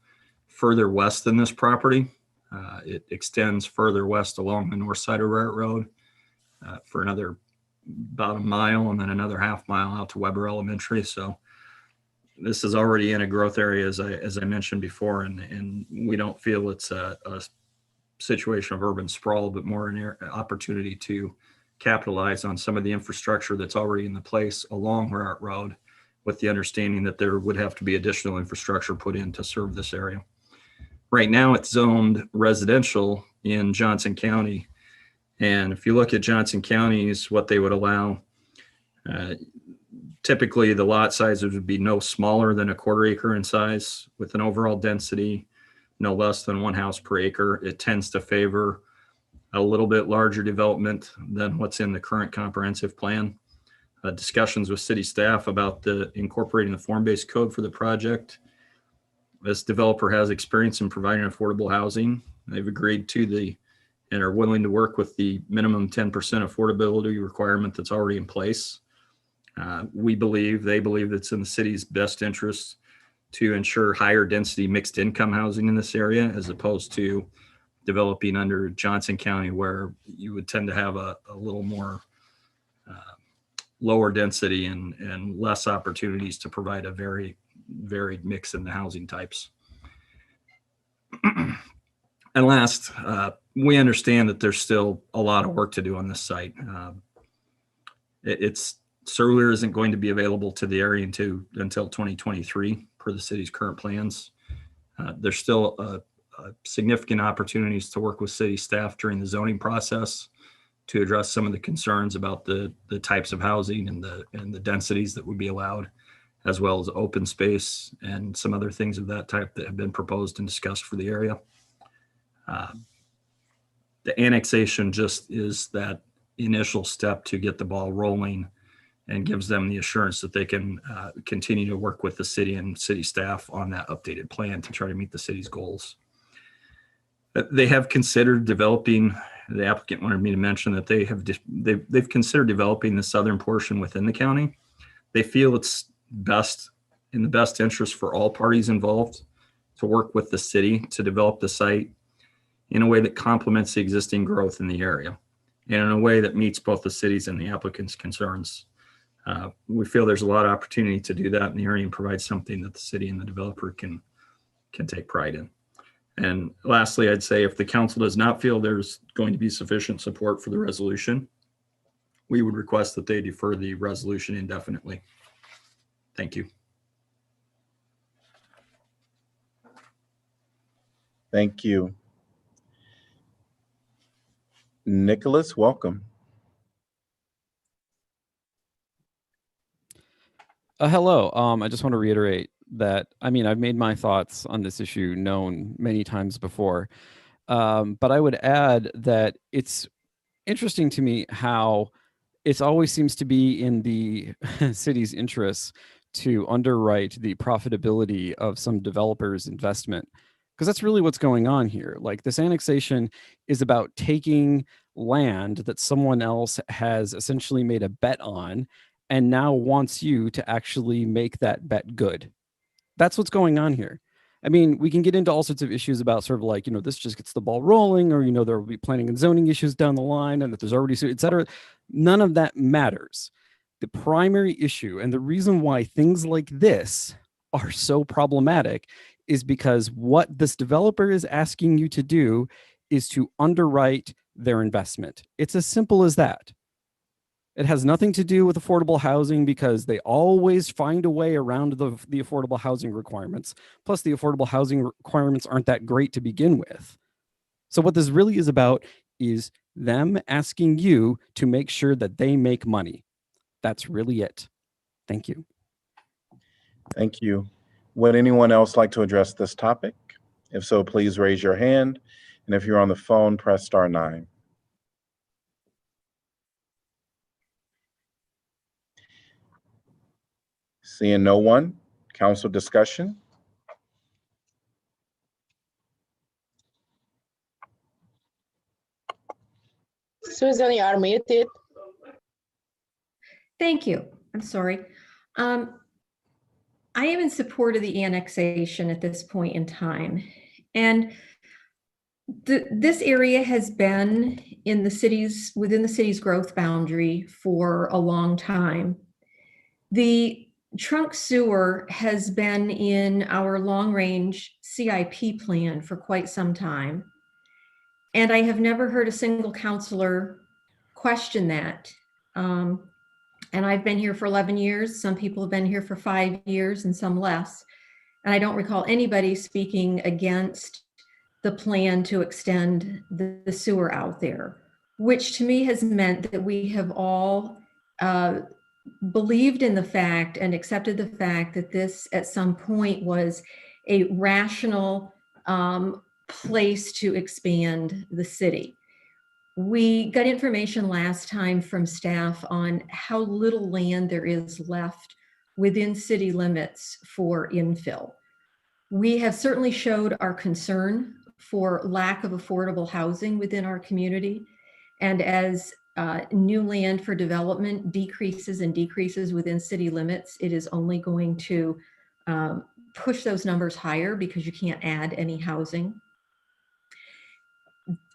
further west than this property. It extends further west along the north side of Raritt Road for another about a mile, and then another half mile out to Weber Elementary. So this is already in a growth area, as I mentioned before, and we don't feel it's a situation of urban sprawl, but more an opportunity to capitalize on some of the infrastructure that's already in the place along Raritt Road, with the understanding that there would have to be additional infrastructure put in to serve this area. Right now, it's zoned residential in Johnson County. And if you look at Johnson County's, what they would allow, typically the lot sizes would be no smaller than a 1/4 acre in size, with an overall density no less than 1 house per acre. It tends to favor a little bit larger development than what's in the current comprehensive plan. Discussions with city staff about incorporating the form-based code for the project. This developer has experience in providing affordable housing. They've agreed to and are willing to work with the minimum 10% affordability requirement that's already in place. They believe it's in the city's best interest to ensure higher density mixed income housing in this area, as opposed to developing under Johnson County, where you would tend to have a little more lower density and less opportunities to provide a very varied mix in the housing types. And last, we understand that there's still a lot of work to do on this site. Solar isn't going to be available to the area until 2023 per the city's current plans. There's still significant opportunities to work with city staff during the zoning process to address some of the concerns about the types of housing and the densities that would be allowed, as well as open space and some other things of that type that have been proposed and discussed for the area. The annexation just is that initial step to get the ball rolling and gives them the assurance that they can continue to work with the city and city staff on that updated plan to try to meet the city's goals. They have considered developing, the applicant wanted me to mention that they've considered developing the southern portion within the county. They feel it's in the best interest for all parties involved to work with the city to develop the site in a way that complements the existing growth in the area and in a way that meets both the city's and the applicant's concerns. We feel there's a lot of opportunity to do that in the area and provide something that the city and the developer can take pride in. And lastly, I'd say if the council does not feel there's going to be sufficient support for the resolution, we would request that they defer the resolution indefinitely. Thank you. Thank you. Nicholas, welcome. Hello. I just want to reiterate that, I've made my thoughts on this issue known many times before, but I would add that it's interesting to me how it always seems to be in the city's interests to underwrite the profitability of some developer's investment, because that's really what's going on here. Like, this annexation is about taking land that someone else has essentially made a bet on and now wants you to actually make that bet good. That's what's going on here. We can get into all sorts of issues about sort of like, this just gets the ball rolling, or, there will be planning and zoning issues down the line, and that there's already, et cetera. None of that matters. The primary issue and the reason why things like this are so problematic is because what this developer is asking you to do is to underwrite their investment. It's as simple as that. It has nothing to do with affordable housing, because they always find a way around the affordable housing requirements. Plus, the affordable housing requirements aren't that great to begin with. So what this really is about is them asking you to make sure that they make money. That's really it. Thank you. Thank you. Would anyone else like to address this topic? If so, please raise your hand. And if you're on the phone, press *9. Seeing no one, council discussion. Susan, you are muted. Thank you. I'm sorry. I am in support of the annexation at this point in time. And this area has been within the city's growth boundary for a long time. The trunk sewer has been in our long-range CIP plan for quite some time. And I have never heard a single councilor question that. And I've been here for 11 years. Some people have been here for 5 years and some less. And I don't recall anybody speaking against the plan to extend the sewer out there, which to me has meant that we have all believed in the fact and accepted the fact that this at some point was a rational place to expand the city. We got information last time from staff on how little land there is left within city limits for infill. We have certainly showed our concern for lack of affordable housing within our community. And as new land for development decreases and decreases within city limits, it is only going to push those numbers higher because you can't add any housing.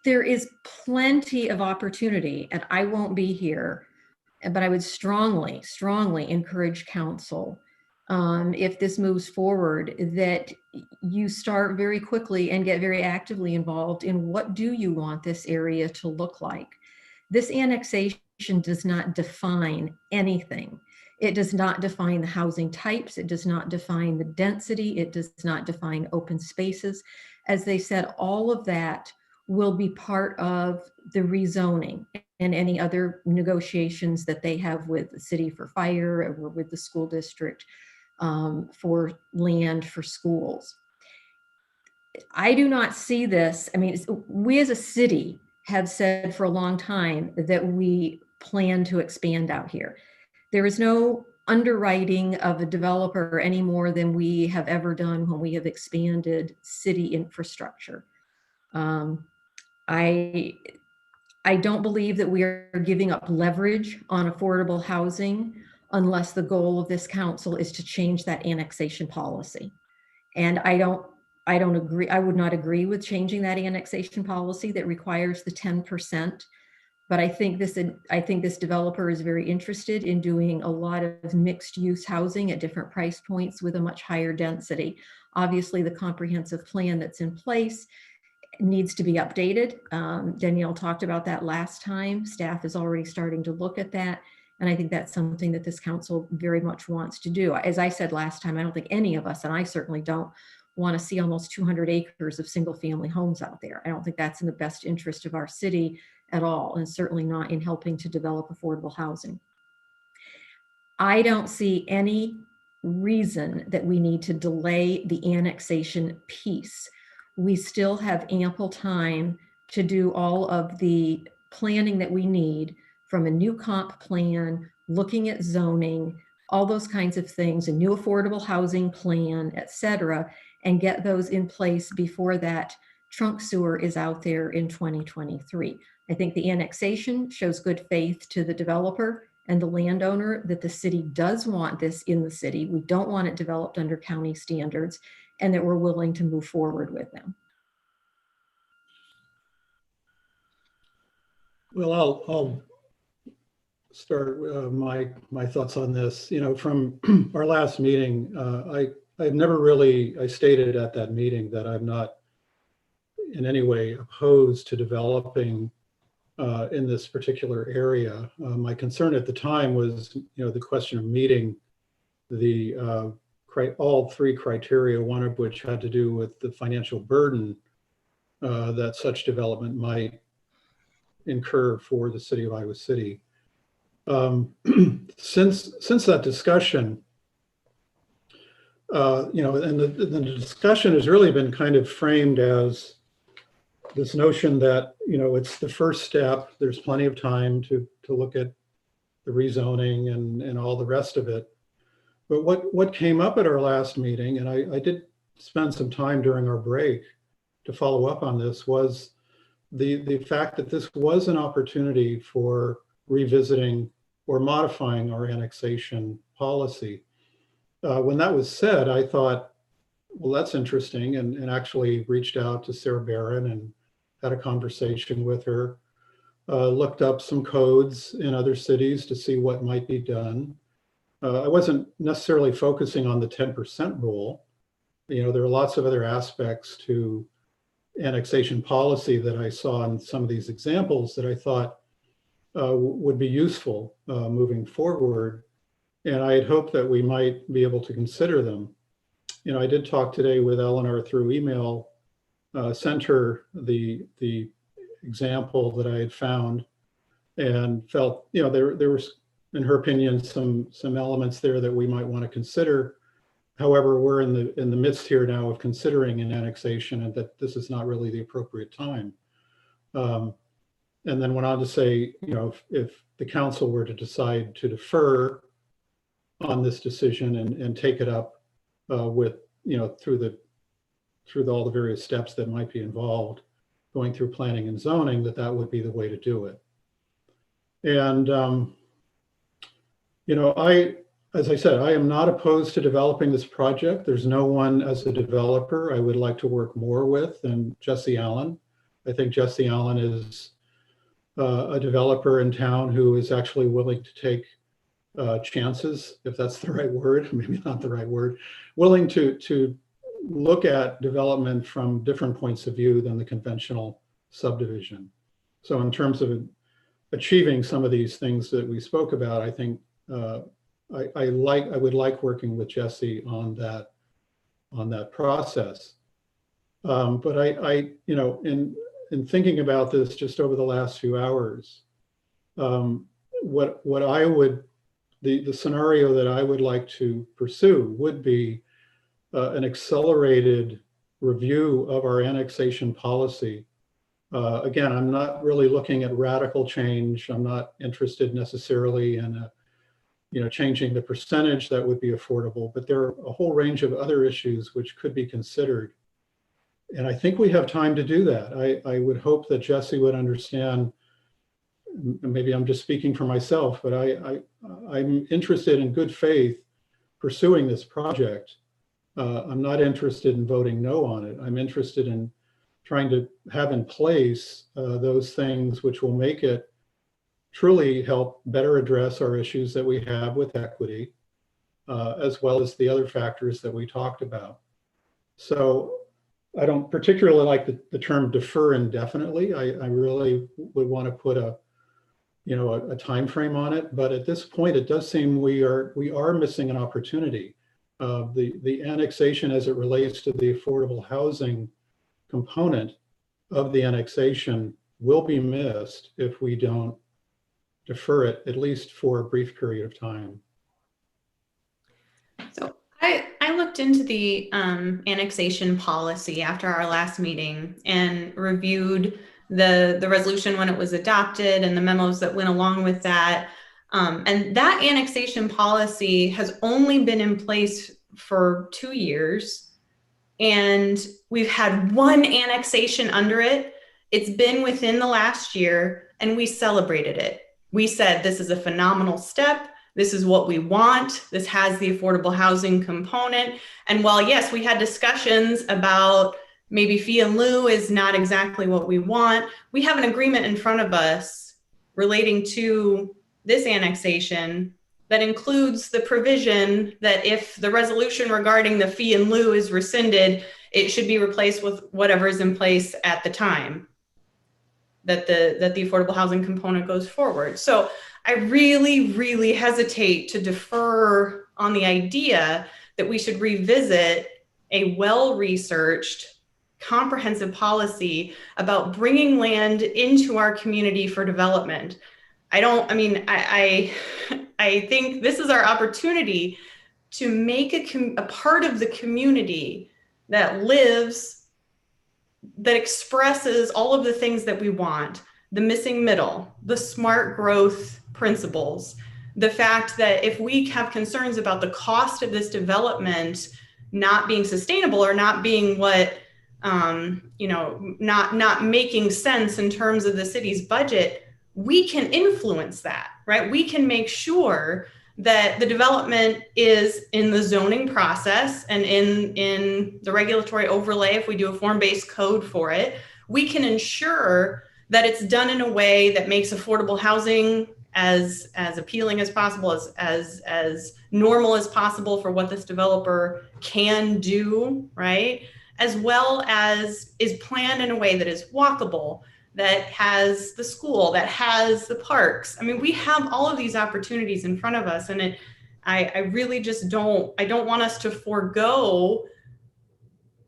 There is plenty of opportunity, and I won't be here, but I would strongly, strongly encourage council, if this moves forward, that you start very quickly and get very actively involved in what do you want this area to look like. This annexation does not define anything. It does not define the housing types. It does not define the density. It does not define open spaces. As they said, all of that will be part of the rezoning and any other negotiations that they have with the city for fire or with the school district for land for schools. I do not see this. I mean, we as a city have said for a long time that we plan to expand out here. There is no underwriting of a developer any more than we have ever done when we have expanded city infrastructure. I don't believe that we are giving up leverage on affordable housing unless the goal of this council is to change that annexation policy. And I don't agree. I would not agree with changing that annexation policy that requires the 10%. But I think this developer is very interested in doing a lot of mixed use housing at different price points with a much higher density. Obviously, the comprehensive plan that's in place needs to be updated. Danielle talked about that last time. Staff is already starting to look at that. And I think that's something that this council very much wants to do. As I said last time, I don't think any of us, and I certainly don't, want to see almost 200 acres of single family homes out there. I don't think that's in the best interest of our city at all, and certainly not in helping to develop affordable housing. I don't see any reason that we need to delay the annexation piece. We still have ample time to do all of the planning that we need, from a new comp plan, looking at zoning, all those kinds of things, a new affordable housing plan, et cetera, and get those in place before that trunk sewer is out there in 2023. I think the annexation shows good faith to the developer and the landowner that the city does want this in the city. We don't want it developed under county standards, and that we're willing to move forward with them. Well, I'll start my thoughts on this. You know, from our last meeting, I've never really, I stated at that meeting that I'm not in any way opposed to developing in this particular area. My concern at the time was, you know, the question of meeting the all three criteria, one of which had to do with the financial burden that such development might incur for the city of Iowa City. Since that discussion, you know, and the discussion has really been kind of framed as this notion that, you know, it's the first step. There's plenty of time to look at the rezoning and all the rest of it. But what came up at our last meeting, and I did spend some time during our break to follow up on this, was the fact that this was an opportunity for revisiting or modifying our annexation policy. When that was said, I thought, well, that's interesting, and actually reached out to Sarah Barron and had a conversation with her, looked up some codes in other cities to see what might be done. I wasn't necessarily focusing on the 10% rule. You know, there are lots of other aspects to annexation policy that I saw in some of these examples that I thought would be useful moving forward. And I had hoped that we might be able to consider them. You know, I did talk today with Eleanor through email, sent her the example that I had found, and felt, you know, there was, in her opinion, some elements there that we might want to consider. However, we're in the midst here now of considering an annexation, and that this is not really the appropriate time. and then went on to say, if the council were to decide to defer on this decision and take it up with, through all the various steps that might be involved, going through planning and zoning, that would be the way to do it. And, as I said, I am not opposed to developing this project. There's no one as a developer I would like to work more with than Jesse Allen. I think Jesse Allen is a developer in town who is actually willing to take chances, if that's the right word, maybe not the right word, willing to look at development from different points of view than the conventional subdivision. So in terms of achieving some of these things that we spoke about, I think I would like working with Jesse on that process. But in thinking about this just over the last few hours, what I would, the scenario that I would like to pursue would be an accelerated review of our annexation policy. Again, I'm not really looking at radical change. I'm not interested necessarily in changing the percentage that would be affordable, but there are a whole range of other issues which could be considered. And I think we have time to do that. I would hope that Jesse would understand, maybe I'm just speaking for myself, but I'm interested in good faith pursuing this project. I'm not interested in voting no on it. I'm interested in trying to have in place those things which will make it truly help better address our issues that we have with equity, as well as the other factors that we talked about. So I don't particularly like the term defer indefinitely. I really would want to put a time frame on it, but at this point, it does seem we are missing an opportunity. The annexation as it relates to the affordable housing component of the annexation will be missed if we don't defer it, at least for a brief period of time. So I looked into the annexation policy after our last meeting and reviewed the resolution when it was adopted and the memos that went along with that. And that annexation policy has only been in place for 2 years. And we've had one annexation under it. It's been within the last year, and we celebrated it. We said, this is a phenomenal step. This is what we want. This has the affordable housing component. And while, yes, we had discussions about maybe fee in lieu is not exactly what we want, we have an agreement in front of us relating to this annexation that includes the provision that if the resolution regarding the fee in lieu is rescinded, it should be replaced with whatever is in place at the time that the affordable housing component goes forward. So I really, really hesitate to defer on the idea that we should revisit a well-researched, comprehensive policy about bringing land into our community for development. I think this is our opportunity to make a part of the community that lives, that expresses all of the things that we want, the missing middle, the smart growth principles, the fact that if we have concerns about the cost of this development not being sustainable or not being what, not making sense in terms of the city's budget, we can influence that, right? We can make sure that the development is in the zoning process and in the regulatory overlay. If we do a form-based code for it, we can ensure that it's done in a way that makes affordable housing as appealing as possible, as normal as possible for what this developer can do, right? As well as is planned in a way that is walkable, that has the school, that has the parks. I mean, we have all of these opportunities in front of us, and I really just I don't want us to forego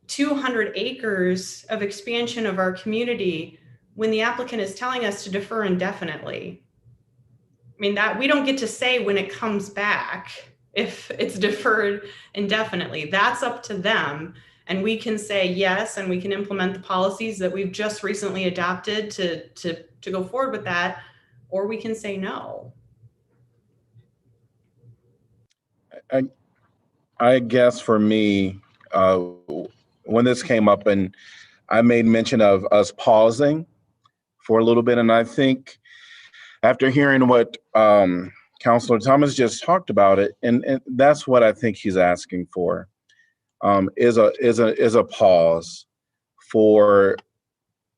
200 acres of expansion of our community when the applicant is telling us to defer indefinitely. I mean, that we don't get to say when it comes back if it's deferred indefinitely. That's up to them. And we can say yes, and we can implement the policies that we've just recently adopted to go forward with that, or we can say no. I guess for me, when this came up and I made mention of us pausing for a little bit, and I think after hearing what Councilor Thomas just talked about it, and that's what I think he's asking for, is a pause for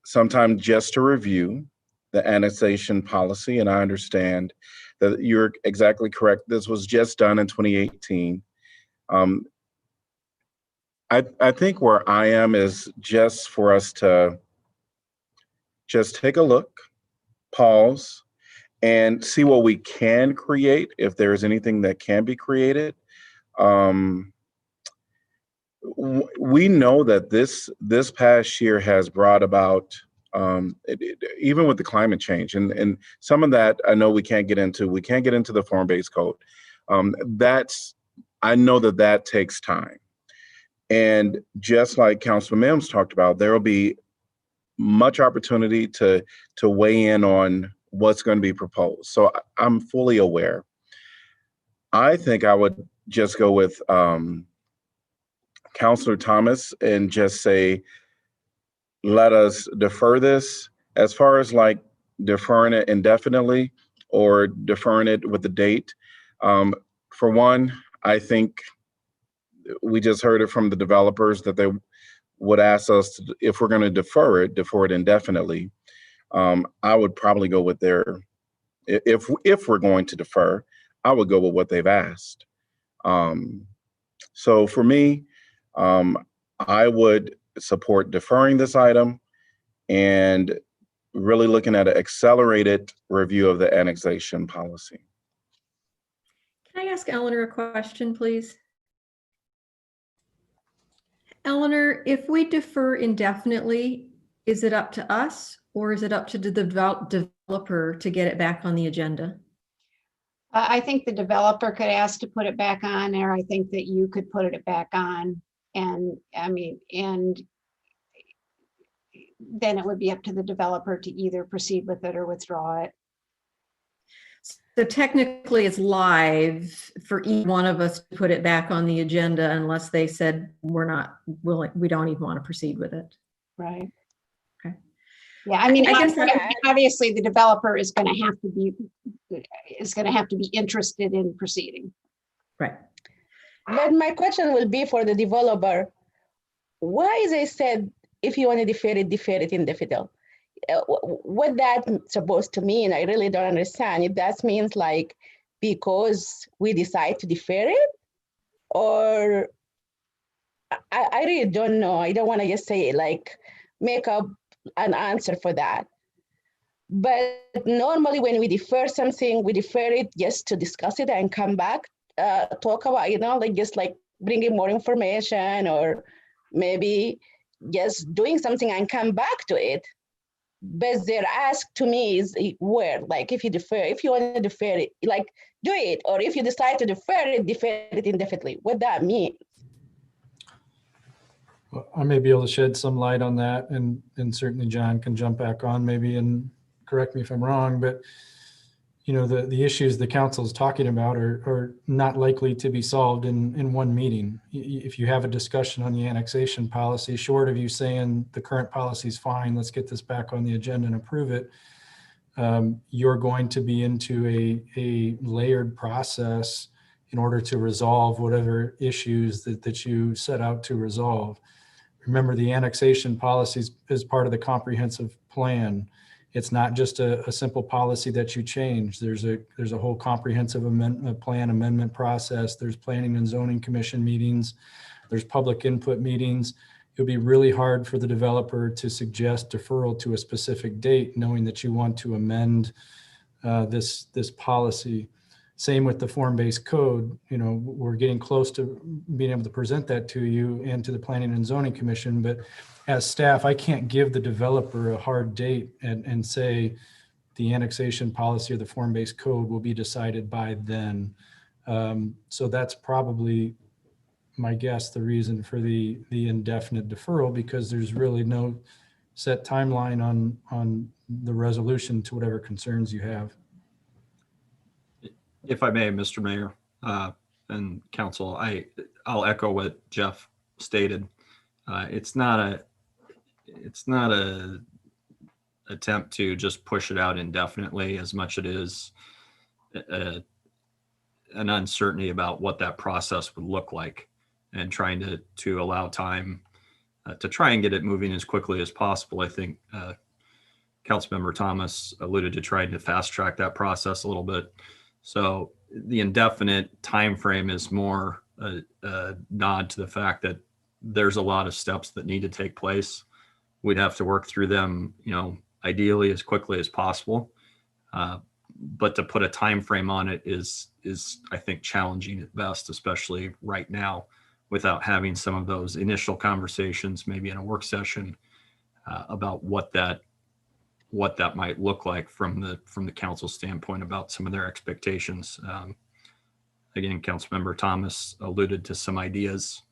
sometime just to review the annexation policy. And I understand that you're exactly correct. This was just done in 2018. I think where I am is just for us to just take a look, pause, and see what we can create, if there's anything that can be created. We know that this past year has brought about, even with the climate change, and some of that I know we can't get into. We can't get into the form-based code. I know that takes time. And just like Councilman Mims talked about, there will be much opportunity to weigh in on what's going to be proposed. So I'm fully aware. I think I would just go with Councilor Thomas and just say, let us defer this. As far as like deferring it indefinitely or deferring it with the date, for one, I think we just heard it from the developers that they would ask us to, if we're going to defer it indefinitely. I would probably go with if we're going to defer, I would go with what they've asked. So for me, I would support deferring this item and really looking at an accelerated review of the annexation policy. Can I ask Eleanor a question, please? Eleanor, if we defer indefinitely, is it up to us or is it up to the developer to get it back on the agenda? I think the developer could ask to put it back on, or I think that you could put it back on. And I mean, and then it would be up to the developer to either proceed with it or withdraw it. So technically it's live for each one of us to put it back on the agenda unless they said we're not willing, we don't even want to proceed with it. Right. Okay. Yeah, I mean, I guess obviously the developer is going to have to be interested in proceeding. Right. But my question will be for the developer. Why they said if you want to defer it indefinitely? What that supposed to mean? I really don't understand. If that means like because we decide to defer it, or I really don't know. I don't want to just say like make up an answer for that. But normally when we defer something, we defer it just to discuss it and come back, talk about, like just like bringing more information or maybe just doing something and come back to it. But their ask to me is where, like if you want to defer it, like do it, or if you decide to defer it indefinitely. What that means? Well, I may be able to shed some light on that, and certainly John can jump back on maybe and correct me if I'm wrong, but the issues the council is talking about are not likely to be solved in one meeting. If you have a discussion on the annexation policy, short of you saying the current policy is fine, let's get this back on the agenda and approve it, you're going to be into a layered process in order to resolve whatever issues that you set out to resolve. Remember, the annexation policy is part of the comprehensive plan. It's not just a simple policy that you change. There's a whole comprehensive plan amendment process. There's planning and zoning commission meetings. There's public input meetings. It would be really hard for the developer to suggest deferral to a specific date, knowing that you want to amend this policy. Same with the form-based code. We're getting close to being able to present that to you and to the Planning and Zoning Commission, but as staff, I can't give the developer a hard date and say the annexation policy or the form-based code will be decided by then. So that's probably my guess, the reason for the indefinite deferral, because there's really no set timeline on the resolution to whatever concerns you have. If I may, Mr. Mayor and council, I'll echo what Jeff stated. It's not a attempt to just push it out indefinitely as much it is an uncertainty about what that process would look like, and trying to allow time to try and get it moving as quickly as possible. I think Councilmember Thomas alluded to trying to fast track that process a little bit. So the indefinite time frame is more a nod to the fact that there's a lot of steps that need to take place. We'd have to work through them, ideally as quickly as possible. But to put a time frame on it is I think challenging at best, especially right now, without having some of those initial conversations, maybe in a work session, about what that might look like from the council standpoint about some of their expectations. Again, Councilmember Thomas alluded to some ideas,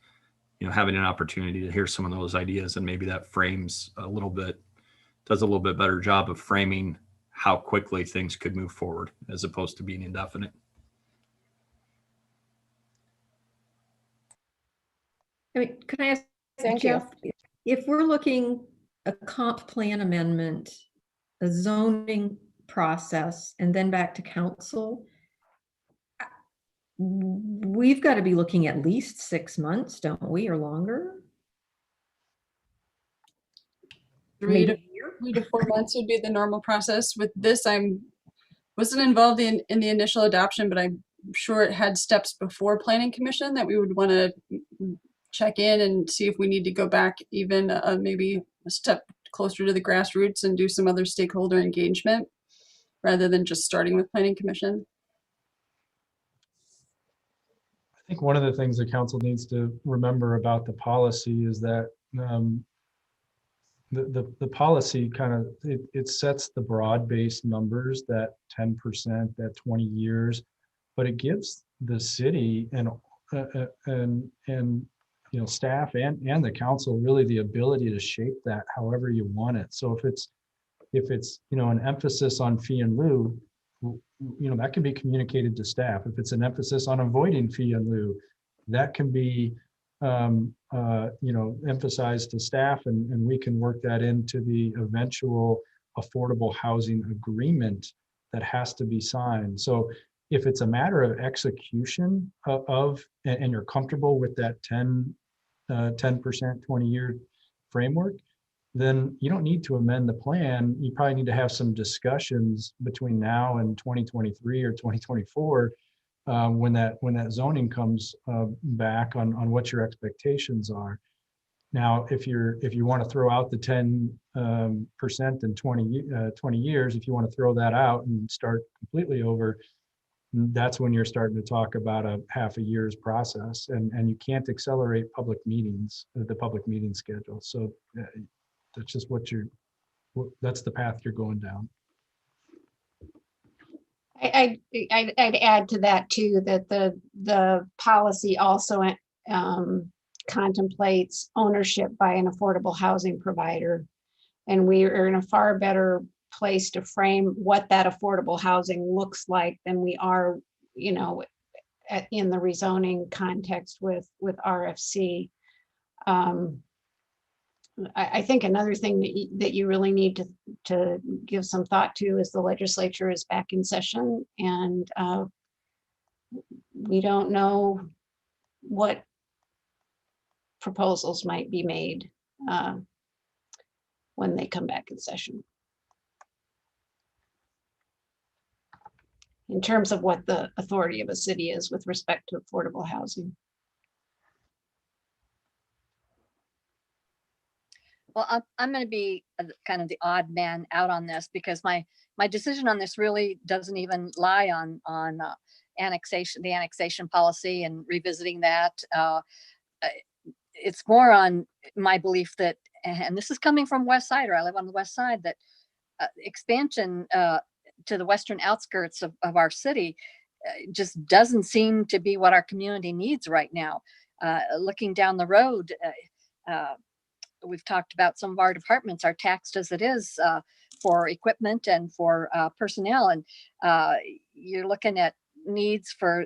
having an opportunity to hear some of those ideas, and maybe that does a little bit better job of framing how quickly things could move forward as opposed to being indefinite. I mean, can I ask Thank you. Jeff, if we're looking a comp plan amendment, a zoning process, and then back to council, we've got to be looking at least 6 months, don't we, or longer? 3 to 4 months would be the normal process. With this, wasn't involved in the initial adoption, but I'm sure it had steps before Planning Commission that we would want to check in and see if we need to go back even maybe a step closer to the grassroots and do some other stakeholder engagement rather than just starting with Planning Commission. I think one of the things the council needs to remember about the policy is that the policy kind of, it sets the broad-based numbers, that 10%, that 20 years, but it gives the city and staff and the council really the ability to shape that however you want it. So if it's an emphasis on fee and lieu, that can be communicated to staff. If it's an emphasis on avoiding fee and lieu, that can be emphasized to staff, and we can work that into the eventual affordable housing agreement that has to be signed. So if it's a matter of execution and you're comfortable with that 10%, 20-year framework, then you don't need to amend the plan. You probably need to have some discussions between now and 2023 or 2024 when that zoning comes back on what your expectations are. Now, if you want to throw out the 10% and 20 years, if you want to throw that out and start completely over, that's when you're starting to talk about a half a year's process, and you can't accelerate public meetings, the public meeting schedule. So that's just that's the path you're going down. I'd add to that too, that the policy also contemplates ownership by an affordable housing provider. And we are in a far better place to frame what that affordable housing looks like than we are, in the rezoning context with RFC. I think another thing that you really need to give some thought to is the legislature is back in session, and we don't know what proposals might be made when they come back in session, in terms of what the authority of a city is with respect to affordable housing. Well, I'm going to be kind of the odd man out on this, because my decision on this really doesn't even lie on annexation, the annexation policy and revisiting that. It's more on my belief that, and this is coming from West Sider, I live on the West Side, that expansion to the western outskirts of our city just doesn't seem to be what our community needs right now. looking down the road, we've talked about some of our departments are taxed as it is for equipment and for personnel. And you're looking at needs for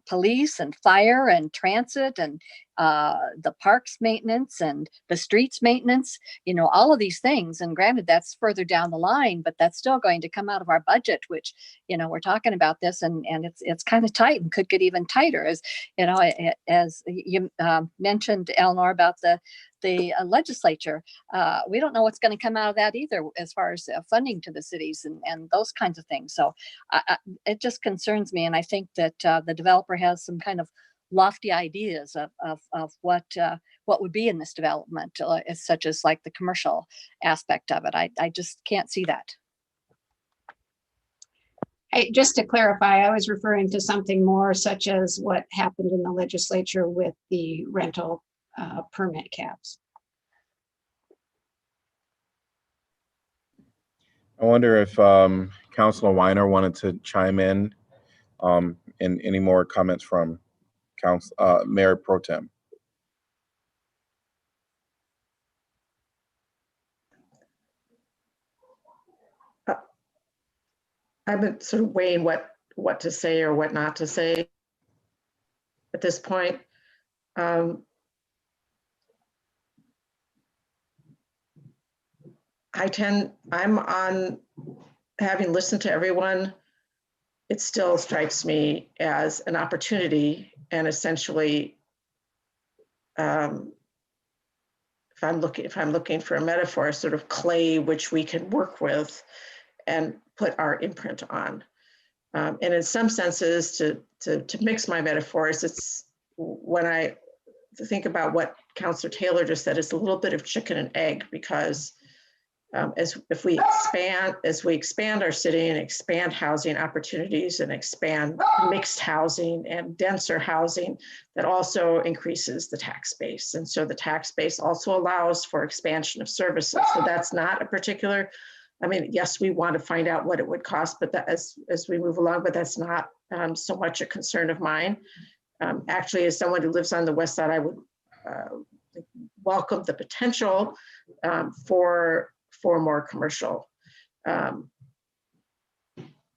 police and fire and transit and the parks maintenance and the streets maintenance, all of these things. And granted, that's further down the line, but that's still going to come out of our budget, which, we're talking about this and it's kind of tight and could get even tighter as you mentioned, Eleanor, about the legislature. We don't know what's going to come out of that either, as far as funding to the cities and those kinds of things. So it just concerns me. And I think that the developer has some kind of lofty ideas of what would be in this development, such as like the commercial aspect of it. I just can't see that. Just to clarify, I was referring to something more such as what happened in the legislature with the rental permit caps. I wonder if Councilor Weiner wanted to chime in any more comments from Mayor Pro Tem. I've been sort of weighing what to say or what not to say at this point. I'm on, having listened to everyone, it still strikes me as an opportunity, and essentially, if I'm looking for a metaphor, sort of clay which we can work with and put our imprint on. And in some senses, to mix my metaphors, it's when I think about what Councilor Taylor just said, it's a little bit of chicken and egg, because as we expand our city and expand housing opportunities and expand mixed housing and denser housing, that also increases the tax base. And so the tax base also allows for expansion of services. So that's not a particular, yes, we want to find out what it would cost, but that as we move along, but that's not so much a concern of mine. Actually, as someone who lives on the west side, I would welcome the potential for more commercial.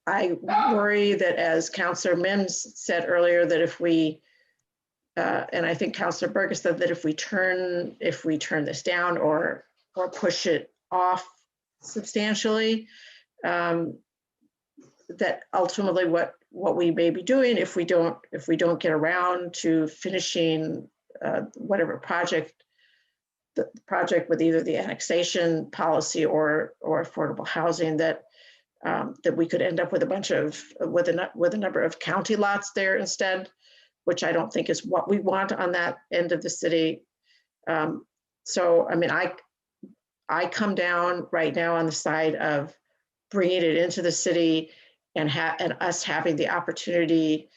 I worry that, as Councilor Mims said earlier, that if we, and I think Councilor Burgess said that if we turn this down or push it off substantially, that ultimately what we may be doing, if we don't get around to finishing whatever the project with either the annexation policy or affordable housing, that we could end up with with a number of county lots there instead, which I don't think is what we want on that end of the city. So I come down right now on the side of bringing it into the city and us having the opportunity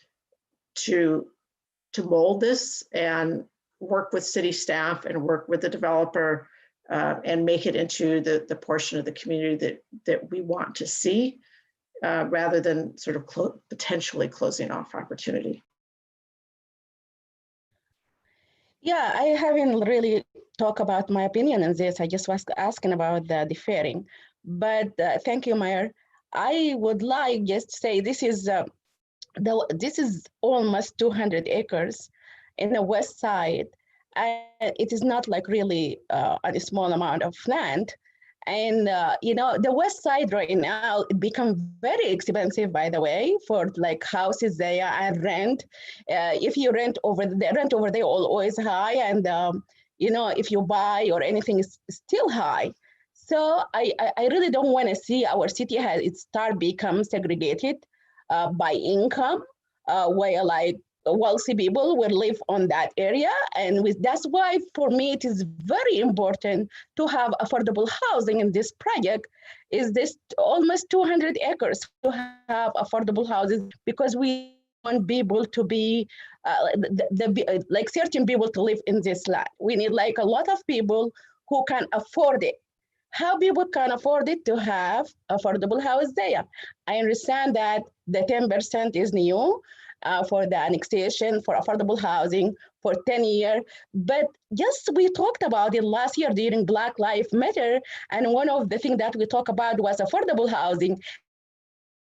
to mold this and work with city staff and work with the developer and make it into the portion of the community that we want to see, rather than sort of potentially closing off opportunity. Yeah, I haven't really talked about my opinion on this. I just was asking about the deferring. But thank you, Mayor. I would like just to say this is almost 200 acres in the west side. And it is not like really a small amount of land. And the west side right now, it become very expensive, by the way, for like houses there and rent. If you rent over there always high, and if you buy or anything is still high. So I really don't want to see our city start become segregated by income, where like wealthy people will live on that area. And that's why for me it is very important to have affordable housing in this project. Is this almost 200 acres to have affordable houses, because we want people to be like certain people to live in this land. We need like a lot of people who can afford it. How people can afford it to have affordable house there? I understand that the 10% is new, for the annexation, for affordable housing for 10 years. But just we talked about it last year during Black Lives Matter. And one of the things that we talked about was affordable housing,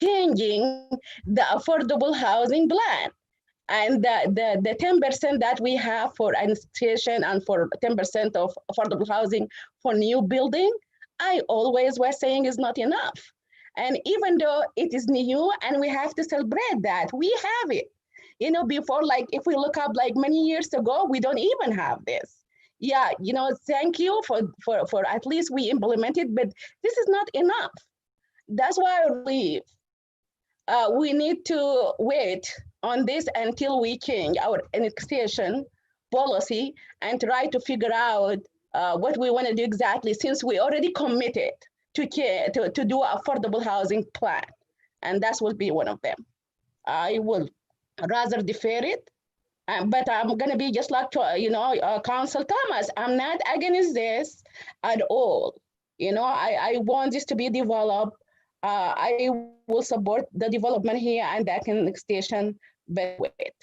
changing the affordable housing plan. And the 10% that we have for annexation and for 10% of affordable housing for new building, I always was saying is not enough. And even though it is new and we have to celebrate that, we have it. You know, before, like if we look up like many years ago, we don't even have this. Yeah, you know, thank you for at least we implemented, but this is not enough. That's why I believe we need to wait on this until we change our annexation policy and try to figure out what we want to do exactly, since we already committed to do affordable housing plan. And that will be one of them. I will rather defer it, but I'm going to be just like, Council Thomas, I'm not against this at all. You know, I want this to be developed. I will support the development here and that annexation, but wait.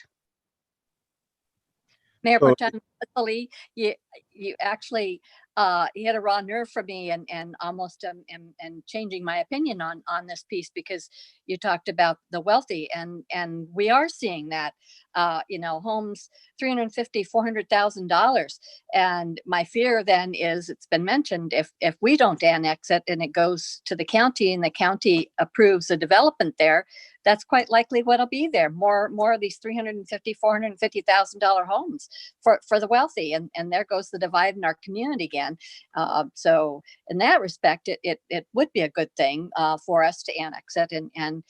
Mayor So- Pro Tem Lee, you actually hit a raw nerve for me and almost and changing my opinion on this piece, because you talked about the wealthy and we are seeing that homes $350,000, $400,000. And my fear then is, it's been mentioned, if we don't annex it and it goes to the county and the county approves a development there, that's quite likely what'll be there. More of these $350,000, $450,000 homes for the wealthy, and there goes the divide in our community again. So in that respect, it would be a good thing for us to annex it. And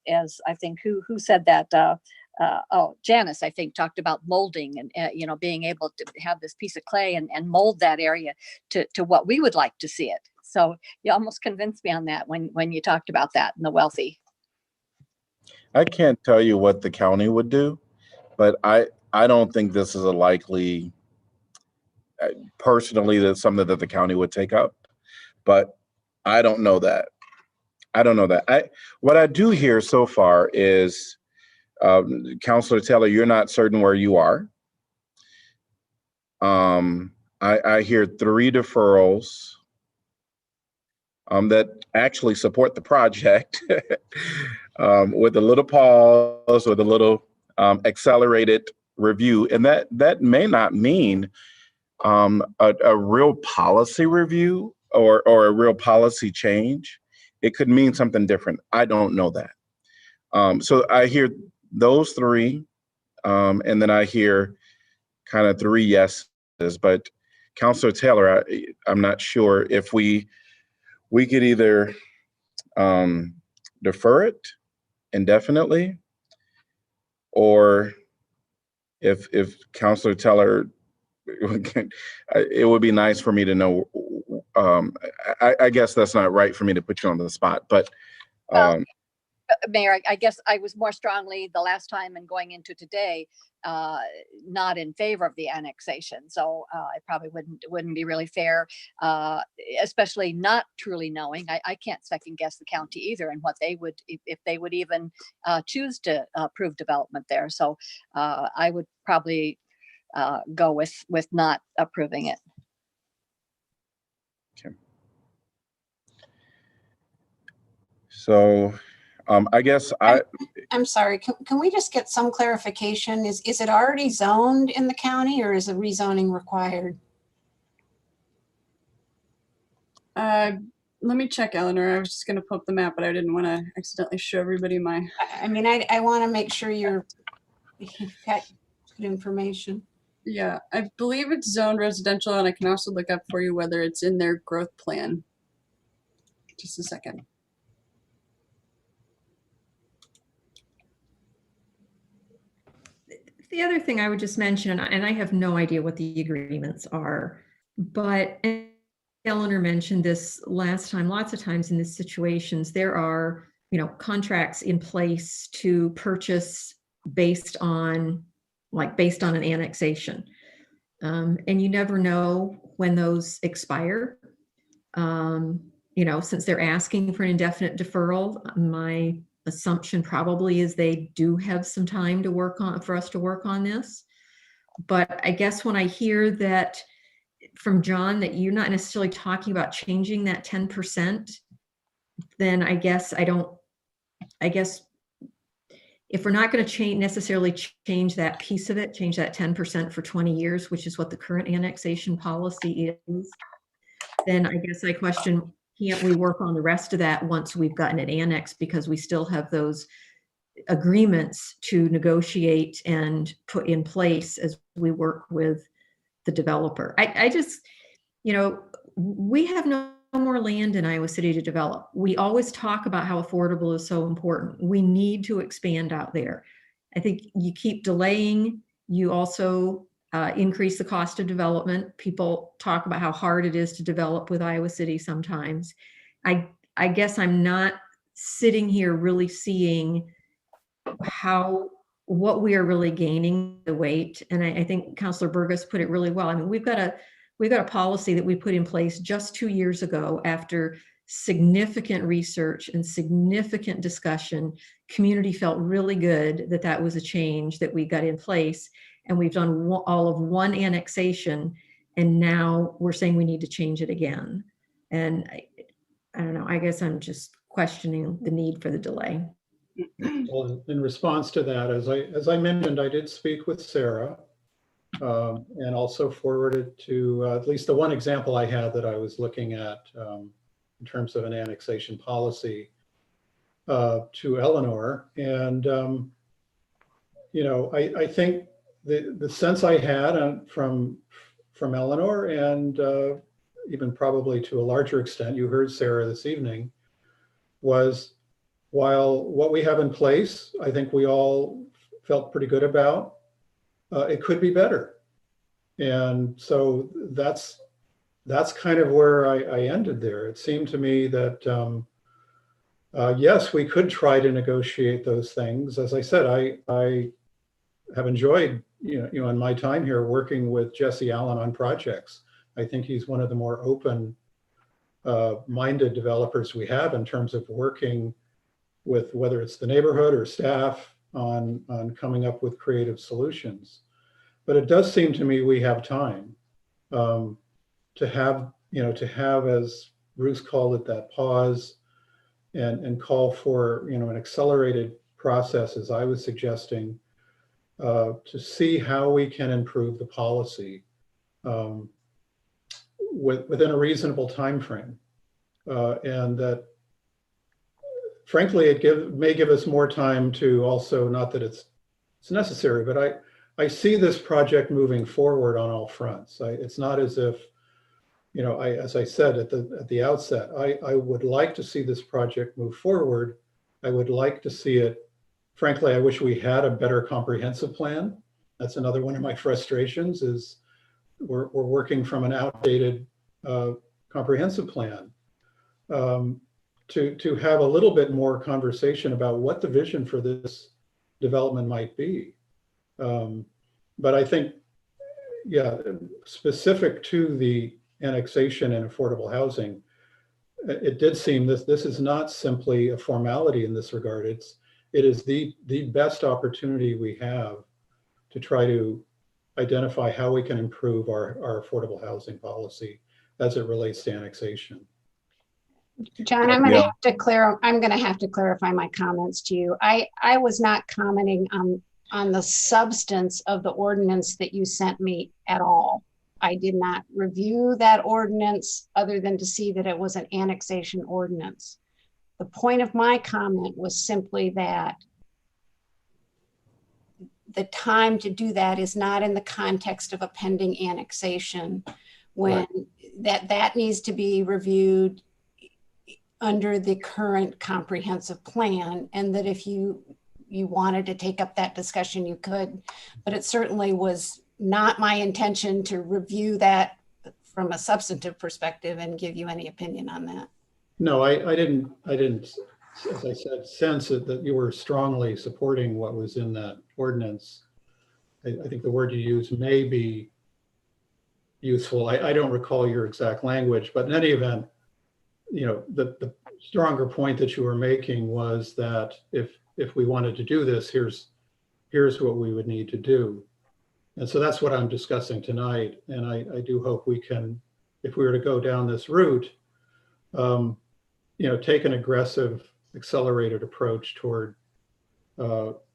as I think who said that? Janice, I think, talked about molding and being able to have this piece of clay and mold that area to what we would like to see it. So you almost convinced me on that when you talked about that and the wealthy. I can't tell you what the county would do, but I don't think this is a likely, personally, that's something that the county would take up, but I don't know that. What I do hear so far is, Councilor Taylor, you're not certain where you are. I hear 3 deferrals that actually support the project with a little pause, with a little accelerated review. And that may not mean a real policy review or a real policy change. It could mean something different. I don't know that. So I hear those 3, and then I hear kind of 3 yeses. But Councilor Taylor, I'm not sure if we could either defer it indefinitely, or if Councilor Taylor, it would be nice for me to know. I guess that's not right for me to put you on the spot, but Mayor, I guess I was more strongly the last time and going into today, not in favor of the annexation. So it probably wouldn't be really fair, especially not truly knowing. I can't second guess the county either and what they would, if they would even choose to approve development there. So I would probably go with not approving it. Okay. So I guess I'm sorry, can we just get some clarification? Is it already zoned in the county, or is a rezoning required? Let me check, Eleanor. I was just going to pull up the map, but I didn't want to accidentally show everybody my. I mean, I want to make sure you've got good information. Yeah, I believe it's zoned residential, and I can also look up for you whether it's in their growth plan. Just a second. The other thing I would just mention, and I have no idea what the agreements are, but Eleanor mentioned this last time, lots of times in these situations, there are, contracts in place to purchase based on an annexation. And you never know when those expire. Since they're asking for an indefinite deferral, my assumption probably is they do have some time to work on, for us to work on this. But I guess when I hear that from John, that you're not necessarily talking about changing that 10%, then I guess if we're not going to necessarily change that piece of it, change that 10% for 20 years, which is what the current annexation policy is, then I guess I question, can't we work on the rest of that once we've gotten it annexed, because we still have those agreements to negotiate and put in place as we work with the developer. I just, we have no more land in Iowa City to develop. We always talk about how affordable is so important. We need to expand out there. I think you keep delaying, you also increase the cost of development. People talk about how hard it is to develop with Iowa City sometimes. I guess I'm not sitting here really seeing what we are really gaining the weight. And I think Councilor Burgess put it really well. I mean, we've got a policy that we put in place just 2 years ago after significant research and significant discussion. Community felt really good that that was a change that we got in place, and we've done all of one annexation, and now we're saying we need to change it again. And I don't know, I guess I'm just questioning the need for the delay. Well, in response to that, as I mentioned, I did speak with Sarah and also forwarded to at least the one example I had that I was looking at in terms of an annexation policy to Eleanor. And, I think the sense I had from Eleanor, and even probably to a larger extent, you heard Sarah this evening, was while what we have in place, I think we all felt pretty good about, it could be better. And so that's kind of where I ended there. It seemed to me that, yes, we could try to negotiate those things. As I said, I have enjoyed, in my time here working with Jesse Allen on projects. I think he's one of the more open minded developers we have in terms of working with whether it's the neighborhood or staff on coming up with creative solutions. But it does seem to me we have time to have, as Bruce called it, that pause and call for, an accelerated process, as I was suggesting, to see how we can improve the policy within a reasonable time frame. And that, frankly, it may give us more time to also, not that it's necessary, but I see this project moving forward on all fronts. It's not as if, as I said at the outset, I would like to see this project move forward. I would like to see it, frankly, I wish we had a better comprehensive plan. That's another one of my frustrations, is we're working from an outdated comprehensive plan. To have a little bit more conversation about what the vision for this development might be. But I think, yeah, specific to the annexation and affordable housing, it did seem this is not simply a formality in this regard. It is the best opportunity we have to try to identify how we can improve our affordable housing policy as it relates to annexation. John, I'm going to have to clarify my comments to you. I was not commenting on the substance of the ordinance that you sent me at all. I did not review that ordinance other than to see that it was an annexation ordinance. The point of my comment was simply that the time to do that is not in the context of a pending annexation, when that needs to be reviewed under the current comprehensive plan, and that if you wanted to take up that discussion, you could, but it certainly was not my intention to review that from a substantive perspective and give you any opinion on that. No, I didn't, as I said, sense that you were strongly supporting what was in that ordinance. I think the word you used may be useful. I don't recall your exact language, but in any event, the stronger point that you were making was that if we wanted to do this, here's what we would need to do. And so that's what I'm discussing tonight. And I do hope we can, if we were to go down this route, take an aggressive, accelerated approach toward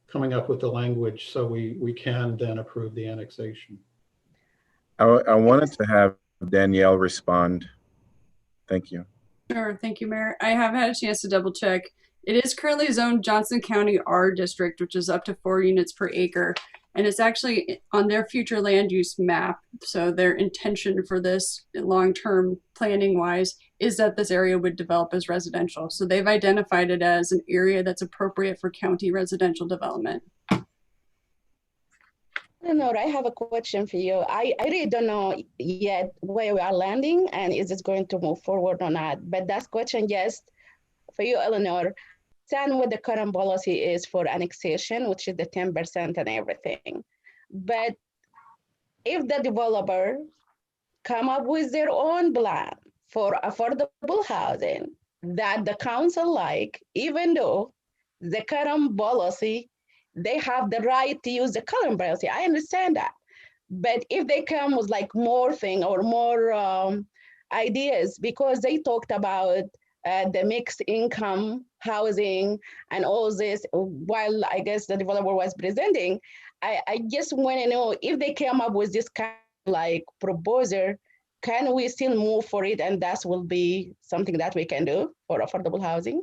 coming up with the language so we can then approve the annexation. I wanted to have Danielle respond. Thank you. Sure, thank you, Mayor. I have had a chance to double check. It is currently zoned Johnson County R district, which is up to 4 units per acre. And it's actually on their future land use map. So their intention for this long-term planning wise is that this area would develop as residential. So they've identified it as an area that's appropriate for county residential development. Eleanor, I have a question for you. I really don't know yet where we are landing and is it going to move forward or not. But that question, yes, for you, Eleanor, understand what the current policy is for annexation, which is the 10% and everything. But if the developer come up with their own plan for affordable housing that the council like, even though the current policy, they have the right to use the current policy. I understand that. But if they come with like more thing or more ideas, because they talked about the mixed income housing and all this, while I guess the developer was presenting, I just want to know if they came up with this kind of like proposal, can we still move for it? And that will be something that we can do for affordable housing?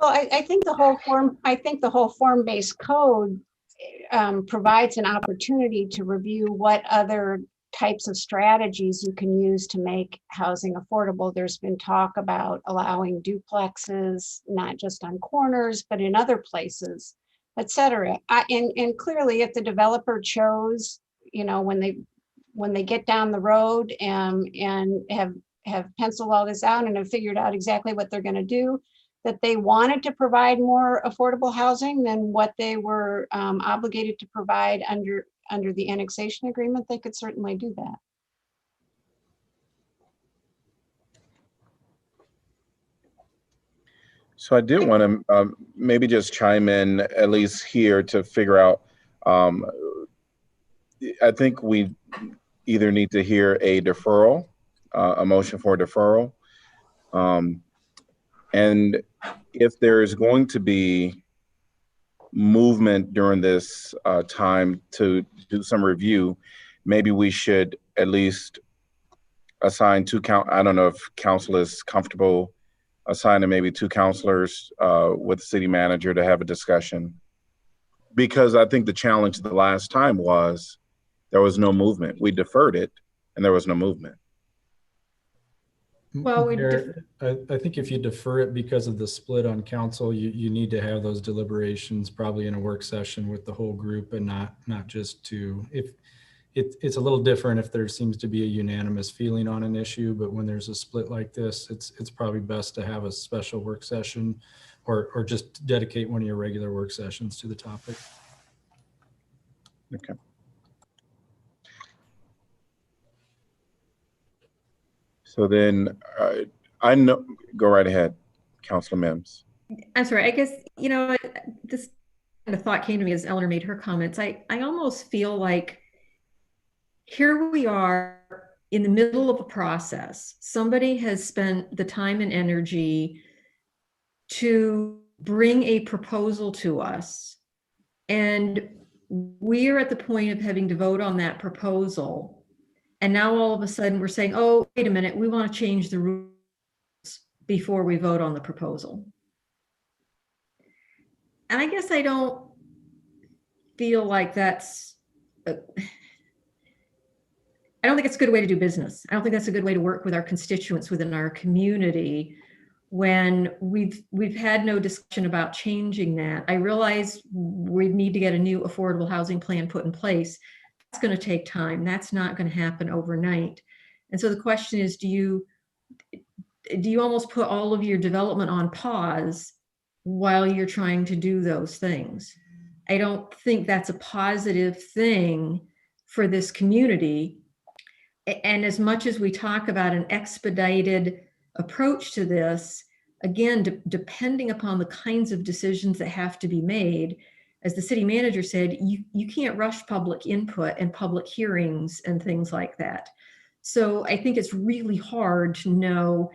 Well, I think the whole form-based code provides an opportunity to review what other types of strategies you can use to make housing affordable. There's been talk about allowing duplexes, not just on corners, but in other places, et cetera. And clearly, if the developer chose, when they get down the road and have penciled all this out and have figured out exactly what they're going to do, that they wanted to provide more affordable housing than what they were obligated to provide under the annexation agreement, they could certainly do that. So I did want to maybe just chime in, at least here, to figure out, I think we either need to hear a deferral, a motion for deferral, and if there is going to be movement during this time to do some review, maybe we should at least assign I don't know if council is comfortable assigning maybe 2 counselors with the city manager to have a discussion. Because I think the challenge the last time was there was no movement. We deferred it and there was no movement. Well, I think if you defer it because of the split on council, you need to have those deliberations probably in a work session with the whole group and not just two. If it's a little different if there seems to be a unanimous feeling on an issue, but when there's a split like this, it's probably best to have a special work session or just dedicate one of your regular work sessions to the topic. Okay. So then I know, go right ahead, Councilor Mims. I'm sorry, I guess, this kind of thought came to me as Eleanor made her comments. I almost feel like here we are in the middle of a process. Somebody has spent the time and energy to bring a proposal to us, and we're at the point of having to vote on that proposal. And now all of a sudden we're saying, oh, wait a minute, we want to change the rules before we vote on the proposal. And I guess I don't feel like that's, I don't think it's a good way to do business. I don't think that's a good way to work with our constituents within our community when we've had no discussion about changing that. I realize we need to get a new affordable housing plan put in place. That's going to take time. That's not going to happen overnight. And so the question is, do you almost put all of your development on pause while you're trying to do those things? I don't think that's a positive thing for this community. And as much as we talk about an expedited approach to this, again, depending upon the kinds of decisions that have to be made, as the city manager said, you can't rush public input and public hearings and things like that. So I think it's really hard to know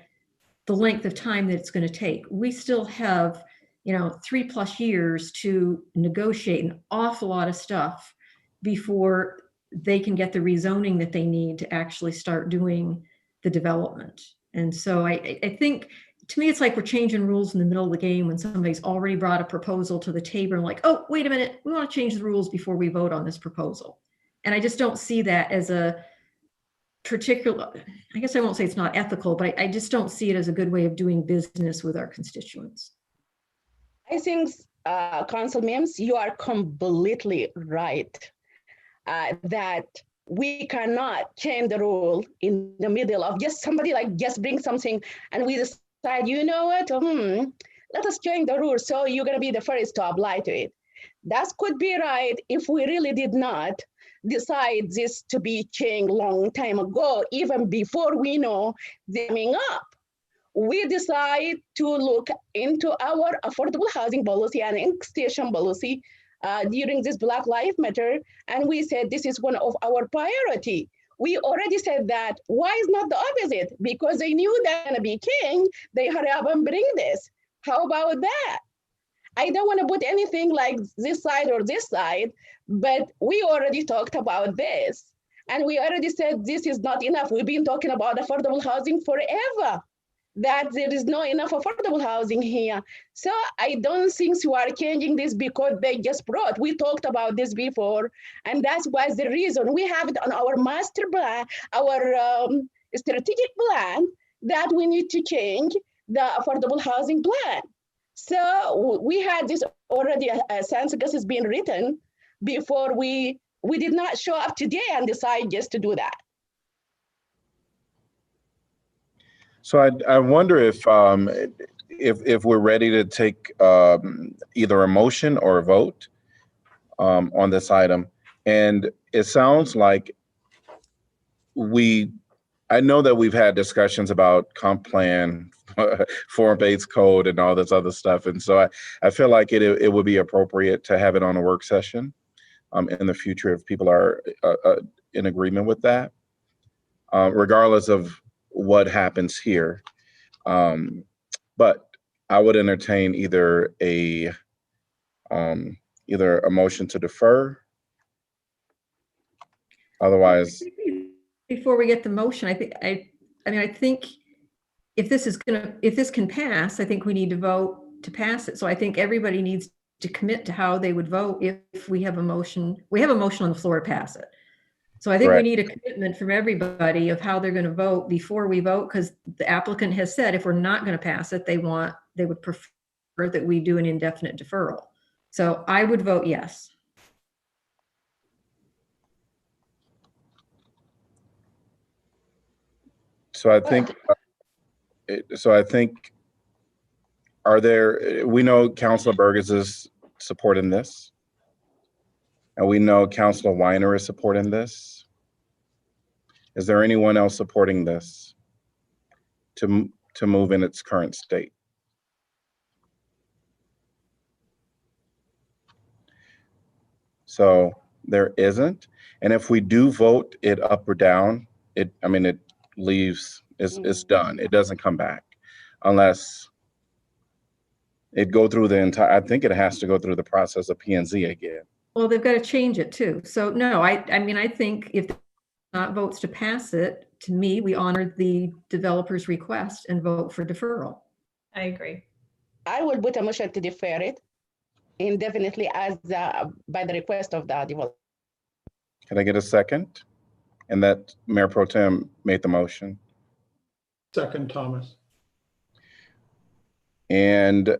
the length of time that it's going to take. We still have, 3+ years to negotiate an awful lot of stuff before they can get the rezoning that they need to actually start doing the development. And so I think, to me, it's like we're changing rules in the middle of the game when somebody's already brought a proposal to the table and like, oh, wait a minute, we want to change the rules before we vote on this proposal. And I just don't see that as a particular, I guess I won't say it's not ethical, but I just don't see it as a good way of doing business with our constituents. I think, Council Mims, you are completely right that we cannot change the rule in the middle of just somebody just bring something and we decide, you know what, let us change the rule so you're going to be the first to apply to it. That could be right if we really did not decide this to be changed long time ago, even before we know they're coming up. We decide to look into our affordable housing policy and annexation policy during this Black Lives Matter, and we said this is one of our priority. We already said that. Why is not the opposite? Because they knew they're gonna be king, they hurry up and bring this. How about that? I don't want to put anything like this side or this side, but we already talked about this. And we already said this is not enough. We've been talking about affordable housing forever, that there is not enough affordable housing here. So I don't think you are changing this because they just brought. We talked about this before, and that was the reason. We have it on our master plan, our strategic plan, that we need to change the affordable housing plan. So we had this already, census has been written before we did not show up today and decide just to do that. So I wonder if we're ready to take either a motion or a vote on this item. And it sounds like I know that we've had discussions about comp plan, form-based code, and all this other stuff. And so I feel like it would be appropriate to have it on a work session in the future if people are in agreement with that, regardless of what happens here. But I would entertain either a motion to defer. Otherwise, before we get the motion, I think if this can pass, I think we need to vote to pass it. So I think everybody needs to commit to how they would vote if we have a motion. We have a motion on the floor to pass it. So I think we need a commitment from everybody of how they're going to vote before we vote, because the applicant has said if we're not going to pass it, they would prefer that we do an indefinite deferral. So I would vote yes. So I think we know Councilor Burgess is supporting this, and we know Councilor Weiner is supporting this. Is there anyone else supporting this to move in its current state? So there isn't. And if we do vote it up or down, it leaves, it's done. It doesn't come back unless it go through the entire, I think it has to go through the process of P&Z again. Well, they've got to change it too. So no, I think if not votes to pass it, to me, we honor the developer's request and vote for deferral. I agree. I will put a motion to defer it indefinitely as by the request of the developer. Can I get a second? And that Mayor Pro Tem made the motion. Second, Thomas. And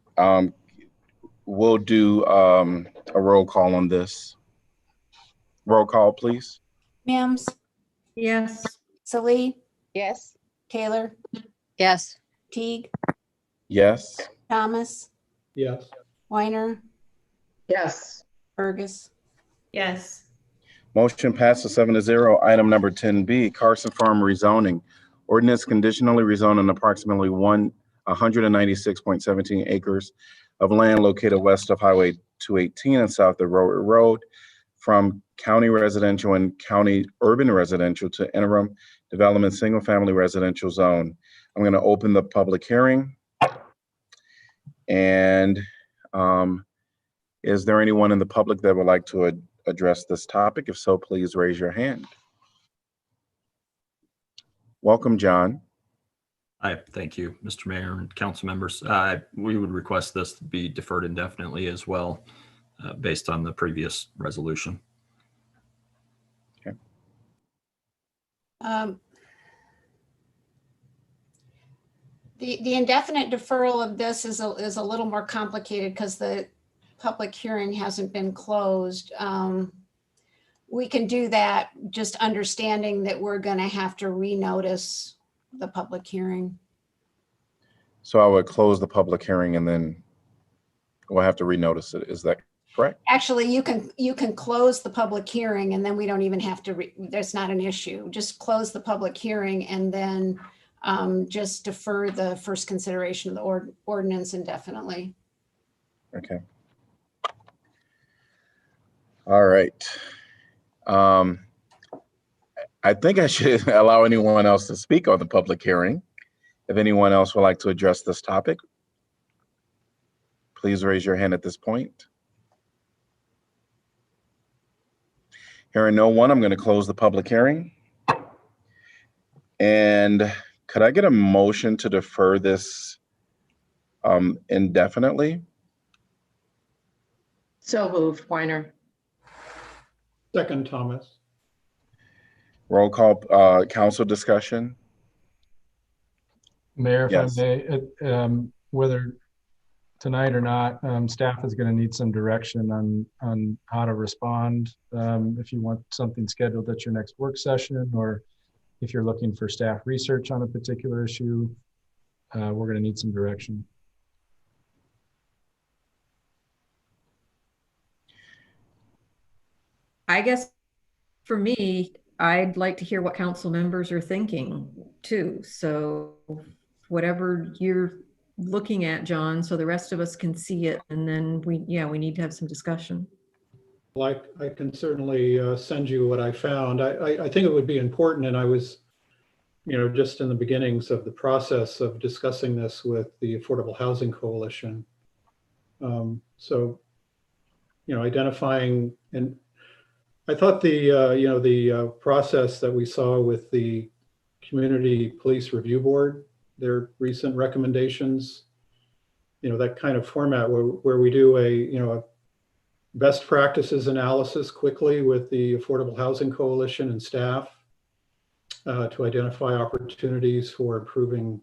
we'll do a roll call on this. Roll call, please. Mims? Yes. Salee? Yes. Taylor? Yes. Teague? Yes. Thomas? Yes. Weiner? Yes. Burgess? Yes. Motion passes 7-0. Item number 10B, Carson Farm rezoning. Ordinance conditionally rezoning approximately 196.17 acres of land located west of Highway 218 and south of Road Road from county residential and county urban residential to interim development single-family residential zone. I'm going to open the public hearing. And is there anyone in the public that would like to address this topic? If so, please raise your hand. Welcome, John. Hi, thank you, Mr. Mayor and council members. We would request this to be deferred indefinitely as well, based on the previous resolution. Okay. The indefinite deferral of this is a little more complicated because the public hearing hasn't been closed. We can do that just understanding that we're going to have to renotice the public hearing. So I would close the public hearing and then we'll have to renotice it. Is that correct? Actually, you can close the public hearing and then we don't even have to, there's not an issue. Just close the public hearing and then just defer the first consideration of the ordinance indefinitely. Okay. All right. I think I should allow anyone else to speak on the public hearing. If anyone else would like to address this topic, please raise your hand at this point. Hearing no one, I'm going to close the public hearing. And could I get a motion to defer this indefinitely? So moved, Weiner. Second, Thomas. Roll call, council discussion. Mayor, if Yes. I may, whether tonight or not, staff is going to need some direction on how to respond. If you want something scheduled at your next work session, or if you're looking for staff research on a particular issue, we're going to need some direction. I guess for me, I'd like to hear what council members are thinking too. So whatever you're looking at, John, so the rest of us can see it, and then we need to have some discussion. Well, I can certainly send you what I found. I think it would be important, and I was, just in the beginnings of the process of discussing this with the Affordable Housing Coalition. So, identifying, and I thought the process that we saw with the Community Police Review Board, their recent recommendations, that kind of format where we do a best practices analysis quickly with the Affordable Housing Coalition and staff to identify opportunities for improving,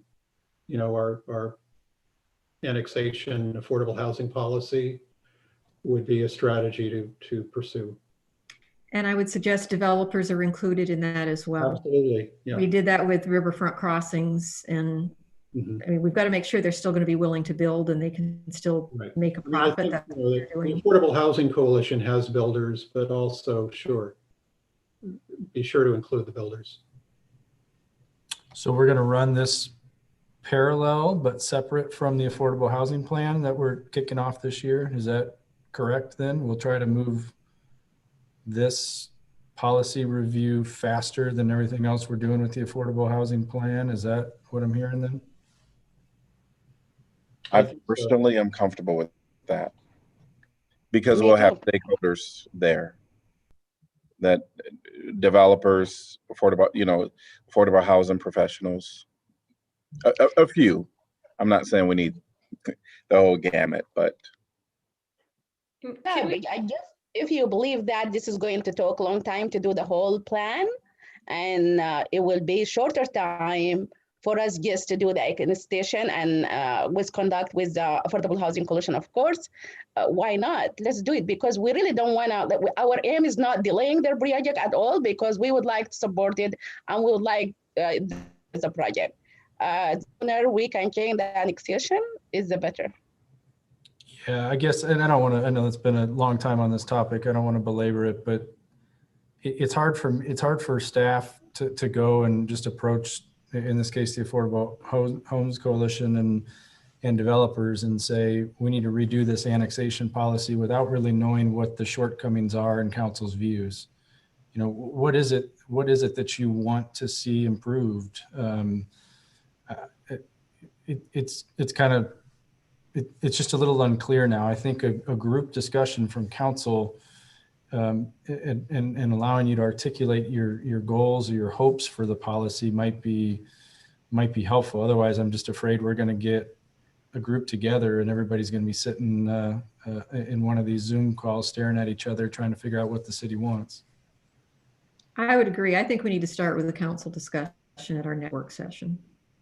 our annexation affordable housing policy would be a strategy to pursue. And I would suggest developers are included in that as well. Absolutely. Yeah. We did that with Riverfront Crossings, and I mean, we've got to make sure they're still going to be willing to build and they can still make a profit. That's what they're doing. The Affordable Housing Coalition has builders, but also be sure to include the builders. So we're going to run this parallel but separate from the affordable housing plan that we're kicking off this year. Is that correct then? We'll try to move this policy review faster than everything else we're doing with the affordable housing plan. Is that what I'm hearing then? I personally am comfortable with that because we'll have stakeholders there, that developers, affordable housing professionals, a few. I'm not saying we need the whole gamut, but. I guess if you believe that this is going to take a long time to do the whole plan, and it will be shorter time for us just to do the annexation and with conduct with the Affordable Housing Coalition, of course, why not? Let's do it, because we really don't want to, our aim is not delaying their project at all, because we would like to support it and we would like the project. The sooner we can change the annexation is the better. Yeah, I guess, and I know it's been a long time on this topic. I don't want to belabor it, but it's hard for staff to go and just approach in this case, the Affordable Homes Coalition and developers and say, we need to redo this annexation policy without really knowing what the shortcomings are in council's views. You know, what is it that you want to see improved? It's kind of, it's just a little unclear now. I think a group discussion from council and allowing you to articulate your goals or your hopes for the policy might be helpful. Otherwise, I'm just afraid we're going to get a group together and everybody's going to be sitting in one of these Zoom calls staring at each other trying to figure out what the city wants. I would agree. I think we need to start with a council discussion at our network session.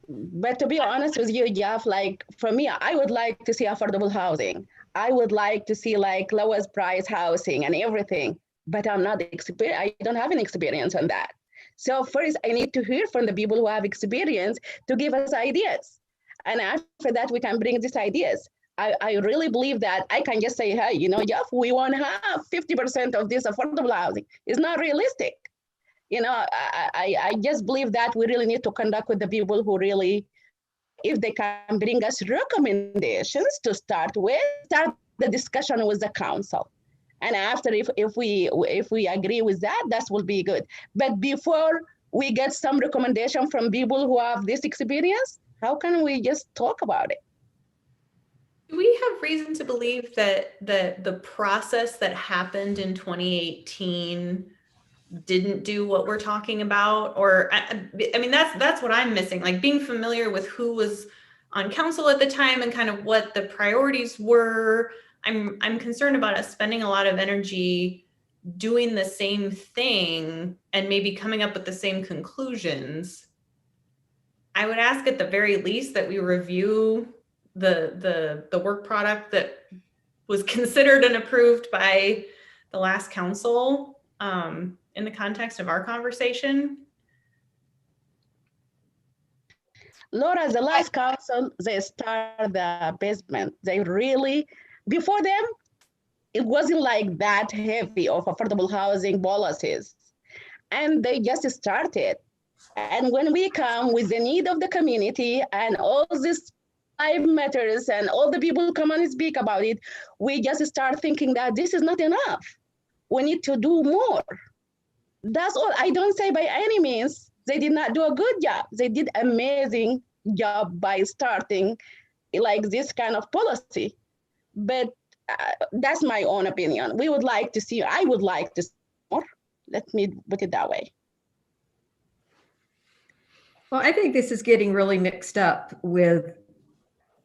But to be honest with you, Jeff, like for me, I would like to see affordable housing. I would like to see like lowest price housing and everything, but I don't have any experience on that. So first I need to hear from the people who have experience to give us ideas. And after that, we can bring these ideas. I really believe that I can just say, hey, you know, Jeff, we want to have 50% of this affordable housing. It's not realistic. You know, I just believe that we really need to conduct with the people who really, if they can bring us recommendations to start the discussion with the council. And after, if we agree with that, that will be good. But before we get some recommendation from people who have this experience, how can we just talk about it? Do we have reason to believe that the process that happened in 2018 didn't do what we're talking about? Or I mean, that's what I'm missing, like being familiar with who was on council at the time and kind of what the priorities were. I'm concerned about us spending a lot of energy doing the same thing and maybe coming up with the same conclusions. I would ask at the very least that we review the work product that was considered and approved by the last council in the context of our conversation. Laura, the last council, they started the basement. They really, before them, it wasn't like that heavy of affordable housing policies. And they just started. And when we come with the need of the community and all these 5 matters and all the people come and speak about it, we just start thinking that this is not enough. We need to do more. That's all. I don't say by any means they did not do a good job. They did amazing job by starting like this kind of policy. But that's my own opinion. I would like to see more. Let me put it that way. Well, I think this is getting really mixed up with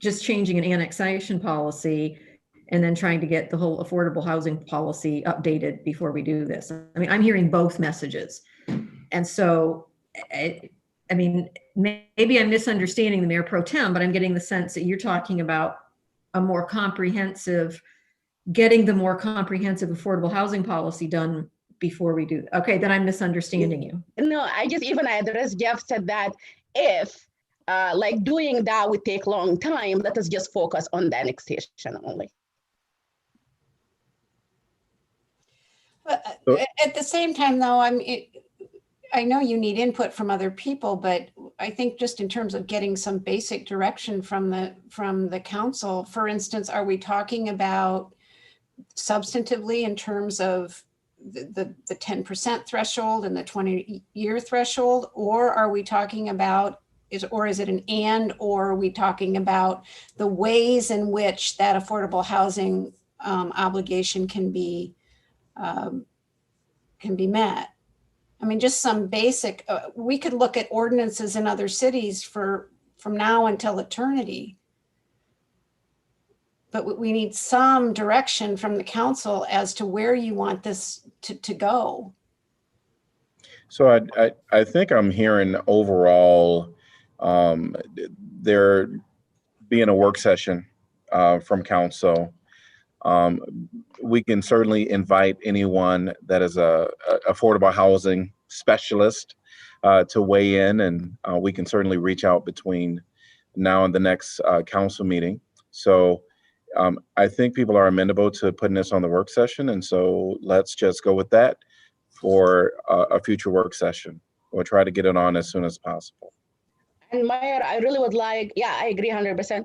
just changing an annexation policy and then trying to get the whole affordable housing policy updated before we do this. I mean, I'm hearing both messages. And so, I mean, maybe I'm misunderstanding the Mayor Pro Tem, but I'm getting the sense that you're talking about a more comprehensive, getting the more comprehensive affordable housing policy done before we do. Okay, then I'm misunderstanding you. No, I just even addressed Jeff said that if like doing that would take a long time, let us just focus on the annexation only. But at the same time, though, I know you need input from other people, but I think just in terms of getting some basic direction from the council, for instance, are we talking about substantively in terms of the 10% threshold and the 20-year threshold, or are we talking about is it an or are we talking about the ways in which that affordable housing obligation can be met? I mean, just some basic, we could look at ordinances in other cities from now until eternity. But we need some direction from the council as to where you want this to go. So I think I'm hearing overall there being a work session from council. We can certainly invite anyone that is a affordable housing specialist to weigh in, and we can certainly reach out between now and the next council meeting. So I think people are amenable to putting this on the work session, and so let's just go with that for a future work session. We'll try to get it on as soon as possible. And Mayor, I really would like, yeah, I agree 100%.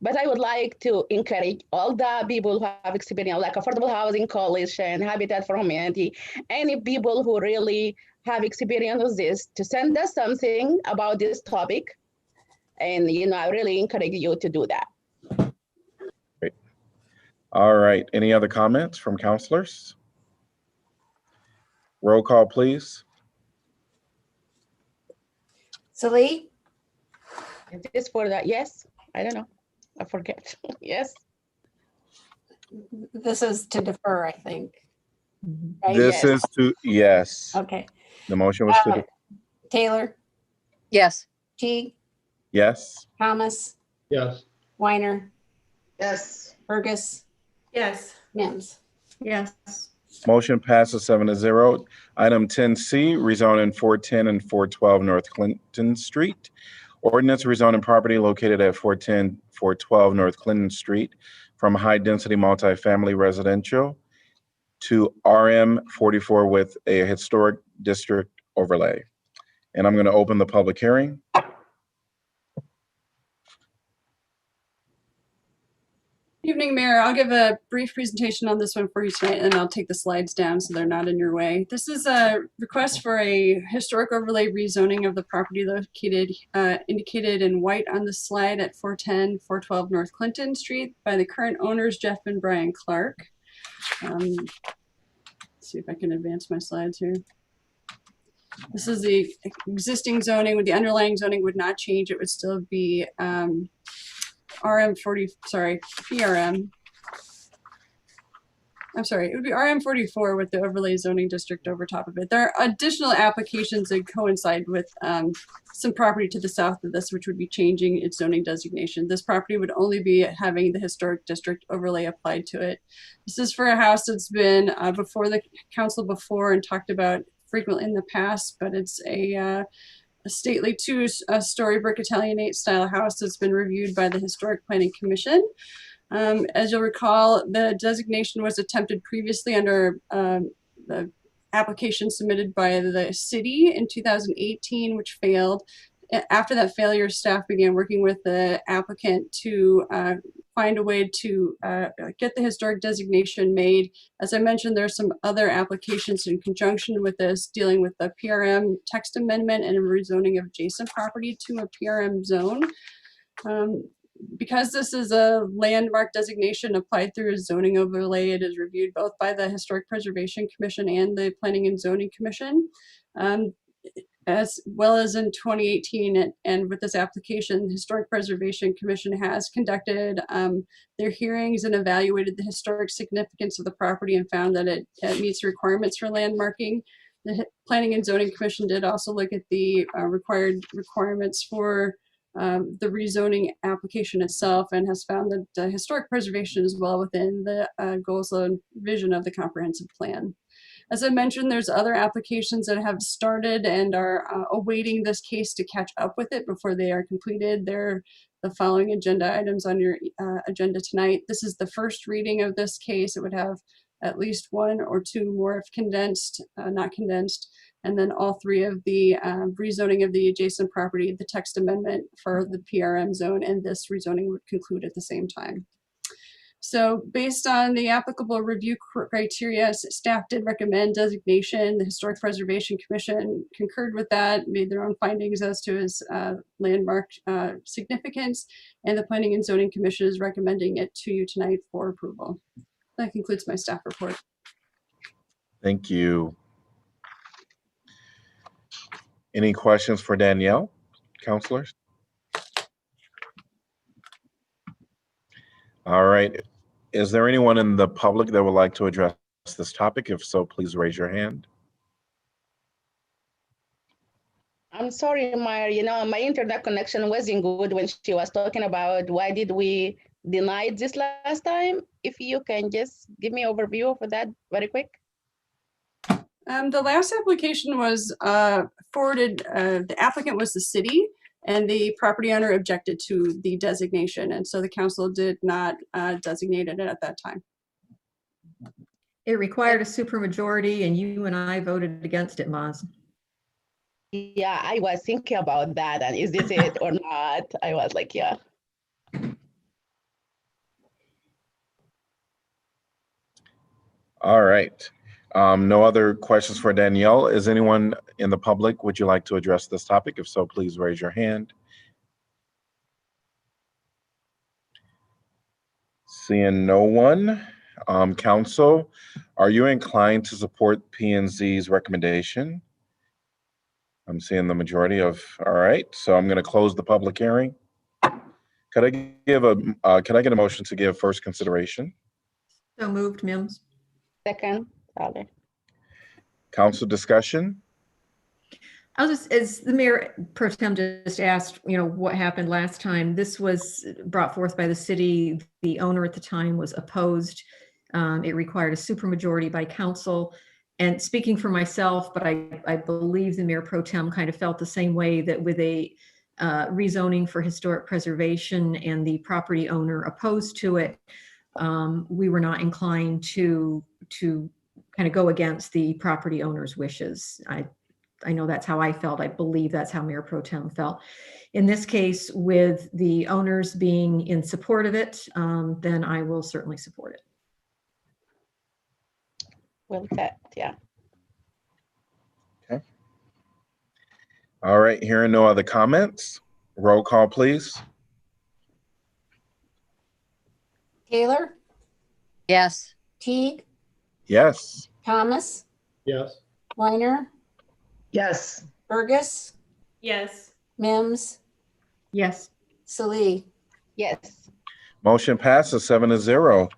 But I would like to encourage all the people who have experience, like Affordable Housing Coalition, Habitat for Humanity, any people who really have experience with this, to send us something about this topic. And, I really encourage you to do that. Great. All right. Any other comments from councilors? Roll call, please. Salee? Is this for that? Yes? I don't know. I forget. Yes? This is to defer, I think. Right? This is to, yes. Okay. The motion was to, Taylor? Yes. Teague? yes. Thomas? Yes. Weiner? Yes. Fergus? Yes. Mims? Yes. Motion passes 7-0. Item 10C, rezoning 410 and 412 North Clinton Street. Ordinance rezoning property located at 410, 412 North Clinton Street from high-density multifamily residential to RM 44 with a historic district overlay. And I'm going to open the public hearing. Evening, Mayor. I'll give a brief presentation on this one for you tonight, and I'll take the slides down so they're not in your way. This is a request for a historic overlay rezoning of the property located, indicated in white on the slide at 410, 412 North Clinton Street by the current owners, Jeff and Brian Clark. Let's see if I can advance my slides here. This is the existing zoning. With the underlying zoning would not change. It would still be PRM. I'm sorry, it would be RM 44 with the overlay zoning district over top of it. There are additional applications that coincide with some property to the south of this, which would be changing its zoning designation. This property would only be having the historic district overlay applied to it. This is for a house that's been before the council before and talked about frequently in the past, but it's a stately two-story brick Italianate style house that's been reviewed by the Historic Planning Commission. As you'll recall, the designation was attempted previously under the application submitted by the city in 2018, which failed. After that failure, staff began working with the applicant to find a way to get the historic designation made. As I mentioned, there are some other applications in conjunction with this dealing with the PRM text amendment and a rezoning of adjacent property to a PRM zone. Because this is a landmark designation applied through a zoning overlay, it is reviewed both by the Historic Preservation Commission and the Planning and Zoning Commission. As well as in 2018, and with this application, the Historic Preservation Commission has conducted their hearings and evaluated the historic significance of the property and found that it meets requirements for landmarking. The Planning and Zoning Commission did also look at the requirements for the rezoning application itself and has found that historic preservation is well within the goals and vision of the comprehensive plan. As I mentioned, there's other applications that have started and are awaiting this case to catch up with it before they are completed. They're the following agenda items on your agenda tonight. This is the first reading of this case. It would have at least one or two more if condensed, not condensed, and then all three of the rezoning of the adjacent property, the text amendment for the PRM zone, and this rezoning would conclude at the same time. So based on the applicable review criteria, staff did recommend designation. The Historic Preservation Commission concurred with that, made their own findings as to its landmark significance, and the Planning and Zoning Commission is recommending it to you tonight for approval. That concludes my staff report. Thank you. Any questions for Danielle, councilors? All right. Is there anyone in the public that would like to address this topic? If so, please raise your hand. I'm sorry, Maya, my internet connection wasn't good when she was talking about why did we deny this last time. If you can just give me an overview for that very quick. The last application was forwarded, the applicant was the city, and the property owner objected to the designation, and so the council did not designate it at that time. It required a supermajority, and you and I voted against it, Maz. Yeah, I was thinking about that, and is this it or not? I was like, yeah. All right. No other questions for Danielle. Is anyone in the public, would you like to address this topic? If so, please raise your hand. Seeing no one, council, are you inclined to support P&Z's recommendation? I'm seeing the majority of, all right, so I'm gonna close the public hearing. Could I get a motion to give first consideration? So moved, Mims. Second, Sally. Council discussion? I was just, as the mayor pro tem just asked, what happened last time. This was brought forth by the city. The owner at the time was opposed. It required a supermajority by council. And speaking for myself, but I believe the mayor pro tem kind of felt the same way, that with a rezoning for historic preservation and the property owner opposed to it, we were not inclined to kind of go against the property owner's wishes. I know that's how I felt. I believe that's how Mayor Pro Tem felt. In this case, with the owners being in support of it, then I will certainly support it. Well said, yeah. Okay. All right, hearing no other comments, roll call, please. Taylor, Yes. Teague, Yes. Thomas, Yes. Weiner, Yes. Burgess, Yes. Mims, Yes. Salee. Yes. Motion passes 7-0.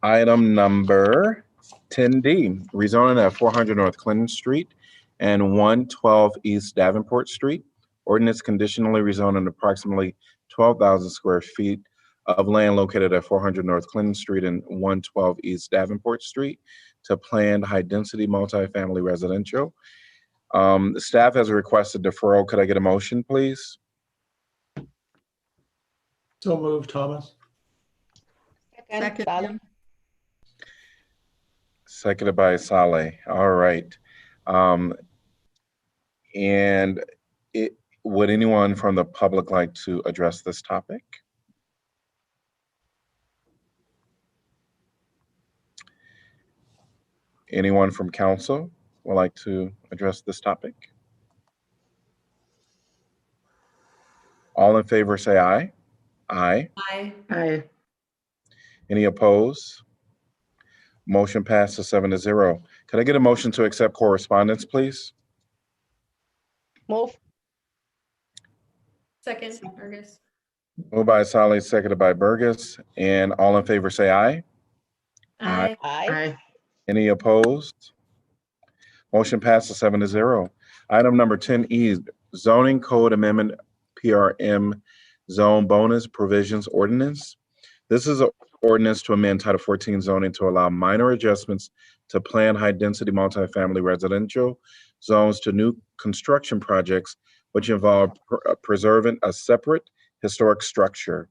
Item number 10D, rezoning at 400 North Clinton Street and 112 East Davenport Street. Ordinance conditionally rezoning approximately 12,000 square feet of land located at 400 North Clinton Street and 112 East Davenport Street to planned high-density multifamily residential. The staff has requested deferral. Could I get a motion, please? So moved, Thomas. Second, Sally. Seconded by Saleh. All right. And would anyone from the public like to address this topic? Anyone from council would like to address this topic? All in favor say aye. Aye. Aye. Aye. Any opposed? Motion passes 7-0. Could I get a motion to accept correspondence, please? Move. Second, Burgess. Moved by Saleh, seconded by Burgess. And all in favor say aye. Aye. Aye. Any opposed? Motion passes 7-0. Item number 10E, zoning code amendment, PRM zone bonus provisions ordinance. This is an ordinance to amend Title 14 zoning to allow minor adjustments to plan high-density multifamily residential zones to new construction projects which involve preserving a separate historic structure.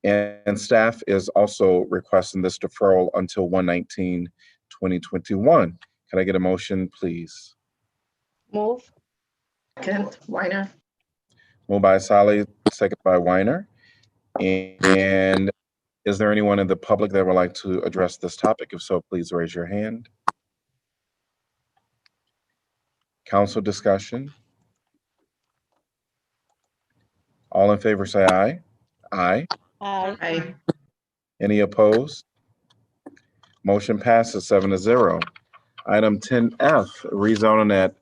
And staff is also requesting this deferral until 1/19/2021. Can I get a motion, please? Move. Second, Weiner. Moved by Saleh, second by Weiner. And is there anyone in the public that would like to address this topic? If so, please raise your hand. Council discussion. All in favor say aye. Aye. Aye. Any opposed? Motion passes 7-0. Item 10F, rezoning at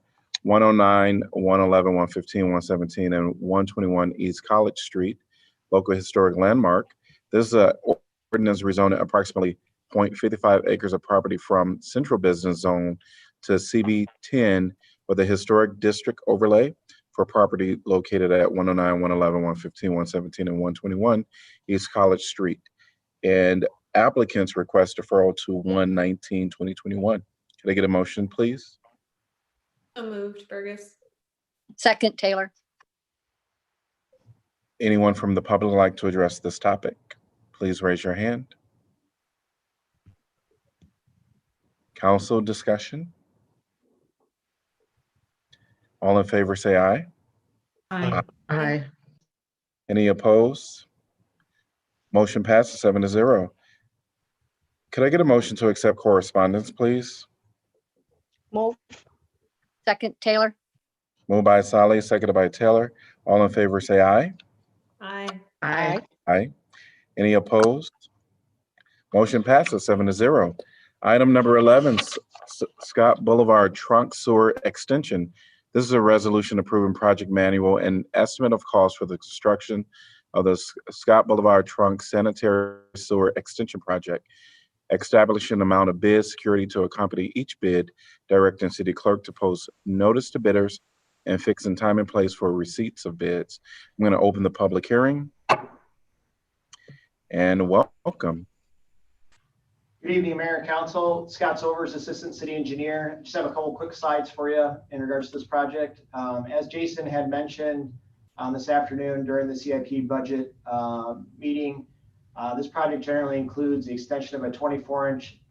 109, 111, 115, 117, and 121 East College Street, local historic landmark. This is an ordinance rezoning approximately 0.55 acres of property from central business zone to CB10 with a historic district overlay for property located at 109, 111, 115, 117, and 121 East College Street. And applicants request deferral to 1/19/2021. Can I get a motion, please? So moved, Burgess. Second, Taylor. Anyone from the public like to address this topic? Please raise your hand. Council discussion. All in favor, say aye. Aye. Aye. Any opposed? Motion passes 7-0. Could I get a motion to accept correspondence, please? Move. Second, Taylor. Moved by Sally, seconded by Taylor. All in favor, say aye. Aye. Aye. Aye. Any opposed? Motion passes 7-0. Item number 11, Scott Boulevard Trunk Sewer Extension. This is a resolution approving project manual and estimate of cost for the construction of the Scott Boulevard Trunk Sanitary Sewer Extension Project. Establishing amount of bid security to accompany each bid, directing city clerk to post notice to bidders, and fixing time and place for receipts of bids. I'm going to open the public hearing. And welcome. Good evening, Mayor and Council. Scott Sovers, Assistant City Engineer. Just have a couple quick slides for you in regards to this project. As Jason had mentioned this afternoon during the CIP budget meeting, this project generally includes the extension of a 24-inch,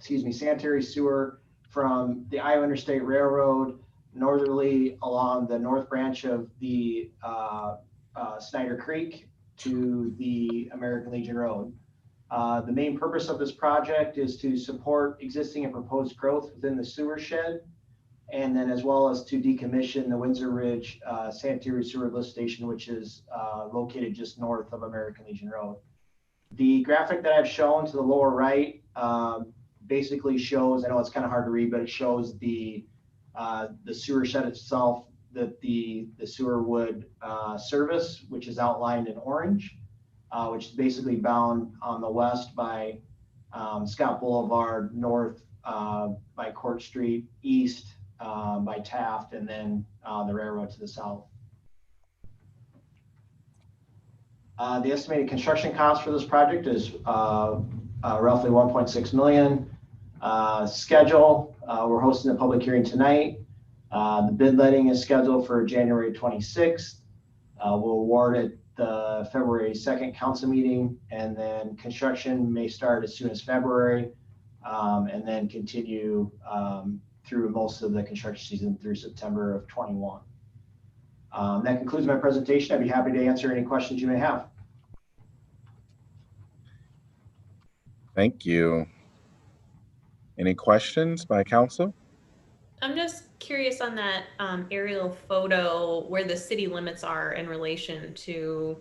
sanitary sewer from the Iowa Interstate Railroad northerly along the north branch of the Snyder Creek to the American Legion Road. The main purpose of this project is to support existing and proposed growth within the sewer shed, and then as well as to decommission the Windsor Ridge sanitary sewer lift station, which is located just north of American Legion Road. The graphic that I've shown to the lower right basically shows, I know it's kind of hard to read, but it shows the sewer shed itself that the sewer would service, which is outlined in orange, which is basically bound on the west by Scott Boulevard, north by Court Street, east by Taft, and then the railroad to the south. The estimated construction cost for this project is roughly 1.6 million. Schedule, we're hosting a public hearing tonight. The bid letting is scheduled for January 26th. We'll award it the February 2nd council meeting, and then construction may start as soon as February, and then continue through most of the construction season through September of 21. That concludes my presentation. I'd be happy to answer any questions you may have. Thank you. Any questions by council? I'm just curious on that aerial photo where the city limits are in relation to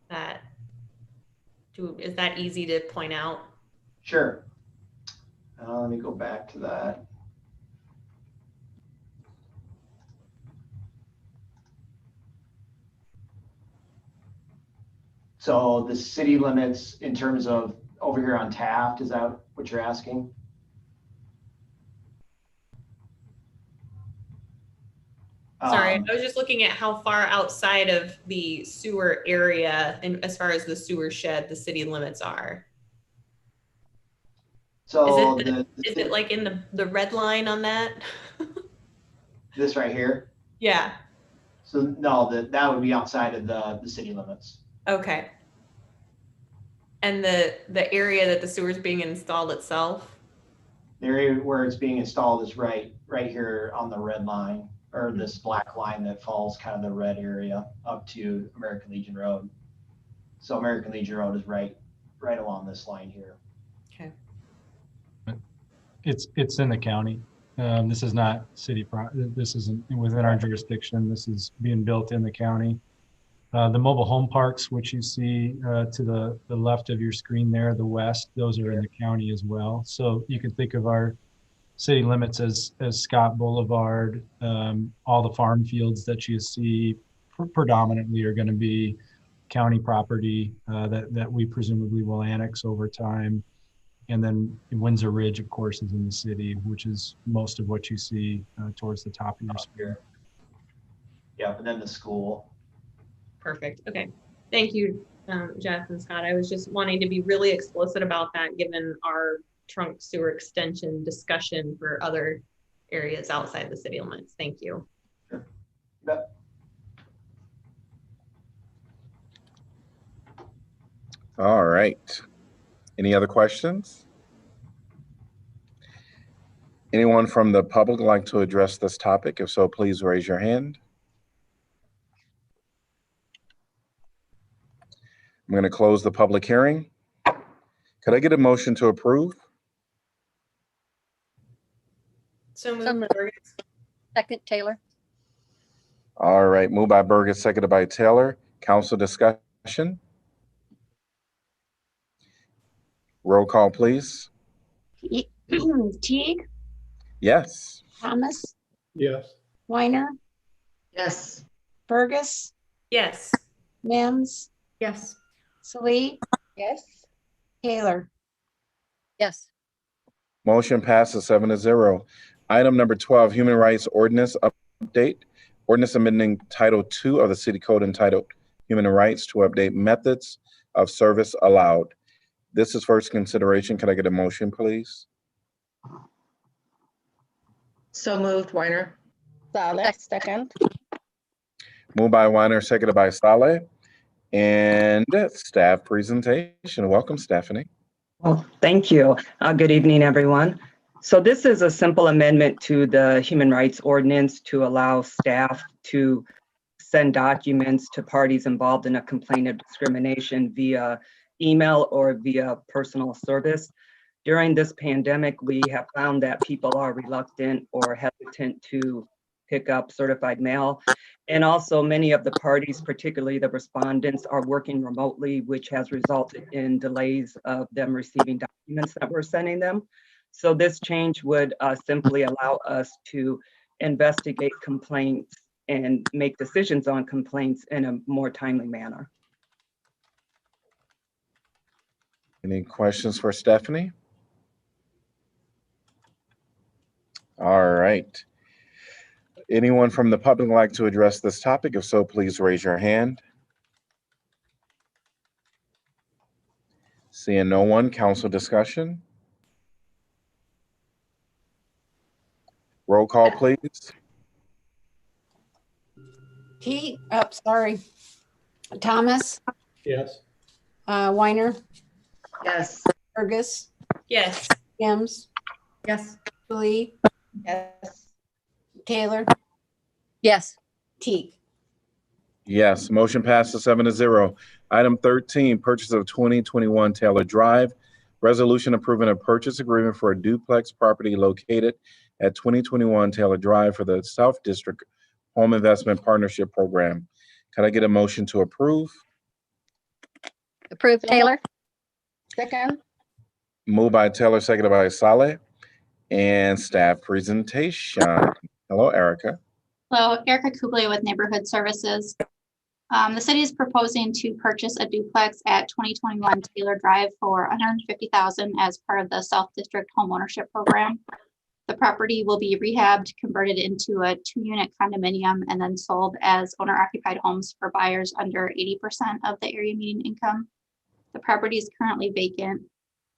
that. Is that easy to point out? Sure. Let me go back to that. So the city limits in terms of over here on Taft, is that what you're asking? Sorry, I was just looking at how far outside of the sewer area and as far as the sewer shed the city limits are. So is it like in the red line on that? This right here? Yeah. So no, that would be outside of the city limits. Okay. And the area that the sewer is being installed itself? The area where it's being installed is right here on the red line, or this black line that follows kind of the red area up to American Legion Road. So American Legion Road is right along this line here. Okay. It's in the county. This is not city. This isn't within our jurisdiction. This is being built in the county. The mobile home parks, which you see to the left of your screen there, the west, those are in the county as well. So you can think of our city limits as Scott Boulevard. All the farm fields that you see predominantly are going to be county property that we presumably will annex over time. And then Windsor Ridge, of course, is in the city, which is most of what you see towards the top of your screen. Yeah, and then the school. Perfect. Okay. Thank you, Jeff and Scott. I was just wanting to be really explicit about that given our trunk sewer extension discussion for other areas outside the city limits. Thank you. Sure. Yep. All right. Any other questions? Anyone from the public like to address this topic? If so, please raise your hand. I'm going to close the public hearing. Could I get a motion to approve? So So moved. moved. Second, Taylor. All right, moved by Burgess, seconded by Taylor. Council discussion? Roll call, please. Teague, Yes. Thomas, Yes. Weiner, Yes. Burgess, Yes. Mims, Yes. Salee, Yes. Taylor. Yes. Motion passes 7-0. Item number 12, Human Rights Ordinance Update. Ordinance amending Title II of the City Code entitled Human Rights to update methods of service allowed. This is first consideration. Can I get a motion, please? So moved, Weiner. Saleh, second. Moved by Weiner, seconded by Saleh. And staff presentation. Welcome, Stephanie. Well, thank you. Good evening, everyone. So this is a simple amendment to the Human Rights Ordinance to allow staff to send documents to parties involved in a complaint of discrimination via email or via personal service. During this pandemic, we have found that people are reluctant or hesitant to pick up certified mail. And also many of the parties, particularly the respondents, are working remotely, which has resulted in delays of them receiving documents that we're sending them. So this change would simply allow us to investigate complaints and make decisions on complaints in a more timely manner. Any questions for Stephanie? All right. Anyone from the public like to address this topic? If so, please raise your hand. Seeing no one, council discussion. Roll call, please. Thomas, Yes. Weiner, Yes. Burgess, Yes. Mims, Yes. Salee, Yes. Taylor, Yes. Teague. Yes, motion passes 7-0. Item 13, purchase of 2021 Taylor Drive. Resolution approving a purchase agreement for a duplex property located at 2021 Taylor Drive for the South District Home Investment Partnership Program. Could I get a motion to approve? Approved, Taylor. Second. Moved by Taylor, seconded by Saleh. And staff presentation. Hello, Erica. Hello, Erica Kubley with Neighborhood Services. The city is proposing to purchase a duplex at 2021 Taylor Drive for $150,000 as part of the South District Homeownership Program. The property will be rehabbed, converted into a 2-unit condominium, and then sold as owner-occupied homes for buyers under 80% of the area median income. The property is currently vacant.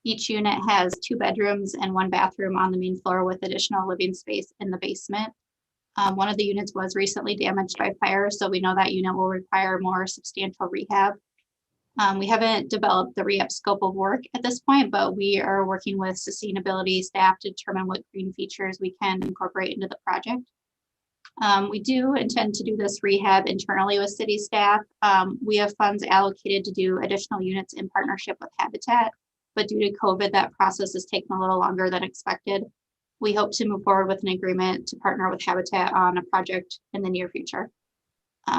Each unit has 2 bedrooms and 1 bathroom on the main floor with additional living space in the basement. One of the units was recently damaged by fire, so we know that unit will require more substantial rehab. We haven't developed the rehab scope of work at this point, but we are working with sustainability staff to determine what green features we can incorporate into the project. We do intend to do this rehab internally with city staff. We have funds allocated to do additional units in partnership with Habitat, but due to COVID, that process has taken a little longer than expected. We hope to move forward with an agreement to partner with Habitat on a project in the near future.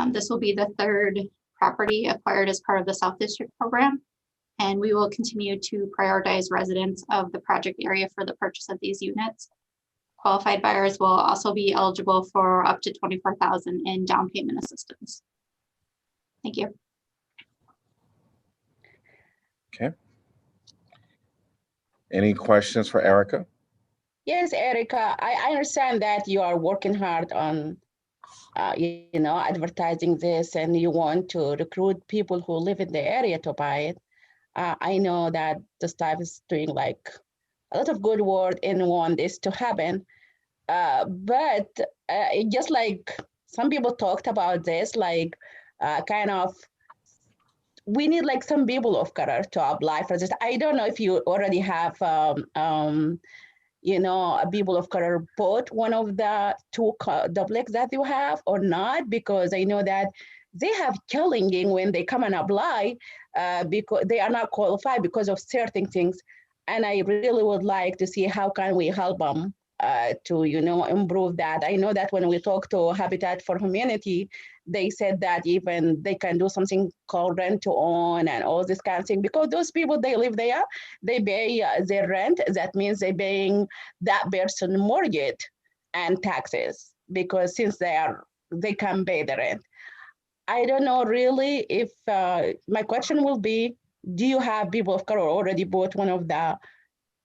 This will be the 3rd property acquired as part of the South District program, and we will continue to prioritize residents of the project area for the purchase of these units. Qualified buyers will also be eligible for up to $24,000 in down payment assistance. Thank you. Okay. Any questions for Erica? Yes, Erica, I understand that you are working hard on, advertising this, and you want to recruit people who live in the area to buy it. I know that the staff is doing like a lot of good work and want this to happen. But just like some people talked about this, like we need like some people of color to apply for this. I don't know if you already have people of color bought one of the two duplex that you have or not, because I know that they have challenging when they come and apply because they are not qualified because of certain things. And I really would like to see how can we help them to improve that. I know that when we talk to Habitat for Humanity, they said that even they can do something called rent to own and all this kind of thing, because those people, they live there, they pay their rent. That means they're paying that person mortgage and taxes, because since they can pay the rent. I don't know really if my question will be, do you have people of color already bought one of the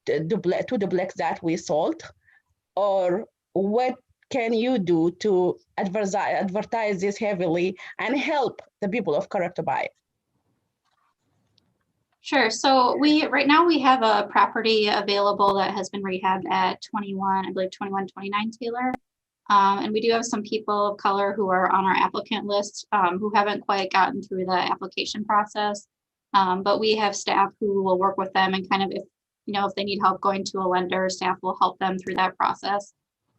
two duplex that we sold? Or what can you do to advertise this heavily and help the people of color to buy it? Sure. So right now we have a property available that has been rehabbed at 2129 Taylor. And we do have some people of color who are on our applicant list who haven't quite gotten through the application process. But we have staff who will work with them, and kind of if they need help going to a lender, staff will help them through that process.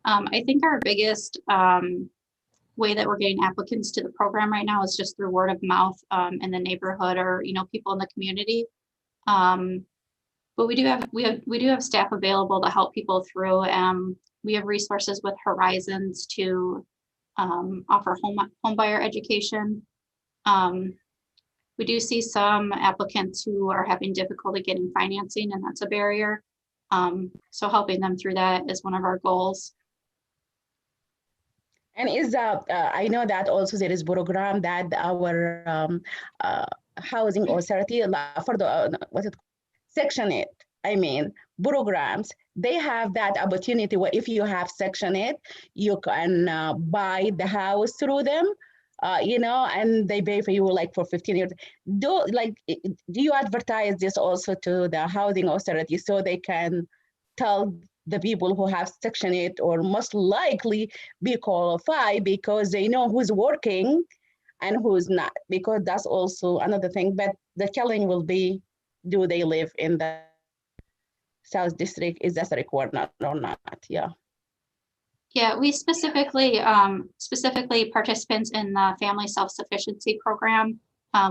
I think our biggest way that we're getting applicants to the program right now is just through word of mouth in the neighborhood, or people in the community. But we do have staff available to help people through. We have resources with Horizons to offer home buyer education. We do see some applicants who are having difficulty getting financing, and that's a barrier. So helping them through that is one of our goals. And I know that also there is program that our housing authority for the Section 8, programs, they have that opportunity where if you have Section 8, you can buy the house through them. And they pay for you like for 15 years. Do you advertise this also to the housing authority so they can tell the people who have Section 8 or most likely be qualified, because they know who's working and who's not, because that's also another thing. But the challenge will be, do they live in the South District? Is that a requirement or not? Yeah. Yeah, we specifically participants in the Family Self-Sufficiency Program.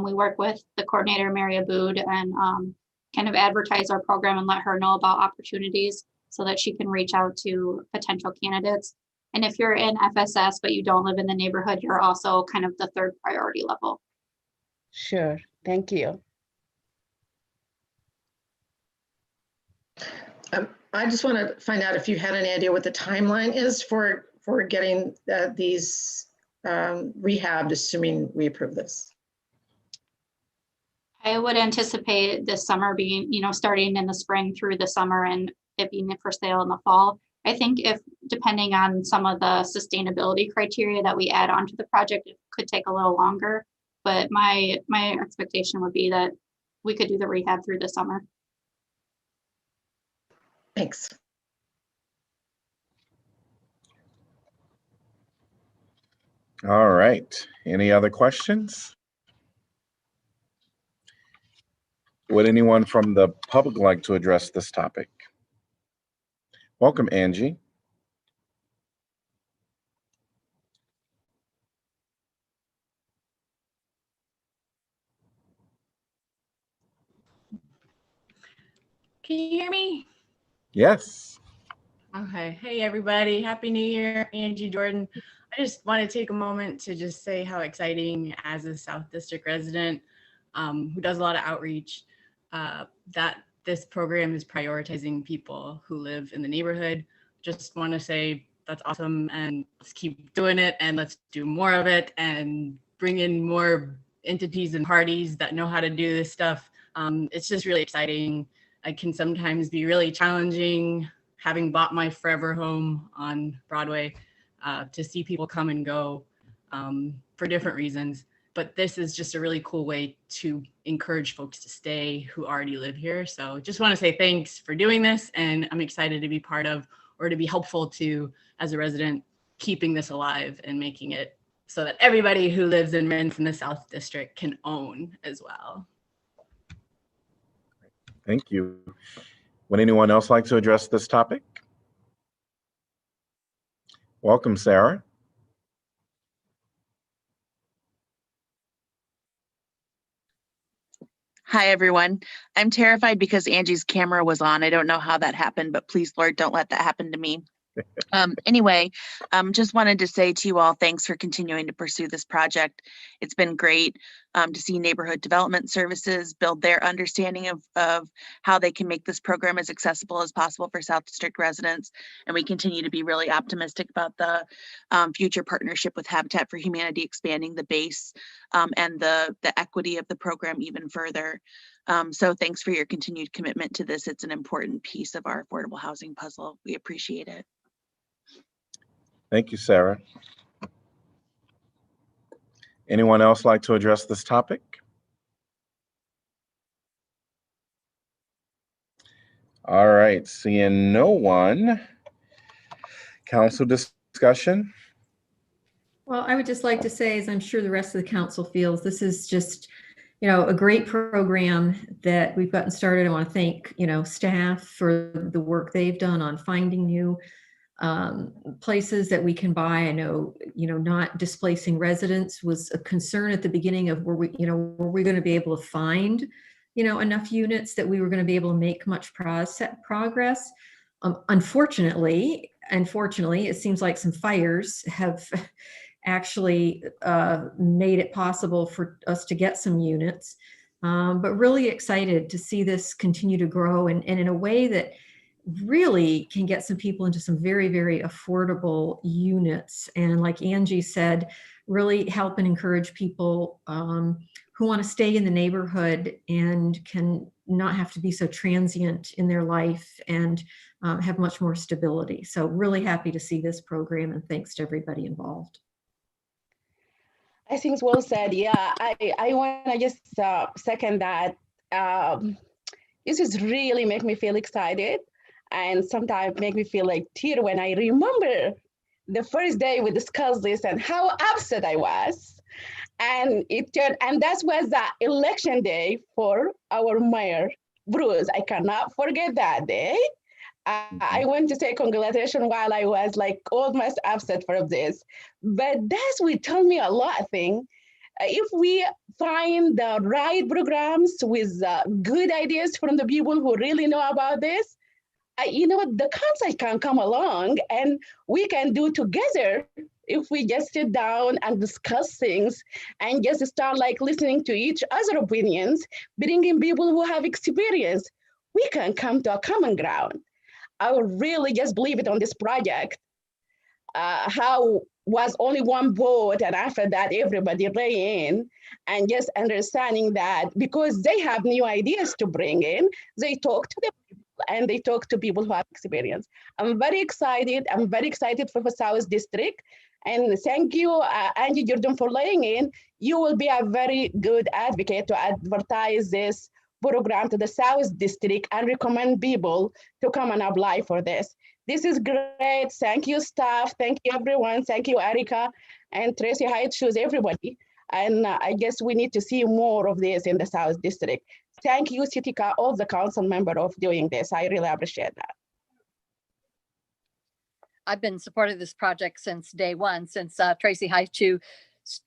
We work with the coordinator, Mary Abood, and kind of advertise our program and let her know about opportunities so that she can reach out to potential candidates. And if you're in FSS, but you don't live in the neighborhood, you're also kind of the third priority level. Sure, thank you. I just want to find out if you had any idea what the timeline is for getting these rehabbed, assuming we approve this. I would anticipate this summer being, starting in the spring through the summer, and it being for sale in the fall. I think depending on some of the sustainability criteria that we add onto the project, it could take a little longer. But my expectation would be that we could do the rehab through the summer. Thanks. All right. Any other questions? Would anyone from the public like to address this topic? Welcome, Angie. Can you hear me? Yes. Okay. Hey, everybody. Happy New Year. Angie Jordan. I just want to take a moment to just say how exciting, as a South District resident who does a lot of outreach, that this program is prioritizing people who live in the neighborhood. Just want to say that's awesome, and let's keep doing it, and let's do more of it, and bring in more entities and parties that know how to do this stuff. It's just really exciting. It can sometimes be really challenging, having bought my forever home on Broadway, to see people come and go for different reasons. But this is just a really cool way to encourage folks to stay who already live here. So just want to say thanks for doing this, and I'm excited to be part of, or to be helpful to, as a resident, keeping this alive and making it so that everybody who lives and rents in the South District can own as well. Thank you. Would anyone else like to address this topic? Welcome, Sarah. Hi, everyone. I'm terrified because Angie's camera was on. I don't know how that happened, but please, Lord, don't let that happen to me. Anyway, just wanted to say to you all, thanks for continuing to pursue this project. It's been great to see Neighborhood Development Services build their understanding of how they can make this program as accessible as possible for South District residents. And we continue to be really optimistic about the future partnership with Habitat for Humanity, expanding the base and the equity of the program even further. So thanks for your continued commitment to this. It's an important piece of our affordable housing puzzle. We appreciate it. Thank you, Sarah. Anyone else like to address this topic? All right, seeing no one. Council discussion? Well, I would just like to say, as I'm sure the rest of the council feels, this is just, you know, a great program that we've gotten started. I want to thank, you know, staff for the work they've done on finding new places that we can buy. I know, you know, not displacing residents was a concern at the beginning of were we going to be able to find, you know, enough units that we were going to be able to make much progress. Unfortunately, it seems like some fires have actually made it possible for us to get some units, but really excited to see this continue to grow and in a way that really can get some people into some very, very affordable units. And like Angie said, really help and encourage people who want to stay in the neighborhood and can not have to be so transient in their life and have much more stability. So really happy to see this program, and thanks to everybody involved. I think it's well said. Yeah, I want to just second that. This is really make me feel excited, and sometimes make me feel like tear when I remember the first day we discussed this and how upset I was. And that was the election day for our mayor, Bruce. I cannot forget that day. I want to say congratulations while I was like almost upset for this. But that's what told me a lot of things. If we find the right programs with good ideas from the people who really know about this, the council can come along and we can do together if we just sit down and discuss things and just start like listening to each other's opinions, bringing people who have experience, we can come to a common ground. I would really just believe it on this project. How was only one vote, and after that, everybody lay in, and just understanding that because they have new ideas to bring in, they talk to the people and they talk to people who have experience. I'm very excited. I'm very excited for the South District. And thank you, Angie Jordan, for laying in. You will be a very good advocate to advertise this program to the South District and recommend people to come and apply for this. This is great. Thank you, staff. Thank you, everyone. Thank you, Erica and Tracy Hyde Shoes, everybody. And I guess we need to see more of this in the South District. Thank you, Sitika, all the council members of doing this. I really appreciate that. I've been supporting this project since day one, since Tracy Haichu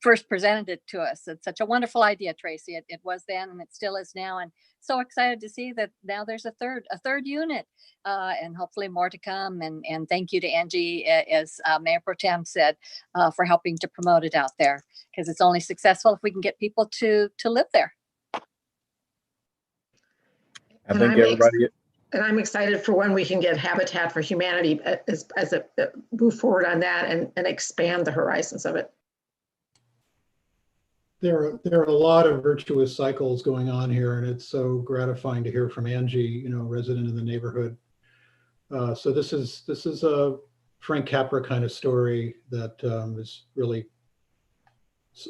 first presented it to us. It's such a wonderful idea, Tracy. It was then and it still is now. And so excited to see that now there's a third unit and hopefully more to come. And thank you to Angie, as Mayor Pro Tem said, for helping to promote it out there, because it's only successful if we can get people to live there. I think everybody. And I'm excited for when we can get Habitat for Humanity as a move forward on that and expand the horizons of it. There are a lot of virtuous cycles going on here, and it's so gratifying to hear from Angie, resident in the neighborhood. So this is a Frank Capra kind of story that is really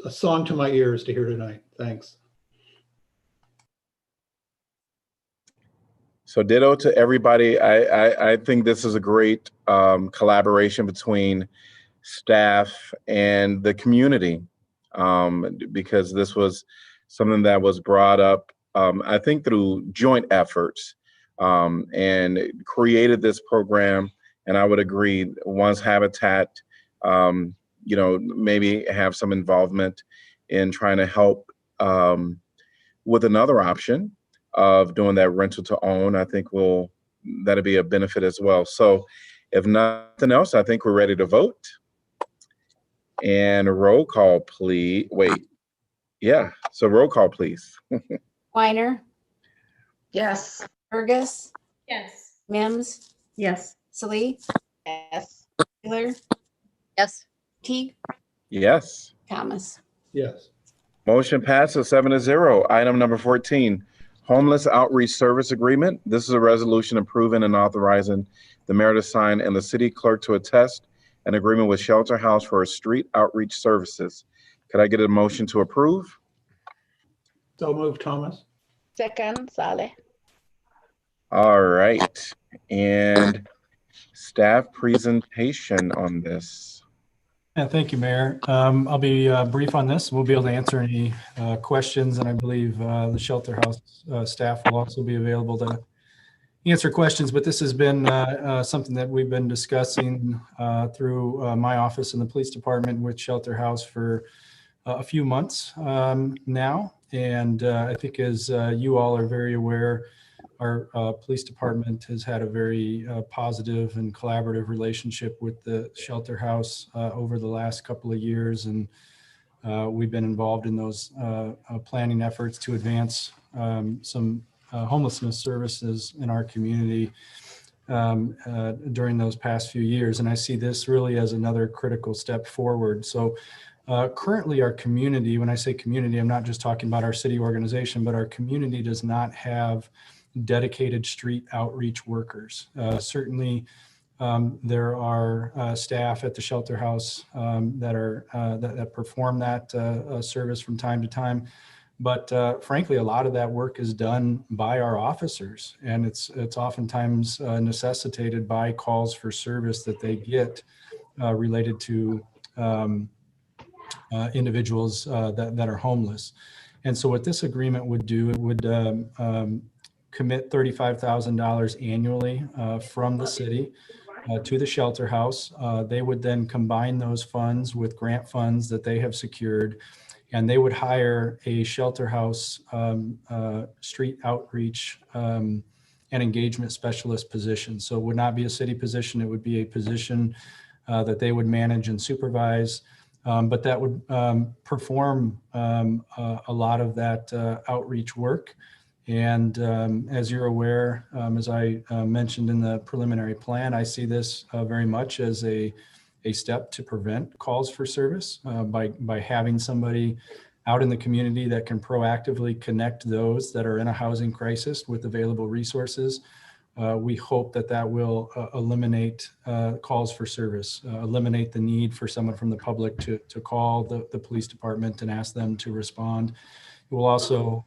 a song to my ears to hear tonight. Thanks. So ditto to everybody. I think this is a great collaboration between staff and the community, because this was something that was brought up, I think, through joint efforts, and created this program. And I would agree, once Habitat you know, maybe have some involvement in trying to help with another option of doing that rental to own. I think that'll be a benefit as well. So if nothing else, I think we're ready to vote. And a roll call, please. Wait. Yeah. So roll call, please. Weiner, Yes. Burgess, Yes. Mims, Yes. Salee, Yes. Taylor, Yes. Teague, Yes. Thomas. Yes. Motion passes 7-0. Item number 14, Homeless Outreach Service Agreement. This is a resolution approving and authorizing the mayor to sign and the city clerk to attest an agreement with Shelter House for street outreach services. Could I get a motion to approve? So moved, Thomas. Second, Saleh. All right. And staff presentation on this. Yeah, thank you, Mayor. I'll be brief on this. We'll be able to answer any questions, and I believe the Shelter House staff will also be available to answer questions. But this has been something that we've been discussing through my office and the police department with Shelter House for a few months now. And I think as you all are very aware, our police department has had a very positive and collaborative relationship with the Shelter House over the last couple of years. And we've been involved in those planning efforts to advance some homelessness services in our community during those past few years. And I see this really as another critical step forward. So currently our community, when I say community, I'm not just talking about our city organization, but our community does not have dedicated street outreach workers. Certainly, there are staff at the Shelter House that perform that service from time to time. But frankly, a lot of that work is done by our officers, and it's oftentimes necessitated by calls for service that they get related to individuals that are homeless. And so what this agreement would do, it would commit $35,000 annually from the city to the Shelter House. They would then combine those funds with grant funds that they have secured, and they would hire a Shelter House street outreach and engagement specialist position. So it would not be a city position, it would be a position that they would manage and supervise, but that would perform a lot of that outreach work. And as you're aware, as I mentioned in the preliminary plan, I see this very much as a step to prevent calls for service by having somebody out in the community that can proactively connect those that are in a housing crisis with available resources. We hope that will eliminate calls for service, eliminate the need for someone from the public to call the police department and ask them to respond. It will also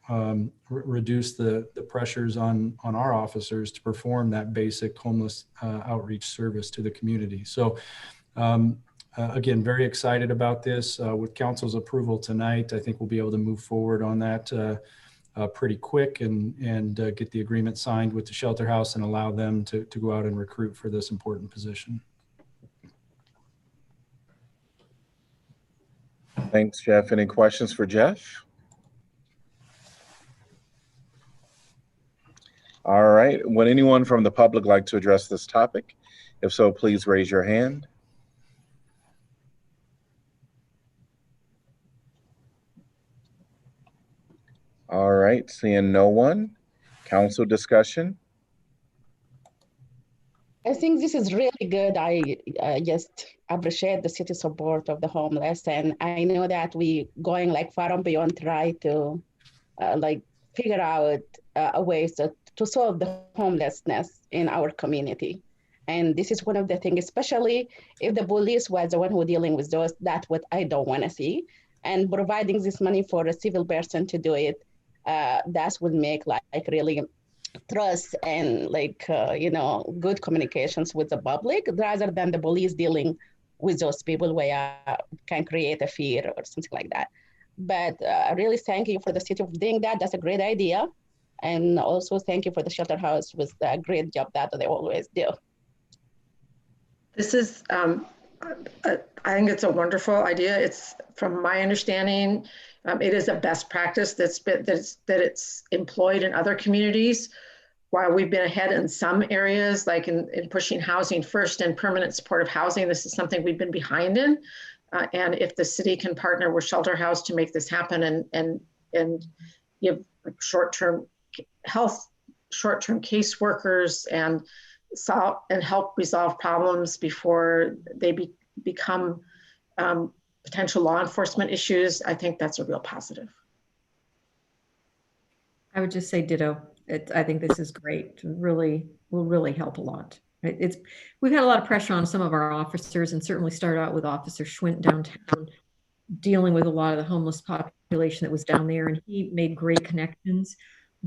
reduce the pressures on our officers to perform that basic homeless outreach service to the community. So again, very excited about this. With council's approval tonight, I think we'll be able to move forward on that pretty quick and get the agreement signed with the Shelter House and allow them to go out and recruit for this important position. Thanks, Jeff. Any questions for Jeff? All right. Would anyone from the public like to address this topic? If so, please raise your hand. All right. Seeing no one. Council discussion. I think this is really good. I just appreciate the city support of the homeless. And I know that we going like far and beyond try to like figure out ways to solve the homelessness in our community. And this is one of the things, especially if the police was the one who dealing with those, that's what I don't want to see. And providing this money for a civil person to do it, that would make like really trust and like, good communications with the public rather than the police dealing with those people where can create a fear or something like that. But really thank you for the city of doing that. That's a great idea. And also thank you for the Shelter House with the great job that they always do. This is I think it's a wonderful idea. It's, from my understanding, it is a best practice that it's employed in other communities. While we've been ahead in some areas, like in pushing housing first and permanent supportive housing, this is something we've been behind in. And if the city can partner with Shelter House to make this happen and give short-term health, short-term caseworkers and help resolve problems before they become potential law enforcement issues, I think that's a real positive. I would just say ditto. I think this is great. Will really help a lot. We've had a lot of pressure on some of our officers, and certainly started out with Officer Schwint downtown, dealing with a lot of the homeless population that was down there, and he made great connections.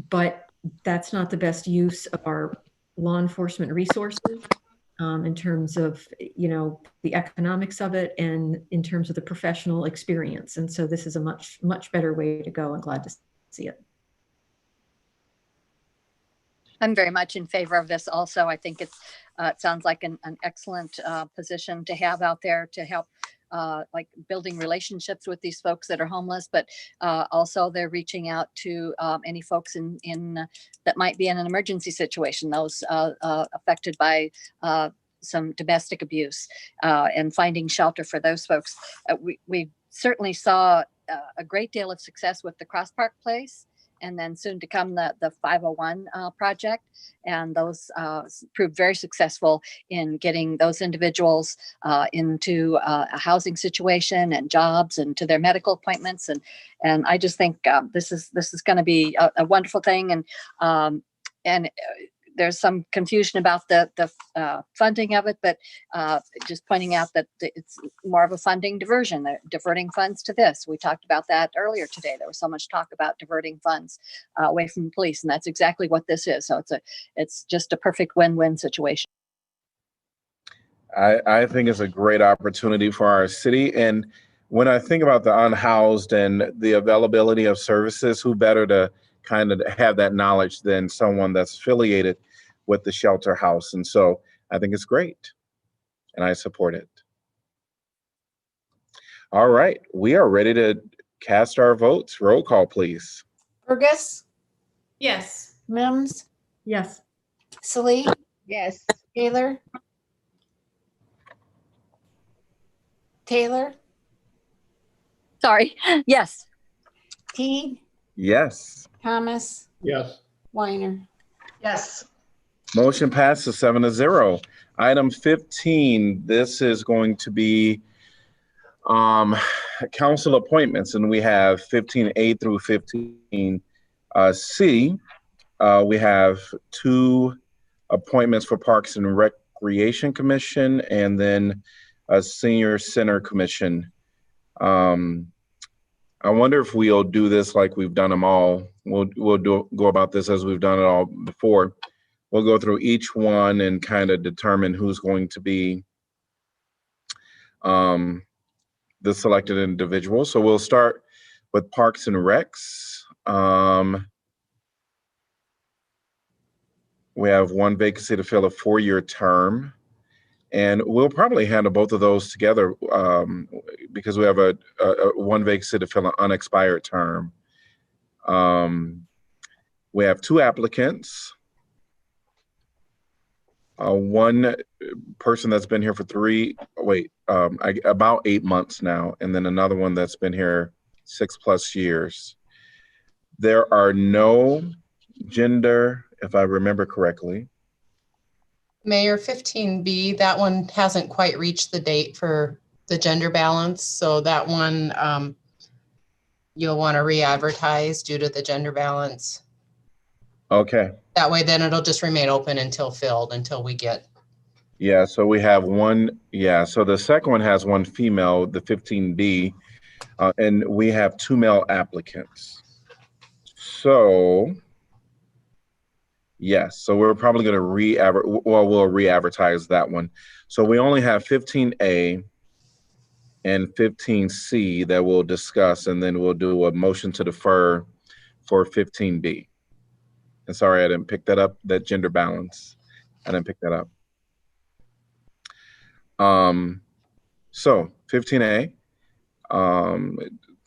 But that's not the best use of our law enforcement resources in terms of, you know, the economics of it and in terms of the professional experience. And so this is a much, much better way to go, and glad to see it. I'm very much in favor of this also. I think it sounds like an excellent position to have out there to help like building relationships with these folks that are homeless, but also they're reaching out to any folks in that might be in an emergency situation, those affected by some domestic abuse, and finding shelter for those folks. We certainly saw a great deal of success with the Cross Park Place, and then soon to come the 501 project. And those proved very successful in getting those individuals into a housing situation and jobs and to their medical appointments. And I just think this is going to be a wonderful thing. And there's some confusion about the funding of it, but just pointing out that it's more of a funding diversion. They're diverting funds to this. We talked about that earlier today. There was so much talk about diverting funds away from the police, and that's exactly what this is. So it's just a perfect win-win situation. I think it's a great opportunity for our city. And when I think about the unhoused and the availability of services, who better to kind of have that knowledge than someone that's affiliated with the Shelter House. And so I think it's great, and I support it. All right, we are ready to cast our votes. Roll call, please. Burgess, Yes. Mims, Yes. Salee, Yes. Taylor, Sorry. Yes. Teague, Yes. Thomas, Yes. Weiner. Yes. Motion passes 7-0. Item 15, this is going to be council appointments, and we have 15A through 15C. We have 2 appointments for Parks and Recreation Commission, and then a Senior Center Commission. I wonder if we'll do this like we've done them all. We'll go about this as we've done it all before. We'll go through each one and kind of determine who's going to be the selected individual. So we'll start with Parks and Recs. We have 1 vacancy to fill a 4-year term. And we'll probably handle both of those together because we have a 1 vacancy to fill an unexpired term. We have 2 applicants. 1 person that's been here for about 8 months now, and then another one that's been here 6+ years. There are no gender, if I remember correctly. Mayor, 15B, that one hasn't quite reached the date for the gender balance. So that one you'll want to re-advertise due to the gender balance. Okay. That way, then it'll just remain open until filled, until we get. Yeah, so we have 1. Yeah, so the second one has 1 female, the 15B, and we have 2 male applicants. So, yes, so we're probably going to we'll re-advertise that one. So we only have 15A and 15C that we'll discuss, and then we'll do a motion to defer for 15B. And sorry, I didn't pick that up, that gender balance. I didn't pick that up. So 15A,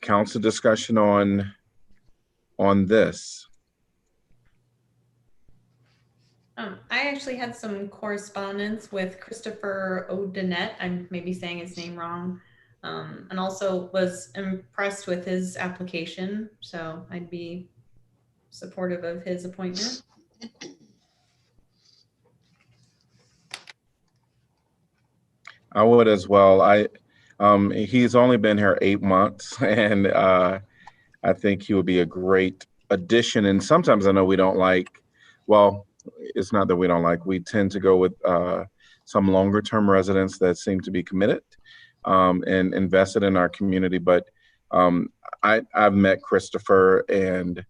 council discussion on this. I actually had some correspondence with Christopher O'Donnell. I'm maybe saying his name wrong. And also was impressed with his application. So I'd be supportive of his appointment. I would as well. He's only been here 8 months, and I think he would be a great addition. And sometimes I know we don't like, well, it's not that we don't like, we tend to go with some longer term residents that seem to be committed and invested in our community. But I've met Christopher, and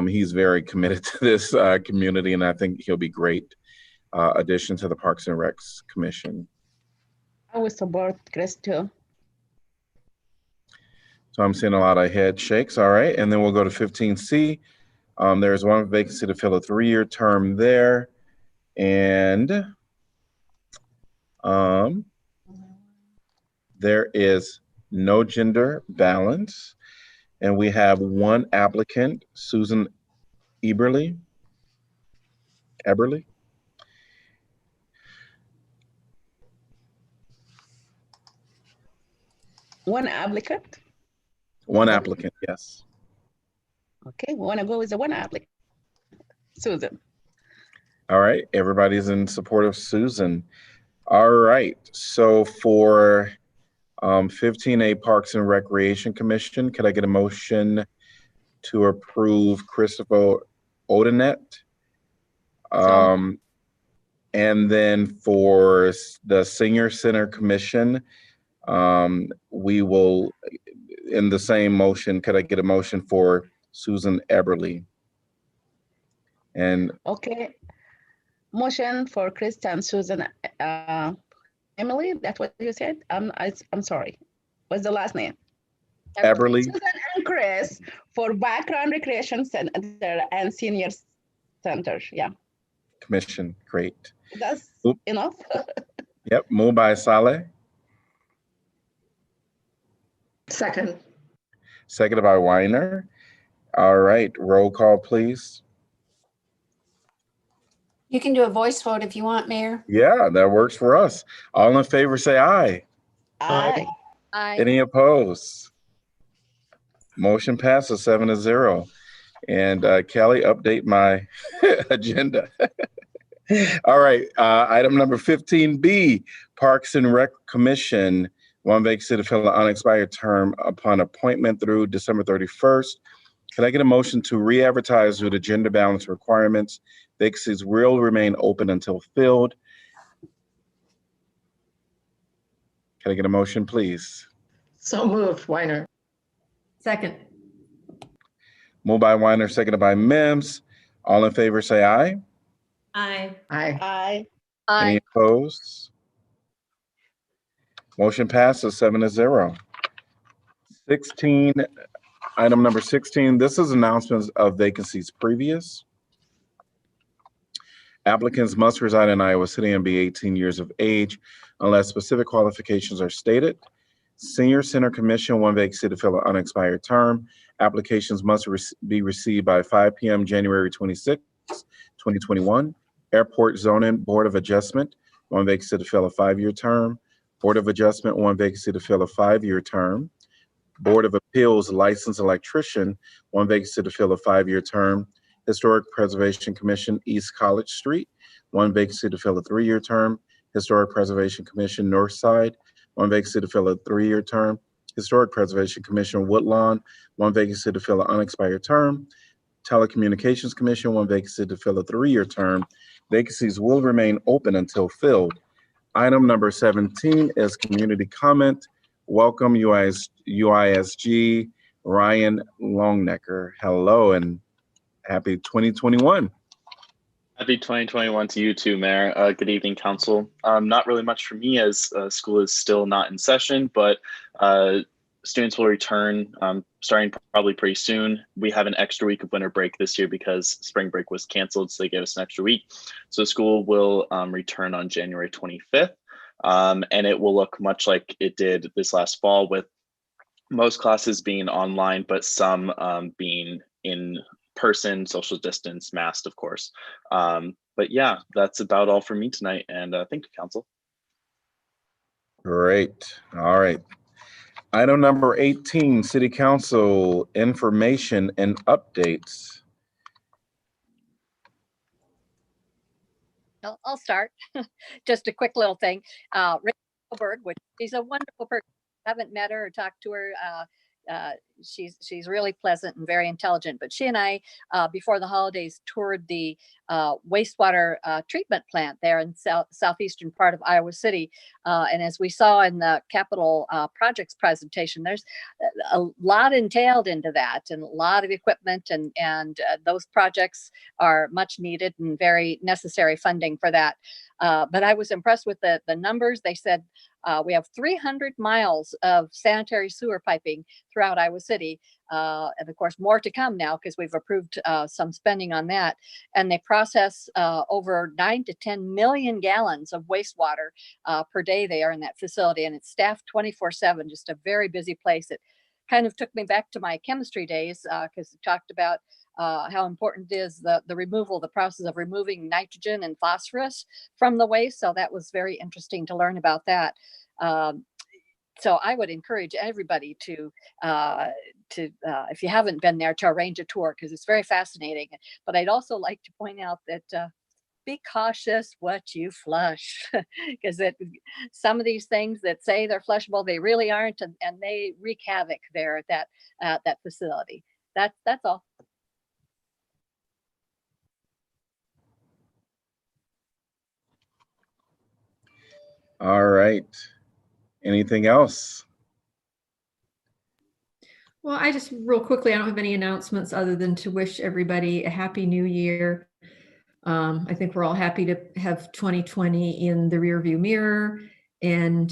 he's very committed to this community, and I think he'll be great addition to the Parks and Recs Commission. I will support Chris too. So I'm seeing a lot of head shakes. All right. And then we'll go to 15C. There's one vacancy to fill a 3-year term there. And there is no gender balance. And we have one applicant, Susan Eberly. One applicant? One applicant, yes. Okay, we want to go with the one applicant. Susan. All right, everybody's in support of Susan. All right, so for 15A Parks and Recreation Commission, could I get a motion to approve Christopher O'Donnell? And then for the Senior Center Commission, we will, in the same motion, could I get a motion for Susan Eberly? And okay, motion for Chris and Susan. Emily, that's what you said? I'm sorry. What's the last name? Eberly. Susan and Chris for Background Recreation Center and Senior Center. Yeah. Commission, great. That's enough. Yep, moved by Saleh. Second. Seconded by Weiner. All right, roll call, please. You can do a voice vote if you want, Mayor. Yeah, that works for us. All in favor, say aye. Aye. Aye. Any opposed? Motion passes 7-0. And Kelly, update my agenda. All right, item number 15B, Parks and Rec Commission. One vacancy to fill an unexpired term upon appointment through December 31st. Can I get a motion to re-advertise due to gender balance requirements? Vacancies will remain open until filled. Can I get a motion, please? So moved, Weiner. Second. Moved by Weiner, seconded by Mims. All in favor, say aye. Aye. Aye. Aye. Any opposed? Motion passes 7-0. 16, item number 16, this is announcements of vacancies previous. Applicants must reside in Iowa City and be 18 years of age unless specific qualifications are stated. Senior Center Commission, one vacancy to fill an unexpired term. Applications must be received by 5 p.m. January 26, 2021. Airport Zoning Board of Adjustment, one vacancy to fill a 5-year term. Board of Adjustment, one vacancy to fill a 5-year term. Board of Appeals Licensed Electrician, one vacancy to fill a 5-year term. Historic Preservation Commission East College Street, one vacancy to fill a 3-year term. Historic Preservation Commission North Side, one vacancy to fill a 3-year term. Historic Preservation Commission Woodlawn, one vacancy to fill an unexpired term. Telecommunications Commission, one vacancy to fill a 3-year term. Vacancies will remain open until filled. Item number 17 is community comment. Welcome UISG, Ryan Longnecker. Hello and happy 2021. Happy 2021 to you too, Mayor. Good evening, Council. Not really much for me as school is still not in session, but students will return starting probably pretty soon. We have an extra week of winter break this year because spring break was canceled, so they gave us an extra week. So school will return on January 25th. And it will look much like it did this last fall, with most classes being online, but some being in person, social distance, masked, of course. But yeah, that's about all for me tonight. And thank you, Council. Great. All right. Item number 18, City Council information and updates. I'll start. Just a quick little thing. Rachel Berg, which she's a wonderful person. I haven't met her or talked to her. She's really pleasant and very intelligent. But she and I, before the holidays, toured the wastewater treatment plant there in southeastern part of Iowa City. And as we saw in the capital projects presentation, there's a lot entailed into that, and a lot of equipment, and those projects are much needed and very necessary funding for that. But I was impressed with the numbers. They said we have 300 miles of sanitary sewer piping throughout Iowa City. And of course, more to come now because we've approved some spending on that. And they process over 9 to 10 million gallons of wastewater per day there in that facility. And it's staffed 24/7, just a very busy place. It kind of took me back to my chemistry days because it talked about how important it is the process of removing nitrogen and phosphorus from the waste. So that was very interesting to learn about that. So I would encourage everybody to if you haven't been there, to arrange a tour because it's very fascinating. But I'd also like to point out that be cautious what you flush because some of these things that say they're flushable, they really aren't, and they wreak havoc there at that facility. That's all. All right. Anything else? Well, I just real quickly, I don't have any announcements other than to wish everybody a happy new year. I think we're all happy to have 2020 in the rearview mirror, and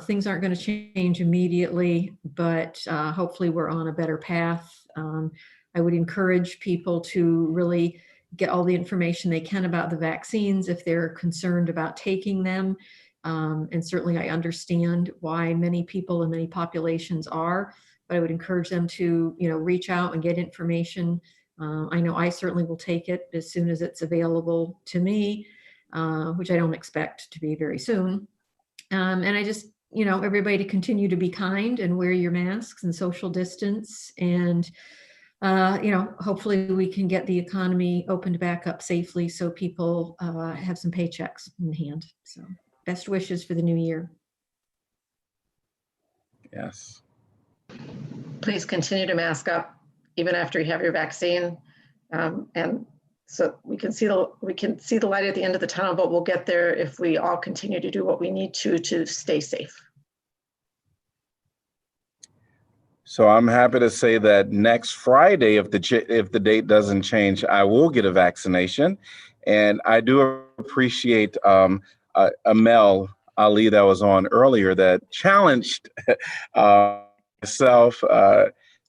things aren't going to change immediately, but hopefully we're on a better path. I would encourage people to really get all the information they can about the vaccines if they're concerned about taking them. And certainly I understand why many people and many populations are, but I would encourage them to, reach out and get information. I know I certainly will take it as soon as it's available to me, which I don't expect to be very soon. And I just, everybody to continue to be kind and wear your masks and social distance. And, hopefully we can get the economy opened back up safely so people have some paychecks in hand. So best wishes for the new year. Yes. Please continue to mask up even after you have your vaccine. And so we can see the light at the end of the tunnel, but we'll get there if we all continue to do what we need to stay safe. So I'm happy to say that next Friday, if the date doesn't change, I will get a vaccination. And I do appreciate Amel Ali that was on earlier that challenged myself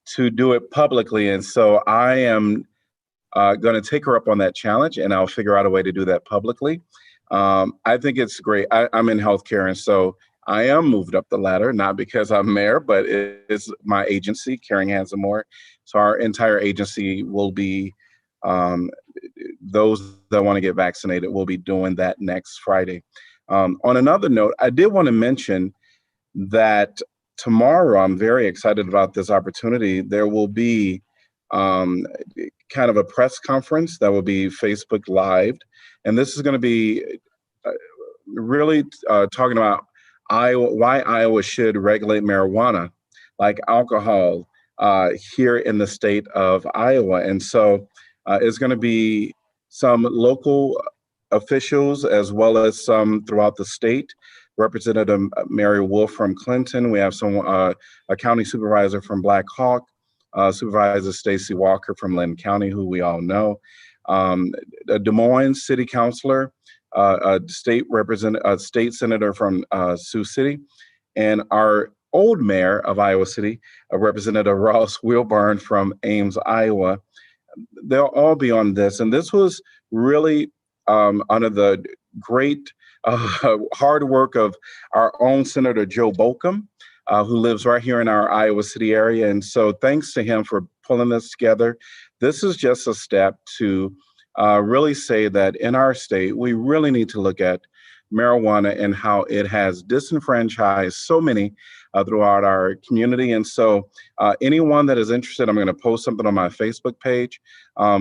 to do it publicly. And so I am going to take her up on that challenge, and I'll figure out a way to do that publicly. I think it's great. I'm in healthcare, and so I am moved up the ladder, not because I'm mayor, but it's my agency, Caring Hands and More. So our entire agency will be, those that want to get vaccinated will be doing that next Friday. On another note, I did want to mention that tomorrow, I'm very excited about this opportunity. There will be kind of a press conference that will be Facebook Live. And this is going to be really talking about why Iowa should regulate marijuana like alcohol here in the state of Iowa. And so it's going to be some local officials as well as some throughout the state. Representative Mary Wolf from Clinton. We have a county supervisor from Black Hawk, Supervisor Stacy Walker from Lynn County, who we all know, a Des Moines City Councilor, a state senator from Sioux City, and our old mayor of Iowa City, Representative Ross Wilburn from Ames, Iowa. They'll all be on this. And this was really under the great hard work of our own Senator Joe Bolcom, who lives right here in our Iowa City area. And so thanks to him for pulling this together. This is just a step to really say that in our state, we really need to look at marijuana and how it has disenfranchised so many throughout our community. And so anyone that is interested, I'm going to post something on my Facebook page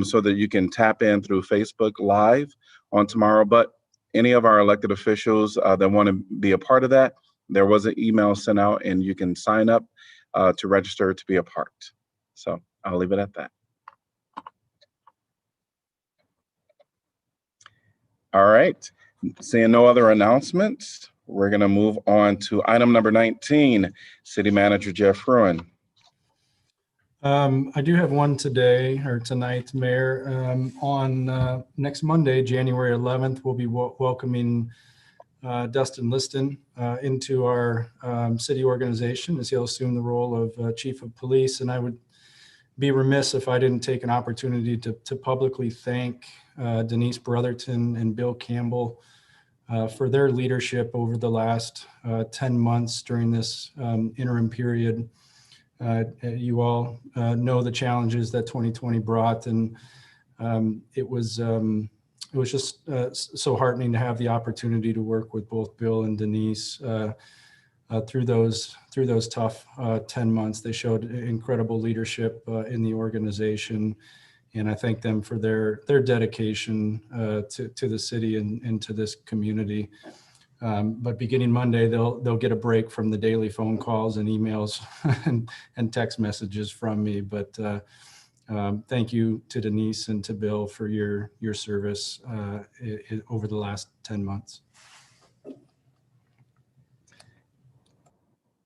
so that you can tap in through Facebook Live on tomorrow. But any of our elected officials that want to be a part of that, there was an email sent out and you can sign up to register to be a part. So I'll leave it at that. All right, seeing no other announcements, we're going to move on to item number 19, City Manager Jeff Fruin. I do have one today or tonight, Mayor. On next Monday, January 11th, we'll be welcoming Dustin Liston into our city organization as he'll assume the role of Chief of Police. And I would be remiss if I didn't take an opportunity to publicly thank Denise Brotherton and Bill Campbell for their leadership over the last 10 months during this interim period. You all know the challenges that 2020 brought, and it was just so heartening to have the opportunity to work with both Bill and Denise through those tough 10 months. They showed incredible leadership in the organization, and I thank them for their dedication to the city and to this community. But beginning Monday, they'll get a break from the daily phone calls and emails and text messages from me. But thank you to Denise and to Bill for your service over the last 10 months.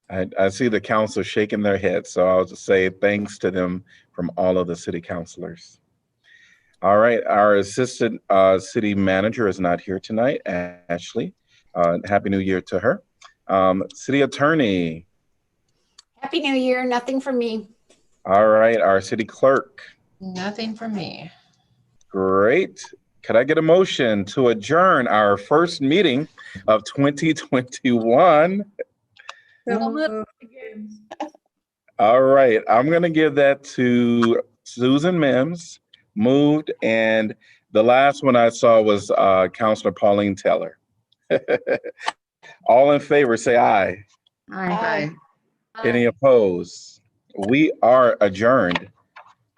I see the council shaking their heads, so I'll just say thanks to them from all of the city councilors. All right, our assistant city manager is not here tonight, Ashley. Happy New Year to her. City attorney. Happy New Year. Nothing from me. All right, our city clerk. Nothing from me. Great. Could I get a motion to adjourn our first meeting of 2021? All right, I'm going to give that to Susan Mims. Moved, and the last one I saw was Councilor Pauline Teller. All in favor, say aye. Aye. Any opposed? We are adjourned.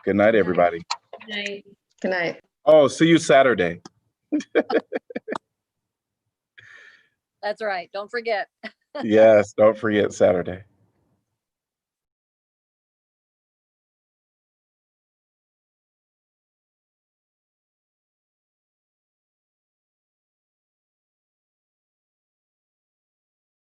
Good night, everybody. Good night. Good night. Oh, see you Saturday. That's right. Don't forget. Yes, don't forget Saturday.